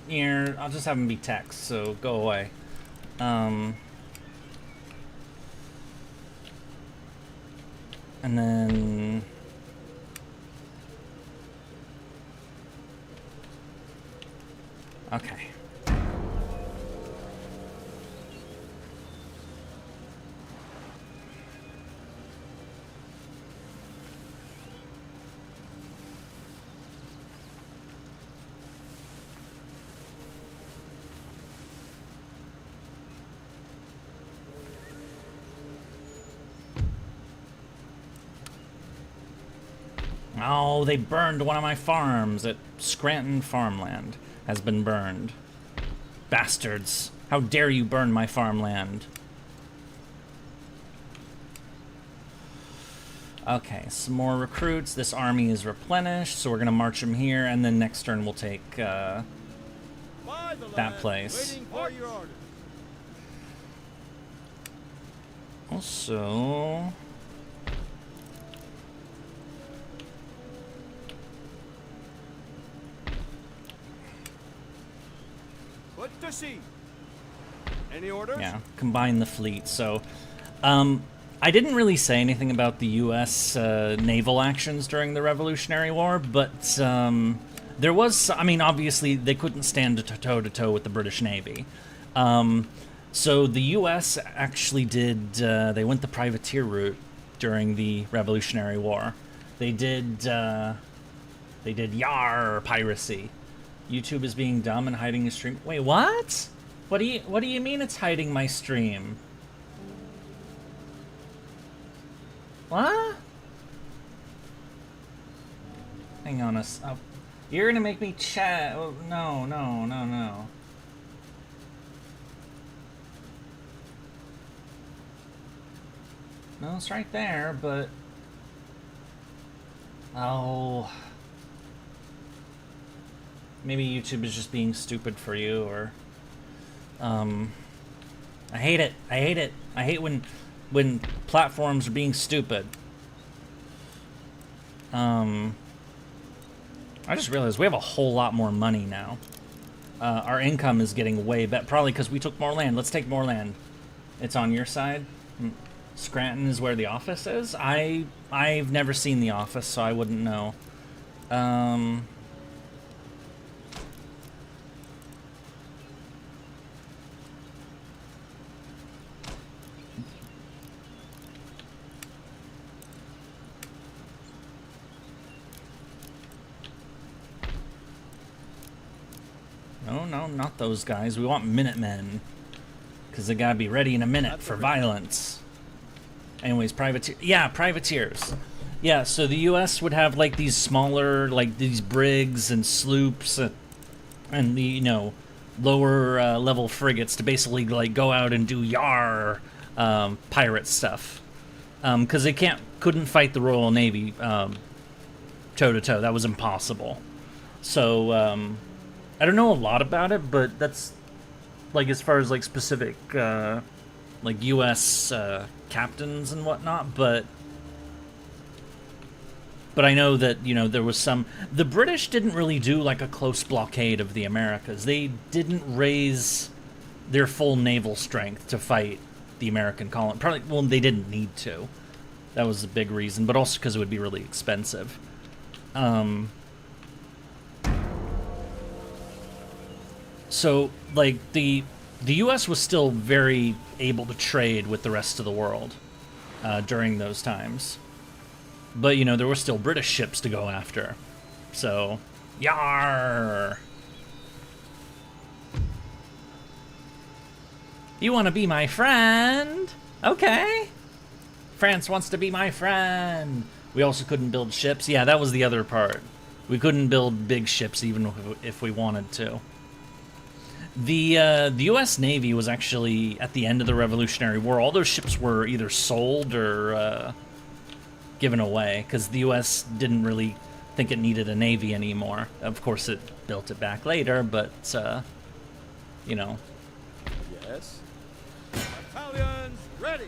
[SPEAKER 1] Here, I'll just have them be text, so go away. And then... Okay. Oh, they burned one of my farms at Scranton Farmland. Has been burned. Bastards. How dare you burn my farmland? Okay, some more recruits. This army is replenished, so we're going to march them here, and then next turn we'll take that place.
[SPEAKER 3] Waiting for your orders.
[SPEAKER 1] Also...
[SPEAKER 3] Put to sea. Any orders?
[SPEAKER 1] Yeah, combine the fleet. So, I didn't really say anything about the U.S. Naval actions during the Revolutionary War, but there was, I mean, obviously they couldn't stand toe-to-toe with the British Navy. So the U.S. actually did, they went the privateer route during the Revolutionary War. They did They did Yar piracy. YouTube is being dumb and hiding his stream. Wait, what? What do you mean it's hiding my stream? What? Hang on you're gonna make me chat. Oh, no. No, it's right there, but... Oh... Maybe YouTube is just being stupid for you, or... I hate it. I hate when platforms are being stupid. I just realized we have a whole lot more money now. Our income is getting way better, probably because we took more land. Let's take more land. It's on your side. Scranton is where the office is. I've never seen the office, so I wouldn't know. No, not those guys. We want Minutemen. Because they gotta be ready in a minute for violence. Anyways, privateer. Yeah, privateers. Yeah, so the U.S. would have, like, these smaller, like, these brigs and sloops and the, you know, lower level frigates to basically, like, go out and do Yar pirate stuff. Because they couldn't fight the Royal Navy toe-to-toe. That was impossible. So, I don't know a lot about it, but that's, like, as far as, like, specific, like, U.S. Captains and whatnot, but I know that, you know, there was some... The British didn't really do, like, a close blockade of the Americas. They didn't raise their full naval strength to fight the American colony. Probably, well, they didn't need to. That was a big reason, but also because it would be really expensive. So, like, the U.S. was still very able to trade with the rest of the world during those times. But, you know, there were still British ships to go after. So, yar! You want to be my friend? Okay. France wants to be my friend. We also couldn't build ships. Yeah, that was the other part. We couldn't build big ships even if we wanted to. The U.S. Navy was actually, at the end of the Revolutionary War, all those ships were either sold or given away, because the U.S. didn't really think it needed a navy anymore. Of course, it built it back later, but, you know.
[SPEAKER 3] Yes. Battalions ready.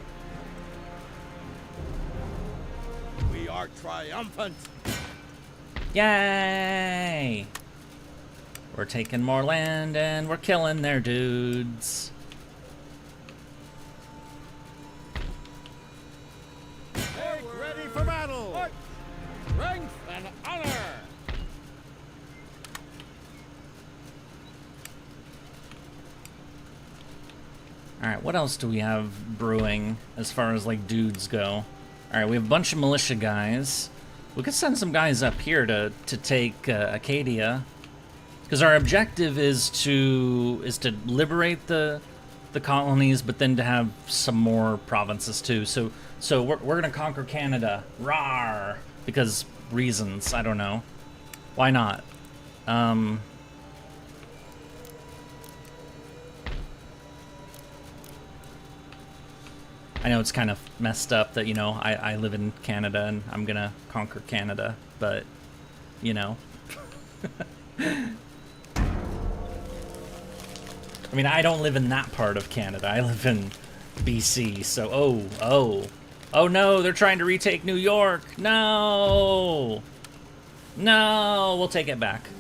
[SPEAKER 3] We are triumphant.
[SPEAKER 1] Yay! We're taking more land, and we're killing their dudes.
[SPEAKER 3] Make ready for battle. Strength and honor.
[SPEAKER 1] Alright, what else do we have brewing as far as, like, dudes go? Alright, we have a bunch of militia guys. We could send some guys up here to take Acadia. Because our objective is to liberate the colonies, but then to have some more provinces too. So we're gonna conquer Canada, rawr! Because reasons, I don't know. Why not? I know it's kind of messed up that, you know, I live in Canada and I'm gonna conquer Canada, but, you know. I mean, I don't live in that part of Canada. I live in BC, so... Oh no, they're trying to retake New York! No! No! We'll take it back.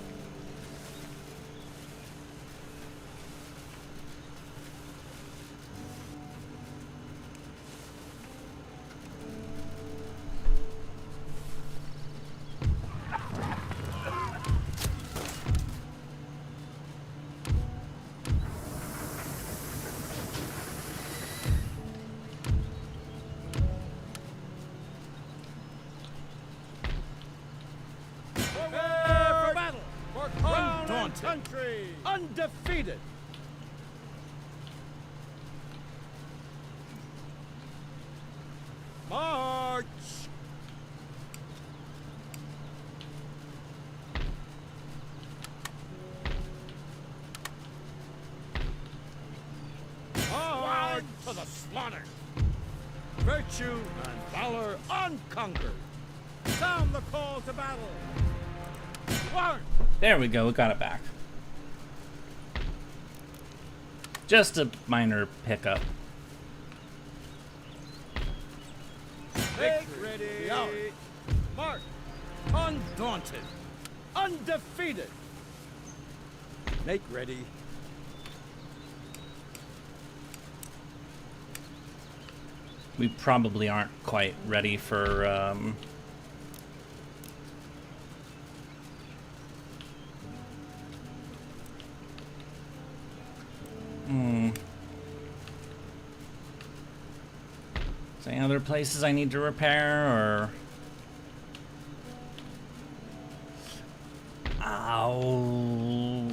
[SPEAKER 3] undefeated. March! March to the slaughter! Virtue and valor unconquered! Sound the call to battle! March!
[SPEAKER 1] There we go, we got it back. Just a minor pickup.
[SPEAKER 3] Make ready! March! Undaunted! Undefeated! Make ready!
[SPEAKER 1] We probably aren't quite ready for, Is there any other places I need to repair, or... Ow.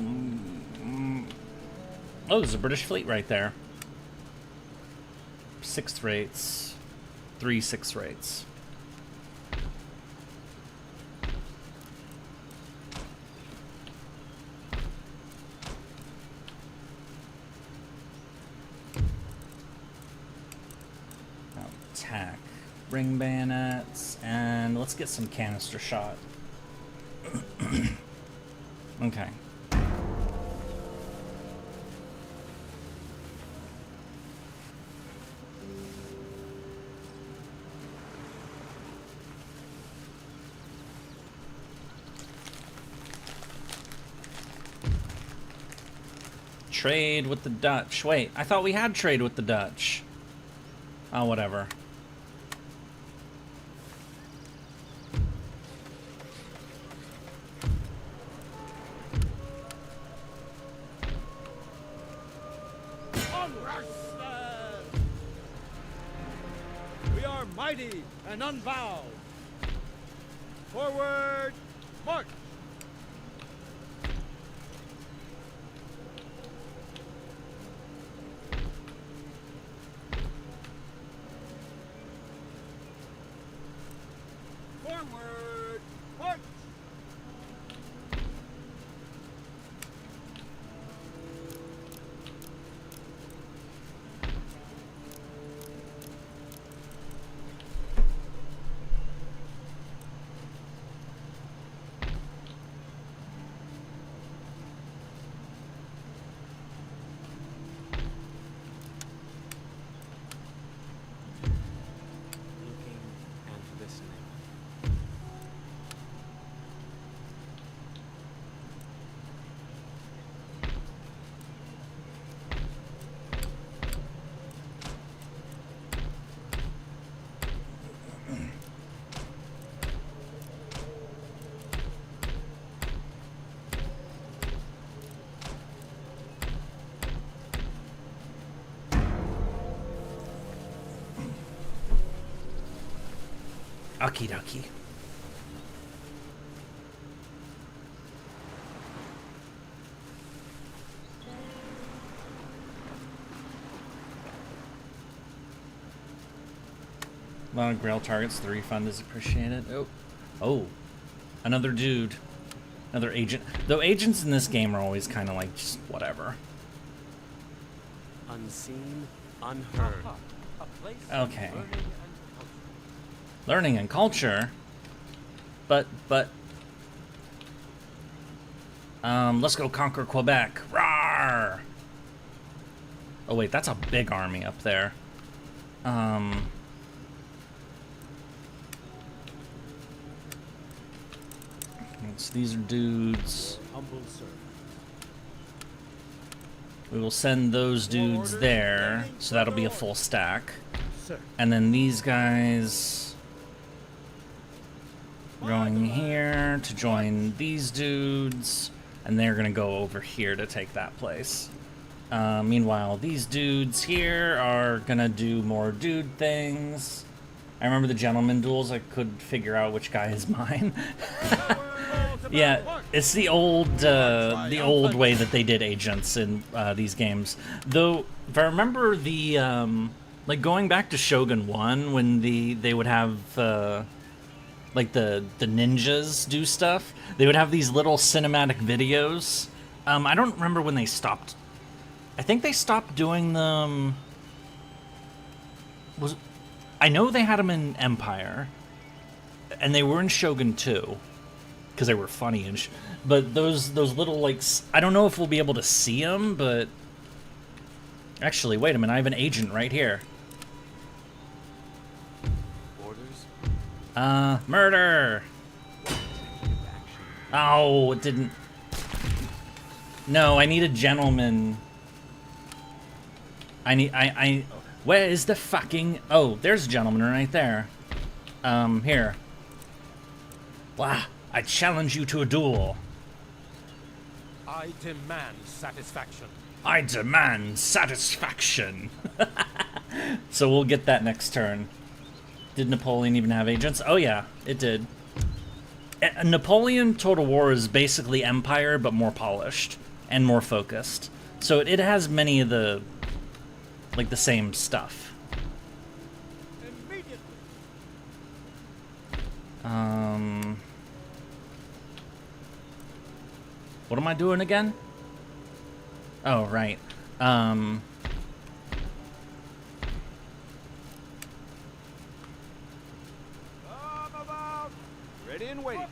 [SPEAKER 1] Oh, there's a British fleet right there. 6th rates. 3 6th rates. Attack. Ring bayonets. And let's get some canister shot. Okay. Trade with the Dutch. Wait, I thought we had trade with the Dutch. Oh, whatever.
[SPEAKER 3] We are mighty and unbowed. Forward, march! Forward, march!
[SPEAKER 7] Looking and listening.
[SPEAKER 1] Okie dokie. A lot of grail targets. The refund is appreciated. Oh. Oh. Another dude. Another agent. Though agents in this game are always kind of like just whatever.
[SPEAKER 7] Unseen, unheard.
[SPEAKER 1] Okay. Learning and culture. But let's go conquer Quebec. Rawr! Oh wait, that's a big army up there. So these are dudes.
[SPEAKER 3] Humble servant.
[SPEAKER 1] We will send those dudes there, so that'll be a full stack.
[SPEAKER 3] Sir.
[SPEAKER 1] And then these guys going here to join these dudes, and they're gonna go over here to take that place. Meanwhile, these dudes here are gonna do more dude things. I remember the gentleman duels, I could figure out which guy is mine. Yeah, it's the old way that they did agents in these games. Though, if I remember the like going back to Shogun 1 when they would have like the ninjas do stuff, they would have these little cinematic videos. I don't remember when they stopped. I think they stopped doing them. I know they had them in Empire, and they were in Shogun 2 because they were funny and but those little, like, I don't know if we'll be able to see them, but actually, wait a minute, I have an agent right here.
[SPEAKER 7] Orders?
[SPEAKER 1] Murder. Oh, it didn't. No, I need a gentleman. I where is the fucking... Oh, there's a gentleman right there. Here. Wow, I challenge you to a duel.
[SPEAKER 3] I demand satisfaction.
[SPEAKER 1] I demand satisfaction. So we'll get that next turn. Did Napoleon even have agents? Oh yeah, it did. Napoleon Total War is basically Empire, but more polished and more focused. So it has many of the, like, the same stuff.
[SPEAKER 3] Immediately.
[SPEAKER 1] What am I doing again? Oh, right.
[SPEAKER 3] Ready and waiting.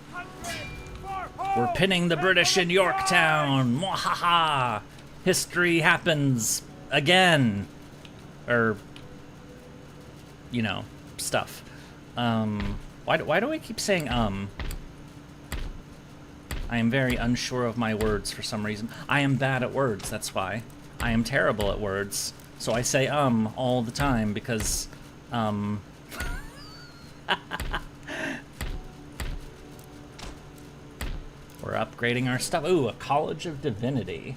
[SPEAKER 1] We're pinning the British in Yorktown. Mwahaha. History happens again. Or, you know, stuff. Why do I keep saying I am very unsure of my words for some reason. I am bad at words, that's why. I am terrible at words. So I say all the time because we're upgrading our stuff. Ooh, a College of Divinity.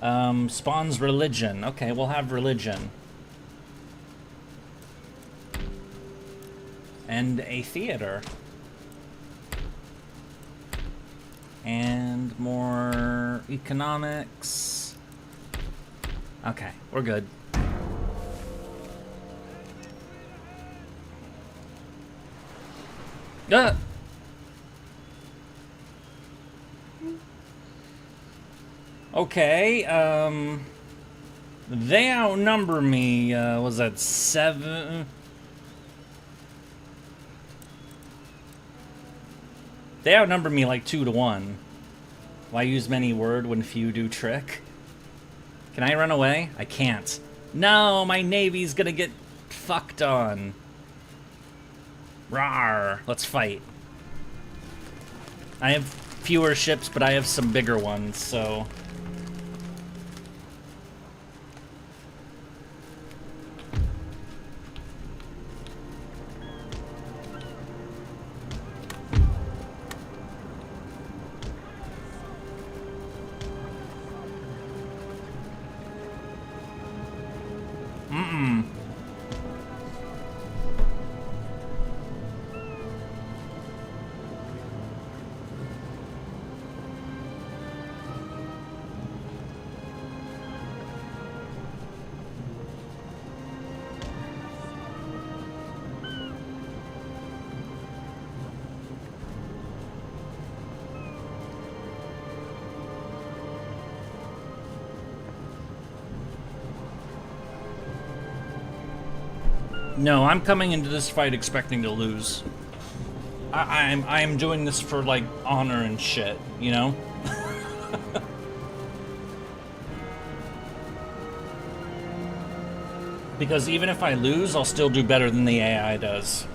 [SPEAKER 1] Spawns religion. Okay, we'll have religion. And a theater. And more economics. Okay, we're good. Okay, they outnumber me, was that 7? They outnumber me like 2 to 1. Why use many word when few do trick? Can I run away? I can't. No, my navy's gonna get fucked on. Rawr, let's fight. I have fewer ships, but I have some bigger ones, so... No, I'm coming into this fight expecting to lose. I'm doing this for, like, honor and shit, you know? Because even if I lose, I'll still do better than the AI does.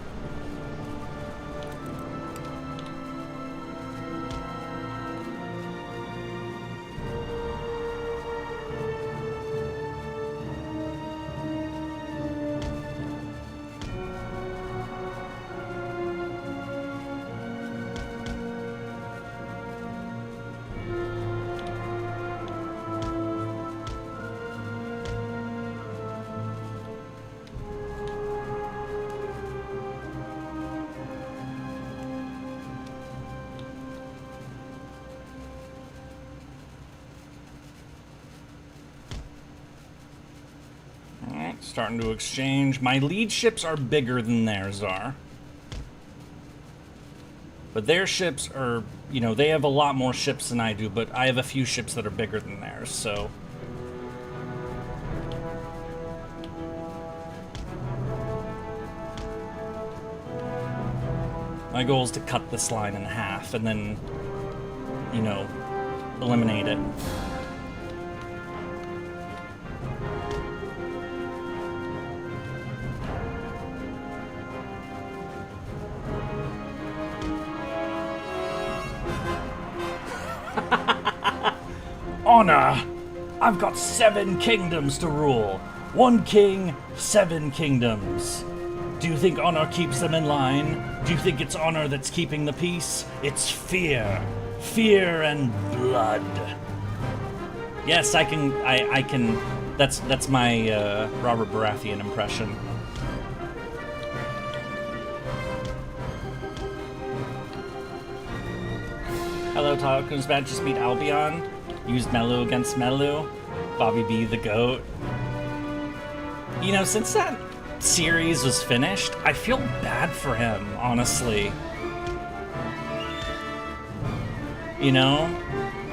[SPEAKER 1] Starting to exchange. My lead ships are bigger than theirs are. But their ships are, you know, they have a lot more ships than I do, but I have a few ships that are bigger than theirs, so... My goal is to cut this line in half and then, you know, eliminate it. Honor! I've got 7 kingdoms to rule. 1 king, 7 kingdoms. Do you think honor keeps them in line? Do you think it's honor that's keeping the peace? It's fear. Fear and blood. Yes, I can, that's my, Robert Baratheon impression. Hello, Tacos Bad, just beat Albion. Used Melu against Melu. Bobby B, the GOAT. You know, since that series was finished, I feel bad for him, honestly. You know?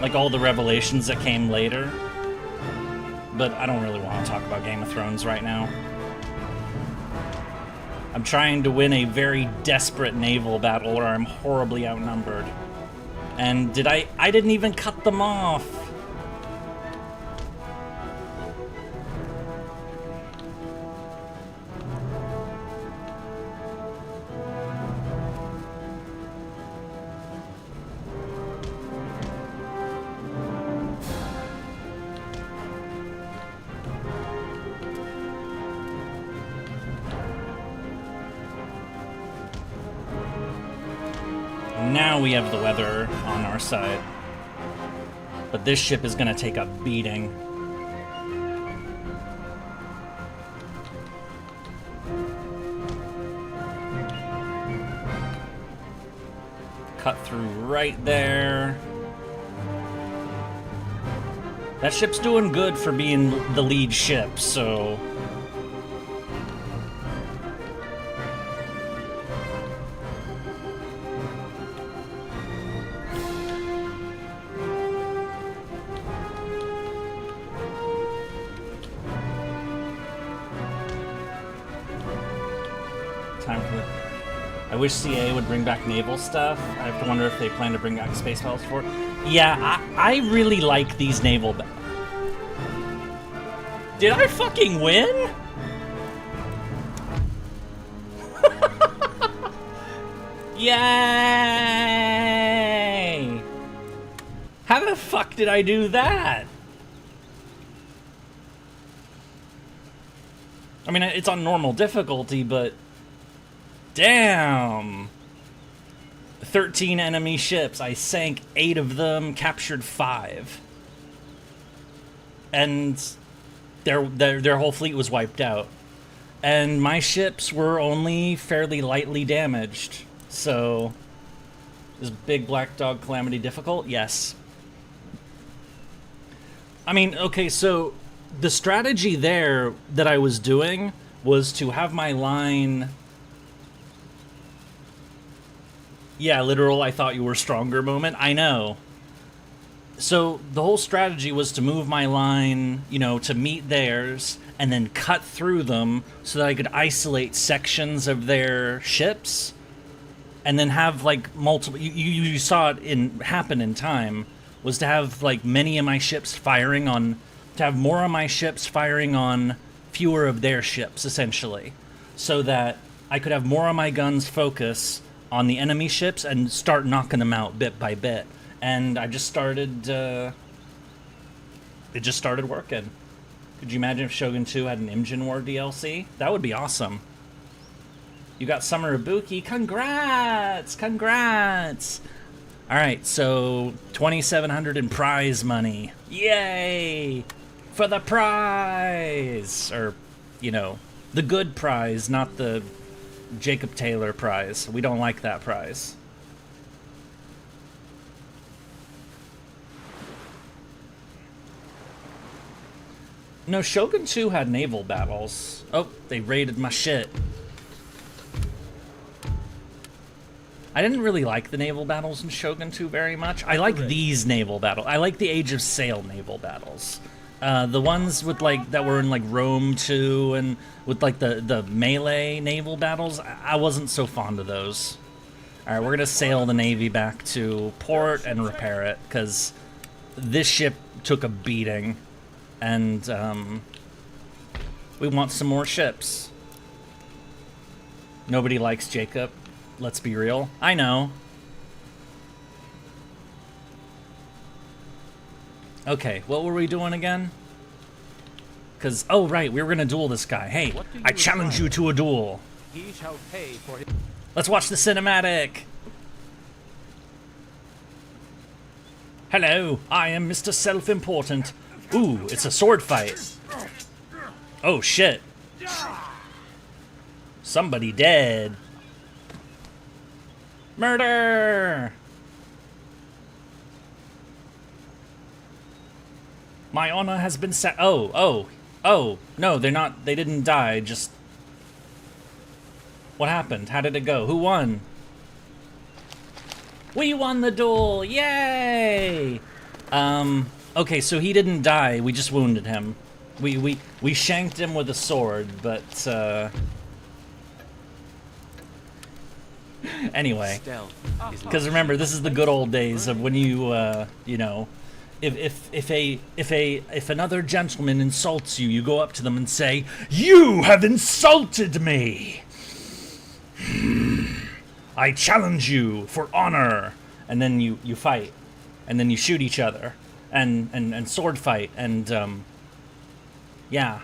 [SPEAKER 1] Like all the revelations that came later. But I don't really want to talk about Game of Thrones right now. I'm trying to win a very desperate naval battle where I'm horribly outnumbered. And I didn't even cut them off. Now we have the weather on our side. But this ship is gonna take a beating. Cut through right there. That ship's doing good for being the lead ship, so... I wish CA would bring back naval stuff. I have to wonder if they plan to bring back space battles for it. Yeah, I really like these naval Did I fucking win? Yay! How the fuck did I do that? I mean, it's on normal difficulty, but... Damn! 13 enemy ships. I sank 8 of them, captured 5. And their whole fleet was wiped out. And my ships were only fairly lightly damaged. So, is Big Black Dog Calamity difficult? Yes. I mean, okay, so the strategy there that I was doing was to have my line... Yeah, literal, I thought you were stronger moment. I know. So the whole strategy was to move my line, you know, to meet theirs, and then cut through them so that I could isolate sections of their ships, and then have, like, multiple... You saw it happen in time, was to have, like, many of my ships firing on... To have more of my ships firing on fewer of their ships, essentially. So that I could have more of my guns focus on the enemy ships and start knocking them out bit by bit. And I just started, it just started working. Could you imagine if Shogun 2 had an Imjin War DLC? That would be awesome. You got Summer Ibuki, congrats! Congrats! Alright, so 2,700 in prize money. Yay! For the prize! Or, you know, the good prize, not the Jacob Taylor prize. We don't like that prize. No, Shogun 2 had naval battles. Oh, they raided my shit. I didn't really like the naval battles in Shogun 2 very much. I like these naval battles. I like the Age of Sail naval battles. The ones with like that were in like Rome 2 and with like the melee naval battles, I wasn't so fond of those. All right, we're gonna sail the Navy back to port and repair it because this ship took a beating, and we want some more ships. Nobody likes Jacob. Let's be real. I know. Okay, what were we doing again? Because, oh right, we were gonna duel this guy. Hey, I challenge you to a duel.
[SPEAKER 7] He shall pay for his...
[SPEAKER 1] Let's watch the cinematic. Hello, I am Mr. Self-Important. Ooh, it's a sword fight. Oh shit. Somebody dead. Murder! My honor has been set. Oh, no, they're not. They didn't die. Just. What happened? How did it go? Who won? We won the duel! Yay! Okay, so he didn't die. We just wounded him. We shanked him with a sword, but, anyway, because remember, this is the good old days of when you, you know, if another gentleman insults you, you go up to them and say, "You have insulted me! I challenge you for honor!" And then you fight, and then you shoot each other, and sword fight, and yeah.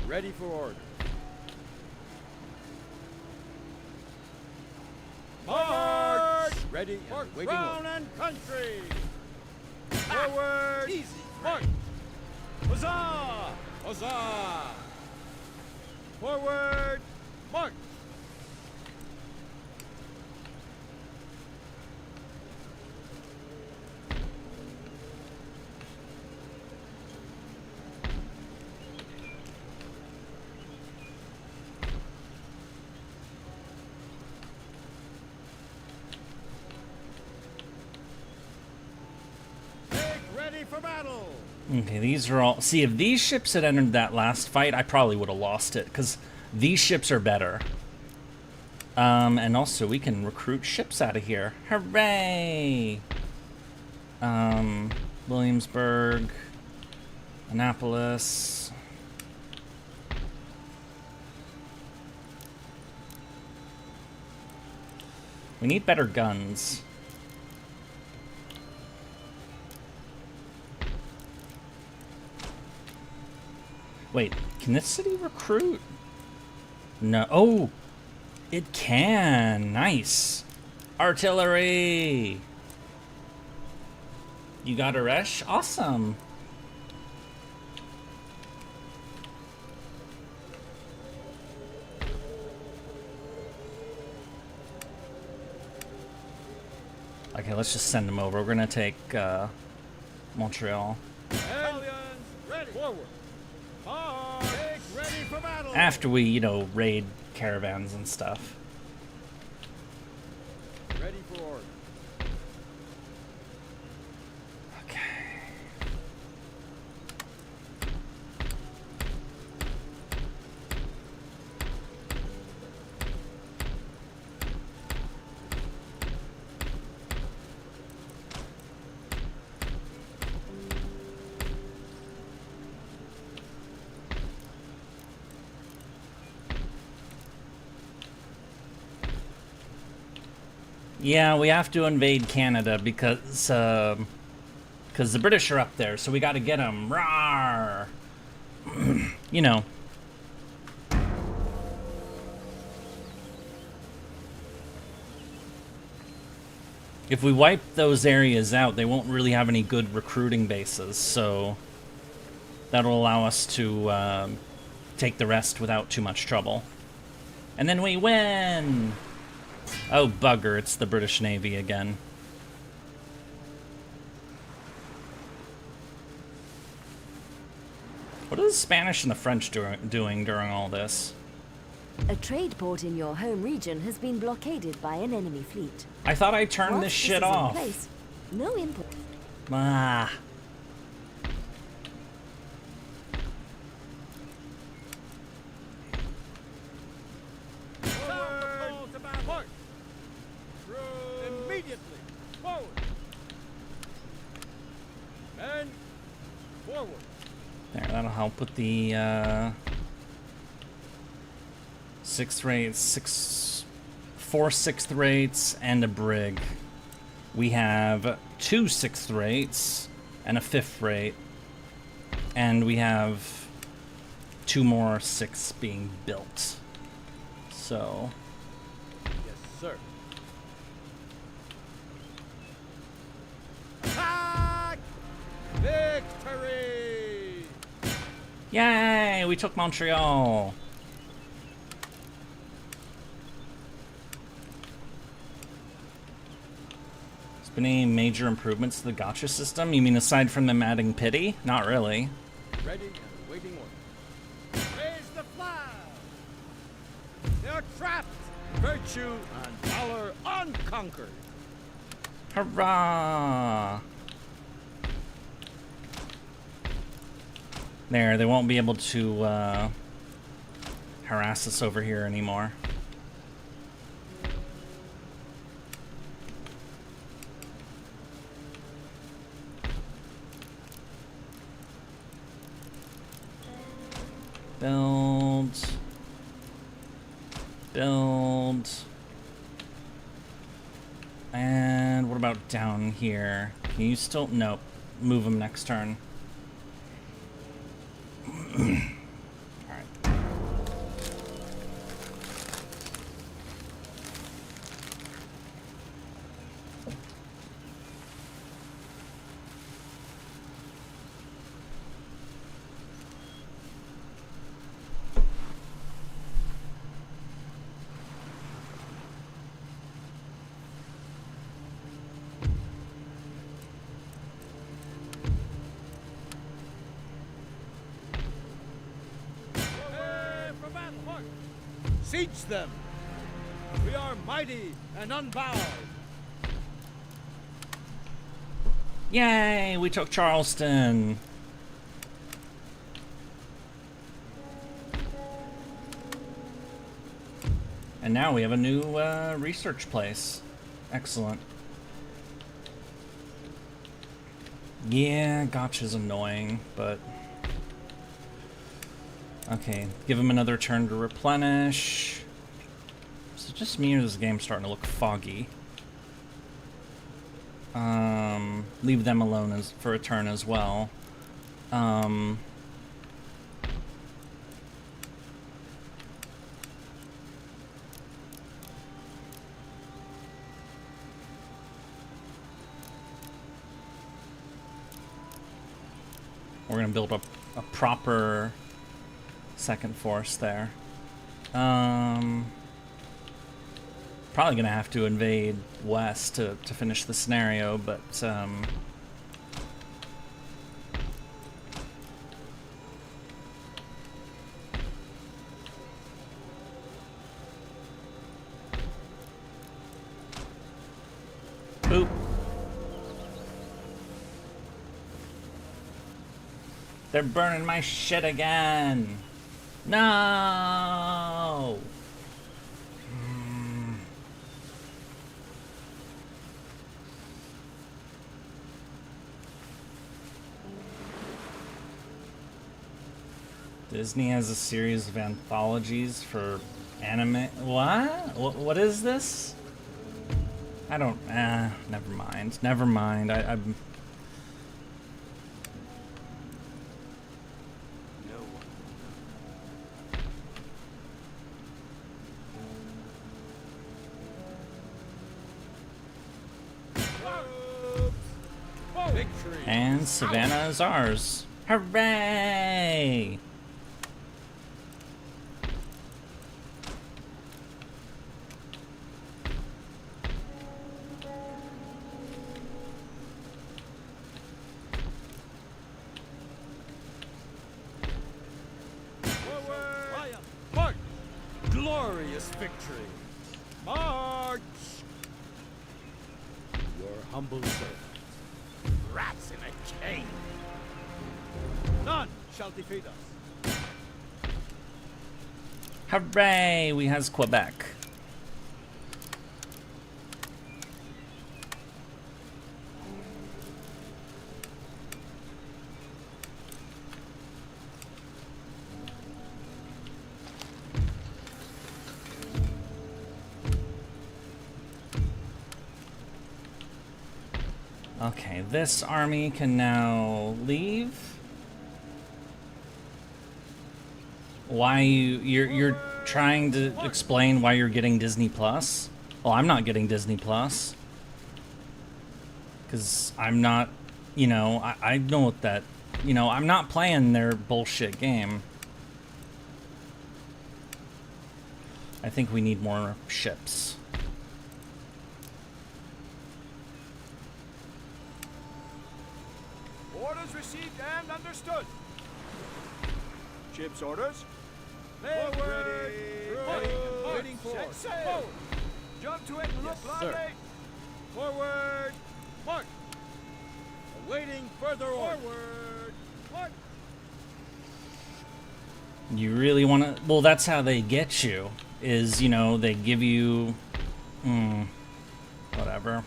[SPEAKER 3] Ready for order. March! Ready for crown and country. Forward! Easy. March! Huzzah! Huzzah! Forward! March! For battle.
[SPEAKER 1] Okay, these are all... See, if these ships had entered that last fight, I probably would have lost it, because these ships are better. And also, we can recruit ships out of here. Hooray! Williamsburg, Annapolis. We need better guns. Wait, can this city recruit? No. Oh, it can. Nice. Artillery. You got a Resh? Awesome. Okay, let's just send them over. We're gonna take Montreal.
[SPEAKER 3] Battalions, ready. Forward. Ready for battle.
[SPEAKER 1] After we, you know, raid caravans and stuff.
[SPEAKER 3] Ready for order.
[SPEAKER 1] Okay. Yeah, we have to invade Canada because the British are up there, so we got to get them. Rawr! You know. If we wipe those areas out, they won't really have any good recruiting bases, so that'll allow us to take the rest without too much trouble. And then we win! Oh, bugger, it's the British Navy again. What are the Spanish and the French doing during all this?
[SPEAKER 4] A trade port in your home region has been blockaded by an enemy fleet.
[SPEAKER 1] I thought I turned
[SPEAKER 4] Whilst
[SPEAKER 1] this shit off.
[SPEAKER 4] in place, no input.
[SPEAKER 1] Ah.
[SPEAKER 3] Immediately! Forward! Men, forward!
[SPEAKER 1] There, that'll help with the, 6th rates, 4 6th rates, and a brig. We have 2 6th rates and a 5th rate, and we have 2 more 6s being built. So...
[SPEAKER 3] Yes, sir. Attack! Victory!
[SPEAKER 1] Yay! We took Montreal! Has been any major improvements to the gotcha system? You mean aside from them adding pity? Not really.
[SPEAKER 3] Ready and awaiting order. Raise the flag! They're trapped! Virtue and valor unconquered!
[SPEAKER 1] Hurrah! There, they won't be able to harass us over here anymore. Build. Build. And what about down here? Can you still... Nope. Move them next turn. Alright.
[SPEAKER 3] Siege them! We are mighty and unbowed!
[SPEAKER 1] Yay! We took Charleston! And now we have a new research place. Excellent. Yeah, gotcha's annoying, but... Okay, give him another turn to replenish. Is it just me or is this game starting to look foggy? Leave them alone for a turn as well. We're gonna build up a proper second force there. Probably gonna have to invade west to finish the scenario, but boop. They're burning my shit again. No! Disney has a series of anthologies for anime. What? What is this? I don't. Never mind. Never mind. I'm.
[SPEAKER 3] Victory!
[SPEAKER 1] And Savannah is ours. Hooray!
[SPEAKER 3] victory. March! Your humble servant. Rats in a cave. None shall defeat us.
[SPEAKER 1] Hooray! We has Quebec. Okay, this army can now leave. Why you're trying to explain why you're getting Disney Plus? Well, I'm not getting Disney Plus. Cause I'm not, you know, I know what that, you know, I'm not playing their bullshit game. I think we need more ships.
[SPEAKER 3] Orders received and understood. Ship's orders. Forward! Waiting for. Set sail! Jump to it and look lively! Forward! March! Awaiting further orders. Forward! March!
[SPEAKER 1] You really want to... Well, that's how they get you. Is, you know, they give you... whatever.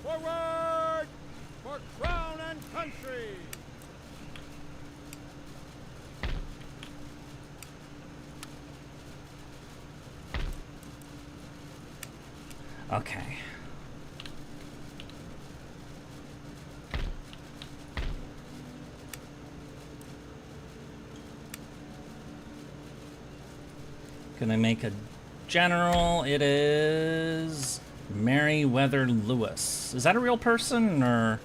[SPEAKER 3] Forward! For crown and country!
[SPEAKER 1] Okay. Gonna make a general. It is Meriwether Lewis. Is that a real person, or?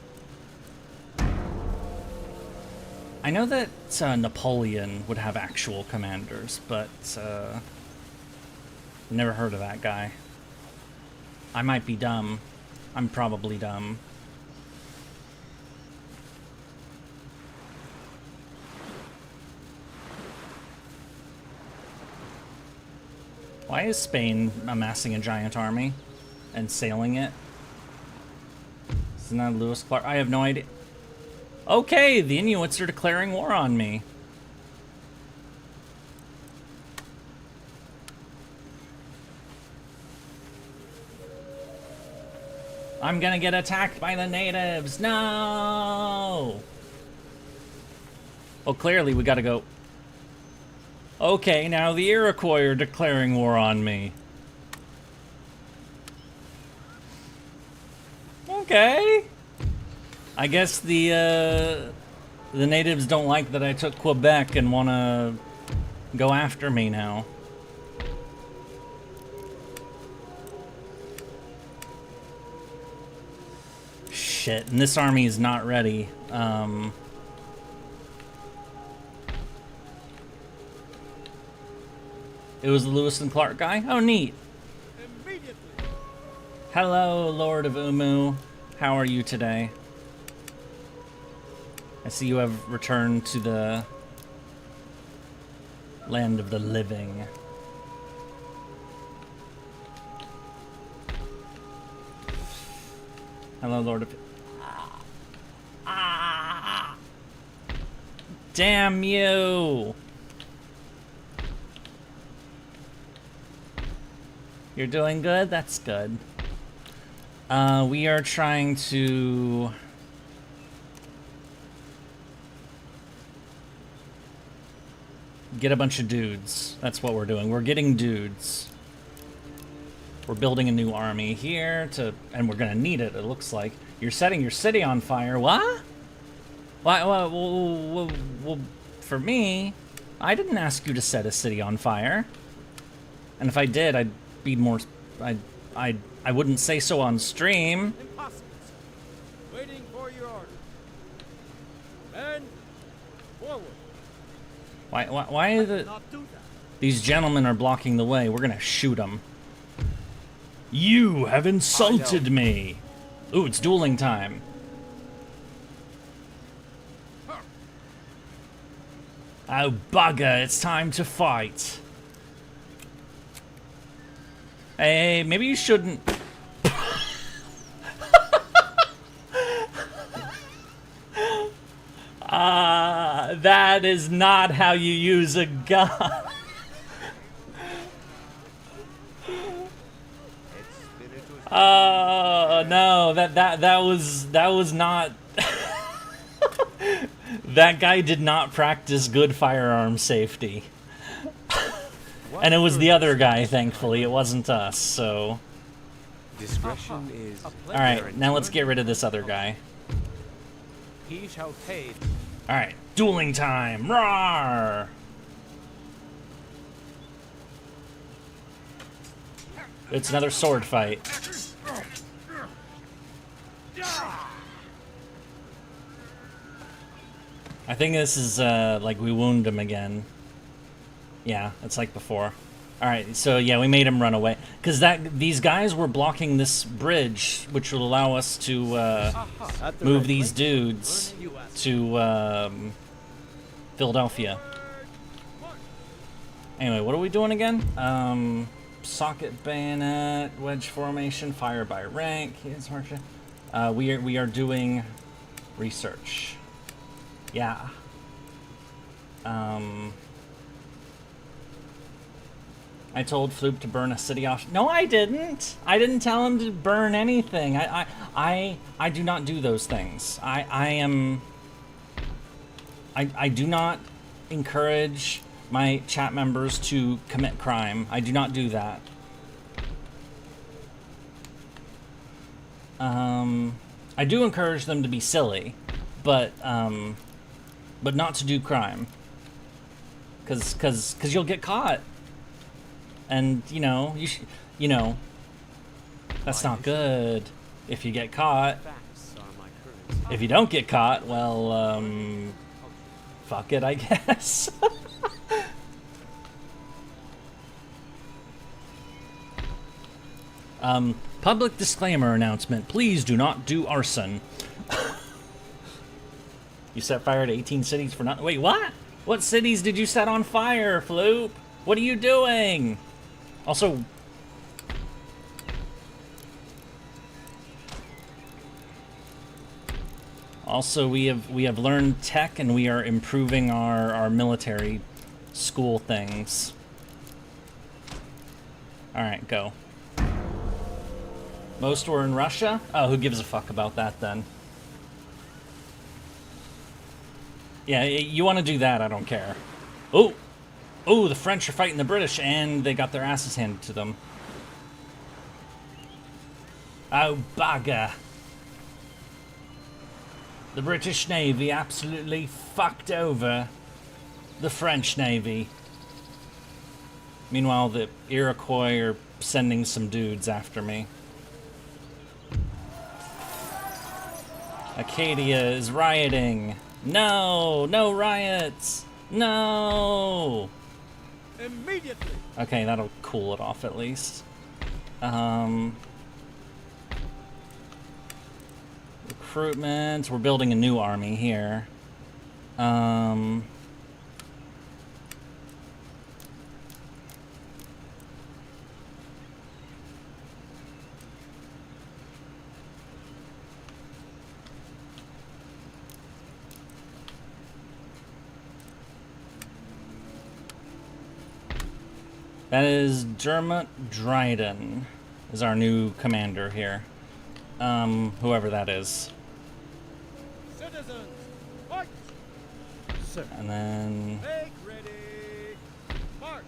[SPEAKER 1] I know that Napoleon would have actual commanders, but never heard of that guy. I might be dumb. I'm probably dumb. Why is Spain amassing a giant army and sailing it? Isn't that Lewis Clark? I have no idea. Okay, the Inuits are declaring war on me. I'm gonna get attacked by the natives. No! Oh, clearly we gotta go. Okay, now the Iroquois are declaring war on me. Okay. I guess the natives don't like that I took Quebec and wanna go after me now. Shit, and this army is not ready. It was the Lewis and Clark guy? Oh, neat.
[SPEAKER 3] Immediately!
[SPEAKER 1] Hello, Lord of Umu. How are you today? I see you have returned to the land of the living. Hello, Lord of... Damn you! You're doing good? That's good. We are trying to... get a bunch of dudes. That's what we're doing. We're getting dudes. We're building a new army here to... and we're gonna need it, it looks like. You're setting your city on fire. What? Why, well, for me, I didn't ask you to set a city on fire. And if I did, I'd be more... I wouldn't say so on stream.
[SPEAKER 3] Impossible, sir. Waiting for your order. Men, forward.
[SPEAKER 1] Why are the...
[SPEAKER 3] Not do that.
[SPEAKER 1] These gentlemen are blocking the way. We're gonna shoot them. You have insulted me. Ooh, it's dueling time. Oh, bugger, it's time to fight. Hey, maybe you shouldn't... That is not how you use a gun. No, that was not... That guy did not practice good firearm safety. And it was the other guy, thankfully. It wasn't us, so...
[SPEAKER 7] Discretion is...
[SPEAKER 1] Alright, now let's get rid of this other guy.
[SPEAKER 7] He shall pay.
[SPEAKER 1] Alright, dueling time! Roar! It's another sword fight. I think this is, like, we wound him again. Yeah, it's like before. Alright, so yeah, we made him run away. Because these guys were blocking this bridge, which will allow us to, move these dudes to, Philadelphia. Anyway, what are we doing again? Socket bayonet, wedge formation, fire by rank. We are doing research. Yeah. I told Floop to burn a city off. No, I didn't. I didn't tell him to burn anything. I do not do those things. I do not encourage my chat members to commit crime. I do not do that. I do encourage them to be silly, but not to do crime. Cause you'll get caught. And, you know, that's not good if you get caught. If you don't get caught, well, fuck it, I guess. Public disclaimer announcement. Please do not do arson. You set fire to 18 cities for nothing. Wait, what? What cities did you set on fire, Floop? What are you doing? Also, we have learned tech and we are improving our military school things. All right, go. Most were in Russia? Oh, who gives a fuck about that then? Yeah, you want to do that, I don't care. Oh! Oh, the French are fighting the British, and they got their asses handed to them. Oh, bugger. The British Navy absolutely fucked over the French Navy. Meanwhile, the Iroquois are sending some dudes after me. Acadia is rioting. No! No riots! No!
[SPEAKER 3] Immediately.
[SPEAKER 1] Okay, that'll cool it off at least. Recruitment. We're building a new army here. That is Dermot Dryden is our new commander here. Whoever that is.
[SPEAKER 3] Citizens, fight! Sir.
[SPEAKER 1] And then
[SPEAKER 3] Make ready. March.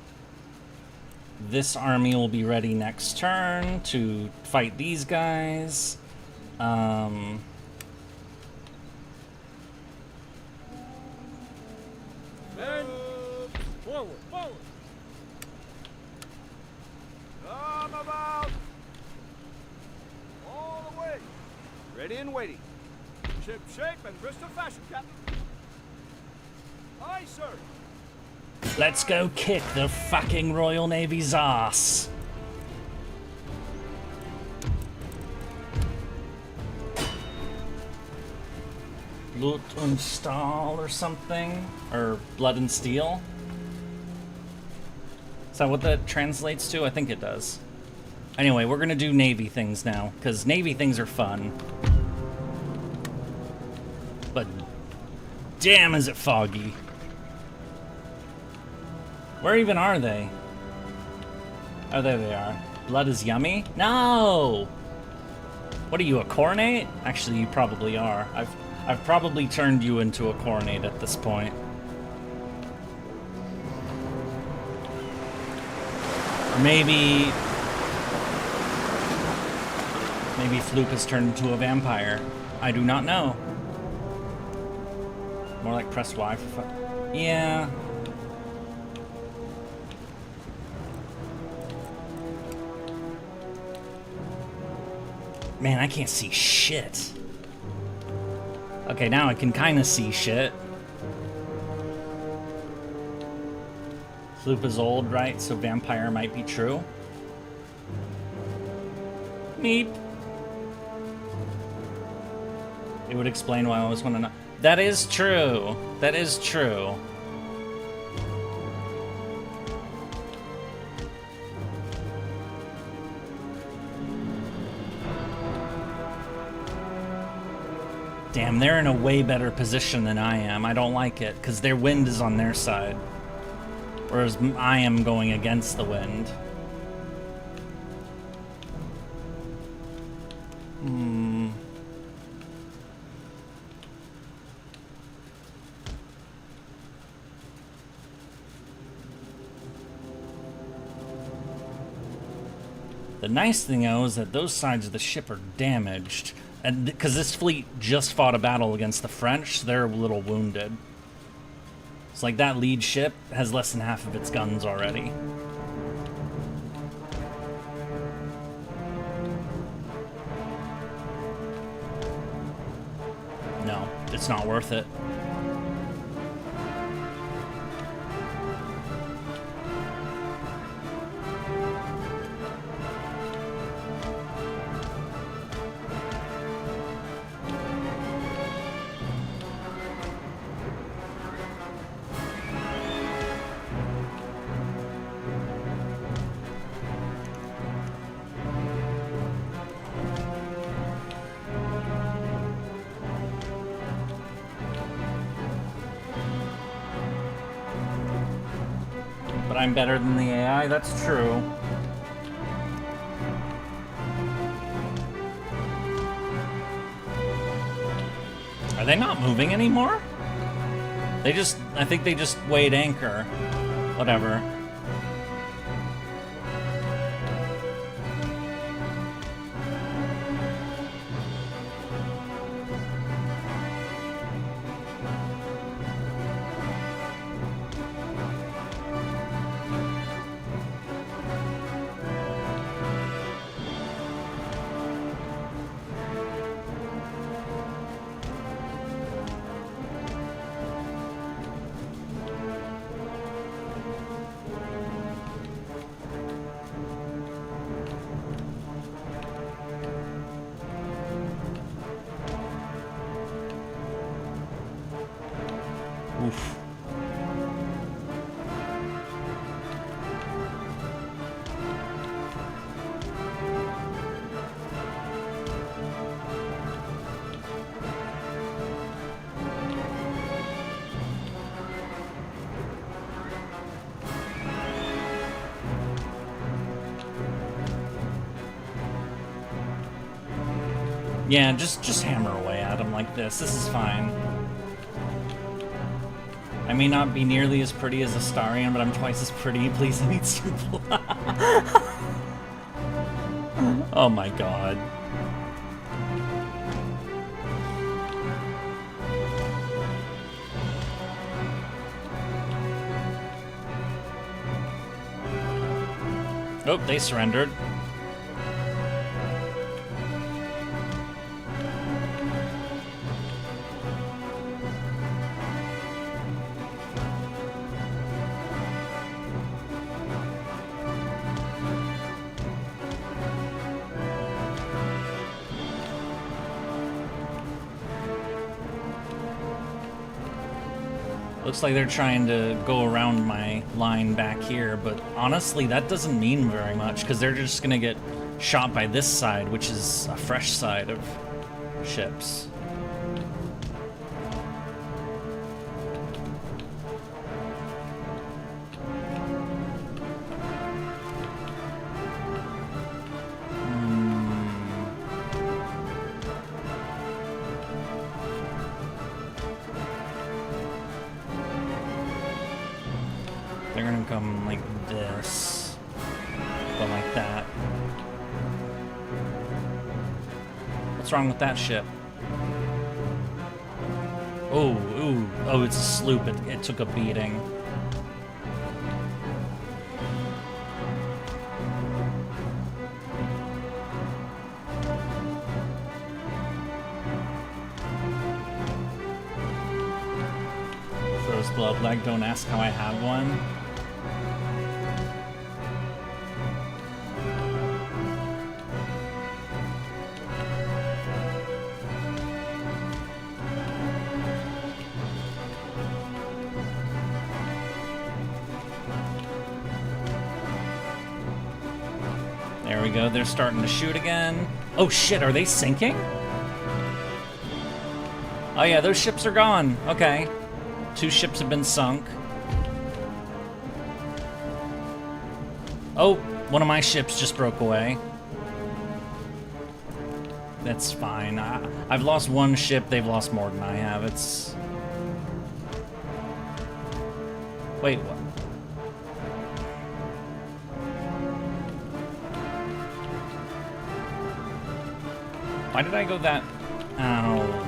[SPEAKER 1] this army will be ready next turn to fight these guys.
[SPEAKER 3] Men, forward, forward. Come about. All the way. Ready and waiting. Ship shape and Bristol fashion, Captain. Aye, sir.
[SPEAKER 1] Let's go kick the fucking Royal Navy's ass. Blut und Stahl or something? Or Blood and Steel? Is that what that translates to? I think it does. Anyway, we're gonna do Navy things now, because Navy things are fun. But damn, is it foggy. Where even are they? Oh, there they are. Blood is yummy? No! What are you, a coronate? Actually, you probably are. I've probably turned you into a coronate at this point. Or maybe Floop has turned into a vampire. I do not know. More like press Y for fun. Yeah. Man, I can't see shit. Okay, now I can kind of see shit. Floop is old, right? So vampire might be true. Meep. It would explain why I always want to know. That is true. That is true. Damn, they're in a way better position than I am. I don't like it, because their wind is on their side. Whereas I am going against the wind. The nice thing, though, is that those sides of the ship are damaged. And because this fleet just fought a battle against the French, they're a little wounded. It's like that lead ship has less than half of its guns already. No, it's not worth it. But I'm better than the AI, that's true. Are they not moving anymore? I think they just weighed anchor. Whatever. Oof. Yeah, just hammer away at him like this. This is fine. I may not be nearly as pretty as Astarion, but I'm twice as pretty. Please, I need super. Oh my god. Oh, they surrendered. Looks like they're trying to go around my line back here, but honestly, that doesn't mean very much, because they're just gonna get shot by this side, which is a fresh side of ships. They're gonna come like this, but like that. What's wrong with that ship? Oh, ooh, oh, it's a sloop. It took a beating. First blood leg, don't ask how I have one. There we go, they're starting to shoot again. Oh shit, are they sinking? Oh yeah, those ships are gone. Okay. 2 ships have been sunk. Oh, one of my ships just broke away. That's fine. I've lost 1 ship, they've lost more than I have. It's... Wait, what? Why did I go that... Ow.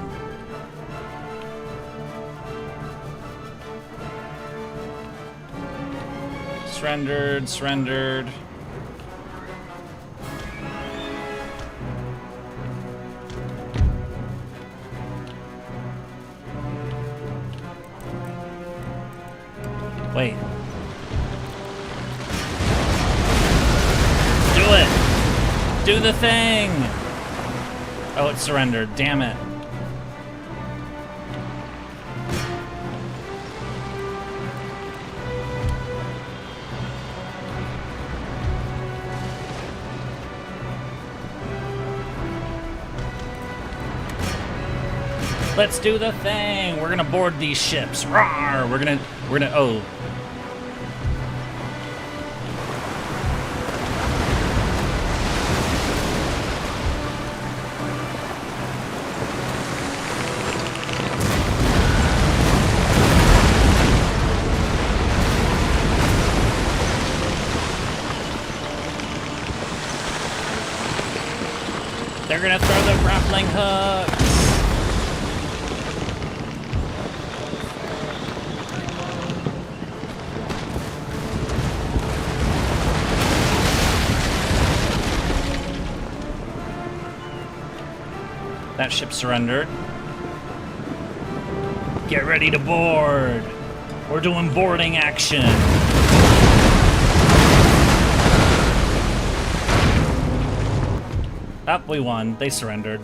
[SPEAKER 1] Surrendered, surrendered. Wait. Do it! Do the thing! Oh, it surrendered. Damn it. Let's do the thing. We're gonna board these ships. Rawr! We're gonna, oh. They're gonna throw the grappling hooks. That ship surrendered. Get ready to board. We're doing boarding action. Up, we won. They surrendered.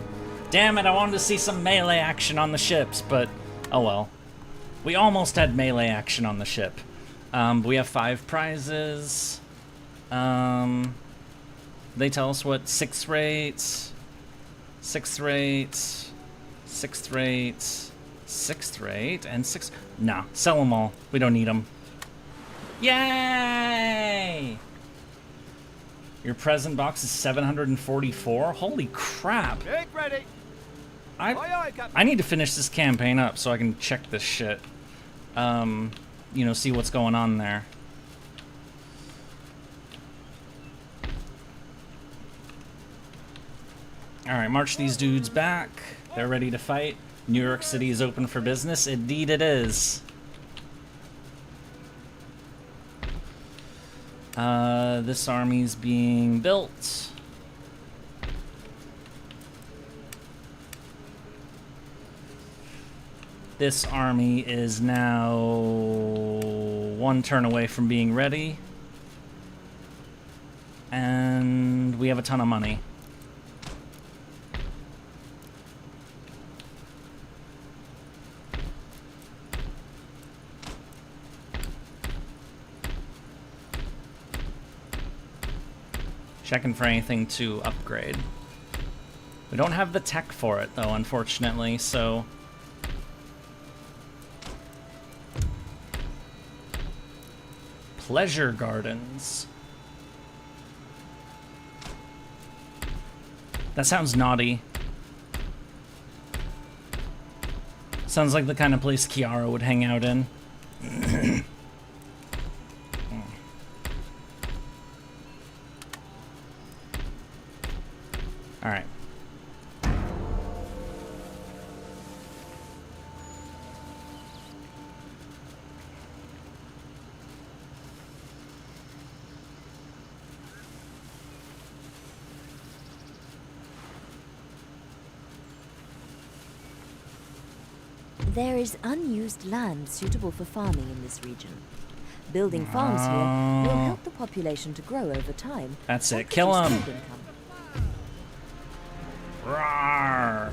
[SPEAKER 1] Damn it, I wanted to see some melee action on the ships, but oh well. We almost had melee action on the ship. We have 5 prizes. They tell us what 6th rate, 6th rate, 6th rate, 6th rate, and 6th... Nah, sell them all. We don't need them. Yay! Your present box is 744? Holy crap.
[SPEAKER 3] Get ready.
[SPEAKER 1] I need to finish this campaign up so I can check this shit. You know, see what's going on there. Alright, march these dudes back. They're ready to fight. New York City is open for business. Indeed it is. This army's being built. This army is now 1 turn away from being ready. And we have a ton of money. Checking for anything to upgrade. We don't have the tech for it, though, unfortunately, so... Pleasure gardens. That sounds naughty. Sounds like the kind of place Kiara would hang out in. Alright.
[SPEAKER 4] There is unused land suitable for farming in this region. Building farms here will help the population to grow over time.
[SPEAKER 1] That's it. Kill him. Rawr.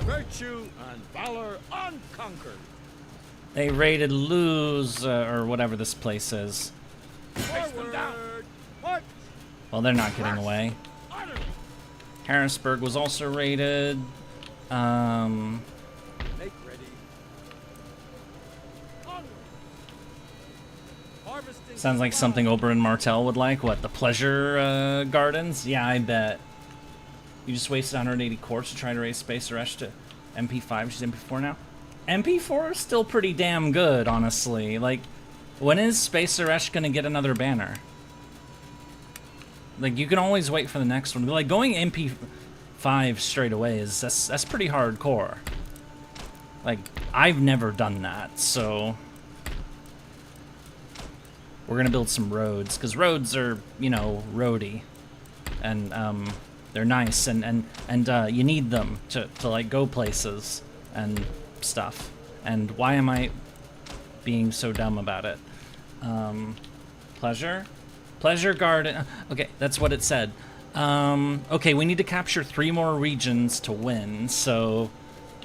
[SPEAKER 3] Virtue and valor unconquered.
[SPEAKER 1] They raided Luz, or whatever this place is.
[SPEAKER 3] Face them down. What?
[SPEAKER 1] Well, they're not getting away. Harrisburg was also raided.
[SPEAKER 3] Make ready. Harvesting.
[SPEAKER 1] Sounds like something Oberyn Martell would like. What, the pleasure gardens? Yeah, I bet. You just wasted 180 quartz to try to raise Space Aresh to MP5. She's MP4 now. MP4 is still pretty damn good, honestly. Like, when is Space Aresh gonna get another banner? Like, you can always wait for the next one. Like, going MP5 straight away is that's pretty hardcore. Like, I've never done that, so we're gonna build some roads, because roads are, you know, roady, and they're nice, and you need them to like go places and stuff. And why am I being so dumb about it? Pleasure garden. Okay, that's what it said. Okay, we need to capture 3 more regions to win, so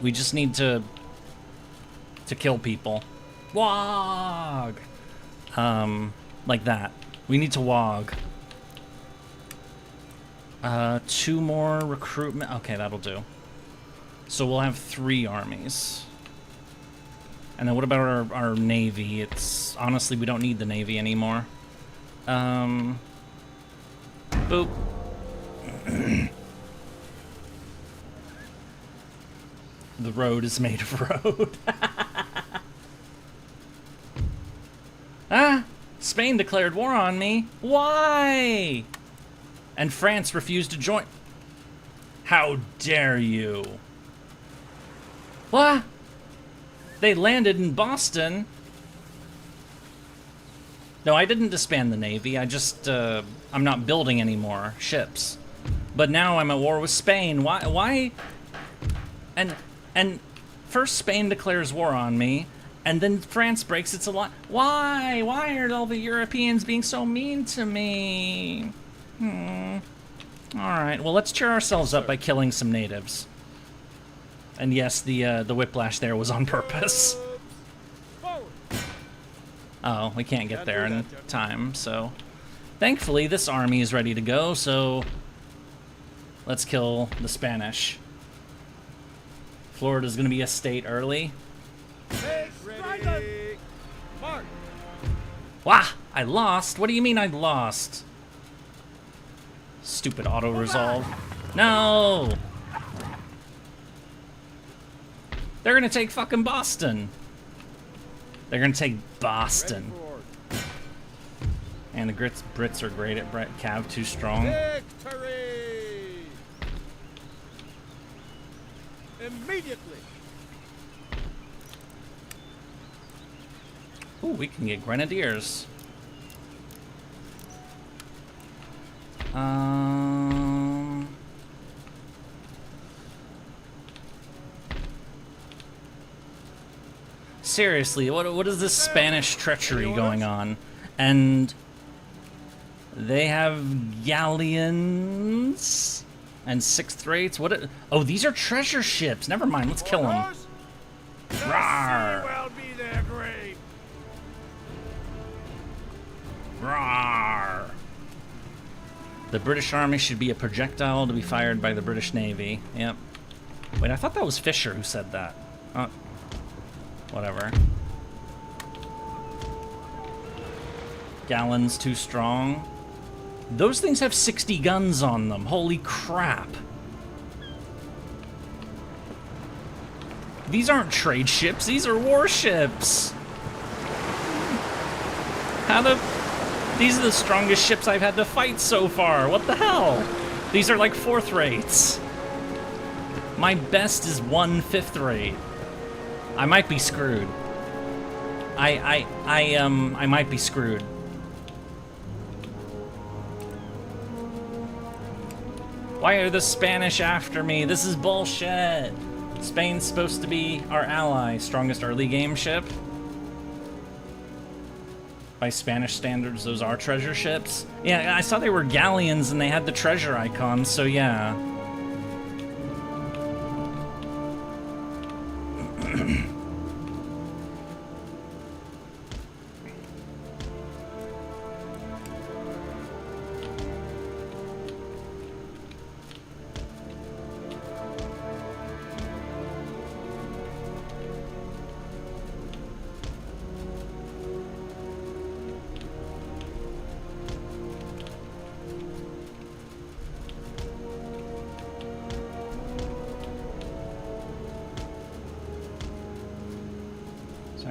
[SPEAKER 1] we just need to kill people. Wog! Like that. We need to wog. 2 more recruitment. Okay, that'll do. So we'll have 3 armies. And then what about our navy? It's honestly, we don't need the navy anymore. Boop. The road is made of road. Ah! Spain declared war on me. Why? And France refused to join. How dare you? What? They landed in Boston. No, I didn't disband the Navy. I just, I'm not building any more ships. But now I'm at war with Spain. Why? And first Spain declares war on me, and then France breaks its alliance. Why? Why are all the Europeans being so mean to me? Alright, well, let's cheer ourselves up by killing some natives. And yes, the whiplash there was on purpose. Oh, we can't get there in time, so... Thankfully, this army is ready to go, so... Let's kill the Spanish. Florida's gonna be a state early. Wah! I lost? What do you mean I lost? Stupid auto-resolve. No! They're gonna take fucking Boston. They're gonna take Boston. And the Brits are great at Cav, too strong.
[SPEAKER 3] Victory! Immediately.
[SPEAKER 1] Ooh, we can get grenadiers. Seriously, what is this Spanish treachery going on? And they have galleons and 6th rates. Oh, these are treasure ships. Never mind. Let's kill them. Rawr. Rawr. The British Army should be a projectile to be fired by the British Navy. Yep. Wait, I thought that was Fisher who said that. Oh. Whatever. Gallons too strong. Those things have 60 guns on them. Holy crap. These aren't trade ships, these are warships. These are the strongest ships I've had to fight so far. What the hell? These are like 4th rates. My best is 1/5 rate. I might be screwed. I might be screwed. Why are the Spanish after me? This is bullshit. Spain's supposed to be our ally. Strongest early game ship. By Spanish standards, those are treasure ships. Yeah, I saw they were galleons and they had the treasure icon, so yeah.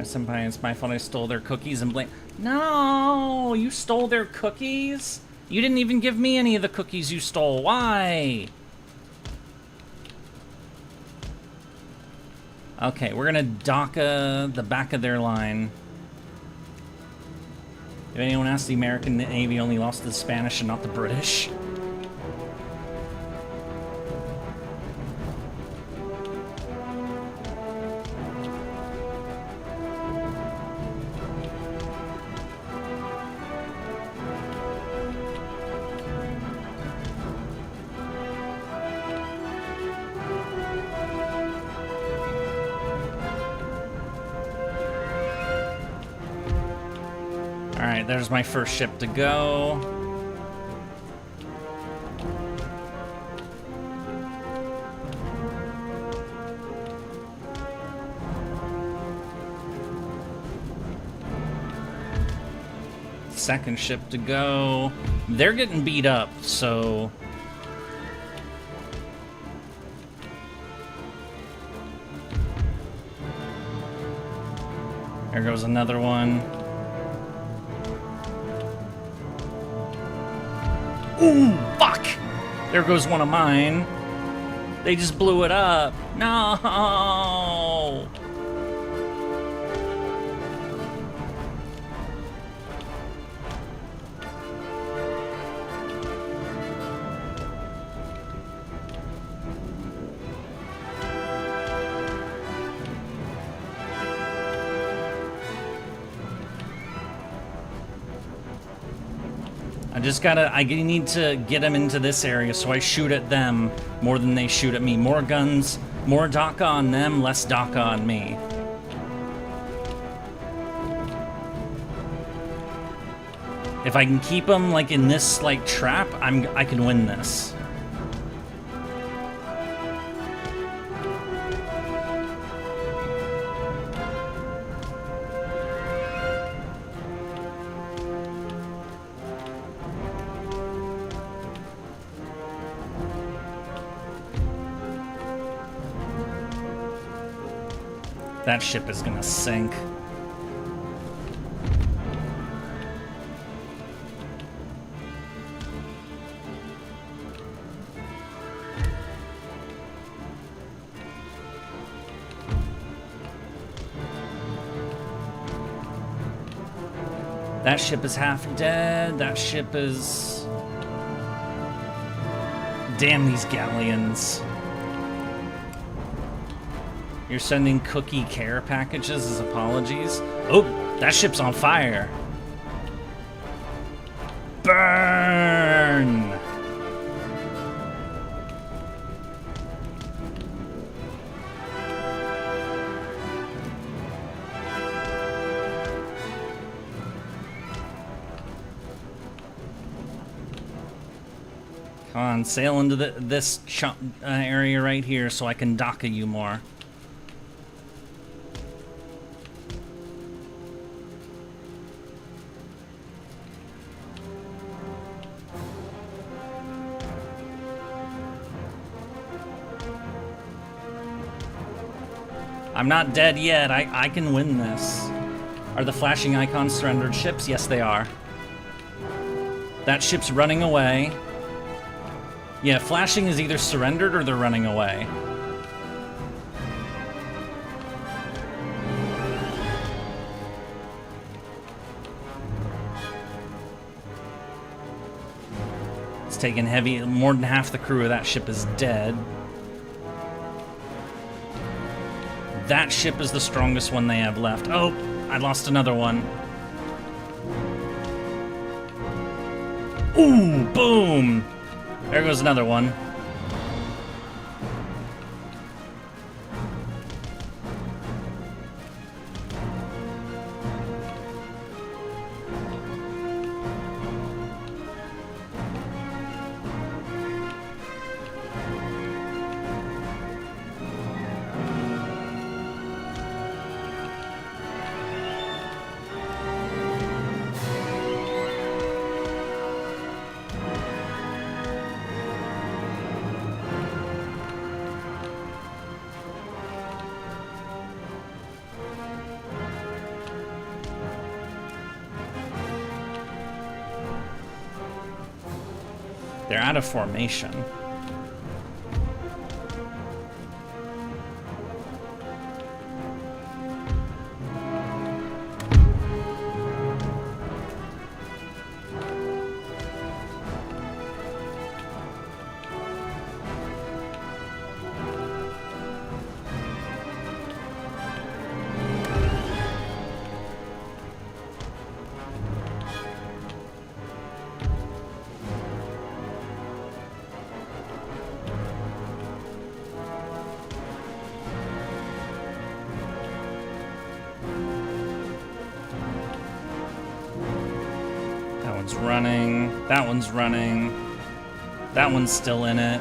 [SPEAKER 1] Senpai, it's my fault I stole their cookies and blame. No, you stole their cookies? You didn't even give me any of the cookies you stole. Why? Okay, we're gonna dock the back of their line. If anyone asks, the American Navy only lost to the Spanish and not the British. Alright, there's my first ship to go. Second ship to go. They're getting beat up, so... There goes another one. Ooh, fuck! There goes one of mine. They just blew it up. No! I need to get them into this area, so I shoot at them more than they shoot at me. More guns, more DACA on them, less DACA on me. If I can keep them like in this like trap, I can win this. That ship is gonna sink. That ship is half dead. That ship is... Damn these galleons. You're sending cookie care packages as apologies? Oh, that ship's on fire. Burn! Come on, sail into this area right here so I can dock you more. I'm not dead yet. I can win this. Are the flashing icons surrendered ships? Yes, they are. That ship's running away. Yeah, flashing is either surrendered or they're running away. It's taken heavy. More than half the crew of that ship is dead. That ship is the strongest one they have left. Oh, I lost another one. Ooh, boom! There goes another one. They're out of formation. Running. That one's running. That one's still in it.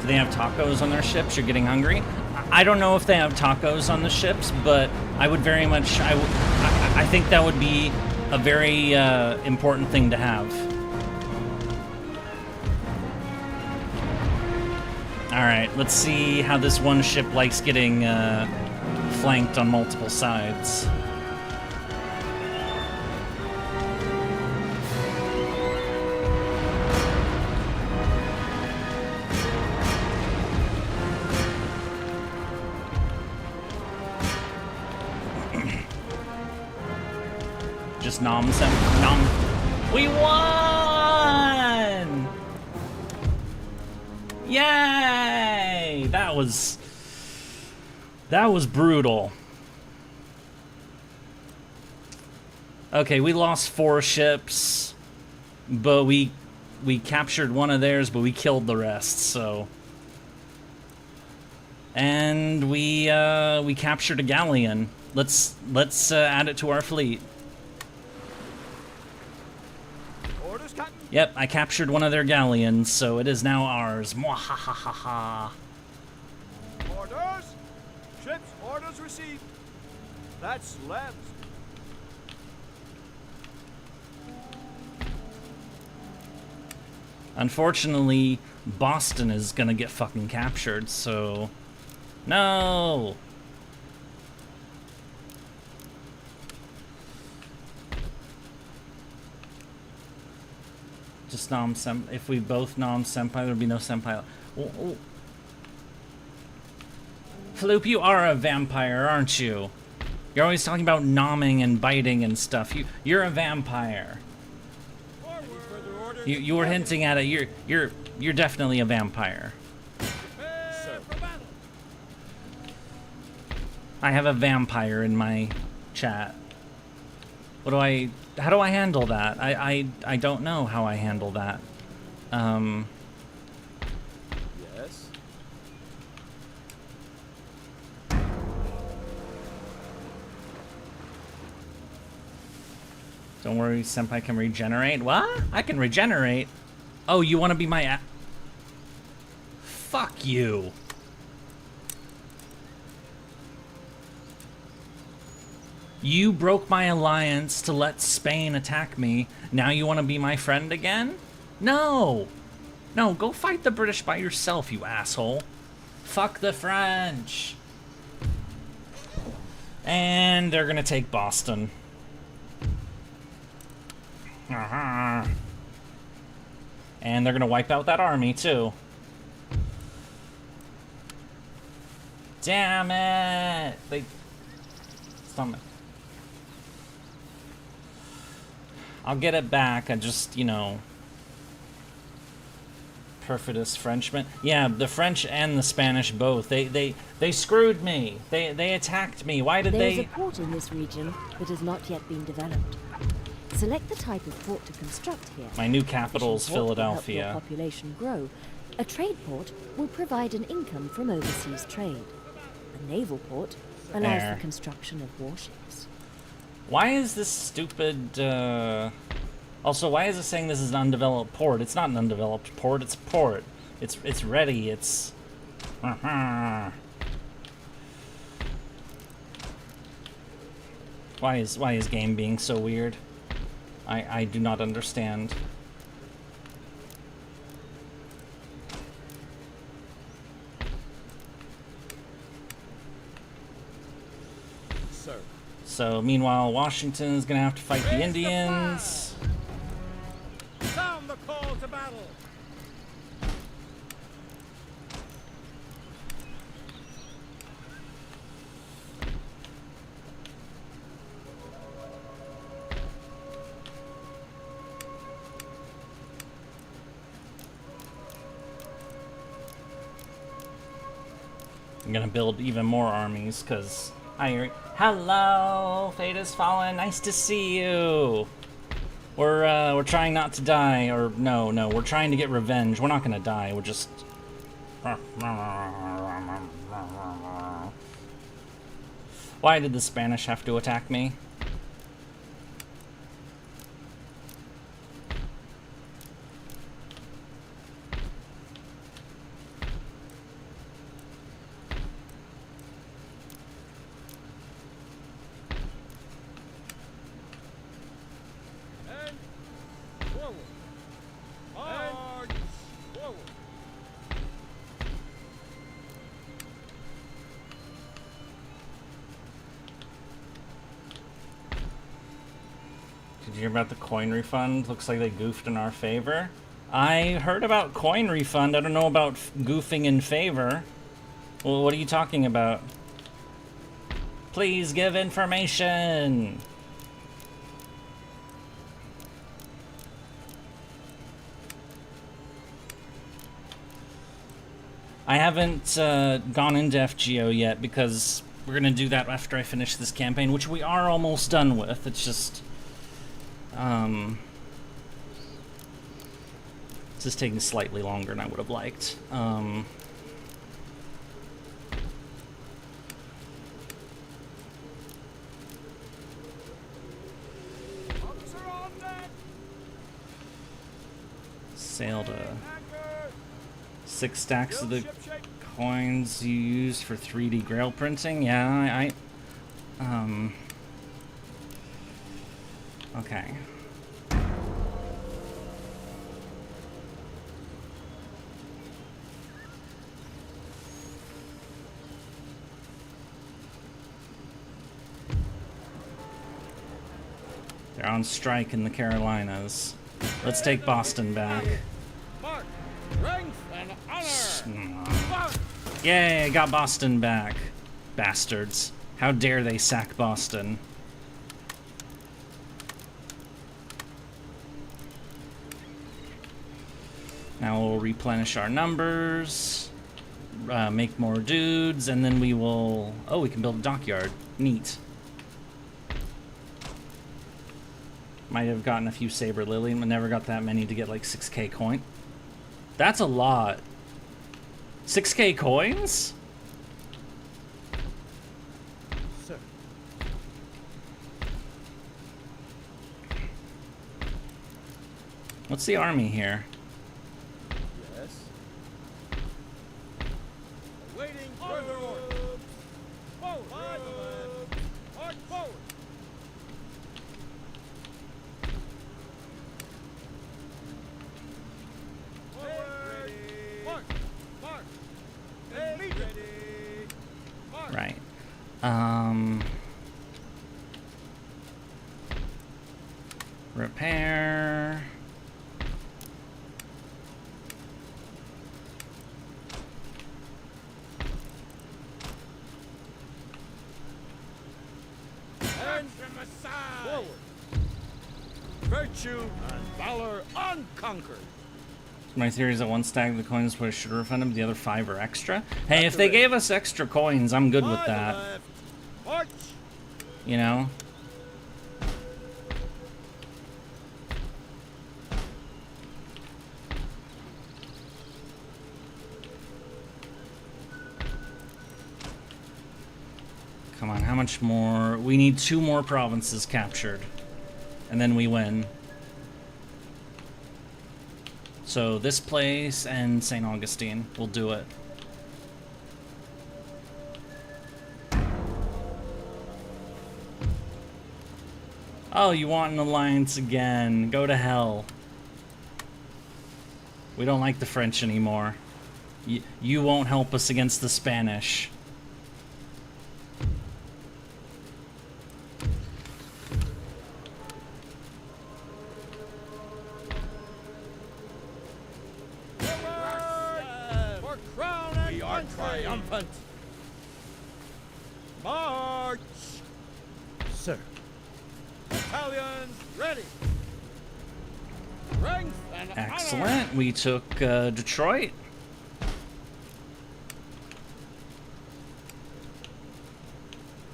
[SPEAKER 1] They have tacos on their ships. You're getting hungry. I don't know if they have tacos on the ships, but I would very much. I think that would be a very important thing to have. All right, let's see how this one ship likes getting flanked on multiple sides. Just nom. We won! Yay! That was brutal. Okay, we lost 4 ships, but we we captured one of theirs, but we killed the rest. So, and we captured a galleon. Let's add it to our fleet.
[SPEAKER 3] Orders, Captain.
[SPEAKER 1] Yep, I captured one of their galleons, so it is now ours. Mwahahaha.
[SPEAKER 3] Orders. Ships. Orders received. That's left.
[SPEAKER 1] Unfortunately, Boston is gonna get fucking captured, so... No! Just Nom Senpai. If we both Nom Senpai, there'd be no Senpai. Oh. Floop, you are a vampire, aren't you? You're always talking about nomming and biting and stuff. You're a vampire. You were hinting at it. You're definitely a vampire. I have a vampire in my chat. How do I handle that? I don't know how I handle that.
[SPEAKER 3] Yes.
[SPEAKER 1] Don't worry, Senpai can regenerate. What? I can regenerate? Oh, you want to be my Fuck you. You broke my alliance to let Spain attack me. Now you want to be my friend again? No! No, go fight the British by yourself, you asshole. Fuck the French. And they're gonna take Boston. And they're gonna wipe out that army too. Damn it! They stomach. I'll get it back. I just, you know, perfidious Frenchmen. Yeah, the French and the Spanish both. They screwed me. They attacked me. Why did they?
[SPEAKER 4] There's a port in this region that has not yet been developed. Select the type of port to construct here.
[SPEAKER 1] My new capital is Philadelphia.
[SPEAKER 4] Will help your population grow. A trade port will provide an income from overseas trade. A naval port allows the construction of warships.
[SPEAKER 1] Why is this stupid, Also, why is it saying this is an undeveloped port? It's not an undeveloped port, it's a port. It's ready, it's... Why is game being so weird? I do not understand.
[SPEAKER 3] Sir.
[SPEAKER 1] So, meanwhile, Washington is gonna have to fight the Indians.
[SPEAKER 3] Sound the call to battle.
[SPEAKER 1] I'm gonna build even more armies, because hello, Fate has fallen. Nice to see you. We're trying not to die, or no, we're trying to get revenge. We're not gonna die. We're just. Why did the Spanish have to attack me? Did you hear about the coin refund? Looks like they goofed in our favor. I heard about coin refund. I don't know about goofing in favor. Well, what are you talking about? Please give information. I haven't gone into FGO yet because we're gonna do that after I finish this campaign, which we are almost done with. It's just, This is taking slightly longer than I would have liked. Sail to 6 stacks of the coins you use for 3D grail printing. Yeah, okay. They're on strike in the Carolinas. Let's take Boston back.
[SPEAKER 3] Mark, strength and honor.
[SPEAKER 1] Yay, got Boston back. Bastards. How dare they sack Boston. Now we'll replenish our numbers, make more dudes, and then we will... Oh, we can build a dockyard. Neat. Might have gotten a few Saber Lily, but never got that many to get like 6k coin. That's a lot. 6k coins?
[SPEAKER 3] Sir.
[SPEAKER 1] What's the army here?
[SPEAKER 3] Yes. Awaiting further orders. Forward. March forward. Forward. March. March. Immediately. March.
[SPEAKER 1] Right. Repair.
[SPEAKER 3] And forward. Virtue and valor unconquered.
[SPEAKER 1] My theory is that one stack of the coins was should refund them, the other 5 are extra. Hey, if they gave us extra coins, I'm good with that.
[SPEAKER 3] Left. March.
[SPEAKER 1] You know? Come on, how much more? We need 2 more provinces captured. And then we win. So this place and St. Augustine will do it. Oh, you want an alliance again? Go to hell. We don't like the French anymore. You won't help us against the Spanish.
[SPEAKER 3] For crown and we are triumphant. March. Sir. Battalions ready. Strength and
[SPEAKER 1] Excellent. We took Detroit.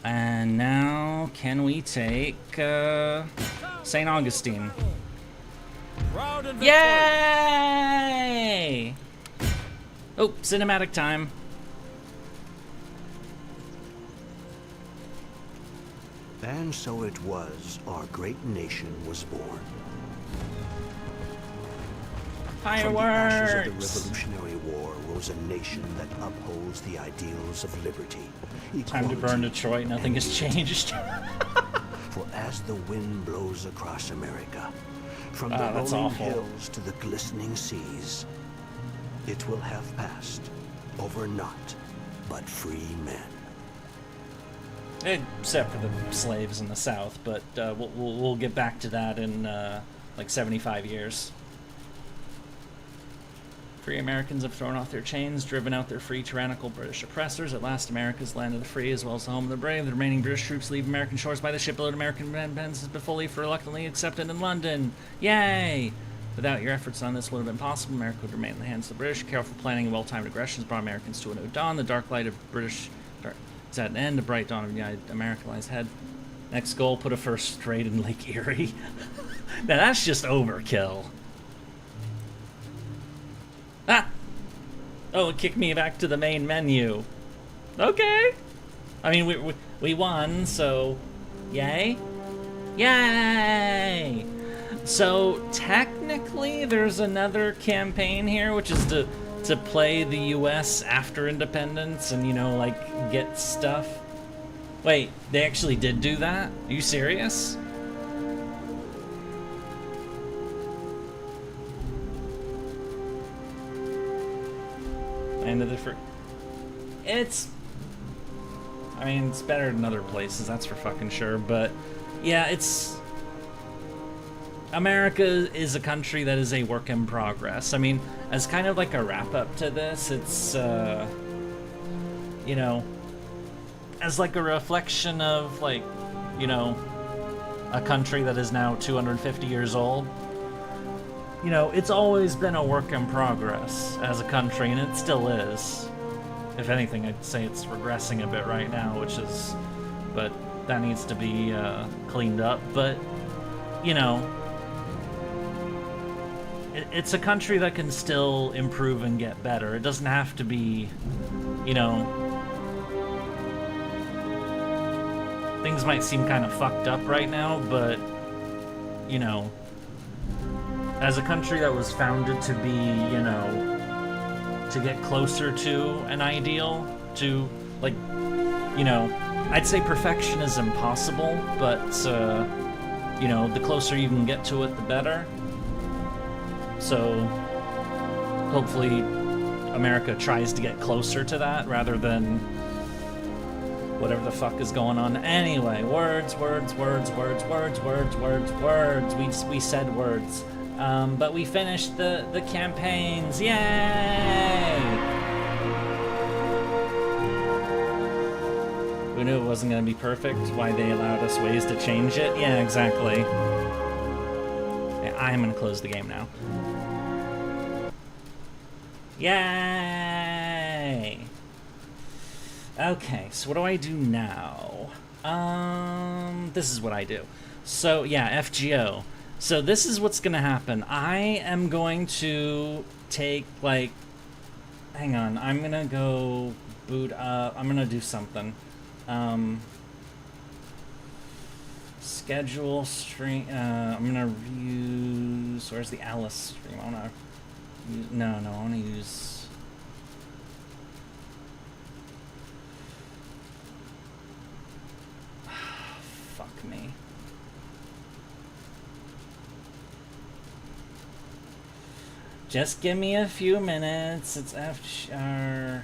[SPEAKER 1] And now, can we take St. Augustine?
[SPEAKER 3] Proud and
[SPEAKER 1] Yay! Oh, cinematic time.
[SPEAKER 2] And so it was our great nation was born. From the ashes of the
[SPEAKER 1] Fireworks!
[SPEAKER 2] Revolutionary War rose a nation that upholds the ideals of liberty,
[SPEAKER 1] Time to burn Detroit. Nothing has changed.
[SPEAKER 2] For as the wind blows across America, from the
[SPEAKER 1] that's
[SPEAKER 2] rolling
[SPEAKER 1] awful.
[SPEAKER 2] hills to the glistening seas, it will have passed over naught but free men.
[SPEAKER 1] Except for the slaves in the South, but we'll get back to that in like 75 years. Free Americans have thrown off their chains, driven out their free tyrannical British oppressors. At last, America's land of the free, as well as the home of the brave. The remaining British troops leave American shores by the shipload. American independence has been fully, reluctantly accepted in London. Yay! Without your efforts, none of this would have been possible. America would remain in the hands of the British. Careful planning and well-timed aggressions brought Americans to a new dawn. The dark light of British is at an end. A bright dawn of United America lies ahead. Next goal: put a first raid in Lake Erie. Now that's just overkill. Ah! Oh, it kicked me back to the main menu. Okay. I mean, we won, so yay. Yay! So technically there's another campaign here, which is to play the US after independence and, you know, like, get stuff. Wait, they actually did do that? Are you serious? Land of the free. It's... I mean, it's better than other places, that's for fucking sure, but... Yeah, it's... America is a country that is a work in progress. I mean, as kind of like a wrap-up to this, it's, you know... As like a reflection of, like, you know, a country that is now 250 years old. You know, it's always been a work in progress as a country, and it still is. If anything, I'd say it's regressing a bit right now, which is... But that needs to be cleaned up. But, you know, it's a country that can still improve and get better. It doesn't have to be, you know... Things might seem kind of fucked up right now, but, you know, as a country that was founded to be, you know, to get closer to an ideal, to, like, you know, I'd say perfection is impossible, but, you know, the closer you can get to it, the better. So, hopefully, America tries to get closer to that rather than whatever the fuck is going on. Anyway, words. We said words. But we finished the campaigns. Yay! We knew it wasn't going to be perfect. Why they allowed us ways to change it. Yeah, exactly. Yeah, I'm going to close the game now. Yay! Okay, so what do I do now? This is what I do. So, yeah, FGO. So this is what's gonna happen. I am going to take, like... Hang on, I'm gonna go boot up... I'm gonna do something. Schedule stream... I'm gonna use... Where's the Alice stream? I wanna use... No, I wanna use... me. Just give me a few minutes. It's FR.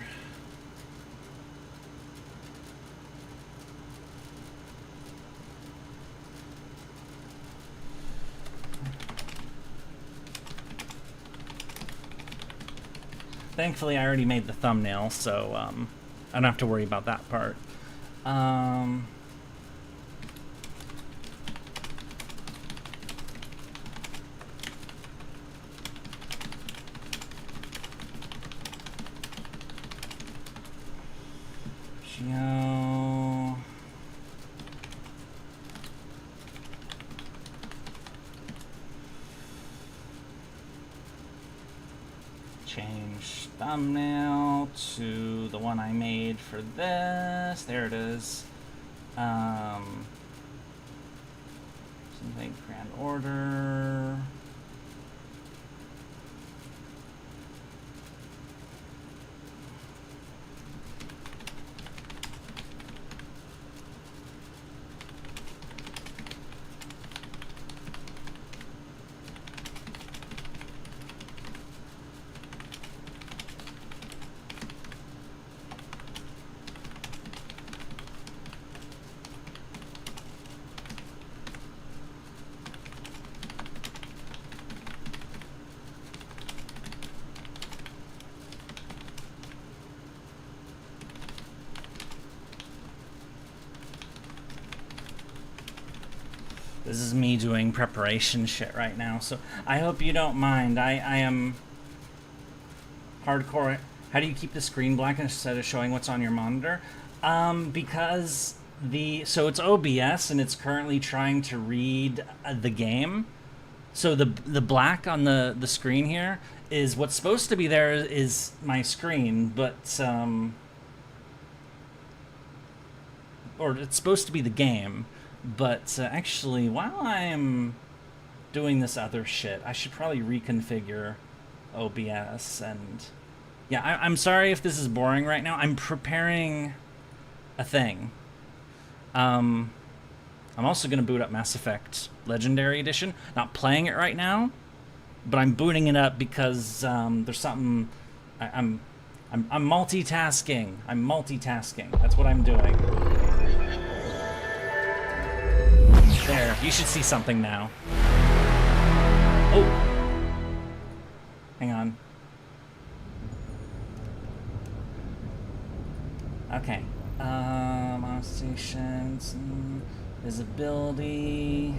[SPEAKER 1] Thankfully, I already made the thumbnail, so I don't have to worry about that part. Change thumbnail to the one I made for this. There it is. Something grand order. This is me doing preparation shit right now, so I hope you don't mind. I am hardcore. How do you keep the screen black instead of showing what's on your monitor? Because so it's OBS and it's currently trying to read the game. So the black on the screen here is what's supposed to be there is my screen, but or it's supposed to be the game, but actually, while I'm doing this other shit, I should probably reconfigure OBS. And yeah, I'm sorry if this is boring right now. I'm preparing a thing. I'm also going to boot up Mass Effect Legendary Edition. Not playing it right now, but I'm booting it up because there's something. I'm multitasking. I'm multitasking. That's what I'm doing. There, you should see something now. Oh, hang on. Okay. On stations, visibility,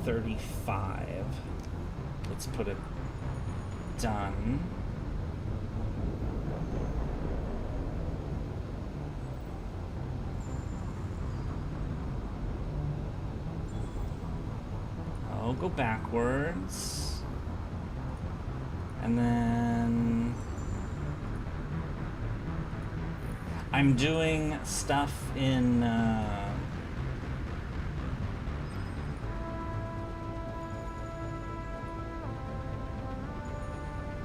[SPEAKER 1] 35. Let's put it done. I'll go backwards. And then I'm doing stuff in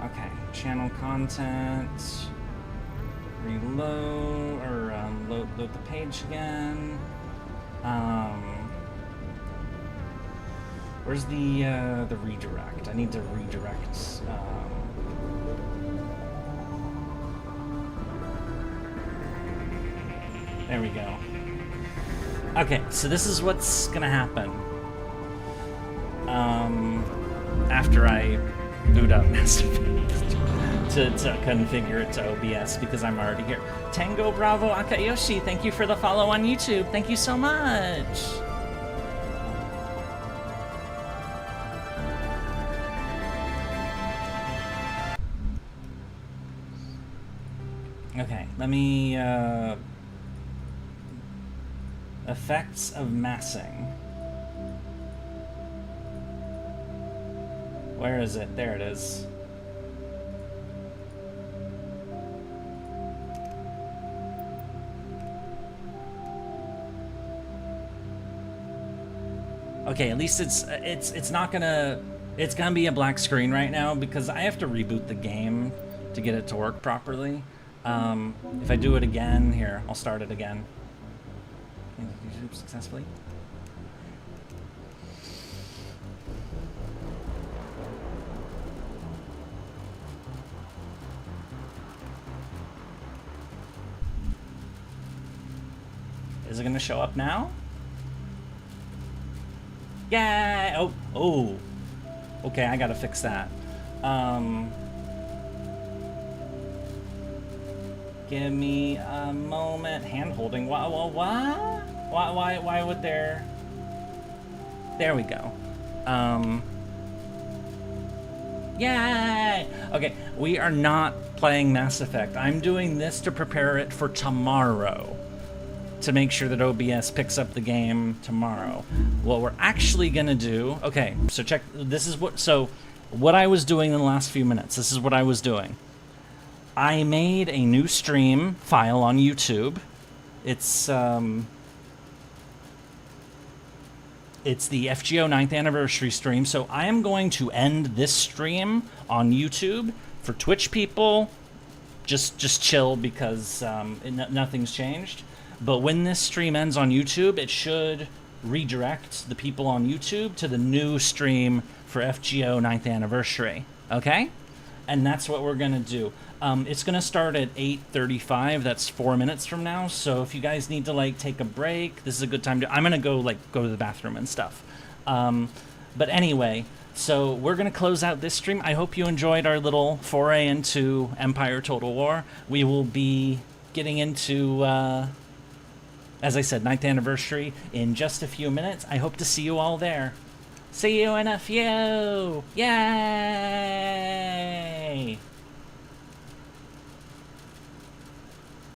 [SPEAKER 1] okay, channel content, reload, or load the page again. Where's the redirect? I need to redirect. There we go. Okay, so this is what's gonna happen. After I boot up Mass Effect to configure it to OBS, because I'm already here. Tango Bravo Akayoshi, thank you for the follow on YouTube. Thank you so much. Okay, let me effects of massing. Where is it? There it is. Okay, at least it's not gonna, it's gonna be a black screen right now because I have to reboot the game to get it to work properly. If I do it again, here, I'll start it again. Successfully. Is it gonna show up now? Yeah. Oh. Okay, I gotta fix that. Give me a moment. Hand holding. What? Why would there? There we go. Yay! Okay, we are not playing Mass Effect. I'm doing this to prepare it for tomorrow, to make sure that OBS picks up the game tomorrow. What we're actually gonna do, okay, so check, this is what I was doing in the last few minutes. This is what I was doing. I made a new stream file on YouTube. It's the FGO 9th anniversary stream, so I am going to end this stream on YouTube. For Twitch people, just chill because nothing's changed. But when this stream ends on YouTube, it should redirect the people on YouTube to the new stream for FGO 9th anniversary, okay? And that's what we're gonna do. It's gonna start at 8:35. That's 4 minutes from now. So if you guys need to like take a break, this is a good time to. I'm gonna go to the bathroom and stuff. But anyway, so we're gonna close out this stream. I hope you enjoyed our little foray into Empire Total War. We will be getting into, as I said, 9th anniversary in just a few minutes. I hope to see you all there. See you in a few. Yay!